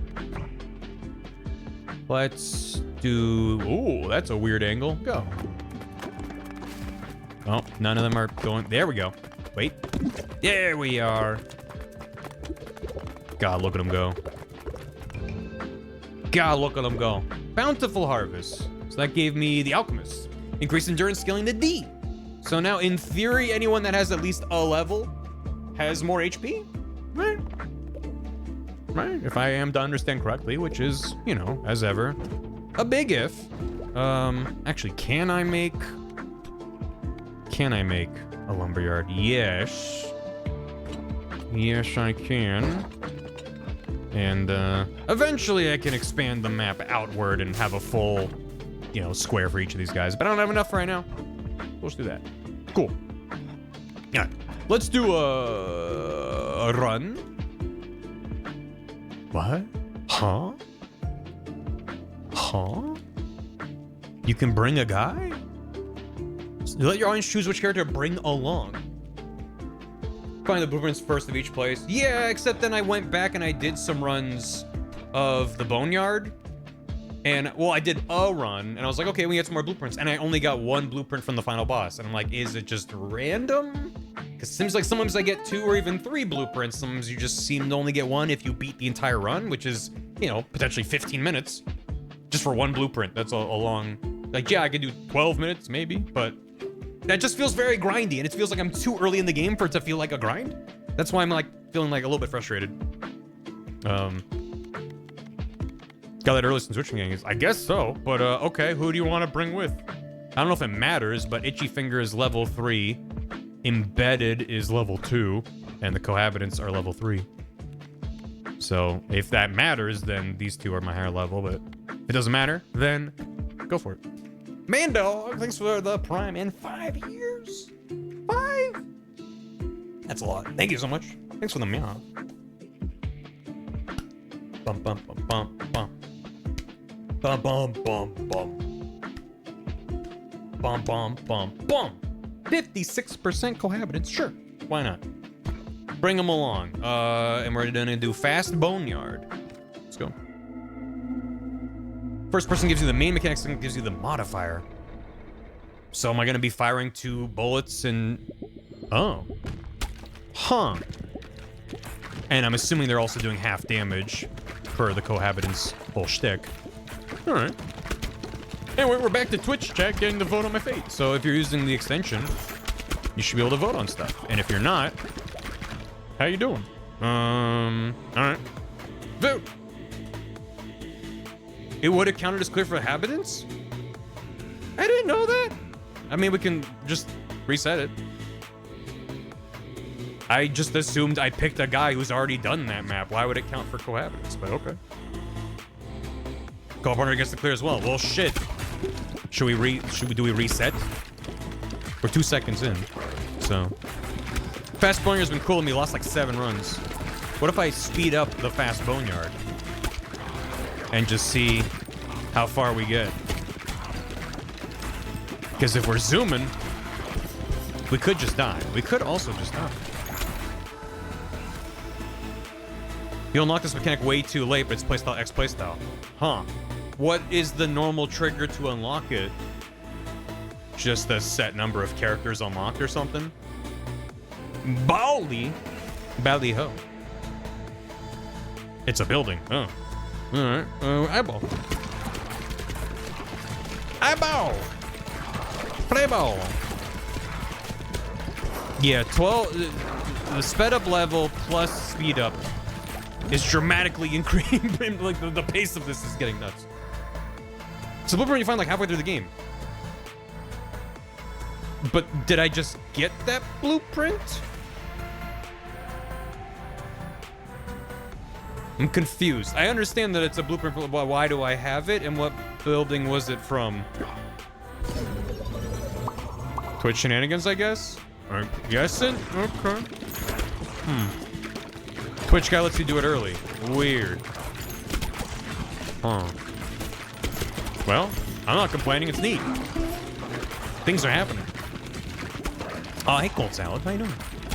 Let's do... Ooh, that's a weird angle. Go. Oh, none of them are going... There we go. Wait. There we are. God, look at them go. God, look at them go. Bountiful Harvest. So that gave me the Alchemist. Increased endurance scaling the D. So now, in theory, anyone that has at least a level has more HP? Right? Right? If I am to understand correctly, which is, you know, as ever, a big if. Actually, can I make a lumberyard? Yes. Yes, I can. And, eventually I can expand the map outward and have a full, you know, square for each of these guys. But I don't have enough right now. We'll just do that. Cool. All right. Let's do a run. What? Huh? Huh? You can bring a guy? You let your audience choose which character to bring along. Find the blueprints first of each place. Yeah, except then I went back and I did some runs of the Boneyard. And, well, I did a run, and I was like, okay, we get some more blueprints. And I only got one blueprint from the final boss. And I'm like, is it just random? Because it seems like sometimes I get 2 or even 3 blueprints. Sometimes you just seem to only get 1 if you beat the entire run, which is, you know, potentially 15 minutes. Just for 1 blueprint. That's a long... Like, yeah, I could do 12 minutes, maybe, but... That just feels very grindy, and it feels like I'm too early in the game for it to feel like a grind. That's why I'm, like, feeling, like, a little bit frustrated. Got that early since switching games. I guess so, but okay, who do you want to bring with? I don't know if it matters, but Itchy Finger is level 3, Embedded is level 2, and the Cohabitants are level 3. So if that matters, then these 2 are my higher level, but if it doesn't matter, then go for it. Mando, thanks for the Prime in 5 years. 5? That's a lot. Thank you so much. Thanks for the meow. Bum bum bum bum bum. Bum bum bum bum. Bum bum bum bum. 56% cohabitants. Sure, why not? Bring them along. And we're gonna do Fast Boneyard. Let's go. First person gives you the main mechanics, second gives you the modifier. So am I gonna be firing 2 bullets and... Oh. Huh. And I'm assuming they're also doing half damage per the cohabitants' whole shtick. Alright. Anyway, we're back to Twitch chat getting the vote on my fate. So if you're using the extension, you should be able to vote on stuff. And if you're not, how you doing? Alright. Vote! It would have counted as clear for habitants? I didn't know that. I mean, we can just reset it. I just assumed I picked a guy who's already done that map. Why would it count for cohabitants? But okay. Co-op partner gets the clear as well. Well, shit. Do we reset? We're 2 seconds in, so. Fast Boneyard's been cool to me. Lost like 7 runs. What if I speed up the Fast Boneyard and just see how far we get? Because if we're zooming, we could just die. We could also just die. You unlock this mechanic way too late, but it's playstyle X playstyle. Huh. What is the normal trigger to unlock it? Just a set number of characters unlocked or something? Bally ho. It's a building. Oh. Alright. Eyeball. Eyeball! Play ball! Yeah, 12... The sped up level plus speed up is dramatically increasing. Like, the pace of this is getting nuts. It's a blueprint you find like halfway through the game. But did I just get that blueprint? I'm confused. I understand that it's a blueprint, but why do I have it? And what building was it from? Twitch shenanigans, I guess? I'm guessing? Okay. Twitch guy lets you do it early. Weird. Huh. Well, I'm not complaining. It's neat. Things are happening. Oh, hey, Cold Salad. How you doing?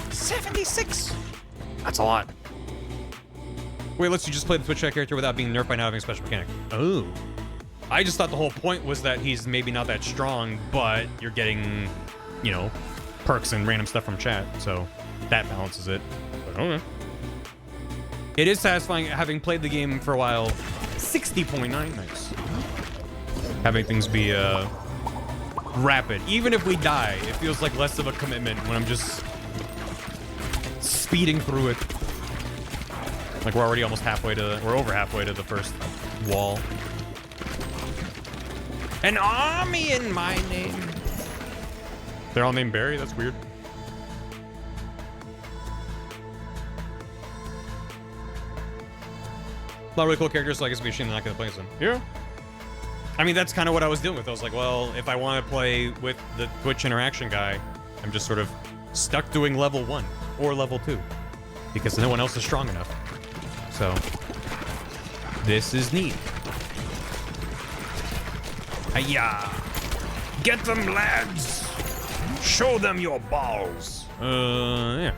76. That's a lot. Wait, lets you just play the Twitch chat character without being nerfed by not having a special mechanic. Oh. I just thought the whole point was that he's maybe not that strong, but you're getting, you know, perks and random stuff from chat, so that balances it. But okay. It is satisfying having played the game for a while. 60.9, nice. Having things be rapid. Even if we die, it feels like less of a commitment when I'm just speeding through it. Like we're already almost halfway to, we're over halfway to the first wall. An army in my name. They're all named Barry? That's weird. A lot of really cool characters, so I guess it'd be a shame they're not going to play some. Yeah. I mean, that's kind of what I was dealing with. I was like, well, if I want to play with the Twitch interaction guy, I'm just sort of stuck doing level 1 or level 2 because no one else is strong enough. So, this is neat. Hiya! Get them, lads! Show them your balls! Yeah.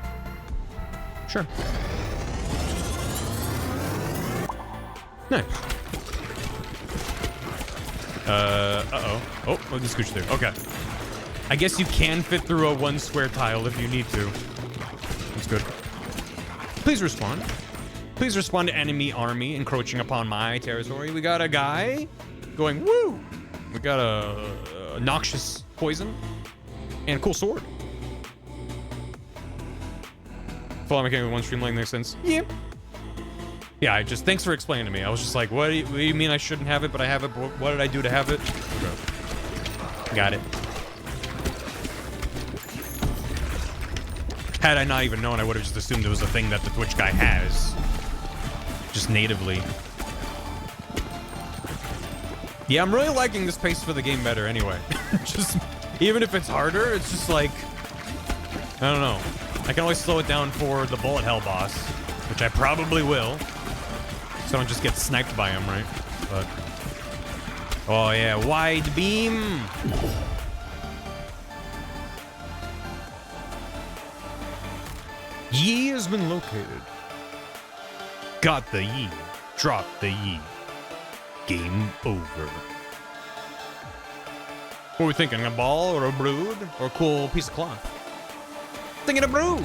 Sure. Nice. Uh-oh. Oh, let me scooch through. Okay. I guess you can fit through a 1 square tile if you need to. That's good. Please respond. Please respond to enemy army encroaching upon my territory. We got a guy going, woo! We got a noxious poison and a cool sword. Follow my game with 1 stream lane makes sense. Yeah. Yeah, thanks for explaining to me. I was just like, what do you mean I shouldn't have it, but I have it? What did I do to have it? Okay. Got it. Had I not even known, I would have just assumed it was a thing that the Twitch guy has. Just natively. Yeah, I'm really liking this pace for the game better anyway. Just, even if it's harder, it's just like, I don't know. I can always slow it down for the bullet hell boss, which I probably will. So I don't just get sniped by him, right? But, oh yeah, wide beam. Yi has been located. Got the Yi. Drop the Yi. Game over. What are we thinking? A ball or a brood? Or a cool piece of cloth? Thinking a brood.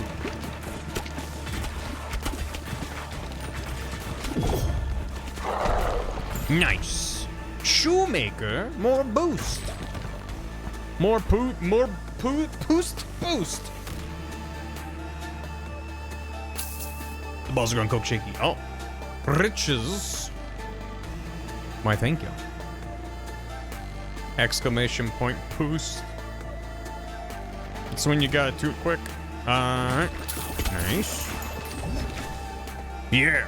Nice. Shoemaker. More boost. More boost. The balls are going coke shaky. Oh. Riches. Why, thank you. Exclamation point boost. It's when you got it too quick. Alright. Nice. Yeah.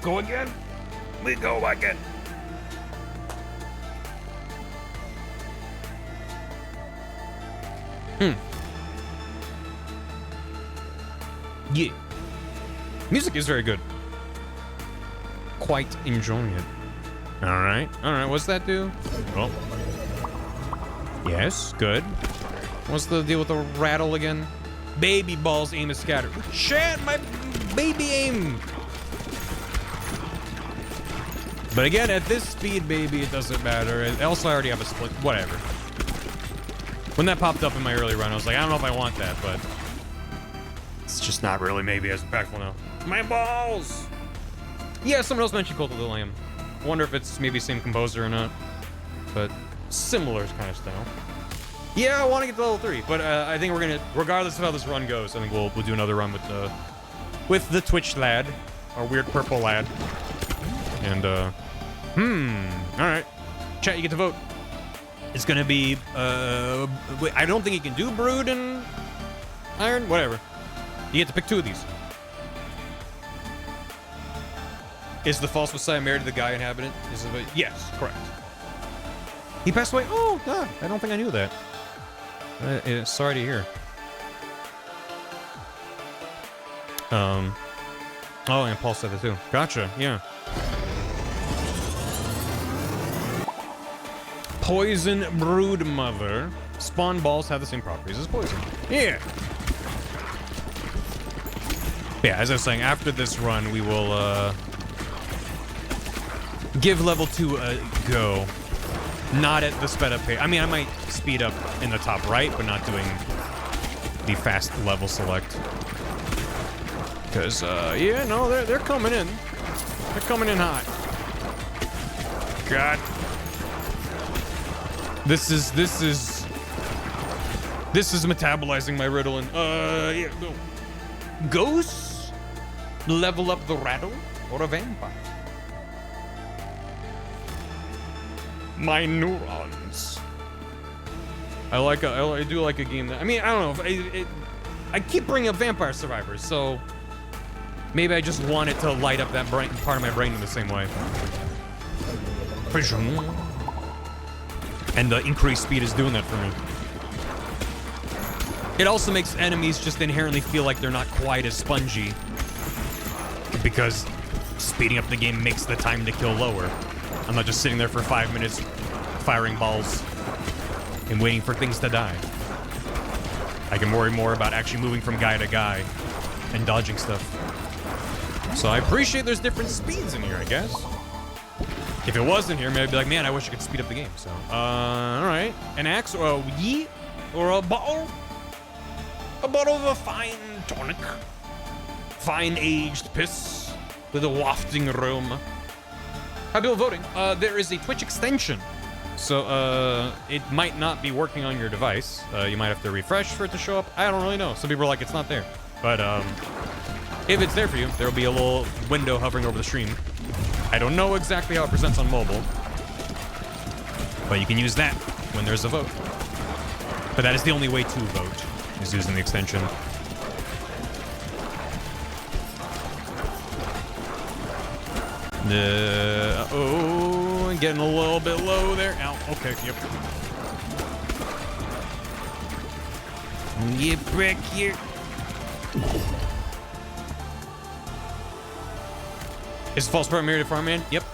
Go again. We go again. Yeah. Music is very good. Quite enjoying it. Alright. Alright, what's that do? Oh. Yes, good. What's the deal with the rattle again? Baby balls aim is scattered. Shit, my baby aim! But again, at this speed, baby, it doesn't matter. Also, I already have a split. Whatever. When that popped up in my early run, I was like, I don't know if I want that, but it's just not really maybe as impactful now. My balls! Yeah, someone else mentioned Cult of the Lamb. I wonder if it's maybe same composer or not, but similar kind of style. Yeah, I want to get to level 3, but I think we're gonna, regardless of how this run goes, I think we'll do another run with the Twitch lad, our weird purple lad, and all right, chat, you get to vote. It's gonna be I don't think you can do Brood and Iron, whatever. You get to pick 2 of these. Is the false messiah married to the guy inhabitant? Is it? Yes, correct. He passed away? Oh, God. I don't think I knew that. Sorry to hear. Oh, and Paul said that too. Gotcha, yeah. Poison Brood Mother. Spawn balls have the same properties as poison. Yeah. Yeah, as I was saying, after this run, we will give level 2 a go. Not at the sped up pace. I mean, I might speed up in the top right, but not doing the fast level select. Because, yeah, no, they're coming in. They're coming in hot. God. This is metabolizing my Ritalin. Yeah, go. Ghosts? Level up the rattle? Or a vampire? My neurons. I do like a game that, I mean, I don't know. I keep bringing up Vampire Survivors, so maybe I just want it to light up that part of my brain in the same way. And the increased speed is doing that for me. It also makes enemies just inherently feel like they're not quite as spongy, because speeding up the game makes the time to kill lower. I'm not just sitting there for 5 minutes firing balls and waiting for things to die. I can worry more about actually moving from guy to guy and dodging stuff. So I appreciate there's different speeds in here, I guess. If it wasn't here, maybe I'd be like, man, I wish I could speed up the game. So, alright. An axe or a yeet or a bottle? A bottle of a fine tonic. Fine aged piss with a wafting aroma. How people voting? There is a Twitch extension. So, it might not be working on your device. You might have to refresh for it to show up. I don't really know. Some people are like, it's not there. But, if it's there for you, there will be a little window hovering over the stream. I don't know exactly how it presents on mobile, but you can use that when there's a vote. But that is the only way to vote, is using the extension. Oh, getting a little bit low there. Ow, okay, yep. You brick here. Is false primary to farmland? Yep.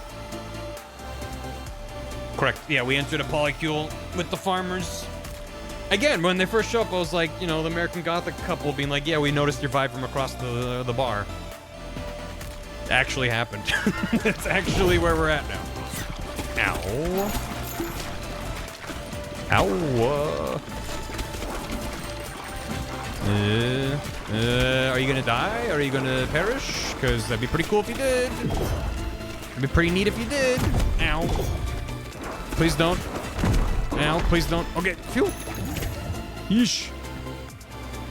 Correct. Yeah, we entered a polycule with the farmers. Again, when they first show up, I was like, you know, the American Gothic couple being like, yeah, we noticed your vibe from across the bar. It actually happened. It's actually where we're at now. Ow. Ow. Are you gonna die? Are you gonna perish? Because that'd be pretty cool if you did. It'd be pretty neat if you did. Ow. Please don't. Ow, please don't. Okay, phew. Yeesh.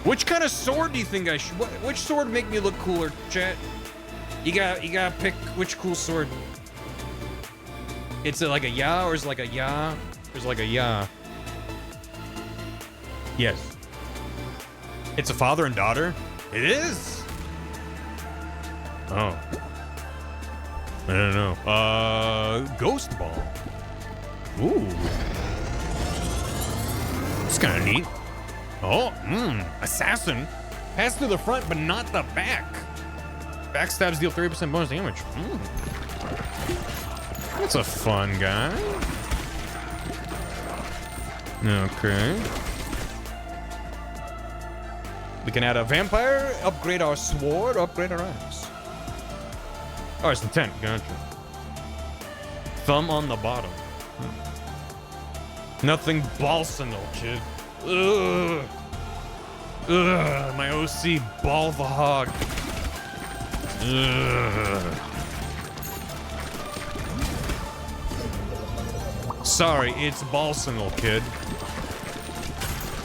Which kind of sword do you think I should... Which sword make me look cooler, chat? You gotta pick which cool sword. It's like a ya, or is it like a ya? There's like a ya. Yes. It's a father and daughter? It is? Oh. I don't know. Ghost Ball. Ooh. It's kind of neat. Oh, Assassin. Pass through the front, but not the back. Backstabs deal 30% bonus damage. That's a fun guy. Okay. We can add a vampire, upgrade our sword, upgrade our axe. Oh, it's intent. Gotcha. Thumb on the bottom. Nothing balsanal, kid. Ugh. Ugh. My OC ball the hog. Ugh. Sorry, it's balsanal, kid.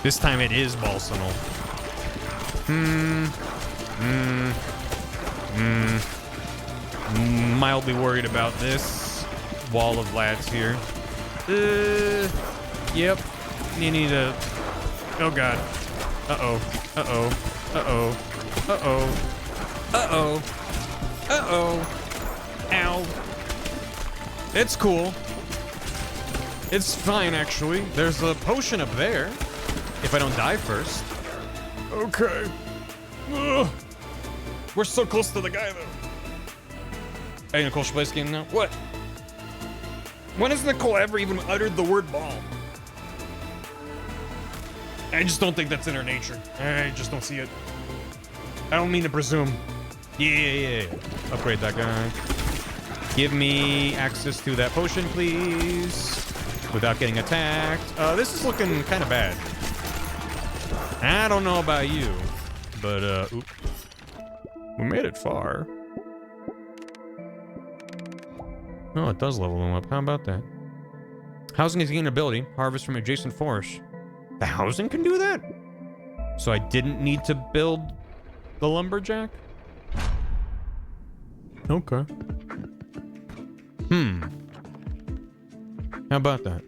This time it is balsanal. Mildly worried about this wall of lads here. Yep. You need a... Oh, God. Uh-oh. Uh-oh. Uh-oh. Uh-oh. Uh-oh. Uh-oh. Ow. It's cool. It's fine, actually. There's a potion up there. If I don't die first. Okay. Ugh. We're so close to the guy, though. Hey, Nicole should play this game now? What? When has Nicole ever even uttered the word ball? I just don't think that's in her nature. I just don't see it. I don't mean to presume. Yeah. Upgrade that guy. Give me access to that potion, please. Without getting attacked. This is looking kind of bad. I don't know about you, but, oop. We made it far. Oh, it does level them up. How about that? Housing is gain ability. Harvest from adjacent forest. The housing can do that? So I didn't need to build the lumberjack? Okay. How about that?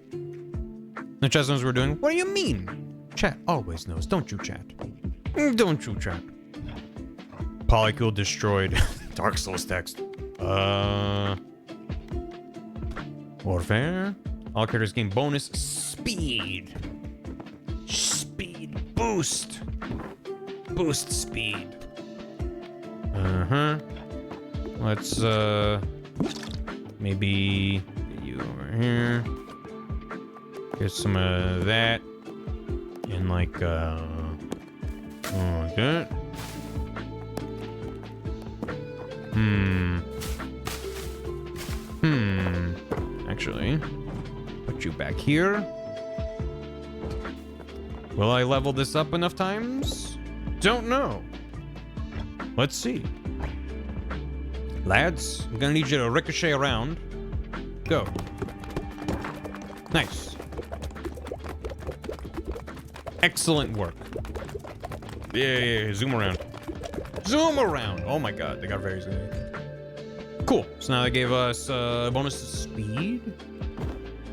The chat knows what we're doing. What do you mean? Chat always knows. Don't you, chat? Don't you, chat? Polycool destroyed. Dark Souls text. Warfare. All characters gain bonus speed. Speed boost. Boost speed. Let's maybe get you over here. Get some of that. And like that. Actually, put you back here. Will I level this up enough times? Don't know. Let's see. Lads, I'm gonna need you to ricochet around. Go. Nice. Excellent work. Yeah. Zoom around. Zoom around. Oh my god, they got very zoom. Cool. So now they gave us bonus to speed.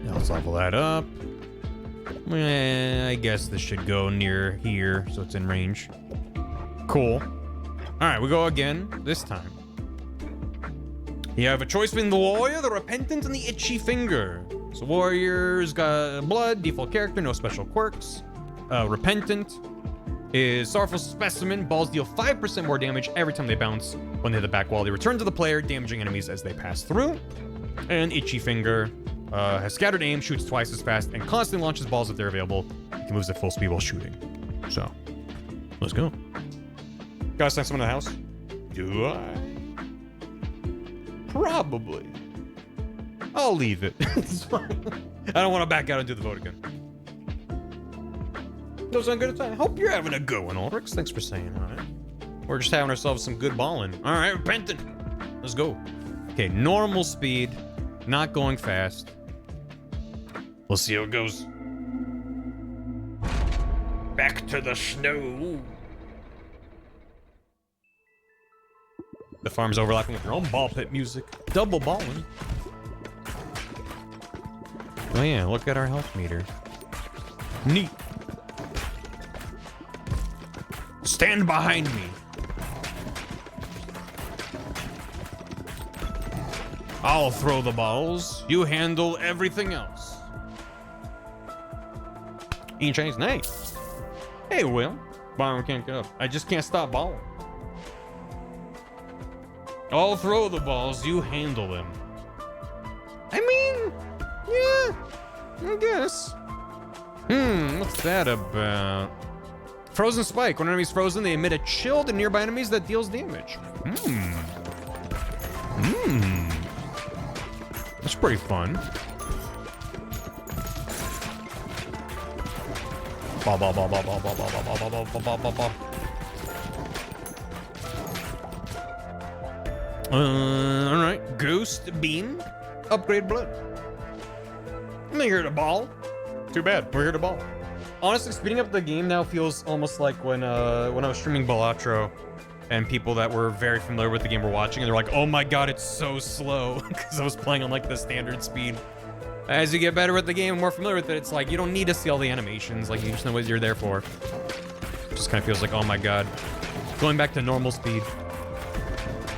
Yeah, let's level that up. I guess this should go near here, so it's in range. Cool. Alright, we go again, this time. You have a choice between the warrior, the repentant, and the itchy finger. So warrior's got blood, default character, no special quirks. Repentant is sorrowful specimen. Balls deal 5% more damage every time they bounce when they hit the back wall. They return to the player, damaging enemies as they pass through. And itchy finger has scattered aim, shoots twice as fast, and constantly launches balls if they're available. It moves at full speed while shooting. So, let's go. Gotta send someone to the house? Do I? Probably. I'll leave it. It's fine. I don't want to back out and do the vote again. Those are good time. Hope you're having a good one, Ulrich. Thanks for saying hi. We're just having ourselves some good balling. All right, repentant. Let's go. Okay, normal speed, not going fast. We'll see how it goes. Back to the snow. The farm's overlapping with your own ball pit music. Double balling. Oh yeah, look at our health meter. Neat. Stand behind me. I'll throw the balls. You handle everything else. Eating Chinese, nice. Hey, Will. Bomber can't get up. I just can't stop balling. I'll throw the balls. You handle them. I mean, yeah, I guess. What's that about? Frozen spike. When an enemy's frozen, they emit a chill to nearby enemies that deals damage. That's pretty fun. Ball. Alright. Ghost Beam. Upgrade blood. I'm here to ball. Too bad. We're here to ball. Honestly, speeding up the game now feels almost like when I was streaming Balatro and people that were very familiar with the game were watching and they're like, oh my god, it's so slow, because I was playing on like the standard speed. As you get better with the game and more familiar with it, it's like you don't need to see all the animations, like you just know what you're there for. It just kind of feels like, oh my god, going back to normal speed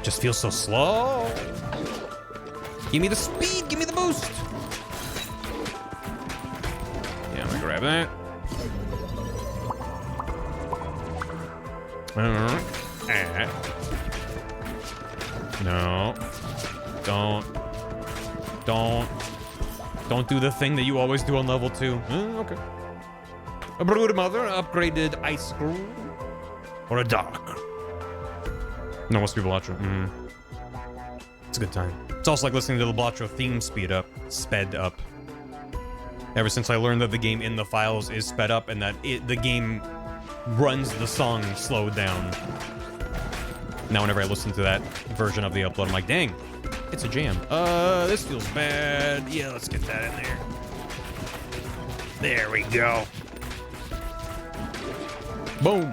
just feels so slow. Give me the speed, give me the boost. Yeah, I'm gonna grab that. No. Don't do the thing that you always do on level 2. Okay. A brood mother, an upgraded ice cream, or a dark. No, must be Blatro. It's a good time. It's also like listening to the Blatro theme sped up. Ever since I learned that the game in the files is sped up and that the game runs the song slowed down. Now whenever I listen to that version of the upload, I'm like, dang, it's a jam. This feels bad. Yeah, let's get that in there. There we go. Boom.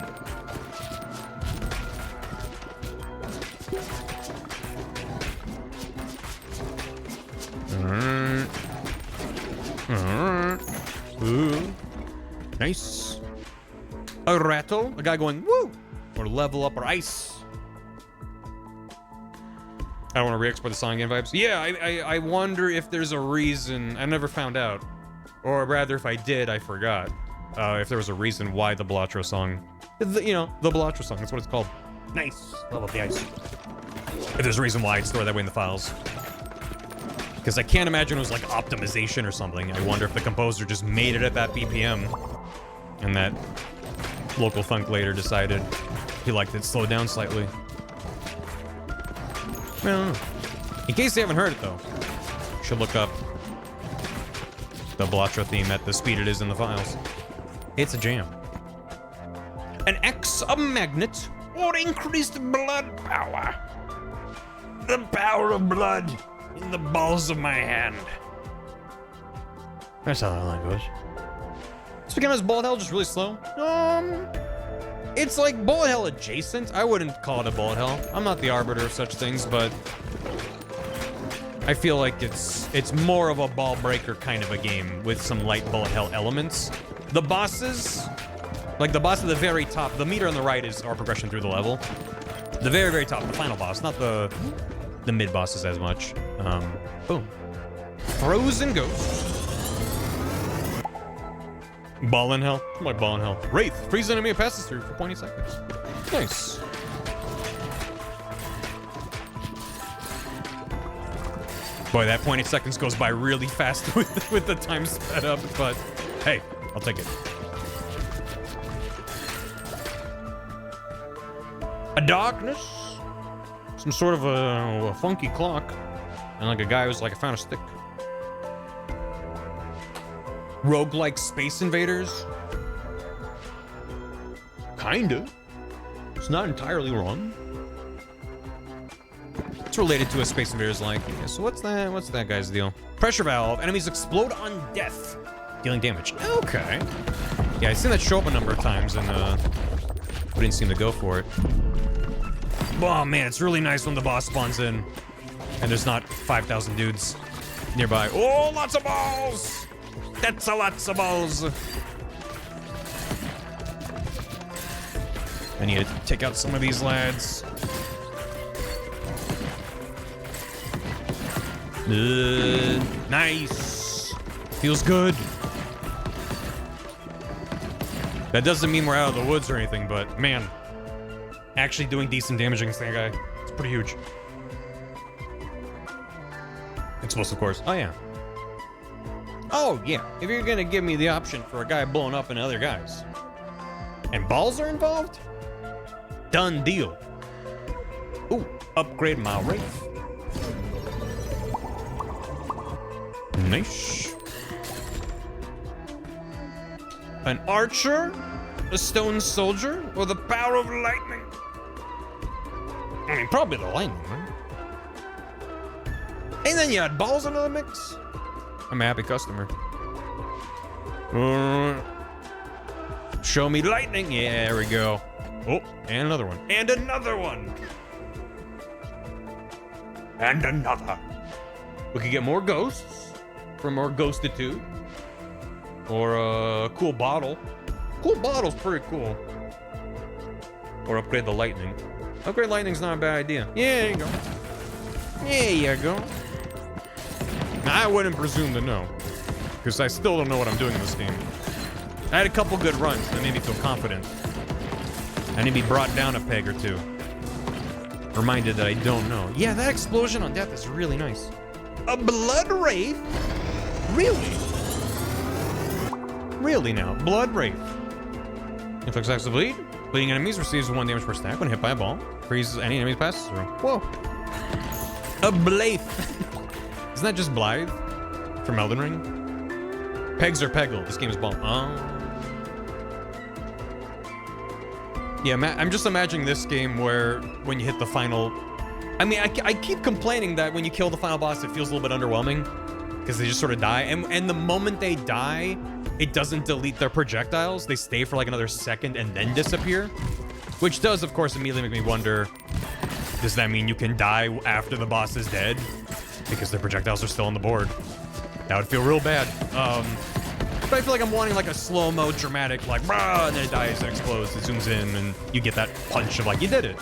Ooh. Nice. A rattle. A guy going, woo! Or level up or ice. I don't want to re-export the song again vibes. Yeah, I wonder if there's a reason. I never found out. Or rather, if I did, I forgot. If there was a reason why the Blatro song... the Blatro song. That's what it's called. Nice. Level up the ice. If there's a reason why it's stored that way in the files. Because I can't imagine it was like optimization or something. I wonder if the composer just made it at that BPM. And that local thunk later decided he liked it slowed down slightly. I don't know. In case you haven't heard it though, you should look up the Blatro theme at the speed it is in the files. It's a jam. An X, a magnet, or increased blood power. The power of blood in the balls of my hand. That's how that line goes. It's because bullet hell just really slow. It's like bullet hell adjacent. I wouldn't call it a bullet hell. I'm not the arbiter of such things, but I feel like it's more of a ball breaker kind of a game with some light bullet hell elements. The bosses, like the boss at the very top, the meter on the right is our progression through the level. The very, very top, the final boss, not the mid bosses as much. Boom. Frozen Ghost. Ball in hell. I'm like ball in hell. Wraith. Freeze enemy and passes through for 20 seconds. Nice. Boy, that 20 seconds goes by really fast with the time sped up, but hey, I'll take it. A darkness. Some sort of a funky clock. And like a guy who's like, I found a stick. Roguelike Space Invaders? Kinda. It's not entirely wrong. It's related to a Space Invaders like. Yeah, so what's that guy's deal? Pressure valve. Enemies explode on death, dealing damage. Okay. Yeah, I've seen that show up a number of times and we didn't seem to go for it. Oh man, it's really nice when the boss spawns in and there's not 5,000 dudes nearby. Oh, lots of balls! That's a lots of balls. I need to take out some of these lads. Nice. Feels good. That doesn't mean we're out of the woods or anything, but man, actually doing decent damage against that guy, it's pretty huge. Explosive course. Oh yeah. Oh yeah, if you're gonna give me the option for a guy blowing up into other guys, and balls are involved, done deal. Ooh, upgrade my Wraith. Nice. An archer, a stone soldier, or the power of lightning. I mean, probably the lightning, right? And then you had balls into the mix. I'm a happy customer. Show me lightning. Yeah, there we go. Oh, and another one. And another one. And another. We could get more ghosts for more ghostitude. Or a cool bottle. Cool bottle's pretty cool. Or upgrade the lightning. Upgrade lightning's not a bad idea. Yeah, there you go. There you go. I wouldn't presume to know, because I still don't know what I'm doing in this game. I had a couple good runs that made me feel confident. I need to be brought down a peg or two. reminded that I don't know. Yeah, that explosion on death is really nice. A blood wraith? Really? Really now? Blood wraith. Inflicts acts of bleed. Bleeding enemies receives 1 damage per stack when hit by a ball. Freezes any enemies passes through. Whoa. A Blythe. Isn't that just Blythe from Elden Ring? Pegs or Peggle. This game is bomb. Oh. Yeah, I'm just imagining this game where when you hit the final... I mean, I keep complaining that when you kill the final boss, it feels a little bit underwhelming because they just sort of die. And the moment they die, it doesn't delete their projectiles. They stay for like another second and then disappear, which does, of course, immediately make me wonder, does that mean you can die after the boss is dead? Because the projectiles are still on the board. That would feel real bad. But I feel like I'm wanting like a slow-mo dramatic, like, rah, and then it dies and explodes, it zooms in, and you get that punch of like, you did it.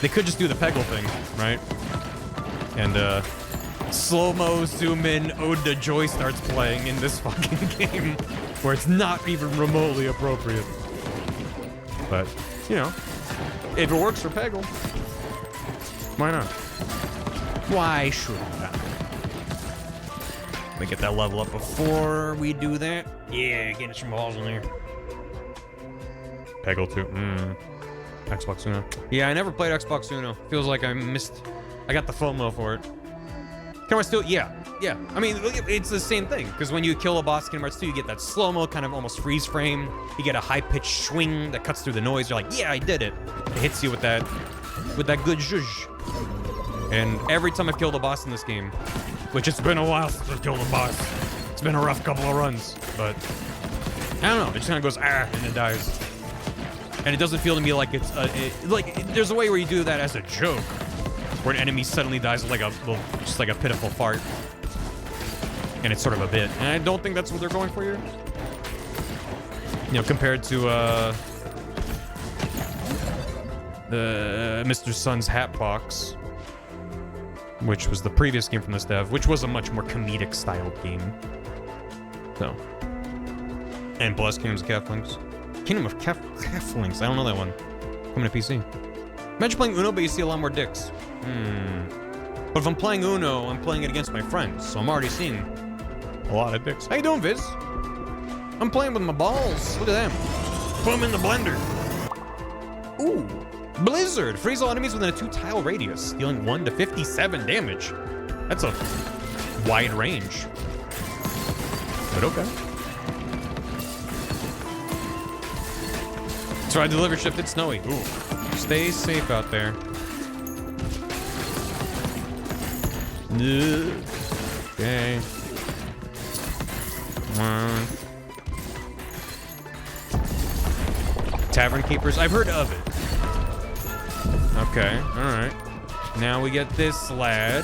They could just do the Peggle thing, right? And slow-mo, zoom in, Ode to Joy starts playing in this fucking game, where it's not even remotely appropriate. But, you know, if it works for Peggle, why not? Why should not? Let me get that level up before we do that. Yeah, getting some balls in there. Peggle 2. Xbox Uno. Yeah, I never played Xbox Uno. Feels like I missed... I got the FOMO for it. Can I still... Yeah. I mean, it's the same thing. Because when you kill a boss in Kingdom Hearts 2, you get that slow-mo, kind of almost freeze frame. You get a high-pitched swing that cuts through the noise. You're like, yeah, I did it. It hits you with that good zhuzh. And every time I've killed a boss in this game, which it's been a while since I've killed a boss. It's been a rough couple of runs, but I don't know. It just kind of goes, ah, and it dies. And it doesn't feel to me like it's, there's a way where you do that as a joke, where an enemy suddenly dies like just like a pitiful fart. And it's sort of a bit. And I don't think that's what they're going for here. You know, compared to, the Mr. Sun's Hat Box, which was the previous game from this dev, which was a much more comedic styled game. So. And plus Kingdom of Calflings. Kingdom of Calflings, I don't know that one. Coming to PC. Imagine playing Uno, but you see a lot more dicks. But if I'm playing Uno, I'm playing it against my friends, so I'm already seeing a lot of dicks. How you doing, Viz? I'm playing with my balls. Look at them. Put them in the blender. Ooh. Blizzard. Freeze all enemies within a 2-tile radius, dealing 1 to 57 damage. That's a wide range. But okay. So I delivered shift, it's snowy. Ooh. Stay safe out there. Okay. Tavern Keepers. I've heard of it. Okay, alright. Now we get this lad,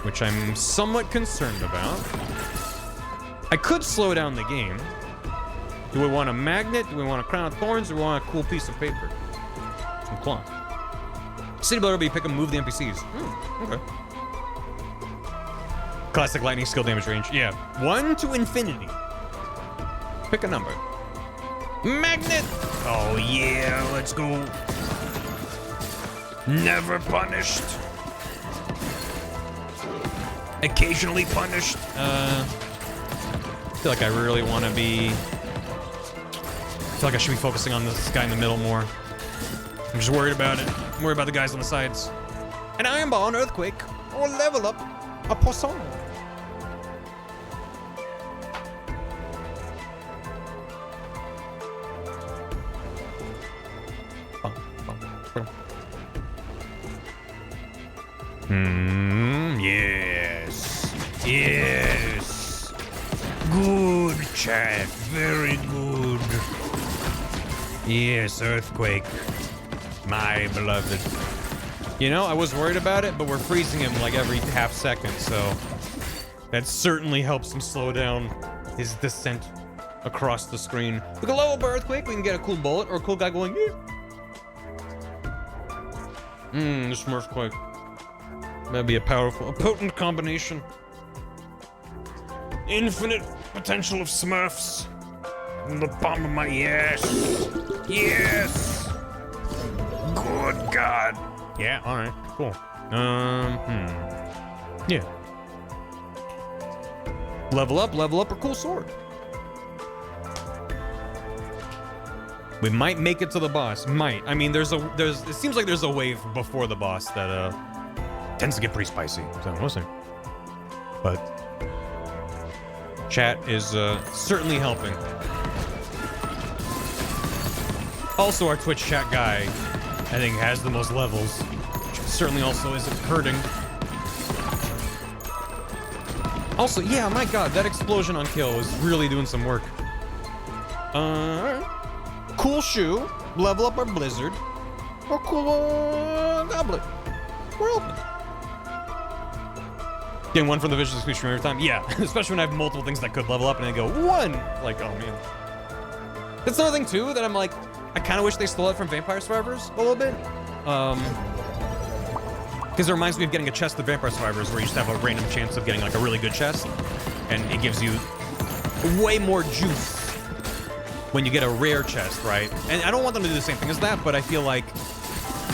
which I'm somewhat concerned about. I could slow down the game. Do we want a magnet? Do we want a crown of thorns? Or do we want a cool piece of paper? Some cloth. City Builder will be pick and move the NPCs. Okay. Classic lightning skill damage range. Yeah. 1 to infinity. Pick a number. Magnet! Oh yeah, let's go. Never punished. Occasionally punished. I feel like I really want to be... I feel like I should be focusing on this guy in the middle more. I'm just worried about it. I'm worried about the guys on the sides. An Iron Ball, an Earthquake, or level up a Poisson. Yes. Good chat, very good. Yes, Earthquake, my beloved. You know, I was worried about it, but we're freezing him like every half second, so that certainly helps him slow down his descent across the screen. We can level up Earthquake, we can get a cool bullet or a cool guy going, yeah. This Smurfquake. That'd be a potent combination. Infinite potential of Smurfs. In the palm of my yes. Yes. Good. Good God. Yeah, alright, cool. Yeah. Level up or cool sword. We might make it to the boss. Might. I mean, it seems like there's a wave before the boss that tends to get pretty spicy. So we'll see. But chat is certainly helping. Also, our Twitch chat guy, I think, has the most levels. Which certainly also isn't hurting. Also, yeah, my God, that explosion on kill was really doing some work. Cool shoe, level up our blizzard, or cool goblet. We're open. Getting one from the visual stream every time, yeah. Especially when I have multiple things that could level up, and I go one. Like, oh man. That's another thing too that I'm like, I kind of wish they stole it from Vampire Survivors a little bit. Because it reminds me of getting a chest of Vampire Survivors where you just have a random chance of getting like a really good chest, and it gives you way more juice when you get a rare chest, right? And I don't want them to do the same thing as that, but I feel like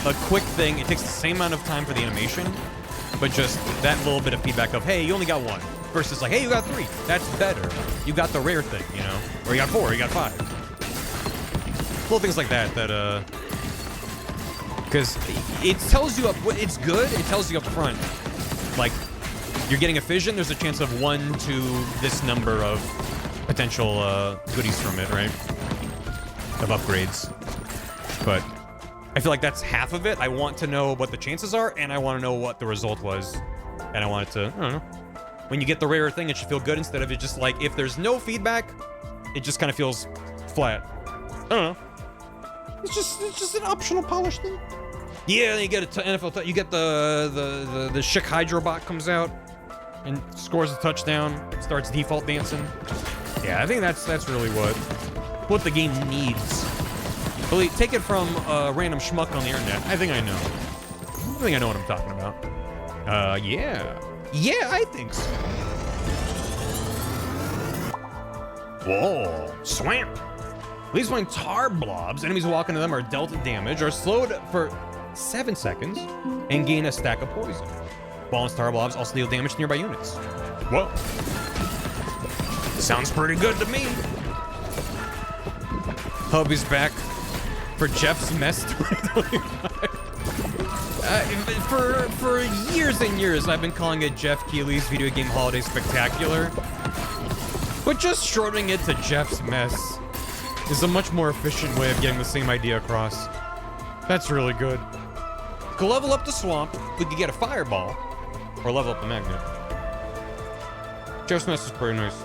a quick thing, it takes the same amount of time for the animation, but just that little bit of feedback of, hey, you only got one, versus like, hey, you got 3. That's better. You got the rare thing, you know? Or you got 4, you got 5. Little things like that, because it tells you it's good, it tells you up front, like, you're getting a fission, there's a chance of 1 to this number of potential goodies from it, right? Of upgrades. But I feel like that's half of it. I want to know what the chances are, and I want to know what the result was. And I want it to, I don't know. When you get the rare thing, it should feel good instead of it just like, if there's no feedback, it just kind of feels flat. I don't know. It's just an optional polish thing. Yeah, you get a NFL, you get the Schick Hydro bot comes out and scores a touchdown, starts default dancing. Yeah, I think that's really what the game needs. Really, take it from a random schmuck on the internet. I think I know. I think I know what I'm talking about. Yeah. Yeah, I think so. Whoa, swamp. Leaves behind tar blobs. Enemies walk into them are dealt damage, are slowed for 7 seconds, and gain a stack of poison. Ball and tar blobs also deal damage to nearby units. Whoa. Sounds pretty good to me. Hubby's back for Jeff's Mess 2025. For years and years, I've been calling it Jeff Keighley's Video Game Holiday Spectacular. But just shortening it to Jeff's Mess is a much more efficient way of getting the same idea across. That's really good. To level up the swamp, we could get a fireball, or level up the magnet. Jeff's Mess is pretty nice.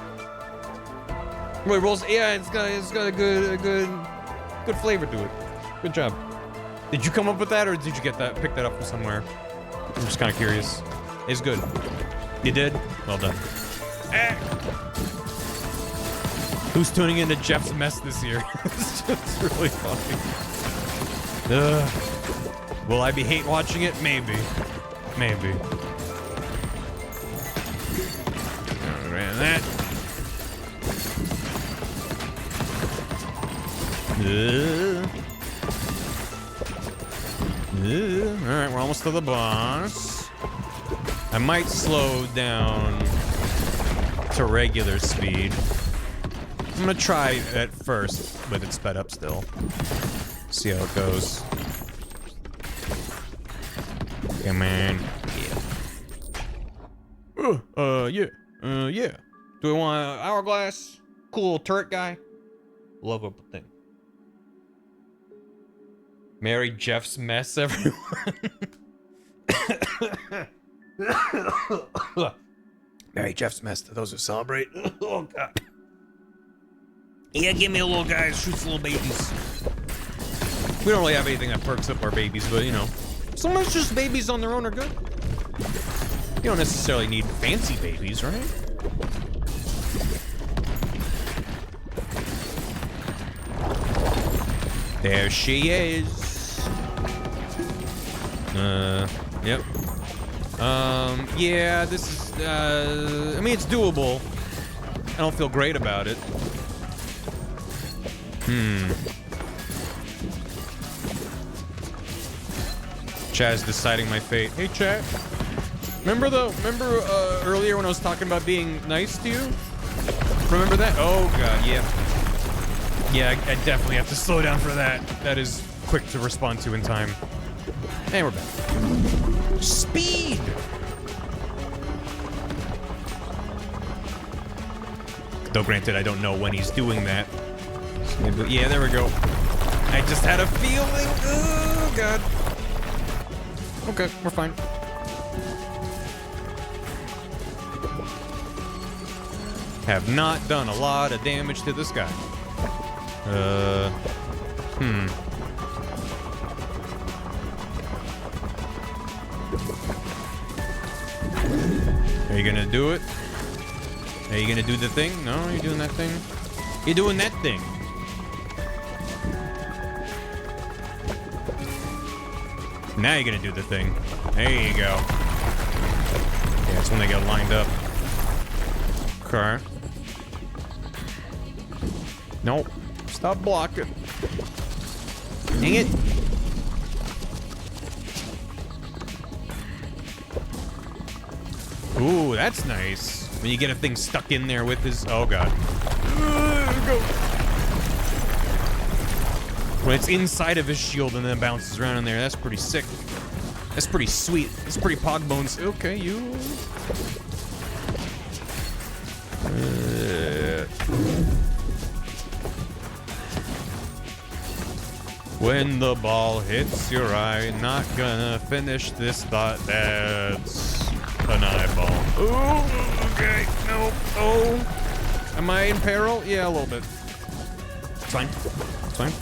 Wait, rolls. Yeah, it's got a good flavor to it. Good job. Did you come up with that, or did you pick that up from somewhere? I'm just kind of curious. It's good. You did? Well done. Who's tuning into Jeff's Mess this year? It's just really funny. Will I be hate watching it? Maybe. Maybe. Ran that. Alright, we're almost to the boss. I might slow down to regular speed. I'm gonna try at first with it sped up still. See how it goes. Come on. Yeah. Yeah. Do we want an hourglass? Cool little turret guy? Love up thing. Merry Jeff's Mess, everyone. Merry Jeff's Mess to those who celebrate. Oh, God. Yeah, give me a little guy who shoots little babies. We don't really have anything that perks up our babies, but, you know. Sometimes just babies on their own are good. You don't necessarily need fancy babies, right? There she is. Yep. Yeah, this is, I mean, it's doable. I don't feel great about it. Chaz deciding my fate. Hey, chat. Remember earlier when I was talking about being nice to you? Remember that? Oh, God, yeah. Yeah, I definitely have to slow down for that. That is quick to respond to in time. And we're back. Speed! Though granted, I don't know when he's doing that. Yeah, there we go. I just had a feeling. Oh, God. Okay, we're fine. Have not done a lot of damage to this guy. Are you gonna do it? Are you gonna do the thing? No, you're doing that thing? You're doing that thing. Now you're gonna do the thing. There you go. Yeah, that's when they get lined up. Okay. Nope. Stop blocking. Dang it. Ooh, that's nice. When you get a thing stuck in there with his... Oh, God. Go. When it's inside of his shield and then bounces around in there, that's pretty sick. That's pretty sweet. That's pretty pog bones. Okay, you... When the ball hits your eye, not gonna finish this thought. That's an eyeball. Ooh, okay, no, oh. Am I in peril? Yeah, a little bit. It's fine. It's fine.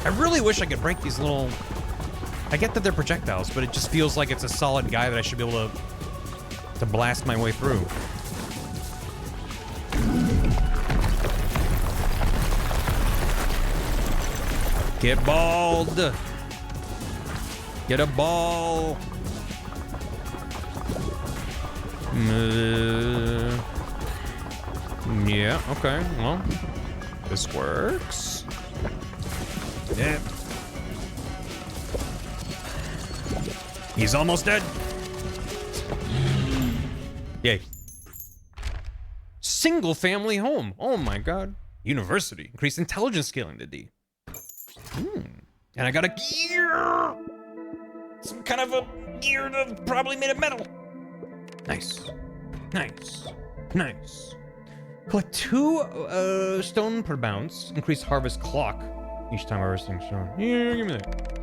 I really wish I could break these little... I get that they're projectiles, but it just feels like it's a solid guy that I should be able to blast my way through. Get balled. Get a ball. Yeah, okay, well, this works. Yeah. He's almost dead. Yay. Single family home. Oh my God. University. Increased intelligence scaling to D. And I got a gear. Some kind of a gear that's probably made of metal. Nice. Nice. Nice. Collect 2 stone per bounce. Increase harvest clock each time harvesting stone. Yeah, give me that.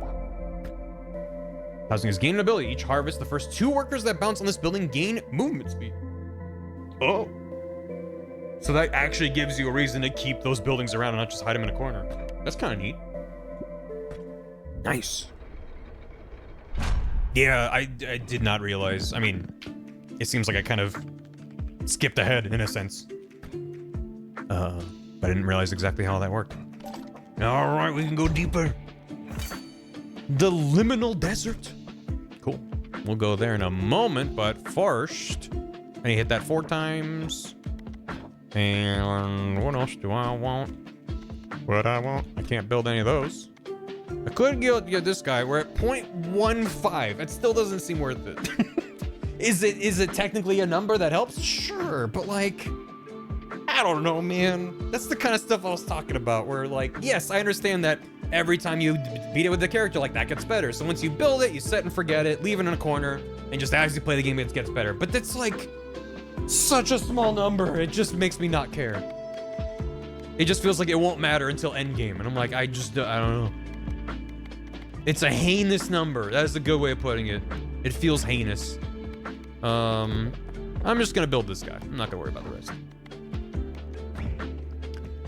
Housing is gain an ability. Each harvest, the first 2 workers that bounce on this building gain movement speed. Oh. So that actually gives you a reason to keep those buildings around and not just hide them in a corner. That's kind of neat. Nice. Yeah, I did not realize. I mean, it seems like I kind of skipped ahead in a sense. But I didn't realize exactly how that worked. All right, we can go deeper. The liminal desert. Cool. We'll go there in a moment, but first, I need to hit that 4 times. And what else do I want? What I want? I can't build any of those. I could get this guy. We're at 0.15. That still doesn't seem worth it. Is it technically a number that helps? Sure, but like, I don't know, man. That's the kind of stuff I was talking about, where like, yes, I understand that every time you beat it with the character, like that gets better. So once you build it, you set and forget it, leave it in a corner, and just as you play the game, it gets better. But that's like such a small number. It just makes me not care. It just feels like it won't matter until endgame, and I'm like, I don't know. It's a heinous number. That is a good way of putting it. It feels heinous. I'm just gonna build this guy. I'm not gonna worry about the rest.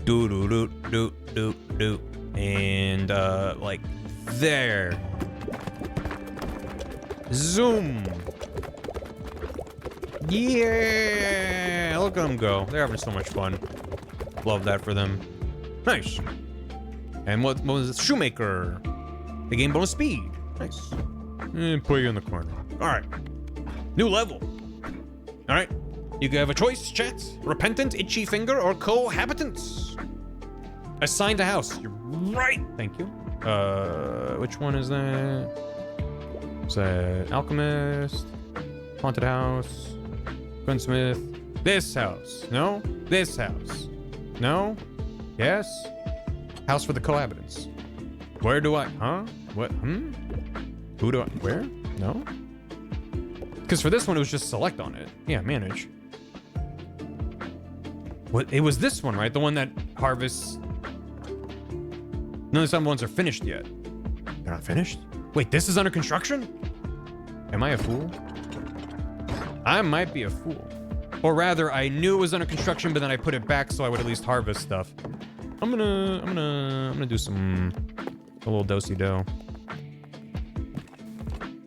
Do. And like there. Zoom. Yeah, look at them go. They're having so much fun. Love that for them. Nice. And what was this? Shoemaker. They gain bonus speed. Nice. And put you in the corner. All right. New level. All right. You can have a choice, chat. Repentant, itchy finger, or cohabitants. Assigned a house. You're right. Thank you. Which one is that? So, alchemist, haunted house, gunsmith. This house. No? This house. No? Yes? House for the cohabitants. Where do I... Huh? What? Hmm? Who do I... Where? No? Because for this one, it was just select on it. Yeah, manage. What? It was this one, right? The one that harvests... None of the other ones are finished yet. They're not finished? Wait, this is under construction? Am I a fool? I might be a fool. Or rather, I knew it was under construction, but then I put it back so I would at least harvest stuff. I'm gonna do a little do-si-do.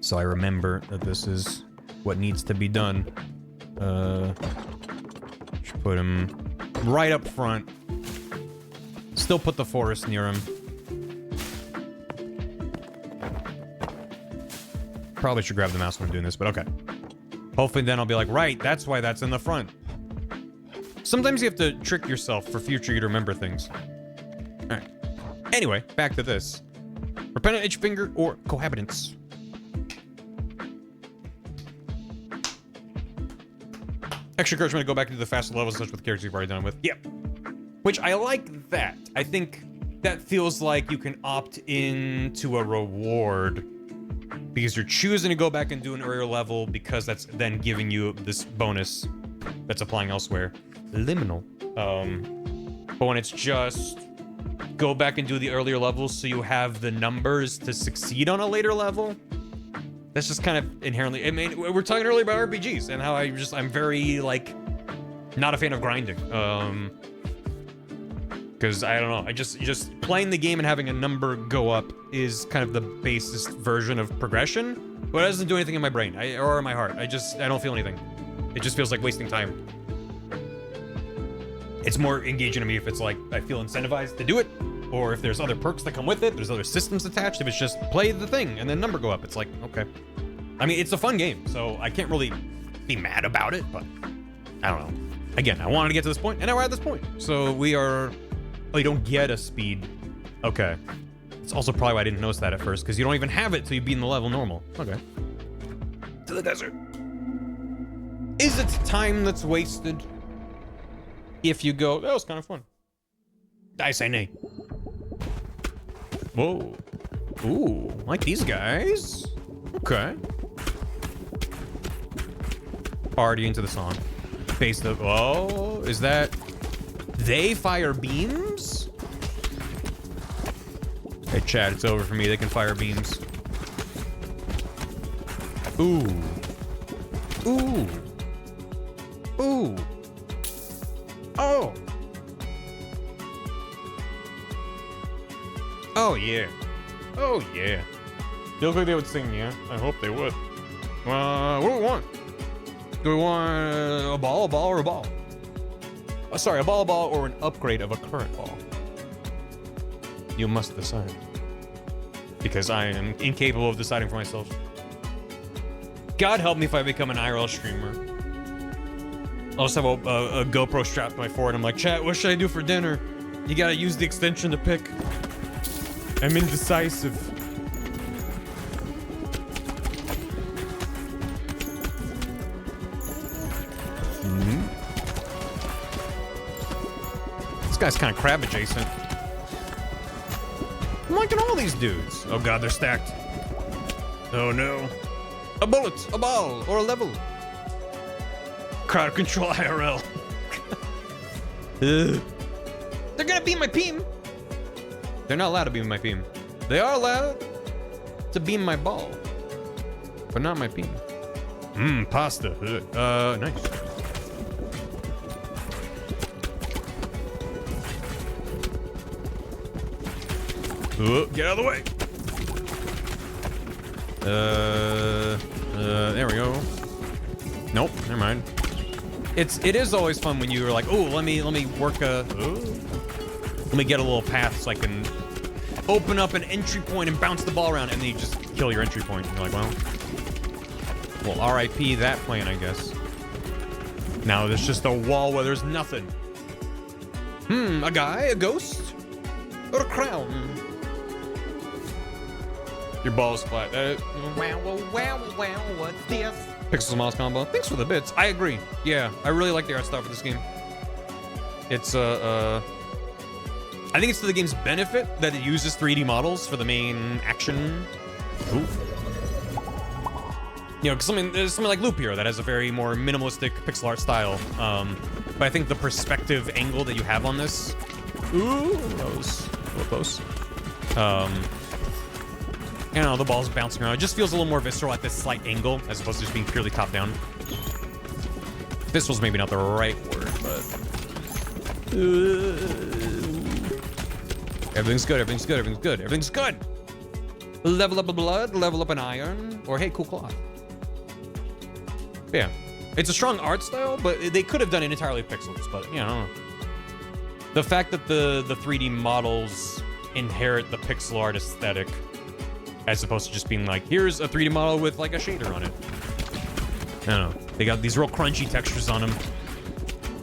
So I remember that this is what needs to be done. Should put him right up front. Still put the forest near him. Probably should grab the mouse when I'm doing this, but okay. Hopefully then I'll be like, right, that's why that's in the front. Sometimes you have to trick yourself for future you to remember things. All right. Anyway, back to this. Repentant Itchfinger or cohabitants. Extra encouragement to go back into the faster levels such with the characters you've already done with. Yep. Which I like that. I think that feels like you can opt in to a reward because you're choosing to go back and do an earlier level because that's then giving you this bonus that's applying elsewhere. Liminal. But when it's just go back and do the earlier levels so you have the numbers to succeed on a later level, that's just kind of inherently... I mean, we were talking earlier about RPGs and how I'm very, like, not a fan of grinding. Because, I don't know, just playing the game and having a number go up is kind of the basest version of progression, but it doesn't do anything in my brain or in my heart. I don't feel anything. It just feels like wasting time. It's more engaging to me if it's like, I feel incentivized to do it, or if there's other perks that come with it, there's other systems attached. If it's just play the thing and then number go up, it's like, okay. I mean, it's a fun game, so I can't really be mad about it, but I don't know. Again, I wanted to get to this point, and now we're at this point. So we are... Oh, you don't get a speed. Okay. It's also probably why I didn't notice that at first, because you don't even have it till you beat in the level normal. Okay. To the desert. Is it time that's wasted? If you go... That was kind of fun. I say nay. Whoa. Ooh, like these guys. Okay. Already into the song. Face the... Oh, is that... They fire beams? Hey, chat, it's over for me. They can fire beams. Ooh. Ooh. Ooh. Oh. Oh, yeah. Oh, yeah. They look like they would sing, yeah? I hope they would. What do we want? Do we want a ball, or a ball? Sorry, a ball or an upgrade of a current ball. You must decide. Because I am incapable of deciding for myself. God help me if I become an IRL streamer. I'll just have a GoPro strapped to my forehead. I'm like, chat, what should I do for dinner? You gotta use the extension to pick. I'm indecisive. This guy's kind of crab adjacent. I'm liking all these dudes. Oh god, they're stacked. Oh no. A bullet, a ball, or a level. Crowd control IRL. They're gonna beam my beam. They're not allowed to beam my beam. They are allowed to beam my ball, but not my beam. Pasta. Nice. Get out of the way. There we go. Nope, never mind. It is always fun when you're like, oh, let me work let me get a little path so I can open up an entry point and bounce the ball around, and then you just kill your entry point. And you're like, well, RIP that plan, I guess. Now there's just a wall where there's nothing. A guy, a ghost, or a crown? Your ball is flat. Wow, what's this? Pixels mouse combo. Thanks for the bits. I agree. Yeah, I really like the art style for this game. It's I think it's to the game's benefit that it uses 3D models for the main action. Ooh. You know, because there's something like Loop Hero that has a very more minimalistic pixel art style. But I think the perspective angle that you have on this, ooh, that was a little close. You know, the ball's bouncing around. It just feels a little more visceral at this slight angle as opposed to just being purely top down. Visceral's maybe not the right word, but everything's good. Everything's good. Everything's good. Everything's good. Level up a blood. Level up an iron. Or hey, cool cloth. Yeah, it's a strong art style, but they could have done it entirely pixels. But you know, the fact that the 3D models inherit the pixel art aesthetic, as opposed to just being like, here's a 3D model with like a shader on it. I don't know. They got these real crunchy textures on them,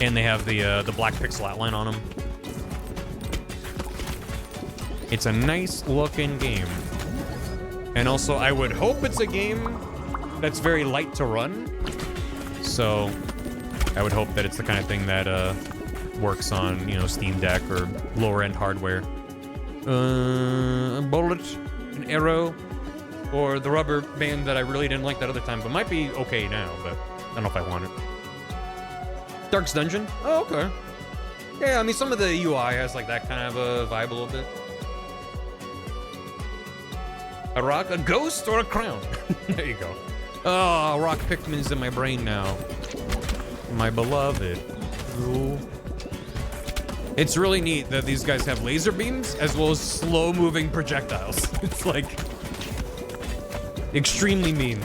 and they have the black pixel outline on them. It's a nice looking game, and also I would hope it's a game that's very light to run. So I would hope that it's the kind of thing that works on, you know, Steam Deck or lower end hardware. A bullet, an arrow, or the rubber band that I really didn't like that other time, but might be okay now, but I don't know if I want it. Dark's Dungeon? Oh, okay. Yeah, I mean, some of the UI has like that kind of a vibe a little bit. A rock, a ghost, or a crown? There you go. Oh, rock Pikmin's in my brain now. My beloved. Ooh. It's really neat that these guys have laser beams as well as slow-moving projectiles. It's like extremely mean.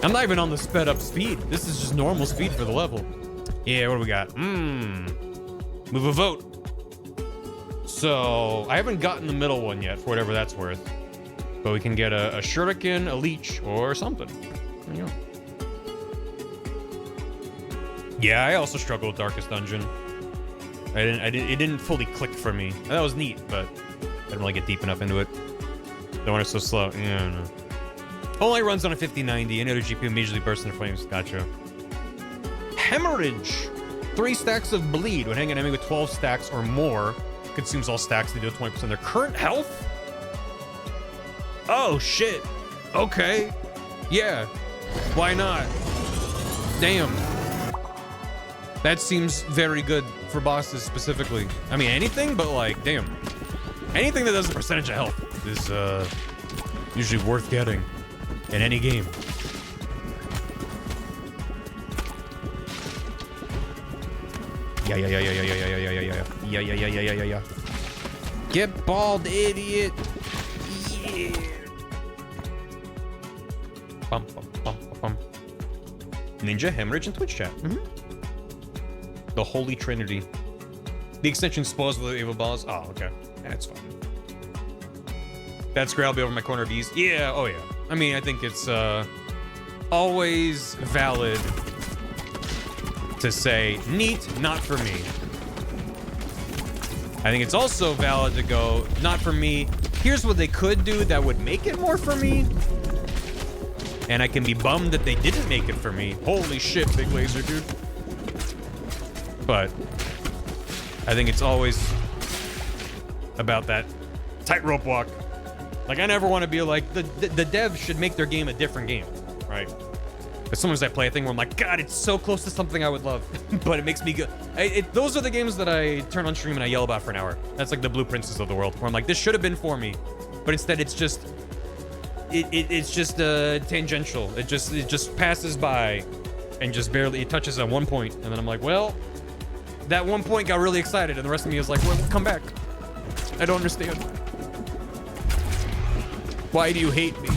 I'm not even on the sped up speed. This is just normal speed for the level. Yeah, what do we got? Move a vote. So I haven't gotten the middle one yet, for whatever that's worth. But we can get a shuriken, a leech, or something. There you go. Yeah, I also struggled with Darkest Dungeon. It didn't fully click for me. That was neat, but I didn't really get deep enough into it. The one is so slow. Yeah, no. Only runs on a 5090. Any other GPU immediately bursts into flames. Gotcha. Hemorrhage. 3 stacks of bleed. When hanging an enemy with 12 stacks or more, consumes all stacks to deal 20% of their current health. Oh, shit. Okay. Yeah. Why not? Damn. That seems very good for bosses specifically. I mean, anything, but like, damn. Anything that does a percentage of health is usually worth getting in any game. Yeah. Get bald, idiot. Yeah. Bum. Ninja, Hemorrhage, and Twitch chat. The Holy Trinity. The extension spoils with the evil balls. Oh, okay. That's fine. That's great. I'll be over my corner of ease. Yeah, oh yeah. I mean, I think it's always valid to say, neat, not for me. I think it's also valid to go, not for me. Here's what they could do that would make it more for me. And I can be bummed that they didn't make it for me. Holy shit, big laser, dude. But I think it's always about that tightrope walk. Like, I never want to be like, the dev should make their game a different game, right? But sometimes I play a thing where I'm like, God, it's so close to something I would love, but it makes me good. Those are the games that I turn on stream and I yell about for an hour. That's like the Blue Princess of the world, where I'm like, this should have been for me, but instead it's just, it's just tangential. It just passes by, and just barely, it touches on one point, and then I'm like, well, that one point got really excited, and the rest of me is like, well, come back. I don't understand. Why do you hate me?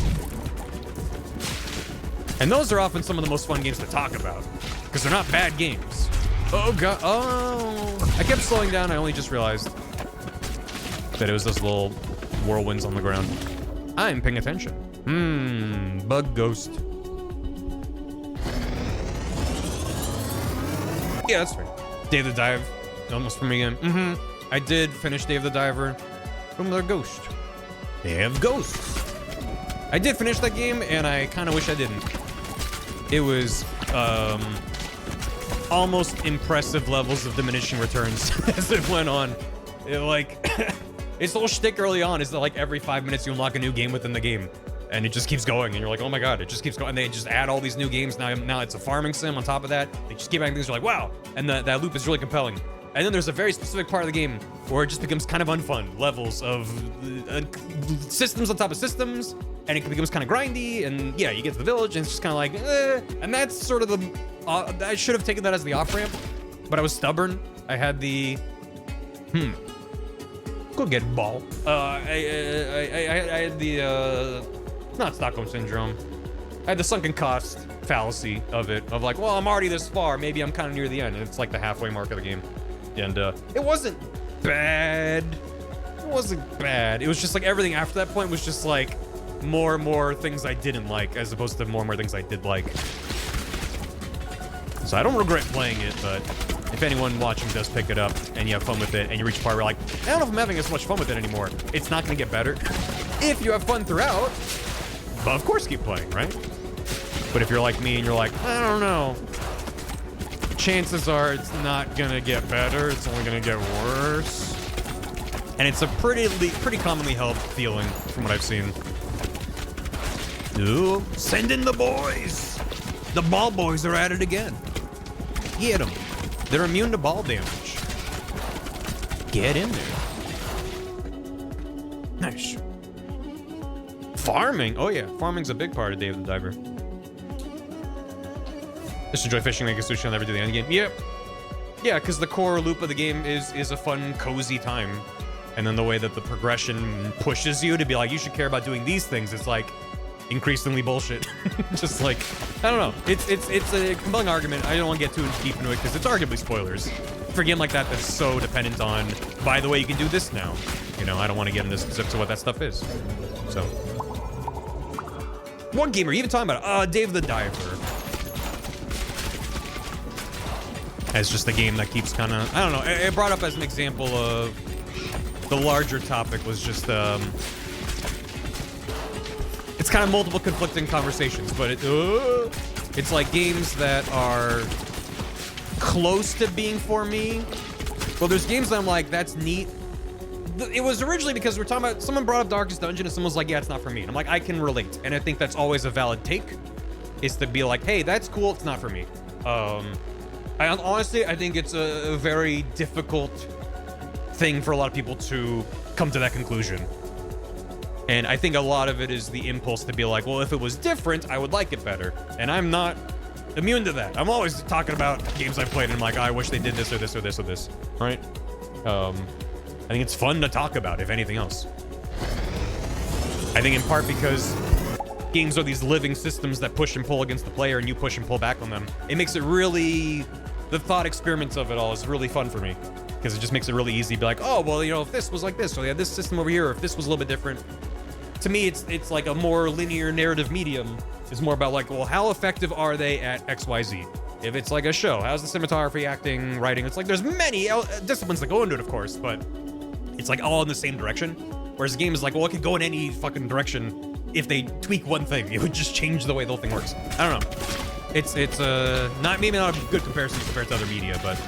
And those are often some of the most fun games to talk about, because they're not bad games. Oh, God. Oh. I kept slowing down. I only just realized that it was those little whirlwinds on the ground. I'm paying attention. Bug ghost. Yeah, that's fair. Day of the Dive. Almost for me again. I did finish Day of the Diver from their ghost. They have ghosts. I did finish that game, and I kind of wish I didn't. It was almost impressive levels of diminishing returns as it went on. Its whole shtick early on is that like every 5 minutes you unlock a new game within the game, and it just keeps going, and you're like, oh my god, it just keeps going. And they just add all these new games. Now it's a farming sim on top of that. They just keep adding things. You're like, wow, and that loop is really compelling. And then there's a very specific part of the game where it just becomes kind of unfun. Levels of systems on top of systems, and it becomes kind of grindy. And yeah, you get to the village, and it's just kind of like, and that's sort of the. I should have taken that as the off ramp, but I was stubborn. I had the, go get ball. I had the not Stockholm syndrome. I had the sunken cost fallacy of it. Of like, well, I'm already this far. Maybe I'm kind of near the end, and it's like the halfway mark of the game. And it wasn't bad. It wasn't bad. It was just like everything after that point was just like more and more things I didn't like, as opposed to more and more things I did like. So I don't regret playing it, but if anyone watching does pick it up and you have fun with it and you reach a part where like, I don't know if I'm having as much fun with it anymore, it's not gonna get better. If you have fun throughout, but of course keep playing, right? But if you're like me and you're like, I don't know, chances are it's not gonna get better, it's only gonna get worse. And it's a pretty commonly held feeling from what I've seen. Ooh, send in the boys! The ball boys are at it again. Get them. They're immune to ball damage. Get in there. Nice. Farming? Oh yeah, farming's a big part of Dave the Diver. Just enjoy fishing, making sushi, I'll never do the end game. Yep. Yeah, because the core loop of the game is a fun, cozy time. And then the way that the progression pushes you to be like, you should care about doing these things, it's like increasingly bullshit. Just like, I don't know. It's a compelling argument. I don't want to get too deep into it because it's arguably spoilers. For a game like that that's so dependent on, by the way, you can do this now. You know, I don't want to get into specifics of what that stuff is. So. One game are you even talking about? Dave the Diver. As just a game that keeps kind of, I don't know, it brought up as an example of the larger topic was just, it's kind of multiple conflicting conversations, but it's like games that are close to being for me. Well, there's games that I'm like, that's neat. It was originally because we're talking about, someone brought up Darkest Dungeon and someone was like, yeah, it's not for me. And I'm like, I can relate. And I think that's always a valid take, is to be like, hey, that's cool, it's not for me. Honestly, I think it's a very difficult thing for a lot of people to come to that conclusion. And I think a lot of it is the impulse to be like, well, if it was different, I would like it better. And I'm not immune to that. I'm always talking about games I've played and I'm like, oh, I wish they did this or this or this or this, right? I think it's fun to talk about, if anything else. I think in part because games are these living systems that push and pull against the player and you push and pull back on them. It makes it really, the thought experiments of it all is really fun for me. Because it just makes it really easy to be like, oh, well, you know, if this was like this, or they had this system over here, or if this was a little bit different. To me, it's like a more linear narrative medium. It's more about like, well, how effective are they at XYZ? If it's like a show, how's the cinematography, acting, writing? It's like there's many disciplines that go into it, of course, but it's like all in the same direction. Whereas the game is like, well, it could go in any fucking direction. If they tweak one thing, it would just change the way the whole thing works. I don't know. It's maybe not a good comparison compared to other media, but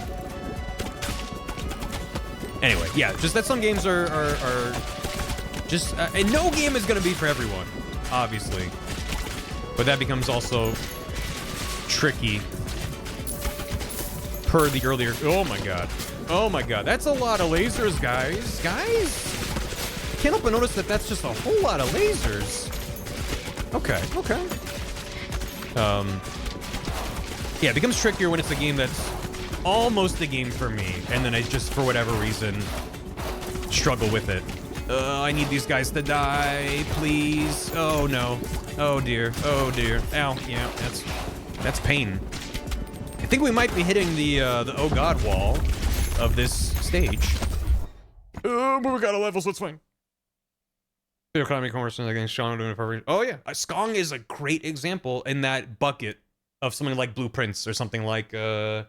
anyway, yeah, just that some games are just, and no game is gonna be for everyone, obviously, but that becomes also tricky per the earlier. Oh my god, that's a lot of lasers, guys. I can't help but notice that that's just a whole lot of lasers. Okay. Yeah, it becomes trickier when it's a game that's almost a game for me, and then I just, for whatever reason, struggle with it. I need these guys to die, please. Oh no. Oh dear. Ow. Yeah, that's pain. I think we might be hitting the oh god wall of this stage. But we got a level, so let's swing. Economy commerce and against Sean doing it. Oh yeah, Skong is a great example in that bucket of something like Blueprints or something like yeah,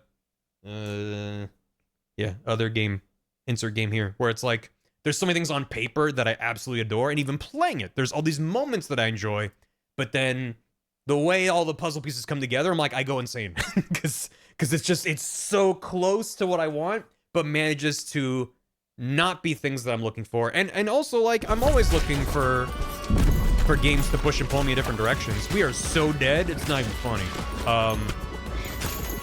other game, insert game here, where it's like there's so many things on paper that I absolutely adore, and even playing it, there's all these moments that I enjoy, but then the way all the puzzle pieces come together, I'm like, I go insane. Because it's so close to what I want, but manages to not be things that I'm looking for. And also, like, I'm always looking for games to push and pull me in different directions. We are so dead, it's not even funny.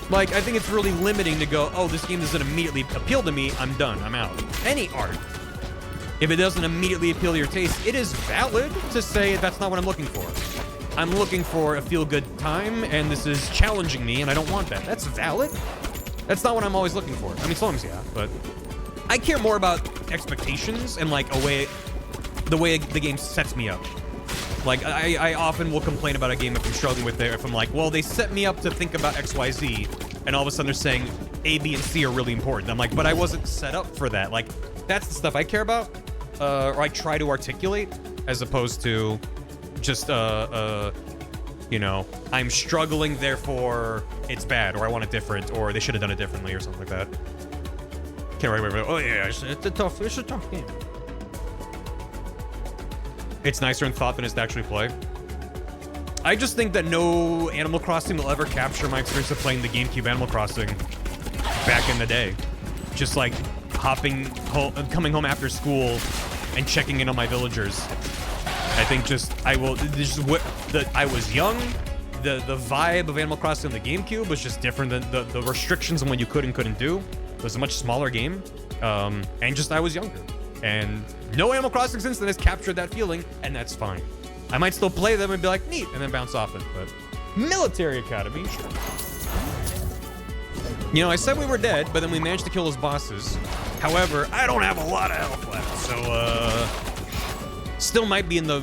Like, I think it's really limiting to go, oh, this game doesn't immediately appeal to me, I'm done, I'm out. Any art, if it doesn't immediately appeal to your taste, it is valid to say that's not what I'm looking for. I'm looking for a feel-good time, and this is challenging me, and I don't want that. That's valid. That's not what I'm always looking for. I mean, sometimes, yeah, but I care more about expectations and, like, the way the game sets me up. Like, I often will complain about a game if I'm struggling with it, if I'm like, well, they set me up to think about X, Y, Z, and all of a sudden they're saying A, B, and C are really important. I'm like, but I wasn't set up for that. Like, that's the stuff I care about, or I try to articulate, as opposed to just, you know, I'm struggling, therefore it's bad, or I want it different, or they should have done it differently, or something like that. Can't wait. Oh yeah, it's a tough game. It's nicer in thought than it's to actually play. I just think that no Animal Crossing will ever capture my experience of playing the GameCube Animal Crossing back in the day. Just like coming home after school and checking in on my villagers. I think I was young. The vibe of Animal Crossing on the GameCube was just different than the restrictions on what you could and couldn't do. It was a much smaller game, and just I was younger. And no Animal Crossing since then has captured that feeling, and that's fine. I might still play them and be like, neat, and then bounce off it, but Military Academy, sure. You know, I said we were dead, but then we managed to kill those bosses. However, I don't have a lot of health left, so, still might be in the,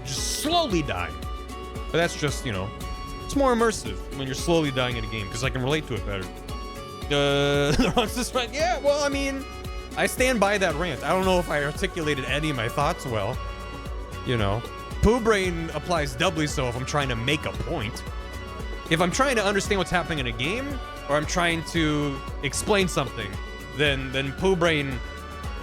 just slowly dying. But that's just, you know, it's more immersive when you're slowly dying in a game, because I can relate to it better. Yeah, well, I mean, I stand by that rant. I don't know if I articulated any of my thoughts well. You know, Pooh Brain applies doubly so if I'm trying to make a point. If I'm trying to understand what's happening in a game, or I'm trying to explain something, then Pooh Brain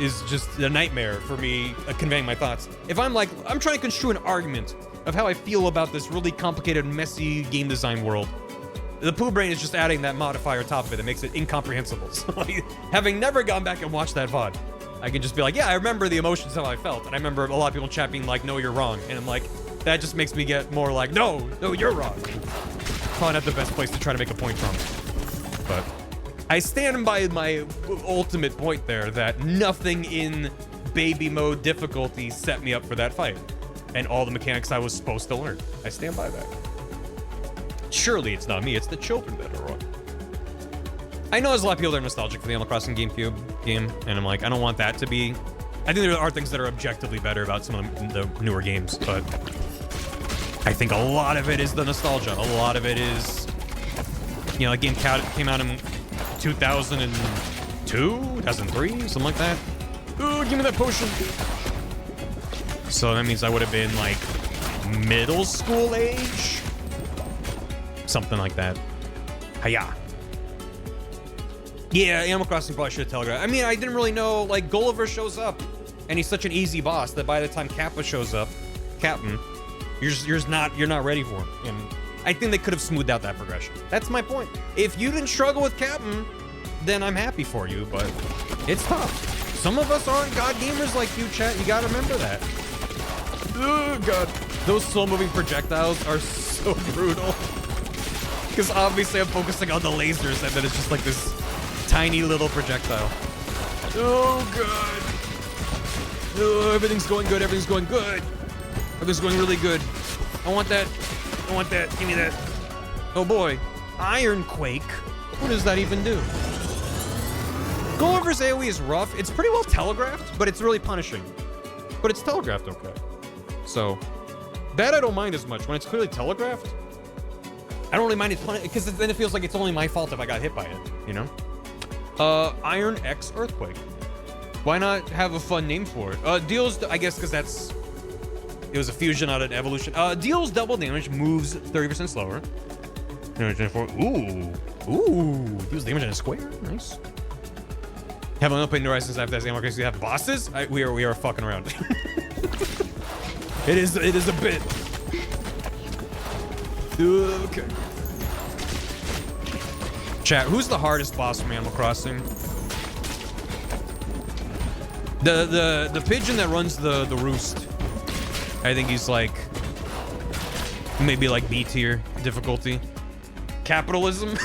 is just a nightmare for me conveying my thoughts. If I'm like, I'm trying to construe an argument of how I feel about this really complicated, messy game design world, the Pooh Brain is just adding that modifier on top of it that makes it incomprehensible. So, like, having never gone back and watched that VOD, I can just be like, yeah, I remember the emotions, how I felt. And I remember a lot of people in chat being like, no, you're wrong. And I'm like, that just makes me get more like, no, you're wrong. Probably not the best place to try to make a point from. But I stand by my ultimate point there that nothing in baby mode difficulty set me up for that fight. And all the mechanics I was supposed to learn. I stand by that. Surely it's not me, it's the children that are wrong. I know there's a lot of people that are nostalgic for the Animal Crossing GameCube game, and I'm like, I don't want that to be... I think there are things that are objectively better about some of the newer games, but I think a lot of it is the nostalgia. A lot of it is, you know, the game came out in 2002, 2003, something like that. Ooh, give me that potion. So that means I would have been like middle school age. Something like that. Hiya. Yeah, Animal Crossing probably should have telegraphed. I mean, I didn't really know, like, Gulliver shows up, and he's such an easy boss that by the time Kappa shows up, Captain, you're not ready for him. And I think they could have smoothed out that progression. That's my point. If you didn't struggle with Captain, then I'm happy for you, but it's tough. Some of us aren't god gamers like you, chat. You gotta remember that. Oh, God. Those slow-moving projectiles are so brutal. Because obviously I'm focusing on the lasers, and then it's just like this tiny little projectile. Oh, God. Oh, everything's going good. Everything's going good. Everything's going really good. I want that. I want that. Give me that. Oh, boy. Ironquake. What does that even do? Gulliver's AoE is rough. It's pretty well telegraphed, but it's really punishing. But it's telegraphed okay. So, that I don't mind as much. When it's clearly telegraphed, I don't really mind it because then it feels like it's only my fault if I got hit by it, you know? Iron X Earthquake. Why not have a fun name for it? Deals, I guess, because it was a fusion, not an evolution. Deals double damage, moves 30% slower. Ooh, deals damage in a square, nice. Haven't opened new Horizons after that ammo because you have bosses? We are fucking around. It is a bit. Okay. Chat, who's the hardest boss from Animal Crossing? The pigeon that runs the roost. I think he's like maybe like B tier difficulty. Capitalism.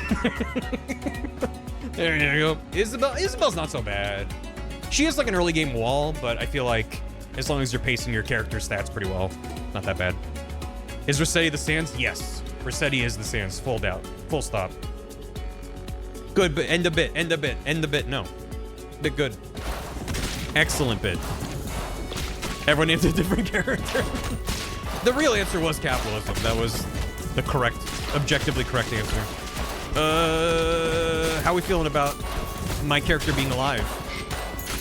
There you go. Isabel's not so bad. She is like an early game wall, but I feel like as long as you're pacing your character stats pretty well, not that bad. Is Rossetti the Sands? Yes. Rossetti is the Sands. Full doubt. Full stop. Good, but end the bit. End the bit. End the bit. No. Bit good. Excellent bit. Everyone named a different character. The real answer was capitalism. That was the correct, objectively correct answer. How we feeling about my character being alive?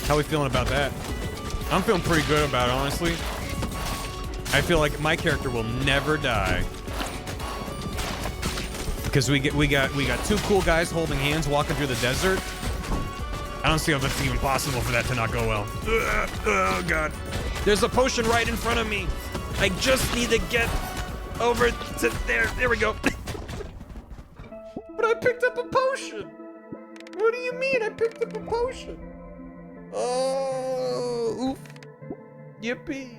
How we feeling about that? I'm feeling pretty good about it, honestly. I feel like my character will never die. Because we got two cool guys holding hands walking through the desert. I don't see how that's even possible for that to not go well. Oh god. There's a potion right in front of me. I just need to get over to there. There we go. But I picked up a potion. What do you mean I picked up a potion? Oh, oof. Yippee.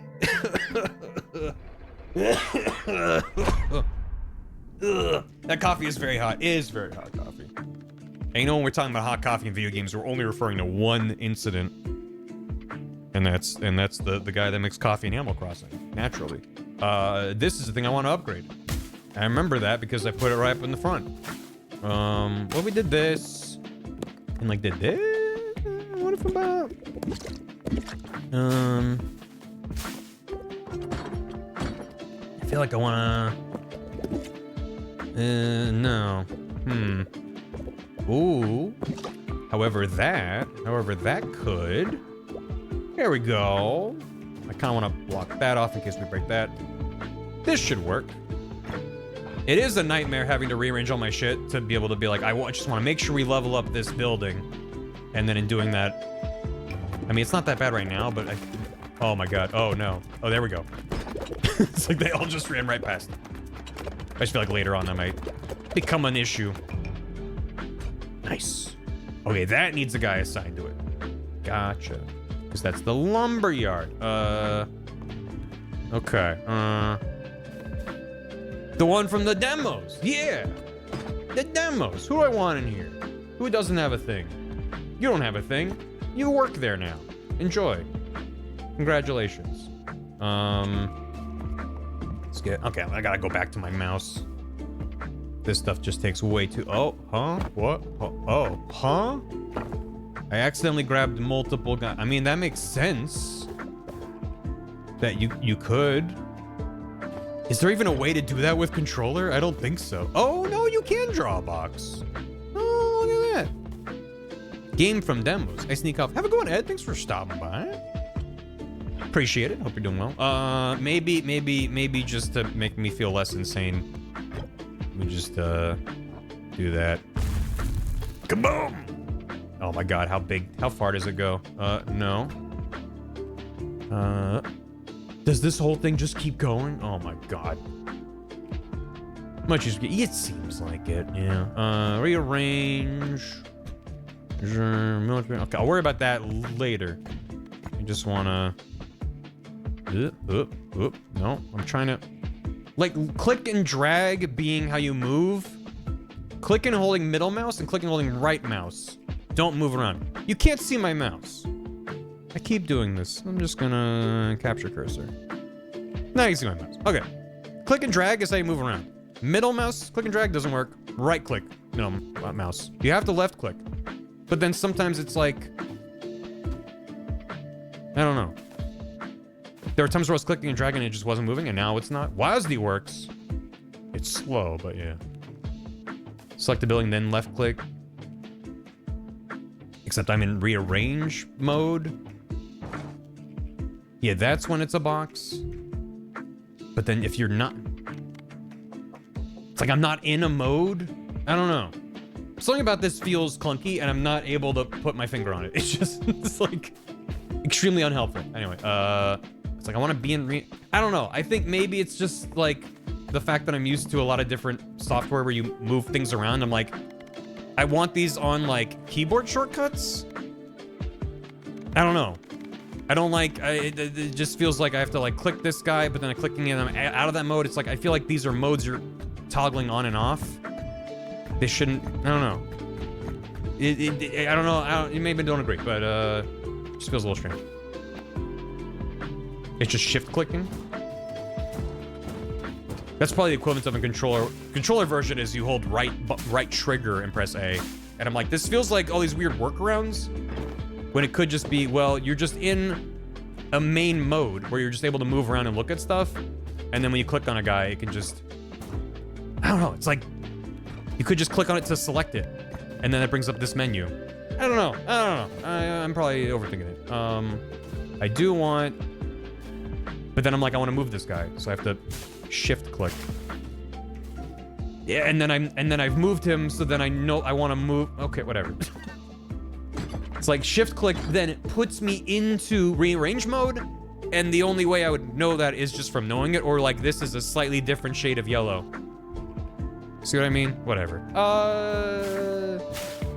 That coffee is very hot. It is very hot coffee. And you know, when we're talking about hot coffee in video games, we're only referring to one incident. And that's the guy that makes coffee in Animal Crossing, naturally. This is the thing I want to upgrade. I remember that because I put it right up in the front. Well, we did this. And like did this? What if about? I feel like I wanna... no. Ooh. However, that could... There we go. I kind of want to block that off in case we break that. This should work. It is a nightmare having to rearrange all my shit to be able to be like, I just want to make sure we level up this building. And then in doing that... I mean, it's not that bad right now, but oh my god. Oh no. Oh, there we go. It's like they all just ran right past. I just feel like later on that might become an issue. Nice. Okay, that needs a guy assigned to it. Gotcha. Because that's the lumber yard. Okay. The one from the demos. Yeah. The demos. Who do I want in here? Who doesn't have a thing? You don't have a thing. You work there now. Enjoy. Congratulations. Let's get... Okay, I gotta go back to my mouse. This stuff just takes way too... Oh, huh? What? Oh, huh? I accidentally grabbed multiple guns. I mean, that makes sense. That you could. Is there even a way to do that with controller? I don't think so. Oh, no, you can draw a box. Oh, look at that. Game from demos. I sneak off. Have a good one, Ed. Thanks for stopping by. Appreciate it. Hope you're doing well. Maybe just to make me feel less insane. We just, do that. Kaboom! Oh my god, how far does it go? No. Does this whole thing just keep going? Oh my god. Much just it seems like it, yeah. Rearrange. Military. Okay, I'll worry about that later. I just wanna... No, I'm trying to... Like, click and drag being how you move. Click and holding middle mouse and click and holding right mouse. Don't move around. You can't see my mouse. I keep doing this. I'm just gonna capture cursor. Now you see my mouse. Okay. Click and drag is how you move around. Middle mouse, click and drag doesn't work. Right click, middle mouse. You have to left click. But then sometimes it's like... I don't know. There were times where I was clicking and dragging and it just wasn't moving, and now it's not. WASD works. It's slow, but yeah. Select the building, then left click. Except I'm in rearrange mode. Yeah, that's when it's a box. But then if you're not... It's like I'm not in a mode? I don't know. Something about this feels clunky, and I'm not able to put my finger on it. It's just, it's like extremely unhelpful. Anyway, it's like I want to be in I don't know. I think maybe it's just like the fact that I'm used to a lot of different software where you move things around. I'm like, I want these on like keyboard shortcuts. I don't know. I don't like, it just feels like I have to like click this guy, but then I'm clicking in, I'm out of that mode. It's like, I feel like these are modes you're toggling on and off. They shouldn't, I don't know. I don't know, you maybe don't agree, but it just feels a little strange. It's just shift clicking. That's probably the equivalent of a controller. Controller version is you hold right trigger and press A. And I'm like, this feels like all these weird workarounds. When it could just be, well, you're just in a main mode where you're just able to move around and look at stuff. And then when you click on a guy, it can just, I don't know. It's like, you could just click on it to select it. And then it brings up this menu. I don't know. I'm probably overthinking it. I do want, but then I'm like, I want to move this guy. So I have to shift click. Yeah, and then I've moved him, so then I know I want to move. Okay, whatever. It's like shift click, then it puts me into rearrange mode, and the only way I would know that is just from knowing it, or like this is a slightly different shade of yellow. See what I mean? Whatever. I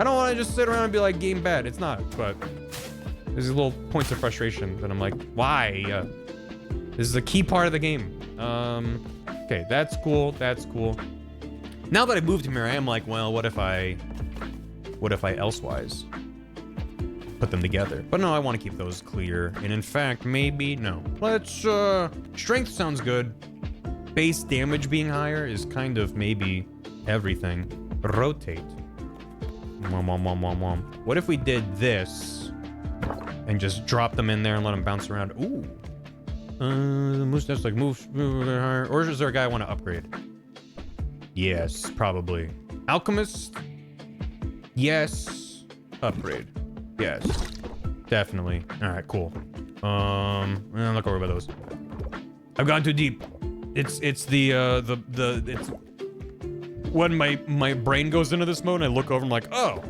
don't want to just sit around and be like, game bad. It's not, but there's little points of frustration that I'm like, why? This is a key part of the game. Okay, that's cool. That's cool. Now that I moved him here, I am like, well, what if I elsewise put them together? But no, I want to keep those clear. And in fact, maybe, no. Let's, strength sounds good. Base damage being higher is kind of maybe everything. Rotate. What if we did this and just drop them in there and let them bounce around? Ooh. Mustache like move higher. Or is there a guy I want to upgrade? Yes, probably. Alchemist? Yes. Upgrade. Yes. Definitely. Alright, cool. I'm not gonna worry about those. I've gone too deep. It's it's when my brain goes into this mode and I look over, I'm like, oh,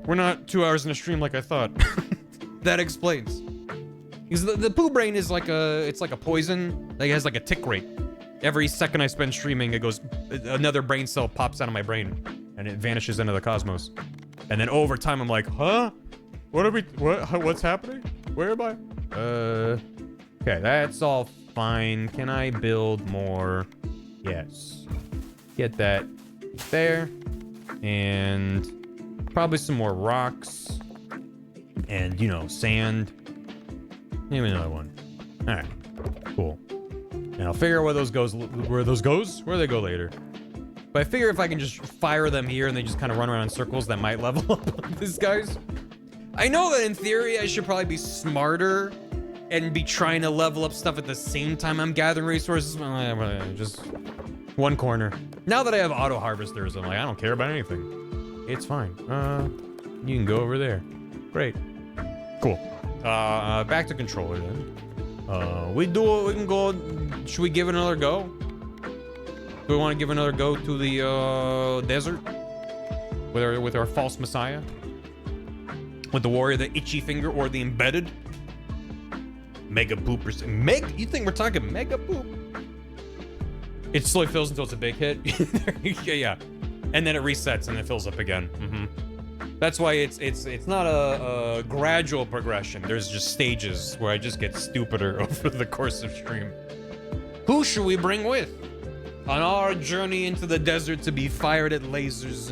we're not 2 hours in a stream like I thought. That explains. Because the poo brain is like it's like a poison. Like it has like a tick rate. Every second I spend streaming, it goes, another brain cell pops out of my brain and it vanishes into the cosmos. And then over time, I'm like, huh? What's happening? Where am I? Okay, that's all fine. Can I build more? Yes. Get that there. And probably some more rocks. And, you know, sand. Maybe another one. All right, cool. And I'll figure out where those goes, where they go later. But I figure if I can just fire them here and they just kind of run around in circles, that might level up these guys. I know that in theory I should probably be smarter and be trying to level up stuff at the same time I'm gathering resources. Just one corner. Now that I have auto harvesters, I'm like, I don't care about anything. It's fine. You can go over there. Great. Cool. Back to controller then. We can go. Should we give it another go? Do we want to give another go to the desert with our false messiah, with the warrior, the itchy finger, or the embedded mega poopers? You think we're talking mega poop? It slowly fills until it's a big hit. Yeah, and then it resets and it fills up again. That's why it's not a gradual progression. There's just stages where I just get stupider over the course of stream. Who should we bring with on our journey into the desert to be fired by lasers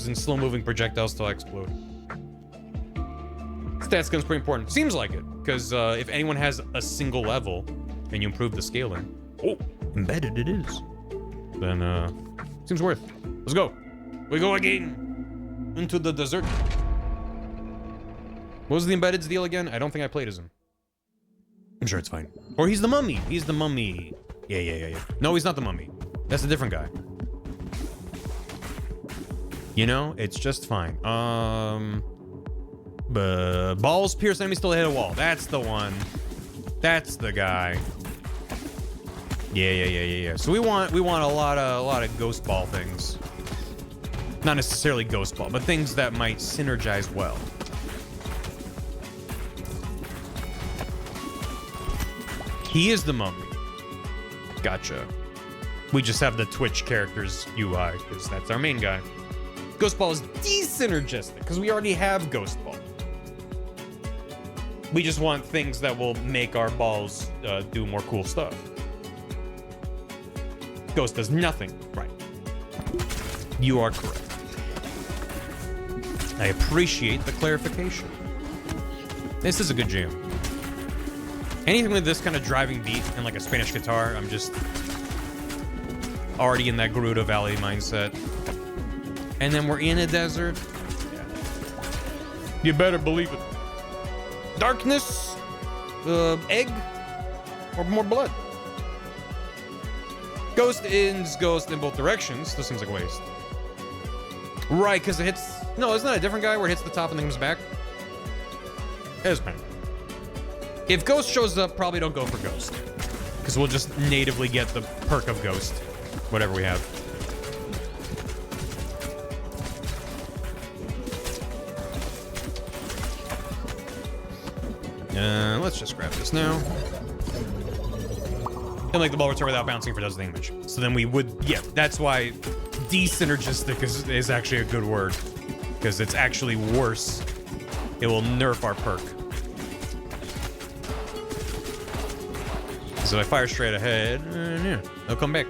and slow-moving projectiles till explode? Stats gun's pretty important. Seems like it, because if anyone has a single level and you improve the scaling, oh, embedded it is. Then seems worth. Let's go. We go again into the desert. What was the embedded's deal again? I don't think I played as him. I'm sure it's fine. Or he's the mummy. He's the mummy. Yeah. No, he's not the mummy. That's a different guy. You know, it's just fine. Balls pierce enemy still hit a wall. That's the one. That's the guy. Yeah. So we want a lot of ghost ball things. Not necessarily Ghost Ball, but things that might synergize well. He is the mummy. Gotcha. We just have the Twitch characters UI, because that's our main guy. Ghost Ball is desynergistic, because we already have Ghost Ball. We just want things that will make our balls do more cool stuff. Ghost does nothing. Right. You are correct. I appreciate the clarification. This is a good jam. Anything with this kind of driving beat and like a Spanish guitar, I'm just already in that Gerudo Valley mindset. And then we're in a desert. Yeah. You better believe it. Darkness, egg, or more blood. Ghost ends ghost in both directions. This seems like a waste. Right, because it hits... No, isn't that a different guy where it hits the top and then comes back? It is fine. If Ghost shows up, probably don't go for Ghost. Because we'll just natively get the perk of Ghost. Whatever we have. Let's just grab this now. And like the ball return without bouncing for does damage. So then we would, yeah, that's why desynergistic is actually a good word. Because it's actually worse. It will nerf our perk. So if I fire straight ahead, yeah, they'll come back.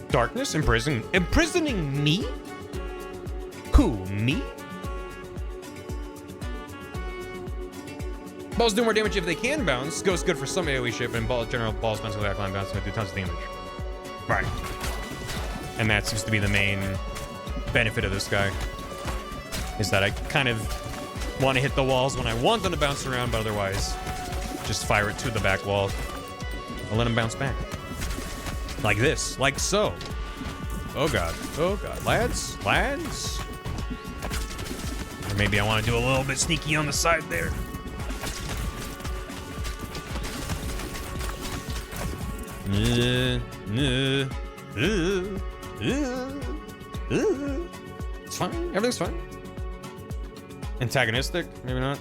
Darkness, imprisoning me? Who, me? Balls do more damage if they can bounce. Ghost good for some AoE shit, but in general, balls bouncing without climb bounce do tons of damage. Right. And that seems to be the main benefit of this guy. Is that I kind of want to hit the walls when I want them to bounce around, but otherwise, just fire it to the back wall. I'll let them bounce back. Like this. Like so. Oh god. Oh god. Lads? Lads? Or maybe I want to do a little bit sneaky on the side there. It's fine. Everything's fine. Antagonistic? Maybe not.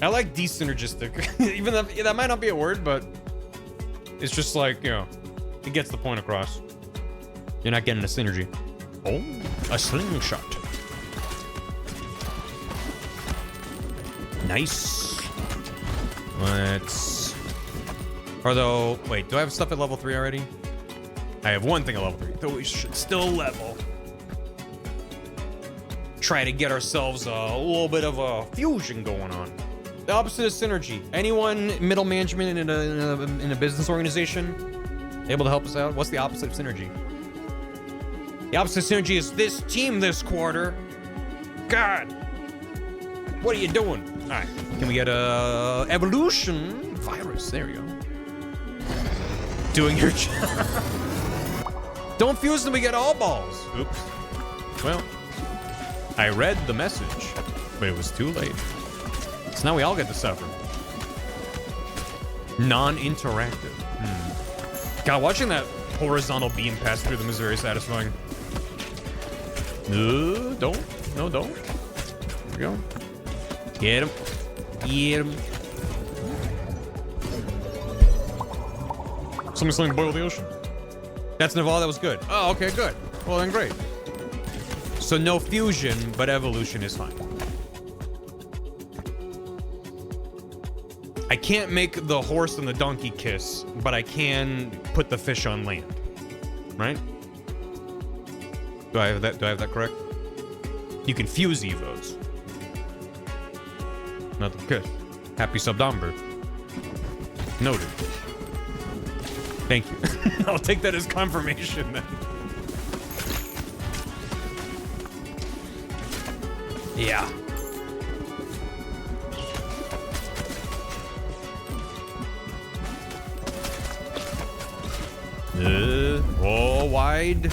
I like desynergistic. Even though that might not be a word, but it's just like, you know, it gets the point across. You're not getting a synergy. Oh, a slingshot. Nice. Let's... Although, wait, do I have stuff at level 3 already? I have one thing at level 3, though we should still level. Try to get ourselves a little bit of a fusion going on. The opposite of synergy. Anyone middle management in a business organization able to help us out? What's the opposite of synergy? The opposite of synergy is this team this quarter. God, what are you doing? All right, can we get a evolution virus? There we go. Doing your job. Don't fuse them, we get all balls. Oops. Well, I read the message, but it was too late. So now we all get to suffer. Non-interactive. God, watching that horizontal beam pass through them is very satisfying. No, don't. No, don't. There we go. Get him. Get him. Somebody's saying boil the ocean. That's Naval, that was good. Oh, okay, good. Well, then great. So no fusion, but evolution is fine. I can't make the horse and the donkey kiss, but I can put the fish on land. Right? Do I have that correct? You can fuse Evos. Not the kiss. Happy Subdomber. Noted. Thank you. I'll take that as confirmation then. Yeah. Oh, wide.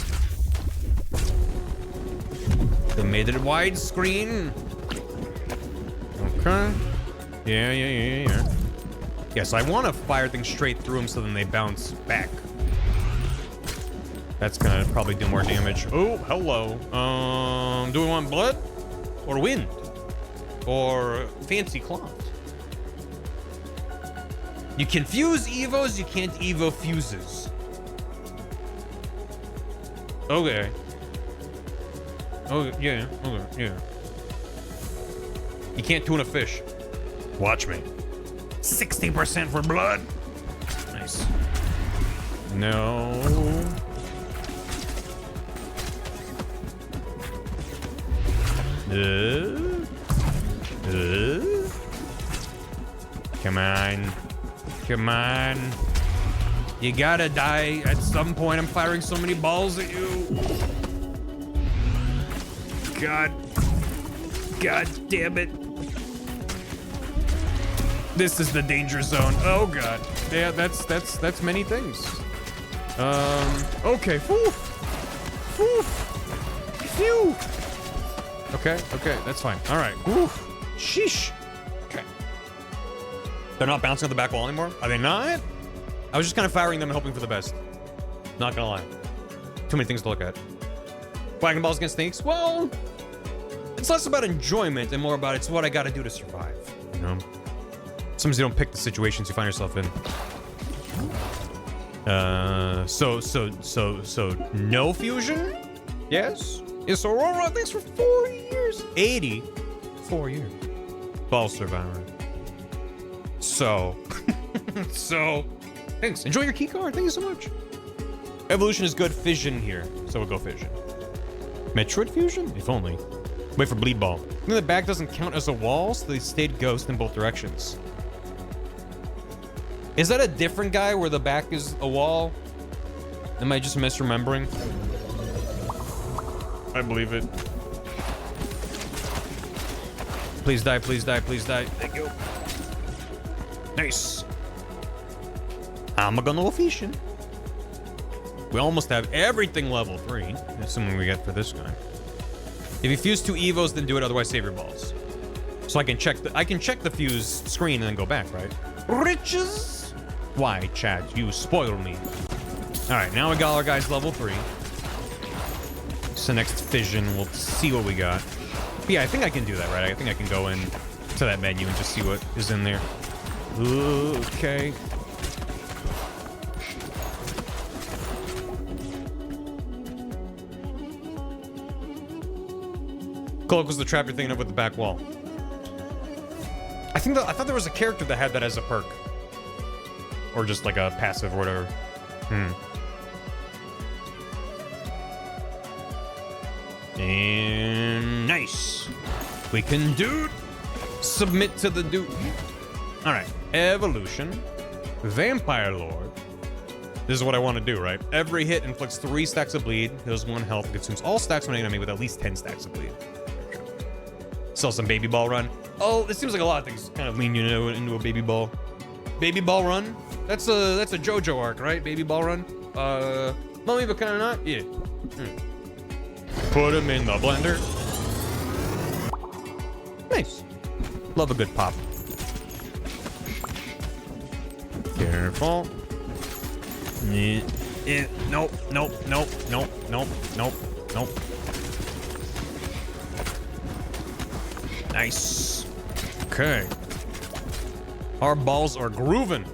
They made it widescreen. Okay. Yeah. Yeah, so I want to fire things straight through them so then they bounce back. That's gonna probably do more damage. Oh, hello. Do we want blood? Or wind? Or fancy cloth? You can fuse Evos, you can't Evo fuses. Okay. Oh, yeah, okay, yeah. You can't tune a fish. Watch me. 60% for blood. Nice. No. Come on. Come on. You gotta die at some point. I'm firing so many balls at you. God. God damn it. This is the danger zone. Oh god. Yeah, that's many things. Okay. Whew. Whew. Phew. Okay, that's fine. All right. Whew. Sheesh. Okay. They're not bouncing on the back wall anymore? Are they not? I was just kind of firing them and hoping for the best. Not gonna lie. Too many things to look at. Wagon balls against snakes? Well, it's less about enjoyment and more about it's what I gotta do to survive. You know? Sometimes you don't pick the situations you find yourself in. So no fusion? Yes? Yes, Aurora, thanks for 4 years. 80. 4 years. Ball survivor. So. So. Thanks. Enjoy your key card. Thank you so much. Evolution is good. Fission here. So we'll go fission. Metroid fusion? If only. Wait for bleed ball. I think the back doesn't count as a wall, so they stayed ghost in both directions. Is that a different guy where the back is a wall? Am I just misremembering? I believe it. Please die, please die, please die. Thank you. Nice. I'm gonna go fishing. We almost have everything level 3. Assuming we get for this guy. If you fuse 2 Evos, then do it, otherwise save your balls. So I can check the fuse screen and then go back, right? Riches! Why, Chad? You spoil me. Alright, now we got our guys level 3. So next fission, we'll see what we got. But yeah, I think I can do that, right? I think I can go in to that menu and just see what is in there. Okay. Cloak was the trap you're thinking of with the back wall. I thought there was a character that had that as a perk. Or just like a passive or whatever. And nice. We can do submit to the dude. All right, evolution, vampire lord. This is what I want to do, right? Every hit inflicts 3 stacks of bleed, heals 1 health, and consumes all stacks when enemy with at least 10 stacks of bleed. Still some baby ball run. Oh, it seems like a lot of things kind of lean you know, into a baby ball. Baby ball run. That's a JoJo arc, right? Baby ball run. Mummy, but kind of not. Yeah. Put him in the blender. Nice. Love a good pop. Careful. Nope, nope, nope, nope, nope, nope, nope. Nice. Okay. Our balls are grooving.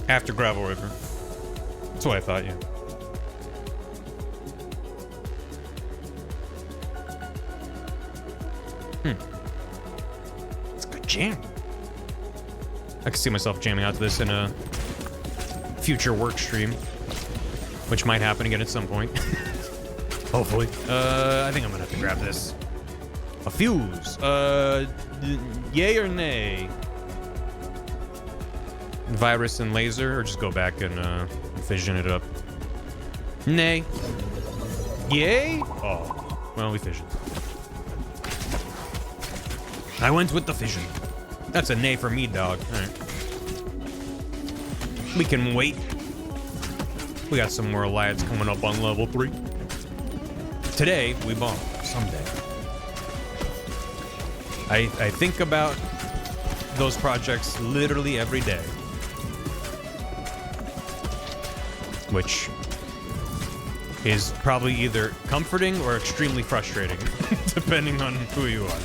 After Gravel River. That's what I thought, yeah. It's a good jam. I can see myself jamming out to this in a future work stream, which might happen again at some point. Hopefully. I think I'm gonna have to grab this. A fuse. Yay or nay? Virus and laser, or just go back and fission it up? Nay. Yay? Oh, well, we fissioned. I went with the fission. That's a nay for me, dog. All right. We can wait. We got some more lads coming up on level 3. Today, we bomb. Someday. I think about those projects literally every day. which is probably either comforting or extremely frustrating, depending on who you are.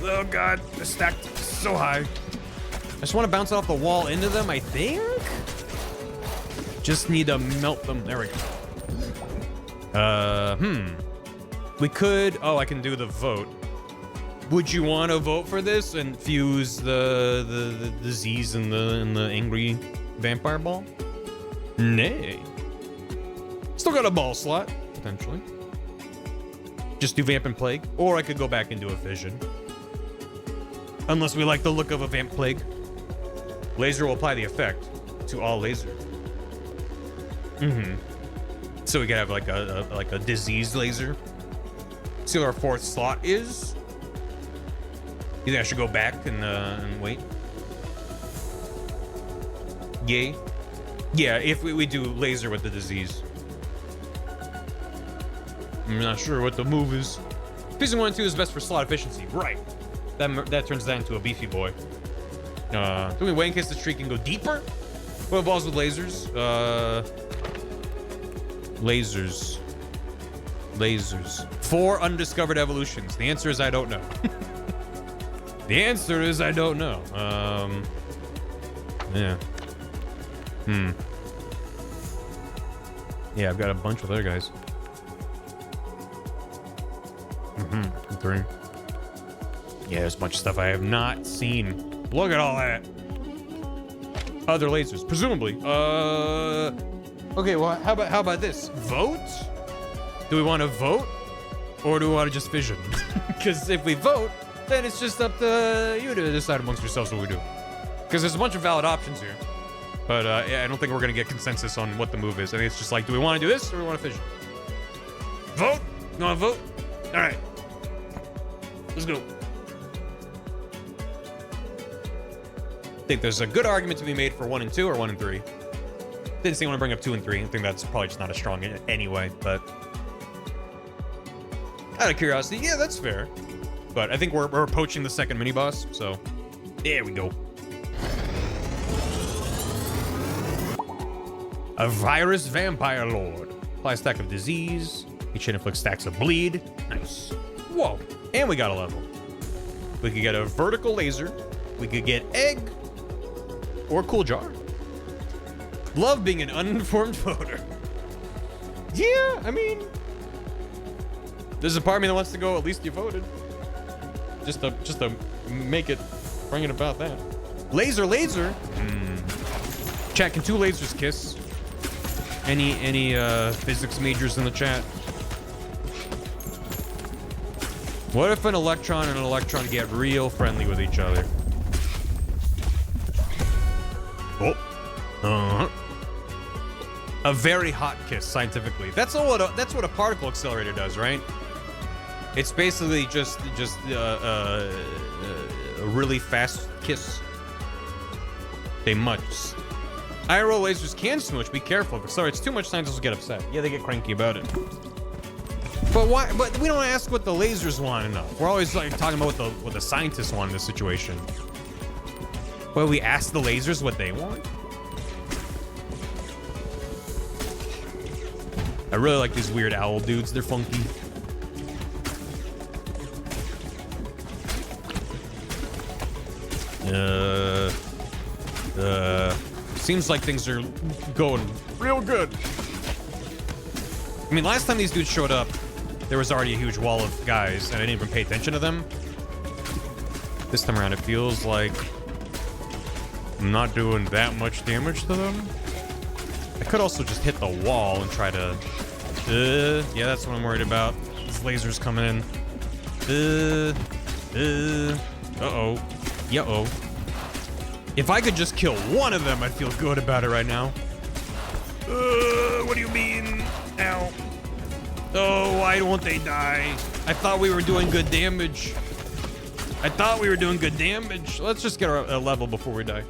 Oh god, they're stacked so high. I just want to bounce off the wall into them, I think? Just need to melt them. There we go. We could... Oh, I can do the vote. Would you want to vote for this and fuse the disease and the angry vampire ball? Nay. Still got a ball slot, potentially. Just do Vamp and Plague. Or I could go back and do a Fission. Unless we like the look of a Vamp Plague. Laser will apply the effect to all laser. So we could have like a disease laser. See what our fourth slot is. You think I should go back and wait? Yay. Yeah, if we do laser with the disease. I'm not sure what the move is. Fission 1 and 2 is best for slot efficiency. Right. That turns that into a beefy boy. Do we wait in case the streak can go deeper? What balls with lasers? Lasers. 4 undiscovered evolutions. The answer is I don't know. The answer is I don't know. Yeah. Yeah, I've got a bunch of other guys. 3. Yeah, there's a bunch of stuff I have not seen. Look at all that. Other lasers, presumably. Okay, well, how about this? Vote? Do we want to vote? Or do we want to just fission? Because if we vote, then it's just up to you to decide amongst yourselves what we do. Because there's a bunch of valid options here. But yeah, I don't think we're going to get consensus on what the move is. I think it's just like, do we want to do this or do we want to fission? Vote? You want to vote? All right. Let's go. I think there's a good argument to be made for 1 and 2 or 1 and 3. Didn't see want to bring up 2 and 3. I think that's probably just not as strong anyway, but out of curiosity, yeah, that's fair. But I think we're approaching the second mini boss, so there we go. A virus vampire lord. Apply a stack of disease. Each hit inflicts stacks of bleed. Nice. Whoa. And we got a level. We could get a vertical laser. We could get egg. Or cool jar. Love being an uninformed voter. Yeah, I mean, there's a part of me that wants to go, at least you voted. Just to make it, bring it about that. Laser. Chat, can 2 lasers kiss? Any physics majors in the chat? What if an electron and an electron get real friendly with each other? Oh. A very hot kiss, scientifically. That's what a particle accelerator does, right? It's basically just a really fast kiss. They must. IRL lasers can smooch. Be careful. If it accelerates too much, scientists will get upset. Yeah, they get cranky about it. But why? But we don't ask what the lasers want enough. We're always like talking about what the scientists want in this situation. Well, we ask the lasers what they want. I really like these weird owl dudes. They're funky. Seems like things are going real good. I mean, last time these dudes showed up, there was already a huge wall of guys, and I didn't even pay attention to them. This time around, it feels like I'm not doing that much damage to them. I could also just hit the wall and try to... yeah, that's what I'm worried about. These lasers coming in. Uh-oh. Yeah-oh. If I could just kill one of them, I'd feel good about it right now. What do you mean? Ow. Oh, why won't they die? I thought we were doing good damage. Let's just get a level before we die.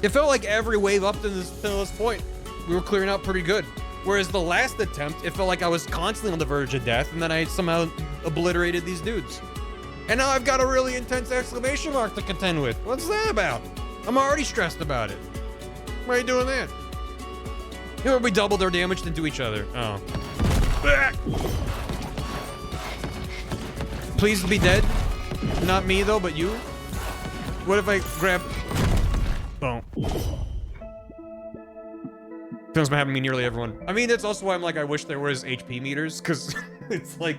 It felt like every wave up to this point, we were clearing out pretty good. Whereas the last attempt, it felt like I was constantly on the verge of death, and then I somehow obliterated these dudes. And now I've got a really intense exclamation mark to contend with. What's that about? I'm already stressed about it. Why are you doing that? You know, we doubled our damage into each other. Oh. Please be dead. Not me, though, but you. What if I grab... Boom. Feels been happening to me nearly everyone. I mean, that's also why I'm like, I wish there was HP meters, because it's like...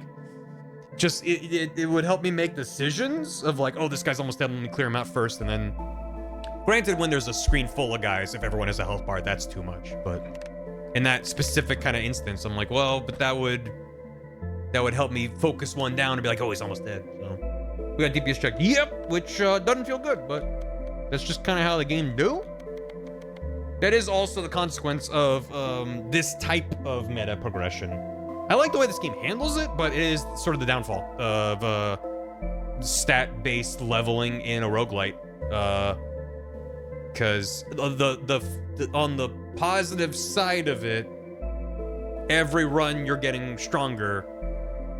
Just, it would help me make decisions of like, oh, this guy's almost dead, let me clear him out first, and then... Granted, when there's a screen full of guys, if everyone has a health bar, that's too much, but... In that specific kind of instance, I'm like, well, but that would help me focus one down and be like, oh, he's almost dead, so... We got DPS checked, yep, which doesn't feel good, but... That's just kind of how the game do. That is also the consequence of this type of meta progression. I like the way this game handles it, but it is sort of the downfall of stat-based leveling in a roguelite. Because on the positive side of it, every run you're getting stronger,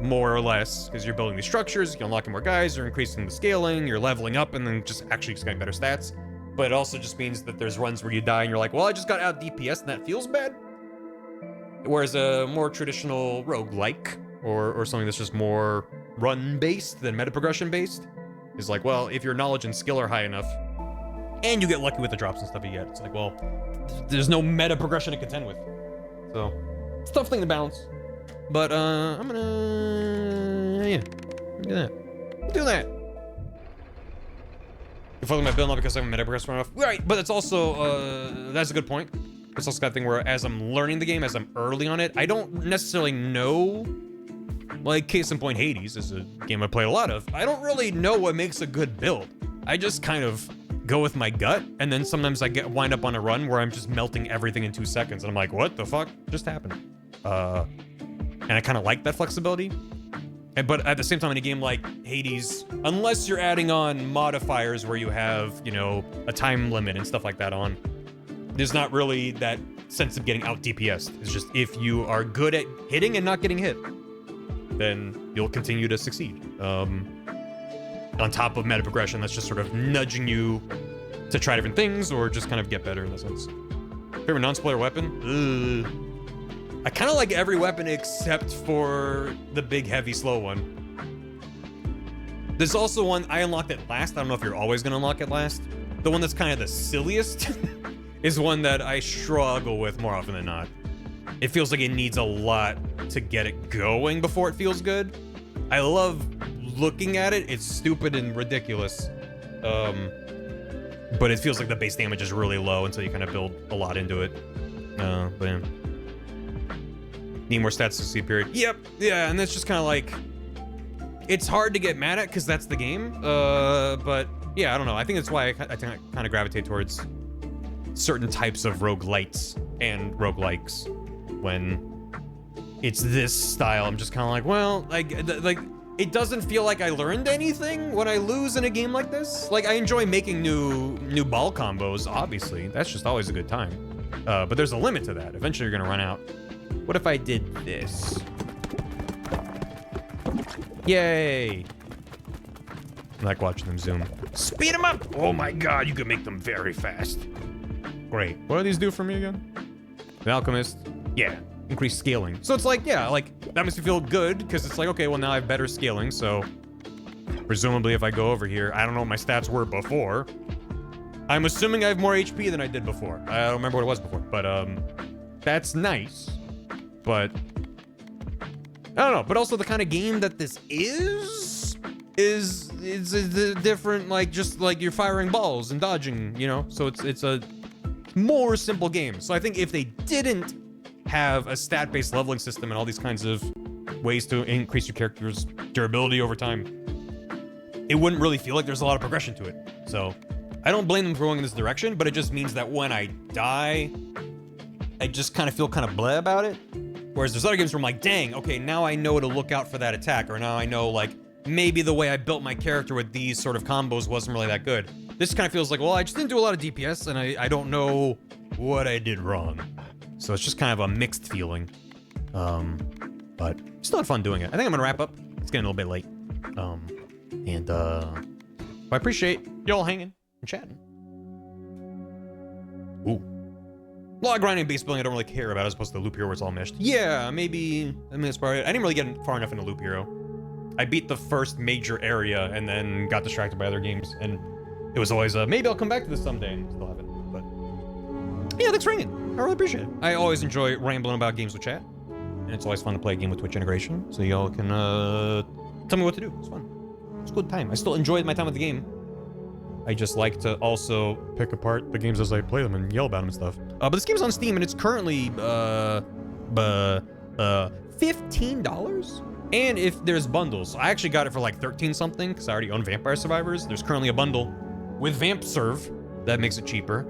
more or less, because you're building these structures, you're unlocking more guys, you're increasing the scaling, you're leveling up, and then just actually getting better stats. But it also just means that there's runs where you die and you're like, well, I just got out DPS and that feels bad. Whereas a more traditional roguelike, or something that's just more run-based than meta-progression-based, is like, well, if your knowledge and skill are high enough, and you get lucky with the drops and stuff you get, it's like, well, there's no meta-progression to contend with. So, it's a tough thing to balance. But, I'm gonna... yeah, do that. Do that. You're following my build not because I'm meta-progression enough. Right, but it's also, that's a good point. It's also that thing where as I'm learning the game, as I'm early on it, I don't necessarily know, like case in point, Hades is a game I play a lot of. I don't really know what makes a good build. I just kind of go with my gut, and then sometimes I wind up on a run where I'm just melting everything in 2 seconds, and I'm like, what the fuck just happened? And I kind of like that flexibility. But at the same time, in a game like Hades, unless you're adding on modifiers where you have, you know, a time limit and stuff like that on, there's not really that sense of getting out DPS. It's just if you are good at hitting and not getting hit, then you'll continue to succeed. On top of meta progression, that's just sort of nudging you to try different things or just kind of get better in that sense. Favorite non-spoiler weapon? I kind of like every weapon except for the big, heavy, slow one. There's also one I unlocked it last. I don't know if you're always gonna unlock it last. The one that's kind of the silliest is one that I struggle with more often than not. It feels like it needs a lot to get it going before it feels good. I love looking at it. It's stupid and ridiculous. But it feels like the base damage is really low until you kind of build a lot into it. But yeah. Need more stats to see period. Yep, yeah, and that's just kind of like... It's hard to get mad at because that's the game. But yeah, I don't know. I think that's why I kind of gravitate towards certain types of roguelites and roguelikes. When it's this style, I'm just kind of like, well, like it doesn't feel like I learned anything when I lose in a game like this. Like, I enjoy making new ball combos, obviously. That's just always a good time. But there's a limit to that. Eventually, you're gonna run out. What if I did this? Yay! I like watching them zoom. Speed them up! Oh my god, you can make them very fast. Great. What do these do for me again? The Alchemist. Yeah, increased scaling. So it's like, yeah, like, that makes me feel good, because it's like, okay, well now I have better scaling, so presumably if I go over here, I don't know what my stats were before. I'm assuming I have more HP than I did before. I don't remember what it was before, but that's nice. But I don't know, but also the kind of game that this is a different, like, just like you're firing balls and dodging, you know? So it's a more simple game. So I think if they didn't have a stat-based leveling system and all these kinds of ways to increase your character's durability over time, it wouldn't really feel like there's a lot of progression to it. So I don't blame them for going in this direction, but it just means that when I die, I just kind of feel kind of bleh about it. Whereas there's other games where I'm like, dang, okay, now I know to look out for that attack, or now I know, like, maybe the way I built my character with these sort of combos wasn't really that good. This kind of feels like, well, I just didn't do a lot of DPS, and I don't know what I did wrong. So it's just kind of a mixed feeling. But it's still fun doing it. I think I'm gonna wrap up. It's getting a little bit late. I appreciate y'all hanging and chatting. Ooh. A lot of grinding base building I don't really care about as opposed to the Loop Hero where it's all meshed. Yeah, maybe, I mean, that's probably it. I didn't really get far enough into Loop Hero. I beat the first major area and then got distracted by other games, and it was always maybe I'll come back to this someday, and still haven't, but yeah, thanks for ringing. I really appreciate it. I always enjoy rambling about games with chat, and it's always fun to play a game with Twitch integration, so y'all can tell me what to do. It's fun. It's a good time. I still enjoy my time with the game. I just like to also pick apart the games as I play them and yell about them and stuff. But this game's on Steam and it's currently $15. And if there's bundles, I actually got it for like 13 something because I already own Vampire Survivors. There's currently a bundle with Vamp Serve that makes it cheaper.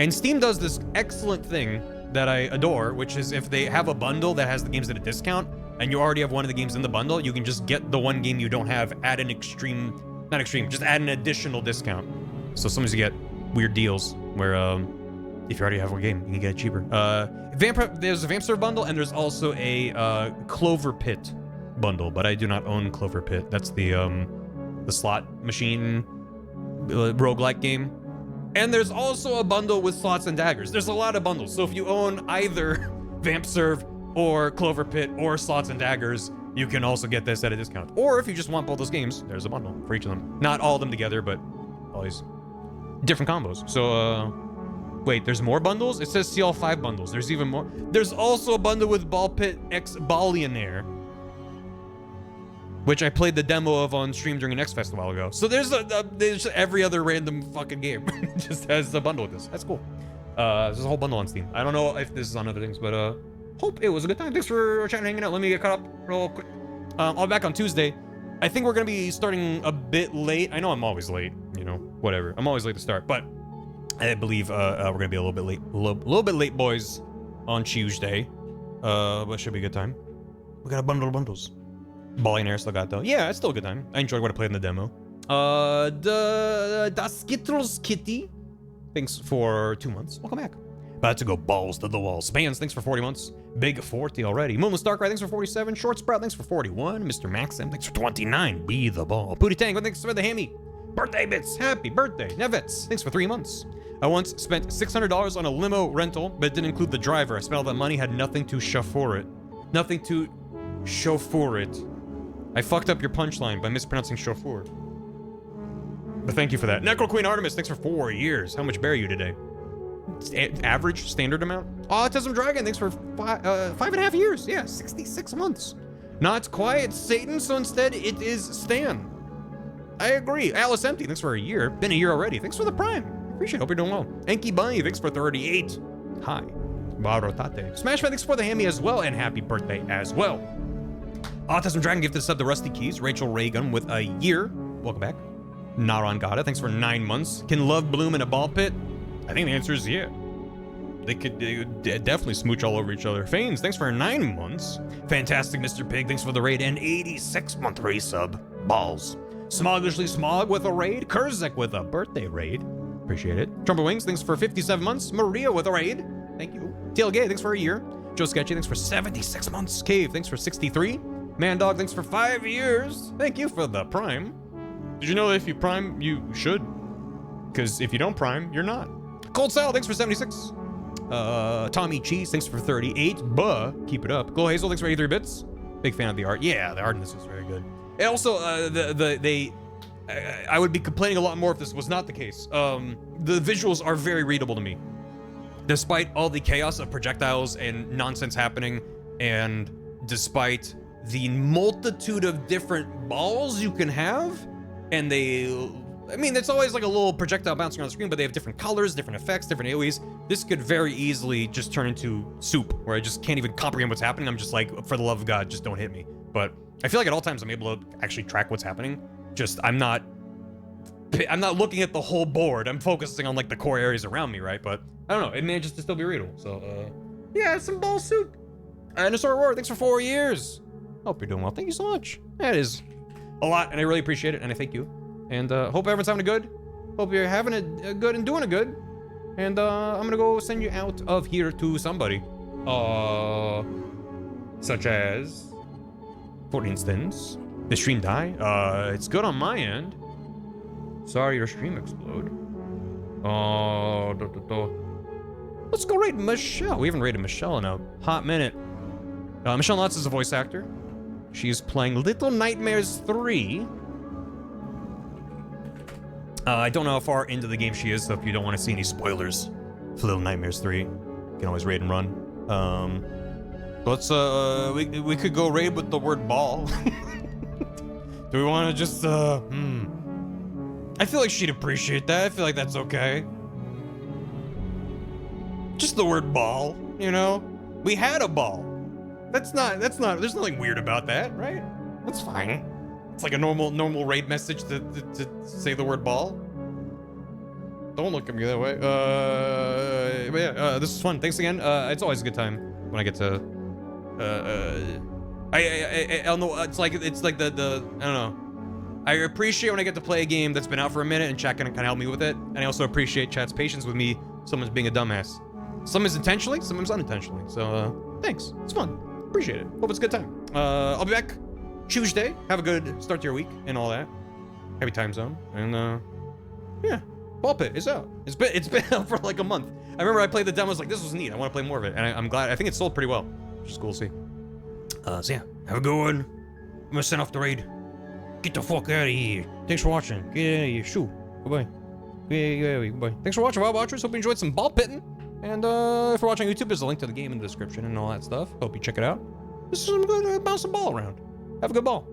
And Steam does this excellent thing that I adore, which is if they have a bundle that has the games at a discount and you already have one of the games in the bundle, you can just get the one game you don't have at an just add an additional discount. So sometimes you get weird deals where if you already have one game, you can get it cheaper. There's a Vamp Serve bundle and there's also a Clover Pit bundle, but I do not own Clover Pit. That's the slot machine roguelike game. And there's also a bundle with Slots and Daggers. There's a lot of bundles. So if you own either Vamp Serve or Clover Pit or Slots and Daggers, you can also get this at a discount. Or if you just want both those games, there's a bundle for each of them. Not all of them together, but always different combos. So, wait, there's more bundles? It says see all 5 bundles. There's even more. There's also a bundle with Ball Pit X Ballionaire, which I played the demo of on stream during an X Fest a while ago. So there's every other random fucking game just has a bundle with this. That's cool. There's a whole bundle on Steam. I don't know if this is on other things, but hope it was a good time. Thanks for chatting and hanging out. Let me get caught up real quick. I'll be back on Tuesday. I think we're gonna be starting a bit late. I know I'm always late, you know, whatever. I'm always late to start, but I believe we're gonna be a little bit late, a little bit late, boys, on Tuesday. But it should be a good time. We got a bundle of bundles. Ballionaire still got though. Yeah, it's still a good time. I enjoyed what I played in the demo. Das Skittles Kitty, thanks for 2 months. Welcome back. About to go balls to the wall. Spans, thanks for 40 months. Big 40 already. Moonless Darkrai, thanks for 47. Short Sprout, thanks for 41. Mr. Maxim, thanks for 29. Be the ball. Pootie Tango, thanks for the hammy. Birthday bits, happy birthday. Nevets, thanks for 3 months. I once spent $600 on a limo rental, but it didn't include the driver. I spent all that money, had nothing to chauffeur it. Nothing to chauffeur it. I fucked up your punchline by mispronouncing chauffeur. But thank you for that. Necro Queen Artemis, thanks for 4 years. How much berry you today? Average, standard amount? Autism Dragon, thanks for 5.5 years. Yeah, 66 months. Not quiet, Satan, so instead it is Stan. I agree. Alice Empty, thanks for a year. Been a year already. Thanks for the Prime. Appreciate it. Hope you're doing well. Enki Bunny, thanks for 38. Hi. Barotate. Smashman, thanks for the hammy as well, and happy birthday as well. Autism Dragon gifted sub to Rusty Keys. Rachel Reagan with a year. Welcome back. Naran Gata, thanks for 9 months. Can love bloom in a ball pit? I think the answer is yeah. They could definitely smooch all over each other. Fanes, thanks for 9 months. Fantastic Mr. Pig, thanks for the raid and 86-month resub. Balls. Smogishly Smog with a raid. Kurzek with a birthday raid. Appreciate it. Trumper Wings, thanks for 57 months. Maria with a raid. Thank you. Tailgate, thanks for a year. Joe Sketchy, thanks for 76 months. Cave, thanks for 63. Man Dog, thanks for 5 years. Thank you for the Prime. Did you know that if you Prime, you should? Because if you don't Prime, you're not. Cold Sal, thanks for 76. Tommy Cheese, thanks for 38. Keep it up. Glow Hazel, thanks for 83 bits. Big fan of the art. Yeah, the art in this is very good. And also, I would be complaining a lot more if this was not the case. The visuals are very readable to me. Despite all the chaos of projectiles and nonsense happening, and despite the multitude of different balls you can have, and I mean, it's always like a little projectile bouncing around the screen, but they have different colors, different effects, different AoEs. This could very easily just turn into soup, where I just can't even comprehend what's happening. I'm just like, for the love of God, just don't hit me. But I feel like at all times I'm able to actually track what's happening. Just, I'm not looking at the whole board. I'm focusing on like the core areas around me, right? But I don't know, it manages to still be readable. So, yeah, it's some ball soup. Dinosaur Roar, thanks for 4 years. Hope you're doing well. Thank you so much. That is a lot, and I really appreciate it, and I thank you. And hope everyone's having a good. Hope you're having a good and doing a good. And I'm gonna go send you out of here to somebody. Such as, for instance, the stream die. It's good on my end. Sorry your stream explode. Let's go raid Michelle. We haven't raided Michelle in a hot minute. Michelle Knotts is a voice actor. She's playing Little Nightmares 3. I don't know how far into the game she is, so if you don't want to see any spoilers for Little Nightmares 3, you can always raid and run. Let's, we could go raid with the word ball. Do we want to just, I feel like she'd appreciate that. I feel like that's okay. Just the word ball, you know? We had a ball. That's not, there's nothing weird about that, right? That's fine. It's like a normal raid message to say the word ball. Don't look at me that way. But yeah, this is fun. Thanks again. It's always a good time when I get to, I don't know, it's like the, I don't know. I appreciate when I get to play a game that's been out for a minute and chat can kind of help me with it. And I also appreciate chat's patience with me, someone's being a dumbass. Sometimes intentionally, sometimes unintentionally. So, thanks. It's fun. Appreciate it. Hope it's a good time. I'll be back Tuesday. Have a good start to your week and all that. Happy time zone. And, yeah. Ball Pit is out. It's been out for like a month. I remember I played the demo, I was like, this was neat. I want to play more of it. And I'm glad. I think it sold pretty well, which is cool to see. So yeah, have a good one. I'm gonna send off the raid. Get the fuck out of here. Thanks for watching. Get out of here. Shoo. Goodbye. Yeah, goodbye. Thanks for watching, Wild Watchers. Hope you enjoyed some ball pitting. And if you're watching YouTube, there's a link to the game in the description and all that stuff. Hope you check it out. This is some good bounce the ball around. Have a good ball.